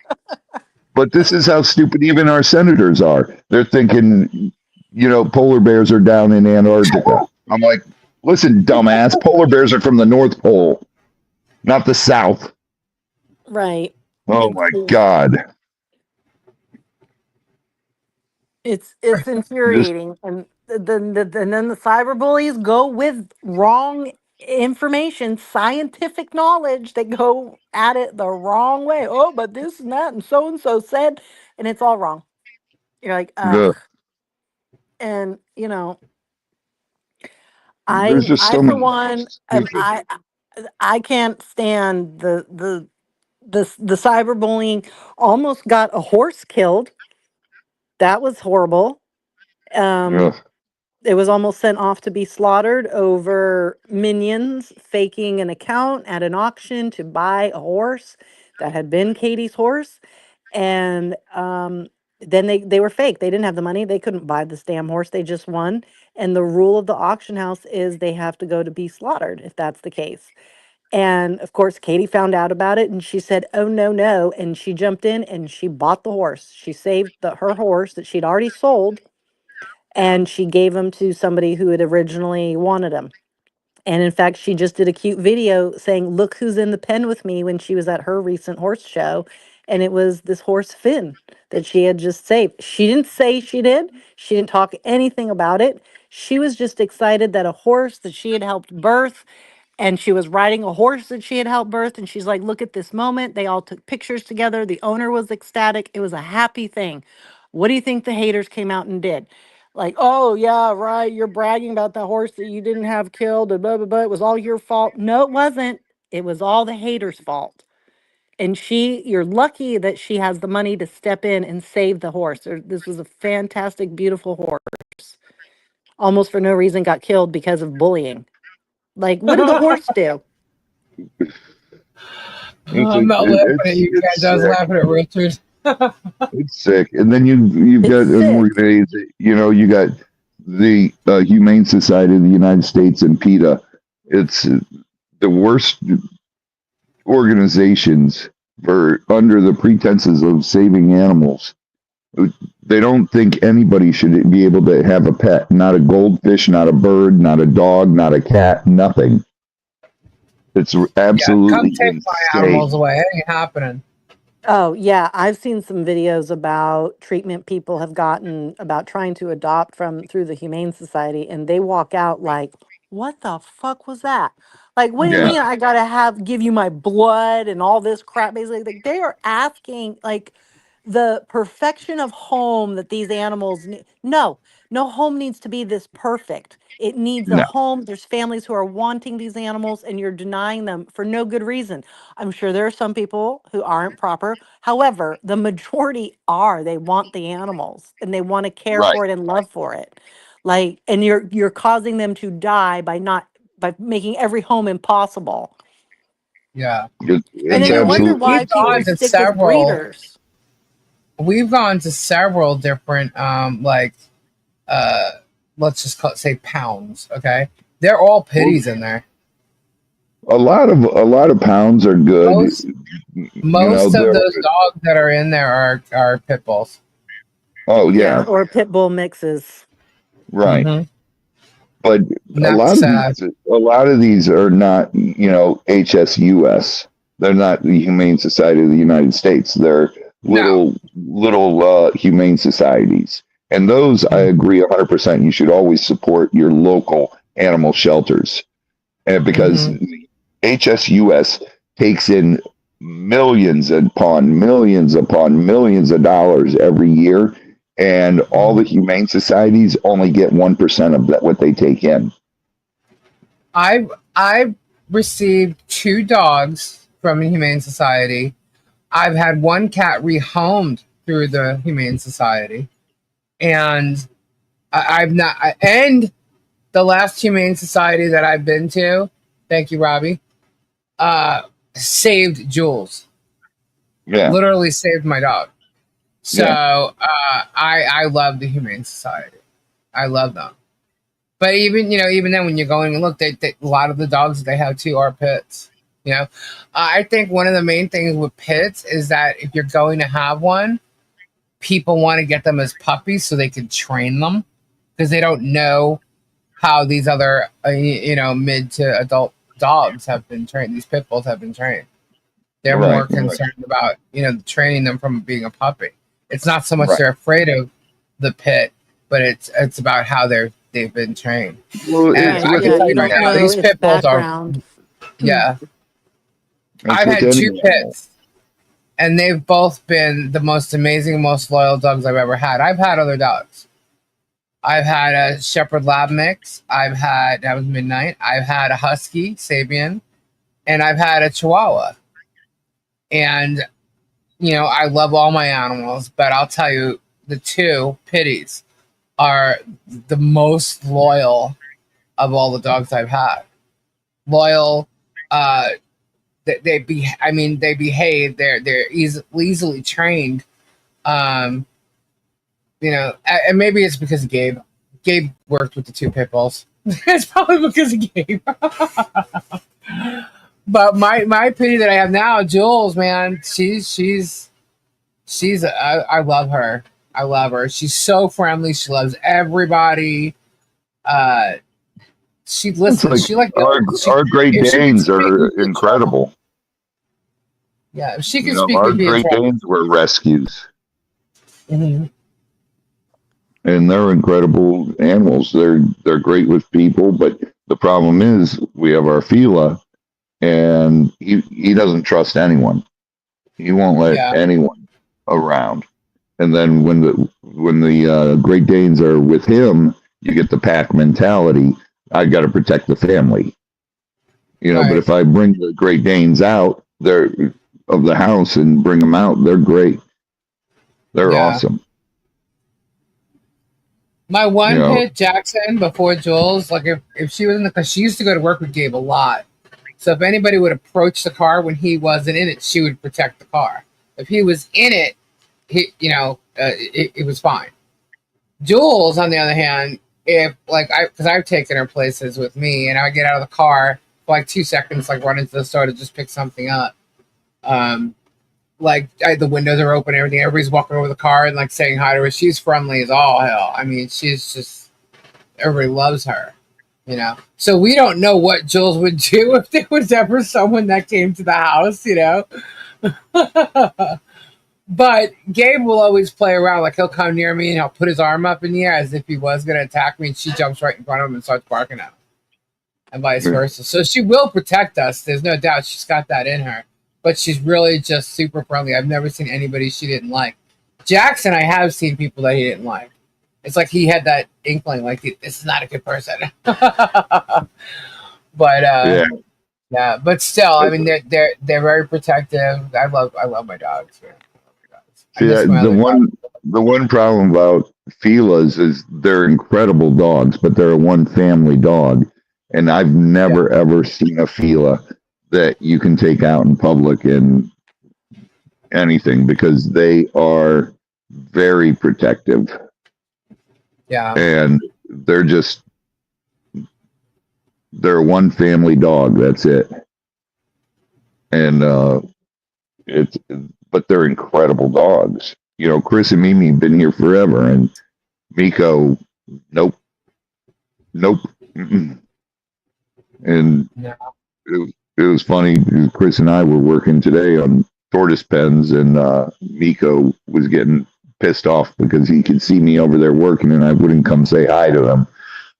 Speaker 3: But this is how stupid even our senators are. They're thinking, polar bears are down in Antarctica. I'm like, listen, dumbass, polar bears are from the North Pole, not the South.
Speaker 4: Right.
Speaker 3: Oh
Speaker 4: It's
Speaker 3: my God.
Speaker 4: it's
Speaker 3: Just
Speaker 4: infuriating, and and then the cyberbullies go with wrong information, scientific knowledge. They go at it the wrong way. Oh, but this and so said, and it's all wrong. You're like, ugh.
Speaker 3: ugh.
Speaker 4: And
Speaker 3: There's just
Speaker 4: I
Speaker 3: so
Speaker 4: for
Speaker 3: many
Speaker 4: one,
Speaker 3: stupid.
Speaker 4: I can't stand the cyberbullying. Almost got a horse killed. That was horrible. Um,
Speaker 3: Ugh.
Speaker 4: it was almost sent off to be slaughtered over minions faking an account at an auction to buy a horse that had been Katie's horse. And then they were fake. They didn't have the money. They couldn't buy this damn horse. They just won. And the rule of the auction house is they have to go to be slaughtered if that's the case. And of course, Katie found out about it and she said, "Oh, no, no." And she jumped in and she bought the horse. She saved her horse that she'd already sold, and she gave him to somebody who had originally wanted him. And in fact, she just did a cute video saying, "Look who's in the pen with me," when she was at her recent horse show. And it was this horse Finn that she had just saved. She didn't say she did. She didn't talk anything about it. She was just excited that a horse that she had helped birth, and she was riding a horse that she had helped birth. And she's like, "Look at this moment." They all took pictures together. The owner was ecstatic. It was a happy thing. What do you think the haters came out and did? Like, "Oh, yeah, right. You're bragging about the horse that you didn't have killed and blah, blah, blah. It was all your fault." No, it wasn't. It was all the haters' fault. And you're lucky that she has the money to step in and save the horse. This was a fantastic, beautiful horse. Almost for no reason got killed because of bullying. Like, what did the horse do?
Speaker 3: It's
Speaker 1: I'm
Speaker 3: like
Speaker 1: not laughing at you
Speaker 3: it's
Speaker 1: guys. I was
Speaker 3: sick.
Speaker 1: laughing at Richard.
Speaker 3: It's sick. And then you've
Speaker 4: It's
Speaker 3: got an
Speaker 4: sick.
Speaker 3: organization. You got the Humane Society of the United States and PETA. It's the worst organizations for under the pretenses of saving animals. They don't think anybody should be able to have a pet, not a goldfish, not a bird, not a dog, not a cat, nothing. It's
Speaker 1: Yeah, come
Speaker 3: absolutely
Speaker 1: take my animals
Speaker 3: insane.
Speaker 1: away. It ain't happening.
Speaker 4: Oh, yeah. I've seen some videos about treatment people have gotten about trying to adopt from through the Humane Society, and they walk out like, "What the fuck was that?" Like, what do you
Speaker 3: Yeah,
Speaker 4: mean I gotta give you my blood and all this crap? Basically, like they are asking like the perfection of home that these animals need. No, no home needs to be this perfect. It needs a
Speaker 3: no,
Speaker 4: home. There's families who are wanting these animals, and you're denying them for no good reason. I'm sure there are some people who aren't proper. However, the majority are. They want the animals and they want to care
Speaker 3: right.
Speaker 4: for it and love for it. Like, and you're causing them to die by not by making every home impossible.
Speaker 1: Yeah,
Speaker 4: And
Speaker 1: and
Speaker 3: It's
Speaker 4: then you wonder
Speaker 3: absolutely
Speaker 4: why
Speaker 1: we've
Speaker 4: people
Speaker 1: gone
Speaker 3: insane.
Speaker 1: to
Speaker 4: stick with
Speaker 1: several.
Speaker 4: breeders.
Speaker 1: We've gone to several different, uh, let's just say pounds. Okay, they're all
Speaker 3: Well,
Speaker 1: pitties in there.
Speaker 3: a lot of pounds are good.
Speaker 1: Most most of
Speaker 3: They're
Speaker 1: those dogs that are in there are pit bulls.
Speaker 3: oh
Speaker 4: Yeah,
Speaker 3: yeah,
Speaker 4: or pit bull mixes.
Speaker 3: right.
Speaker 1: Mm-hmm.
Speaker 3: But
Speaker 1: And
Speaker 3: a
Speaker 1: that's
Speaker 3: lot of
Speaker 1: sad.
Speaker 3: these, a lot of these are not, HSUS. They're not the Humane Society of the United States. They're little humane societies. And those, I agree 100%. You should always support your local animal shelters. And because HSUS takes in millions upon millions upon millions of dollars every year. And all the humane societies only get 1% of that, what they take in.
Speaker 1: I've received 2 dogs from the Humane Society. I've had 1 cat rehomed through the Humane Society, and and the last Humane Society that I've been to, thank you, Robbie, saved Jules.
Speaker 3: Yeah,
Speaker 1: literally saved my dog. So I love the Humane Society. I love them. But even then, when you're going and look, they a lot of the dogs that they have too are pits. I think one of the main things with pits is that if you're going to have one, people want to get them as puppies so they can train them, because they don't know how these other mid to adult dogs have been trained. These pit bulls have been trained. They're more concerned about training them from being a puppy. It's not so much they're afraid of the pit, but it's about how they've been trained.
Speaker 3: Well,
Speaker 1: And I can tell you right now, these pit bulls are. Yeah. I've had 2 pits, and they've both been the most amazing, most loyal dogs I've ever had. I've had other dogs. I've had a Shepherd Lab mix. That was Midnight. I've had a Husky, Sabian, and I've had a Chihuahua. And, I love all my animals, but I'll tell you, the 2 pitties are the most loyal of all the dogs I've had. Loyal, they behave. They're easily trained. And maybe it's because of Gabe. Gabe worked with the 2 pit bulls. It's probably because of Gabe. But my pitty that I have now, Jules, man, I love her. I love her. She's so friendly. She loves everybody. She listens.
Speaker 3: Our Great Danes are incredible.
Speaker 1: Yeah, if she can speak.
Speaker 3: Our Great Danes were rescues.
Speaker 1: Mm-hmm.
Speaker 3: And they're incredible animals. They're great with people, but the problem is we have our Fila, and he doesn't trust anyone. He won't let anyone around. And then when the Great Danes are with him, you get the pack mentality. I got to protect the family, But if I bring the Great Danes out of the house and bring them out, they're great. They're awesome.
Speaker 1: My one pit, Jackson, before Jules, like if she was in because she used to go to work with Gabe a lot. So if anybody would approach the car when he wasn't in it, she would protect the car. If he was in it, it was fine. Jules, on the other hand, because I've taken her places with me, and I get out of the car for like 2 seconds, like run into the store to just pick something up. The windows are open, everything. Everybody's walking over the car and like saying hi to her. She's friendly as all hell. I mean, she's just, everybody loves her, So we don't know what Jules would do if there was ever someone that came to the house, But Gabe will always play around. Like he'll come near me and he'll put his arm up in the air as if he was going to attack me, and she jumps right in front of him and starts barking at him, and vice versa. So she will protect us. There's no doubt she's got that in her. But she's really just super friendly. I've never seen anybody she didn't like. Jackson, I have seen people that he didn't like. It's like he had that inkling, like this is not a good person. But but still, I mean, they're very protective. I love my dogs, man.
Speaker 3: The one problem about Filas is they're incredible dogs, but they're a one family dog, and I've never ever seen a Fila that you can take out in public and anything, because they are very protective.
Speaker 1: Yeah.
Speaker 3: And they're a one family dog. That's it. And but they're incredible dogs. Chris and Mimi have been here forever, and Miko, nope. Mm-mm. And it it was funny. Chris and I were working today on tortoise pens, and Miko was getting pissed off because he could see me over there working, and I wouldn't come say hi to him.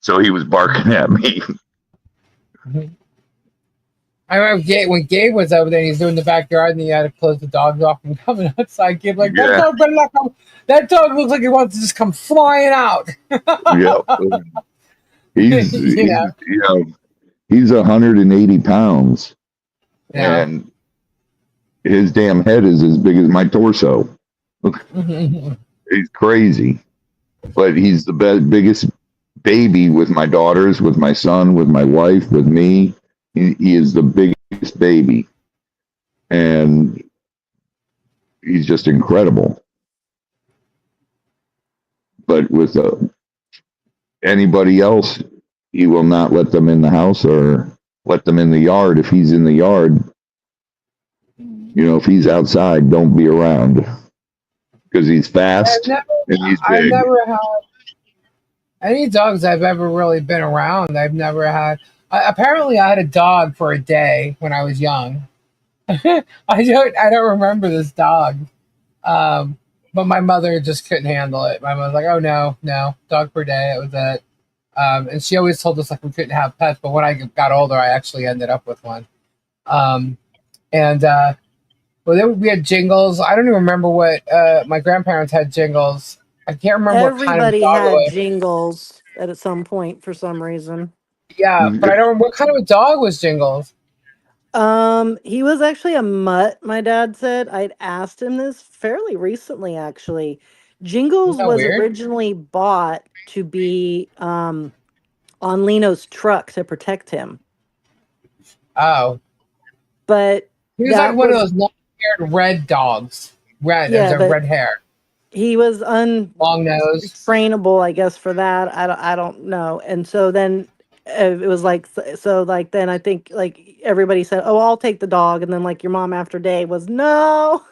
Speaker 3: So he was barking at me.
Speaker 1: I remember when Gabe was over there and he's doing the backyard and he had to close the dogs off from coming outside. Gabe like, that dog looks like he wants to just come flying out.
Speaker 3: Yeah. He's, he's 180 pounds. Yeah. And his damn head is as big as my torso. He's crazy. But he's the biggest baby with my daughters, with my son, with my wife, with me. He is the biggest baby, and he's just incredible. But with anybody else, he will not let them in the house or let them in the yard. If he's in the yard, if he's outside, don't be around, because he's fast and he's big.
Speaker 1: I've never had any dogs I've ever really been around. I've never had. Apparently, I had a dog for a day when I was young. I don't remember this dog, but my mother just couldn't handle it. My mother was like, "Oh no, dog per day." It was it, and she always told us like we couldn't have pets. But when I got older, I actually ended up with one. We had Jingles. I don't even remember what my grandparents had. Jingles. I can't remember what kind of dog it was.
Speaker 4: Everybody had Jingles at some point for some reason.
Speaker 1: Yeah, but I don't remember what kind of a dog was Jingles.
Speaker 4: He was actually a mutt, my dad said. I'd asked him this fairly recently, actually. Jingles was originally bought to be on Lino's truck to protect him.
Speaker 1: Oh.
Speaker 4: But
Speaker 1: he was like one of those long-haired red dogs. Red hair.
Speaker 4: He was
Speaker 1: long nose,
Speaker 4: trainable, I guess, for that. I don't know. And so then it was like, then I think like everybody said, "Oh, I'll take the dog," and then like your mom after day was no.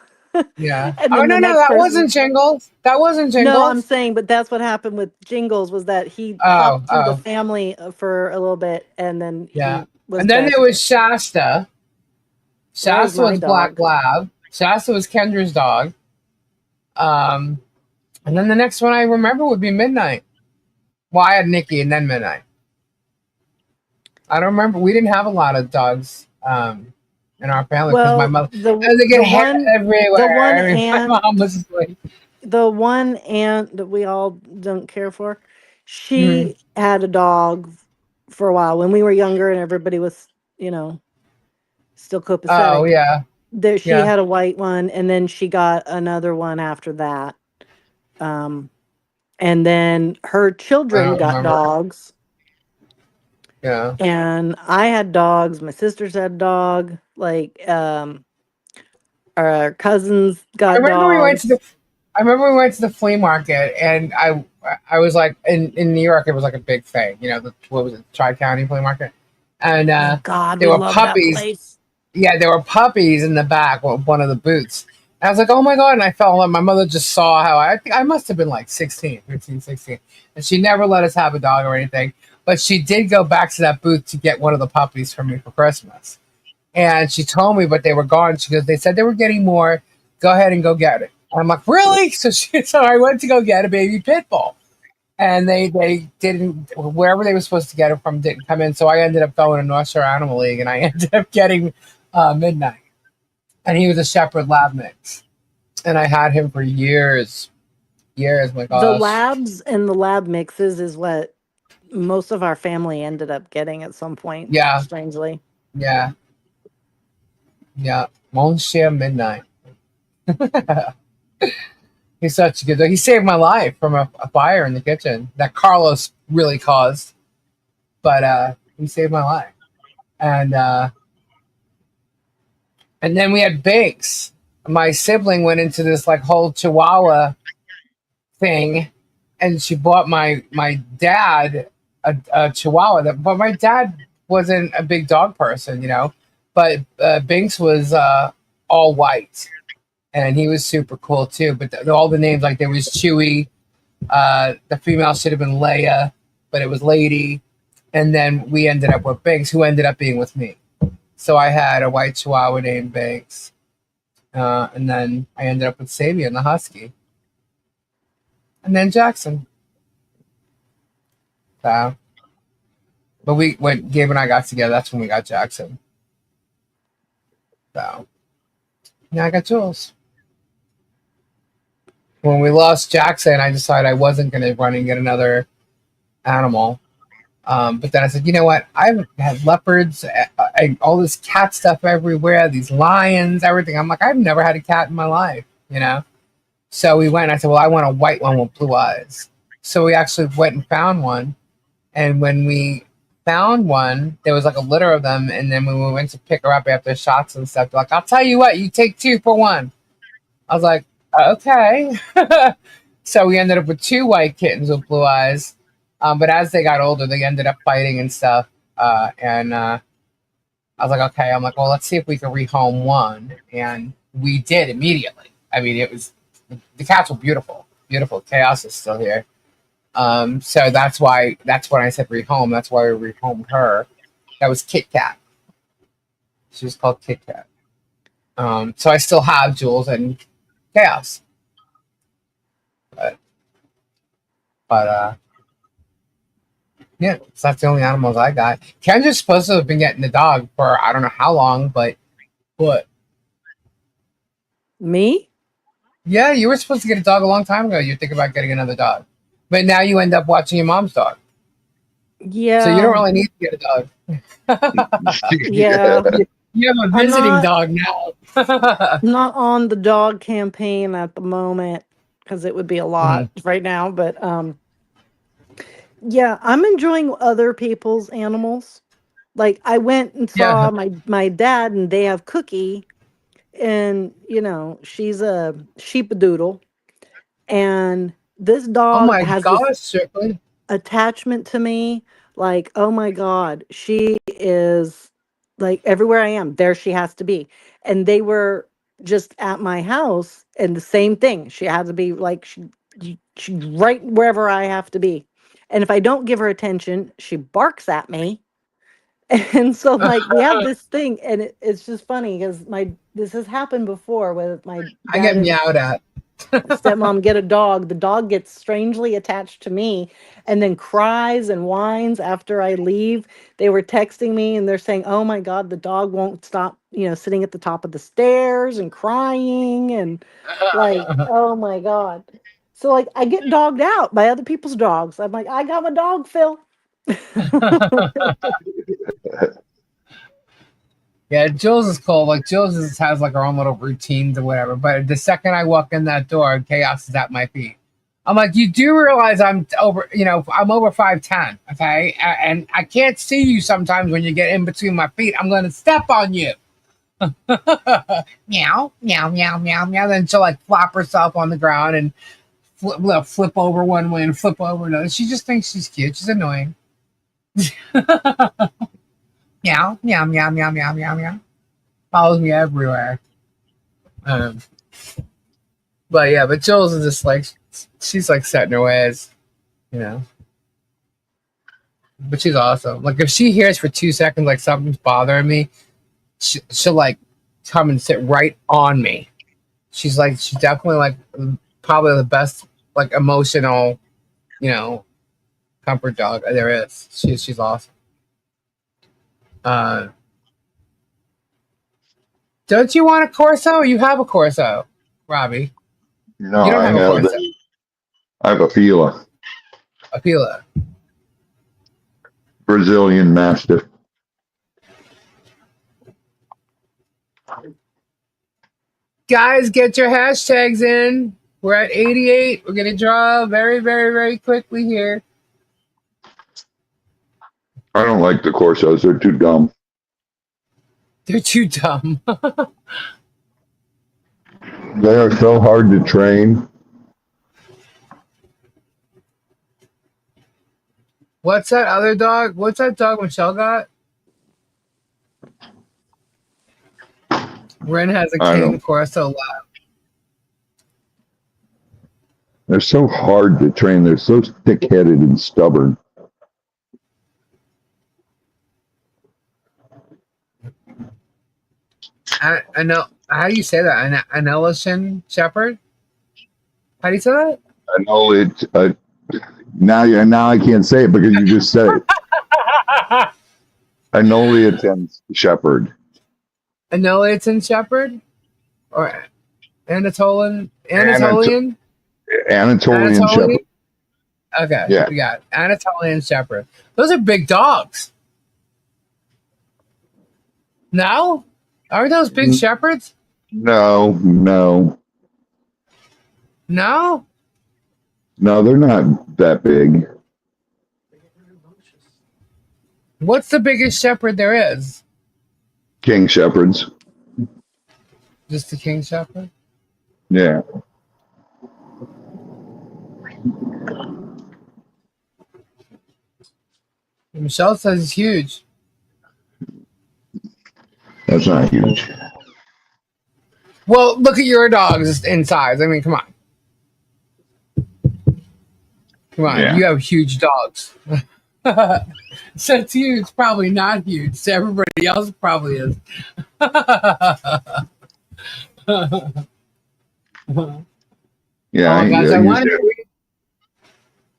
Speaker 1: Yeah. Oh no, that wasn't Jingles. That wasn't Jingles.
Speaker 4: No, I'm saying, but that's what happened with Jingles was that he popped through the family for a little bit, and then he was.
Speaker 1: And then there was Shasta. Shasta was Black Lab. Shasta was Kendra's dog. And then the next one I remember would be Midnight. Well, I had Nikki and then Midnight. I don't remember. We didn't have a lot of dogs in our family because my mother they get hair everywhere. My mom was like,
Speaker 4: the one aunt that we all don't care for, she had a dog for a while when we were younger and everybody was, still copacetic.
Speaker 1: Oh yeah.
Speaker 4: She had a white one, and then she got another one after that. And then her children got dogs.
Speaker 1: Yeah.
Speaker 4: And I had dogs. My sisters had a dog. Like, our cousins got dogs.
Speaker 1: I remember we went to the flea market, and I was like, in New York, it was like a big thing. What was it, Tri-County Flea Market? And
Speaker 4: God,
Speaker 1: there were puppies. Yeah, there were puppies in the back of one of the booths. And I was like, oh my God. And I fell in love. My mother just saw how I must have been like 15, 16. And she never let us have a dog or anything. But she did go back to that booth to get one of the puppies for me for Christmas. And she told me, but they were gone. She goes, they said they were getting more. Go ahead and go get it. And I'm like, really? So I went to go get a baby pit bull. And they didn't, wherever they were supposed to get it from didn't come in. So I ended up going to North Shore Animal League, and I ended up getting Midnight. And he was a Shepherd Lab mix. And I had him for years. My gosh.
Speaker 4: The labs and the lab mixes is what most of our family ended up getting at some point.
Speaker 1: Yeah.
Speaker 4: Strangely.
Speaker 1: Yeah. Yeah. Won't share Midnight. He's such a good dog. He saved my life from a fire in the kitchen that Carlos really caused. But he saved my life. And then we had Binks. My sibling went into this like whole Chihuahua thing, and she bought my dad a Chihuahua. But my dad wasn't a big dog person, But Binks was all white, and he was super cool too. But all the names, like there was Chewy. The female should have been Leia, but it was Lady. And then we ended up with Binks, who ended up being with me. So I had a white Chihuahua named Banks, and then I ended up with Sabian, the Husky, and then Jackson. So, but when Gabe and I got together, that's when we got Jackson. So, now I got Jules. When we lost Jackson, I decided I wasn't going to run and get another animal. But then I said, you know what? I've had leopards, all this cat stuff everywhere, these lions, everything. I'm like, I've never had a cat in my life, you know? So we went and I said, well, I want a white one with blue eyes. So we actually went and found one. And when we found one, there was like a litter of them. And then when we went to pick her up after shots and stuff, they're like, I'll tell you what, you take 2 for 1. I was like, okay. So we ended up with 2 white kittens with blue eyes. But as they got older, they ended up fighting and stuff. And I was like, okay. I'm like, well, let's see if we can rehome one. And we did immediately. I mean, the cats were beautiful. Beautiful. Chaos is still here. So that's when I said rehome. That's why we rehomed her. That was Kit Kat. She was called Kit Kat. So I still have Jules and Chaos. But yeah, so that's the only animals I got. Kendra's supposed to have been getting the dog for I don't know how long, but what?
Speaker 4: Me?
Speaker 1: Yeah, you were supposed to get a dog a long time ago. You're thinking about getting another dog. But now you end up watching your mom's dog.
Speaker 4: Yeah.
Speaker 1: So you don't really need to get a dog.
Speaker 4: Yeah.
Speaker 1: You have a visiting dog now.
Speaker 4: I'm not on the dog campaign at the moment because it would be a lot right now. But yeah, I'm enjoying other people's animals. Like I went and saw my dad, and they have Cookie, and she's a sheepadoodle, and this
Speaker 1: Oh
Speaker 4: dog
Speaker 1: my
Speaker 4: has
Speaker 1: gosh,
Speaker 4: this
Speaker 1: Strickland.
Speaker 4: attachment to me. Like, oh my God, she is like everywhere I am, there she has to be. And they were just at my house, and the same thing. She had to be like she right wherever I have to be. And if I don't give her attention, she barks at me. And so like we have this thing, and it's just funny because this has happened before with my
Speaker 1: I get
Speaker 4: dad and
Speaker 1: meowed at.
Speaker 4: stepmom get a dog. The dog gets strangely attached to me and then cries and whines after I leave. They were texting me and they're saying, oh my God, the dog won't stop, sitting at the top of the stairs and crying and like, oh my God. So like I get dogged out by other people's dogs. I'm like, I got my dog, Phil.
Speaker 1: Yeah, Jules is cool. Like Jules has like her own little routines or whatever. But the second I walk in that door, chaos is at my feet. I'm like, you do realize I'm over 5'10", okay? And I can't see you sometimes when you get in between my feet. I'm going to step on you. Meow, meow, meow, meow, meow. Then she'll like flop herself on the ground and flip over one way and flip over another. She just thinks she's cute. She's annoying. Meow, meow, meow, meow, meow, meow, meow. Follows me everywhere. But Jules is just like, she's like set in her ways, But she's awesome. Like if she hears for 2 seconds like something's bothering me, she'll like come and sit right on me. She's definitely like probably the best like emotional, comfort dog there is. She's awesome. Don't you want a Corso? You have a Corso, Robbie.
Speaker 3: No,
Speaker 1: you don't have a Corso.
Speaker 3: I have a Fila.
Speaker 1: A Fila.
Speaker 3: Brazilian Mastiff.
Speaker 1: Guys, get your hashtags in. We're at 88. We're going to draw very, very, very quickly here.
Speaker 3: I don't like the Corsos. They're too dumb.
Speaker 1: They're too dumb.
Speaker 3: They are so hard to train.
Speaker 1: What's that other dog? What's that dog Michelle got? Ren has a King Corso lab.
Speaker 3: They're so hard to train. They're so thick-headed and stubborn.
Speaker 1: I know. How do you say that? An Ellison Shepherd? How do you say that?
Speaker 3: I know it. Now I can't say it because you just said it. Anoliatan Shepherd.
Speaker 1: Anoliatan Shepherd? Or Anatolian?
Speaker 3: Anatolian
Speaker 1: Anatolian?
Speaker 3: Shepherd.
Speaker 1: Okay,
Speaker 3: Yeah.
Speaker 1: we got Anatolian Shepherd. Those are big dogs. No? Are those big shepherds?
Speaker 3: No,
Speaker 1: No?
Speaker 3: they're not that big.
Speaker 1: What's the biggest shepherd there is?
Speaker 3: King shepherds.
Speaker 1: Just the king shepherd?
Speaker 3: Yeah.
Speaker 1: Michelle says it's huge.
Speaker 3: That's not huge.
Speaker 1: Well, look at your dogs in size. I mean, come on. Come on.
Speaker 3: Yeah.
Speaker 1: You have huge dogs. So to you, it's probably not huge. To everybody else, it probably is.
Speaker 3: Yeah.
Speaker 1: Guys, I wanted to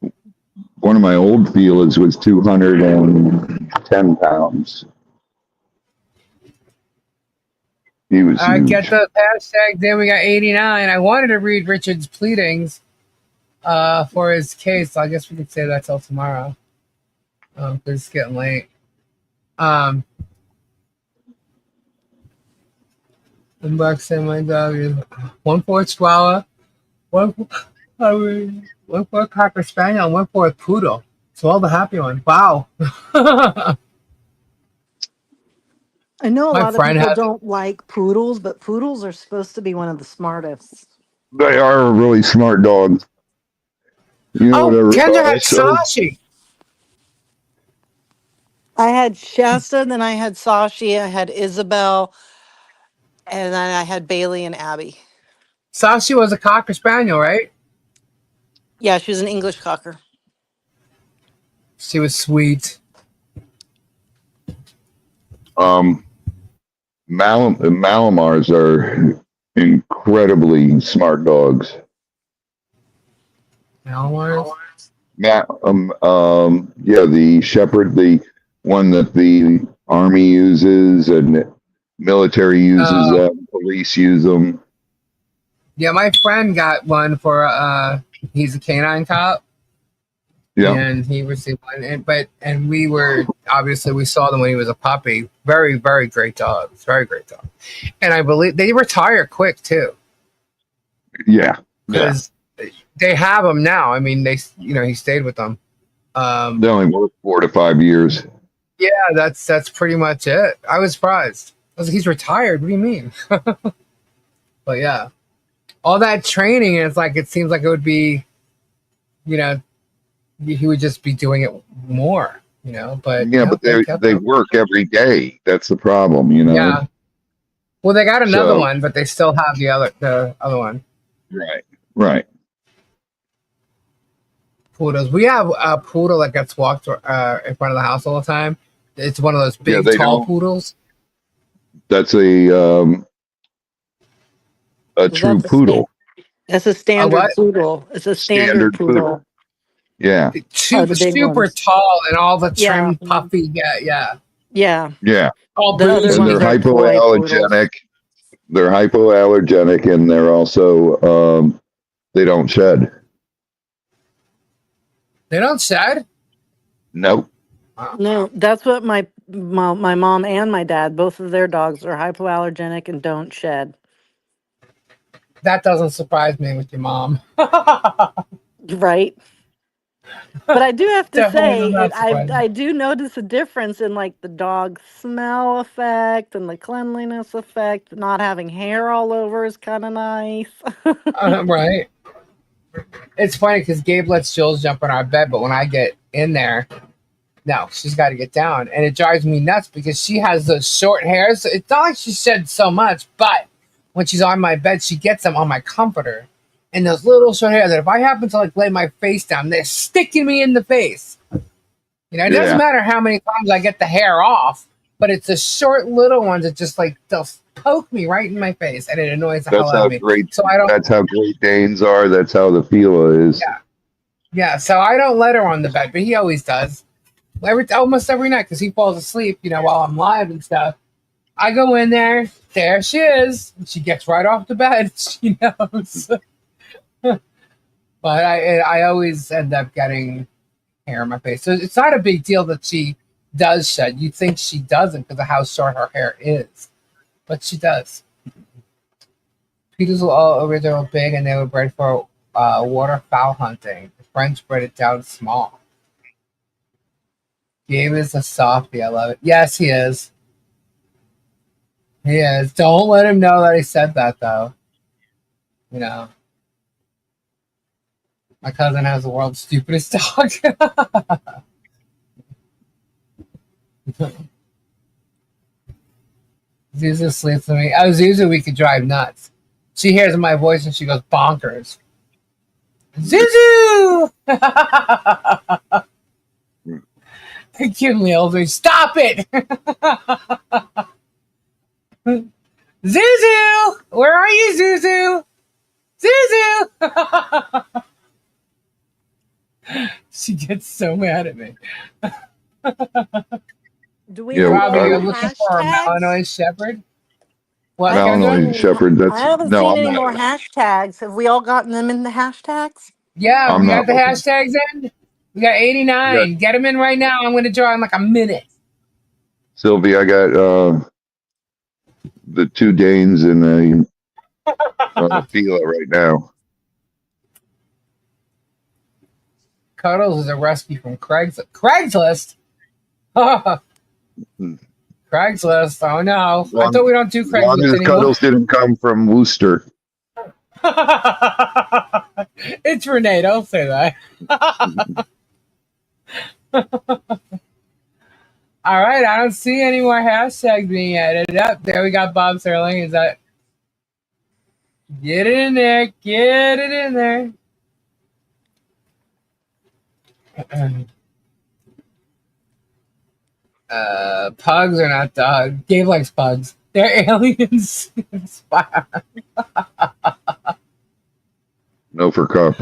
Speaker 1: read.
Speaker 3: One of my old feelers was 210 pounds. He was huge.
Speaker 1: Get the hashtag. Then we got 89. I wanted to read Richard's pleadings for his case. I guess we could say that till tomorrow. Because it's getting late. The box said my dog is 1/4 Chihuahua, 1/4 Cocker Spaniel, and 1/4 Poodle. So all the happy ones. Wow.
Speaker 4: I know a
Speaker 1: My
Speaker 4: lot of
Speaker 1: friend
Speaker 4: people
Speaker 1: has-
Speaker 4: don't like poodles, but poodles are supposed to be one of the smartest.
Speaker 3: They are a really smart dog. You know
Speaker 1: Oh,
Speaker 3: what
Speaker 1: Kendra had Sashi.
Speaker 4: I had Shasta, then I had Sashi, I had Isabel, and then I had Bailey and Abby.
Speaker 1: Sashi was a Cocker Spaniel, right?
Speaker 4: Yeah, she was an English Cocker.
Speaker 1: She was sweet.
Speaker 3: Malamars are incredibly smart dogs.
Speaker 1: Malamars?
Speaker 3: Yeah, the shepherd, the one that the army uses and military uses them, police use them.
Speaker 1: Yeah, my friend got one for he's a canine cop.
Speaker 3: Yeah.
Speaker 1: And he received one, and we were obviously we saw them when he was a puppy. Very, very great dogs. Very great dog. And I believe they retire quick too.
Speaker 3: Yeah.
Speaker 1: Because they have them now. I mean, he stayed with them.
Speaker 3: They only work 4 to 5 years.
Speaker 1: Yeah, that's pretty much it. I was surprised. I was like, he's retired. What do you mean? But yeah, all that training, and it's like it seems like it would be, he would just be doing it more, But
Speaker 3: yeah, but they work every day. That's the problem,
Speaker 1: Yeah. Well, they got another one, but they still have the other one.
Speaker 3: Right.
Speaker 1: Poodles. We have a poodle that gets walked in front of the house all the time. It's one of those big, tall poodles.
Speaker 3: That's a true poodle.
Speaker 4: That's a standard poodle. It's a standard poodle.
Speaker 3: Yeah.
Speaker 1: Super tall and all the trim, puffy. Yeah. All
Speaker 3: and they're hypoallergenic. They're hypoallergenic, and they're also they don't shed.
Speaker 1: They don't shed?
Speaker 3: Nope.
Speaker 4: No, that's what my mom and my dad, both of their dogs are hypoallergenic and don't shed.
Speaker 1: That doesn't surprise me with your mom.
Speaker 4: Right. But I do have to say, I do notice a difference in like the dog smell effect and the cleanliness effect. Not having hair all over is kind of nice.
Speaker 1: Right. It's funny because Gabe lets Jules jump on our bed, but when I get in there, no, she's got to get down. And it drives me nuts because she has those short hairs. It's not like she sheds so much, but when she's on my bed, she gets them on my comforter. And those little short hairs that if I happen to lay my face down, they're sticking me in the face. It doesn't matter how many times I get the hair off, but it's the short little ones that just they'll poke me right in my face, and it annoys the hell out of me. So I don't.
Speaker 3: That's how Great Danes are. That's how the Fila is.
Speaker 1: Yeah. So I don't let her on the bed, but he always does. Almost every night, because he falls asleep, while I'm live and stuff. I go in there. There she is. She gets right off the bed. She knows. But I always end up getting hair in my face. So it's not a big deal that she does shed. You think she doesn't because of how short her hair is. But she does. Peters were all original big, and they were bred for waterfowl hunting. The French bred it down small. Gabe is a softie. I love it. Yes, he is. He is. Don't let him know that he said that, though. My cousin has the world's stupidest dog. Zuzu sleeps with me. Oh, Zuzu, we could drive nuts. She hears my voice and she goes bonkers. Zuzu! Kinley Elder, stop it! Zuzu! Where are you, Zuzu? Zuzu! She gets so mad at me.
Speaker 4: Do we have
Speaker 1: Robbie, you're
Speaker 4: any
Speaker 1: looking for a Malinois Shepherd? What?
Speaker 3: Malinois Shepherd.
Speaker 4: I haven't seen any more hashtags. Have we all gotten them in the hashtags?
Speaker 1: Yeah, we got the hashtags in. We got 89. Get them in right now. I'm going to draw in like a minute.
Speaker 3: Sylvie, I got the 2 Danes and the Fila right now.
Speaker 1: Cuddles is a rescue from Craigslist? Craigslist. Oh, no. I thought we don't do Craigslist anymore.
Speaker 3: Cuddles didn't come from Worcester.
Speaker 1: It's Renee. Don't say that. All right. I don't see any more hashtags being added up. There we got Bob Serling. Is that... Get it in there. Get it in there. Pugs are not dogs. Gabe likes pugs. They're aliens.
Speaker 3: No for cop.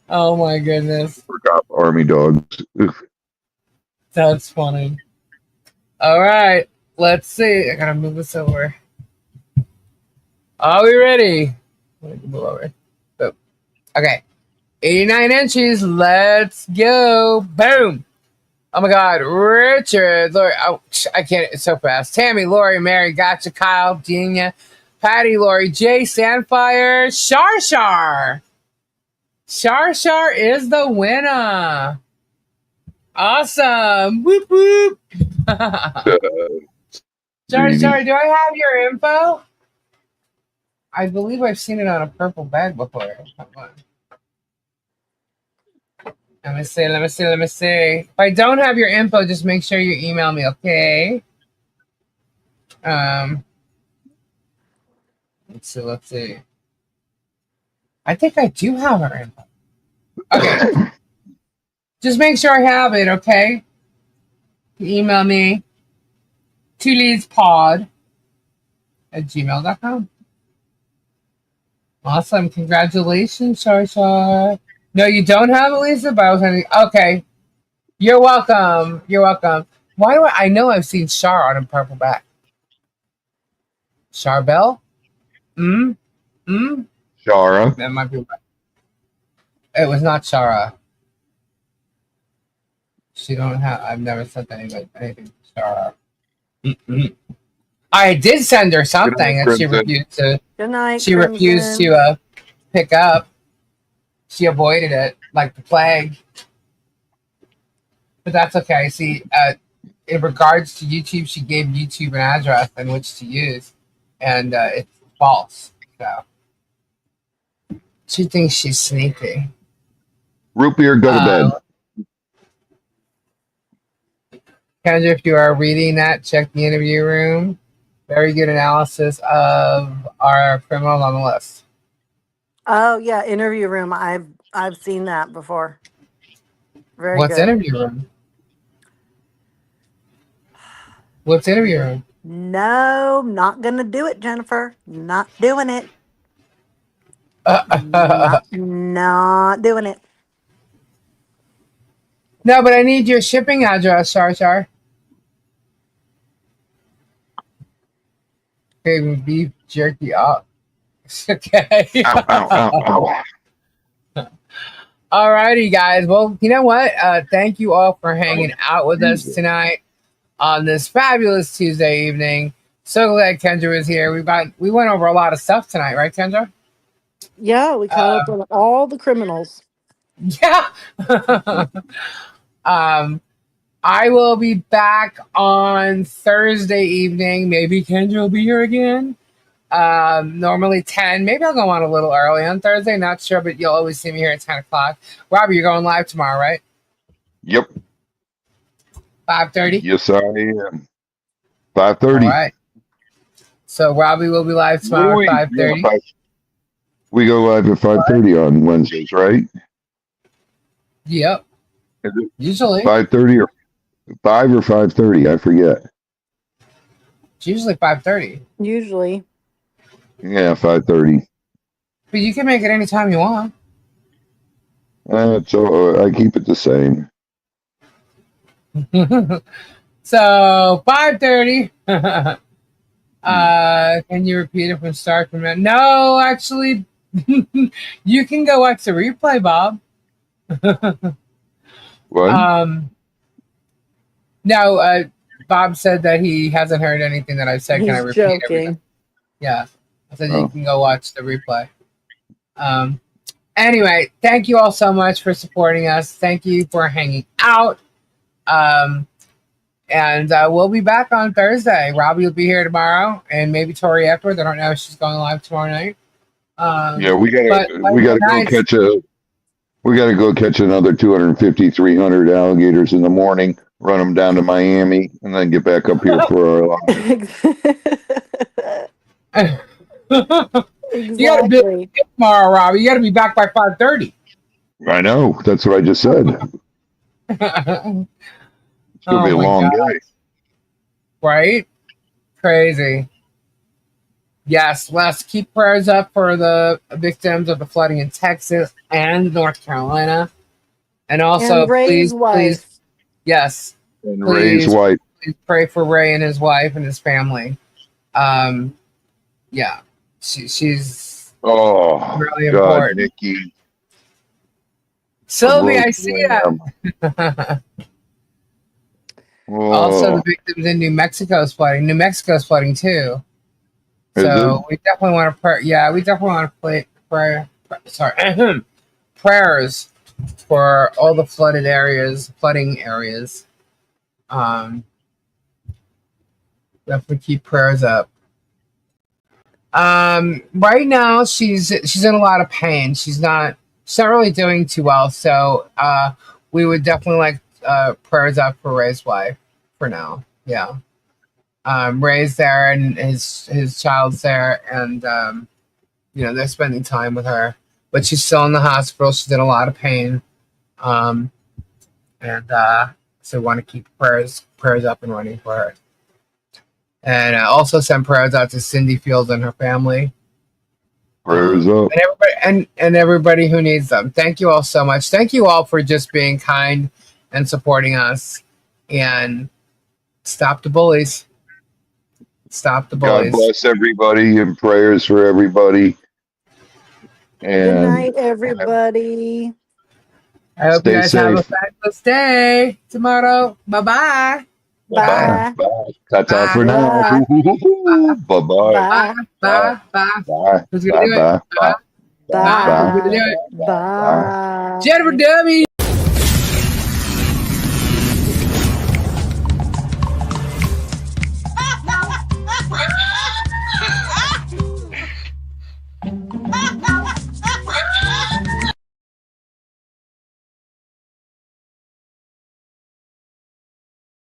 Speaker 1: Oh my goodness.
Speaker 3: For cop army dogs.
Speaker 1: That's funny. All right. Let's see. I gotta move this over. Are we ready? Move over. Oh. Okay. 89 inches. Let's go. Boom. Oh my God, Richard, Lori, I can't, it's so fast. Tammy, Lori, Mary, Gotcha, Kyle, Genia, Patty, Lori, Jay, Sandfire, Shar. Shar is the winner. Awesome. Whoop, whoop. Shar, do I have your info? I believe I've seen it on a purple bag before. Come on. Let me see. If I don't have your info, just make sure you email me, okay? Let's see. I think I do have her info. Okay. Just make sure I have it, okay? Email me. twoleespod@gmail.com. Awesome. Congratulations, Shar. No, you don't have Elisa, but I was having... Okay. You're welcome. Why do I know I've seen Shar on a purple back. Charbel?
Speaker 3: Shara.
Speaker 1: That might be right. It was not Shara. She don't have... I've never sent anything to Shara. I did send her something and she refused to...
Speaker 4: Good night,
Speaker 1: She refused to pick up. She avoided it like the plague. But that's okay. See, in regards to YouTube, she gave YouTube an address in which to use, and it's false. So she thinks she's sneaky.
Speaker 3: Root beer, go to
Speaker 1: bed. Kendra, if you are reading that, check the interview room. Very good analysis of our criminal on the list.
Speaker 4: Oh yeah, interview room. I've seen that before. Very
Speaker 1: What's
Speaker 4: good.
Speaker 1: interview room? What's interview room?
Speaker 4: No, not gonna do it, Jennifer. Not doing it. Not doing it.
Speaker 1: No, but I need your shipping address, Char. Okay, beef jerky up. Okay.
Speaker 3: Ow, ow, ow, ow.
Speaker 1: Alrighty, guys. Well, you know what? Thank you all for hanging out with us tonight on this fabulous Tuesday evening. So glad Kendra was here. We went over a lot of stuff tonight, right, Kendra?
Speaker 4: Yeah, we caught up on all the criminals.
Speaker 1: Yeah. I will be back on Thursday evening. Maybe Kendra will be here again. Normally 10. Maybe I'll go on a little early on Thursday. Not sure, but you'll always see me here at 10 o'clock. Robbie, you're going live tomorrow, right?
Speaker 3: Yep.
Speaker 1: 5:30?
Speaker 3: Yes, I am. 5:30.
Speaker 1: All right. So Robbie will be live tomorrow at 5:30.
Speaker 3: Yeah, we go live at 5:30 on Wednesdays, right?
Speaker 1: Yep. Usually.
Speaker 3: 5:30 or 5 or 5:30, I forget.
Speaker 1: It's usually 5:30.
Speaker 4: Usually.
Speaker 3: Yeah, 5:30.
Speaker 1: But you can make it anytime you want.
Speaker 3: So I keep it the same.
Speaker 1: So 5:30. Can you repeat it from start from now? No, actually, you can go watch the replay, Bob.
Speaker 3: What?
Speaker 1: No, Bob said that he hasn't heard anything that I've said. Can I
Speaker 4: He's
Speaker 1: repeat
Speaker 4: joking.
Speaker 1: everything? Yeah. I said you can go watch the replay. Anyway, thank you all so much for supporting us. Thank you for hanging out. And we'll be back on Thursday. Robbie will be here tomorrow, and maybe Tori Epworth. I don't know if she's going live tomorrow night.
Speaker 3: Yeah, we gotta go catch another 250, 300 alligators in the morning, run them down to Miami, and then get back up here for our live.
Speaker 1: You gotta be tomorrow, Robbie. You gotta be back by 5:30.
Speaker 3: I know. That's what I just said. It's gonna be a long day.
Speaker 1: Right? Crazy. Yes, let's keep prayers up for the victims of the flooding in Texas and North Carolina. And also,
Speaker 4: and Ray's wife.
Speaker 1: Yes.
Speaker 3: And Ray's wife.
Speaker 1: Please pray for Ray and his wife and his family. Yeah. She's really important.
Speaker 3: Nikki.
Speaker 1: Sylvie, I see you. Also, the victims in New Mexico's flooding. New Mexico's flooding too. So we definitely want to pray. Yeah, we definitely want to prayers for all the flooding areas. Definitely keep prayers up. Right now she's in a lot of pain. She's not really doing too well. So we would definitely like prayers up for Ray's wife for now. Yeah. Ray's there and his child's there, and they're spending time with her, but she's still in the hospital. She's in a lot of pain, so we want to keep prayers up and running for her, and also send prayers out to Cindy Fields and her family.
Speaker 3: Prayers up,
Speaker 1: and everybody who needs them. Thank you all so much. Thank you all for just being kind and supporting us, and stop the bullies. Stop the bullies.
Speaker 3: God bless everybody and prayers for everybody. And
Speaker 4: good night, everybody.
Speaker 1: I hope you guys have a fabulous day tomorrow. Bye-bye.
Speaker 4: Bye.
Speaker 3: Bye. Ta-ta for now. Bye-bye.
Speaker 1: Bye. Bye. Who's going to do it?
Speaker 3: Bye.
Speaker 1: Who's going to do it?
Speaker 4: Bye.
Speaker 1: Jennifer W.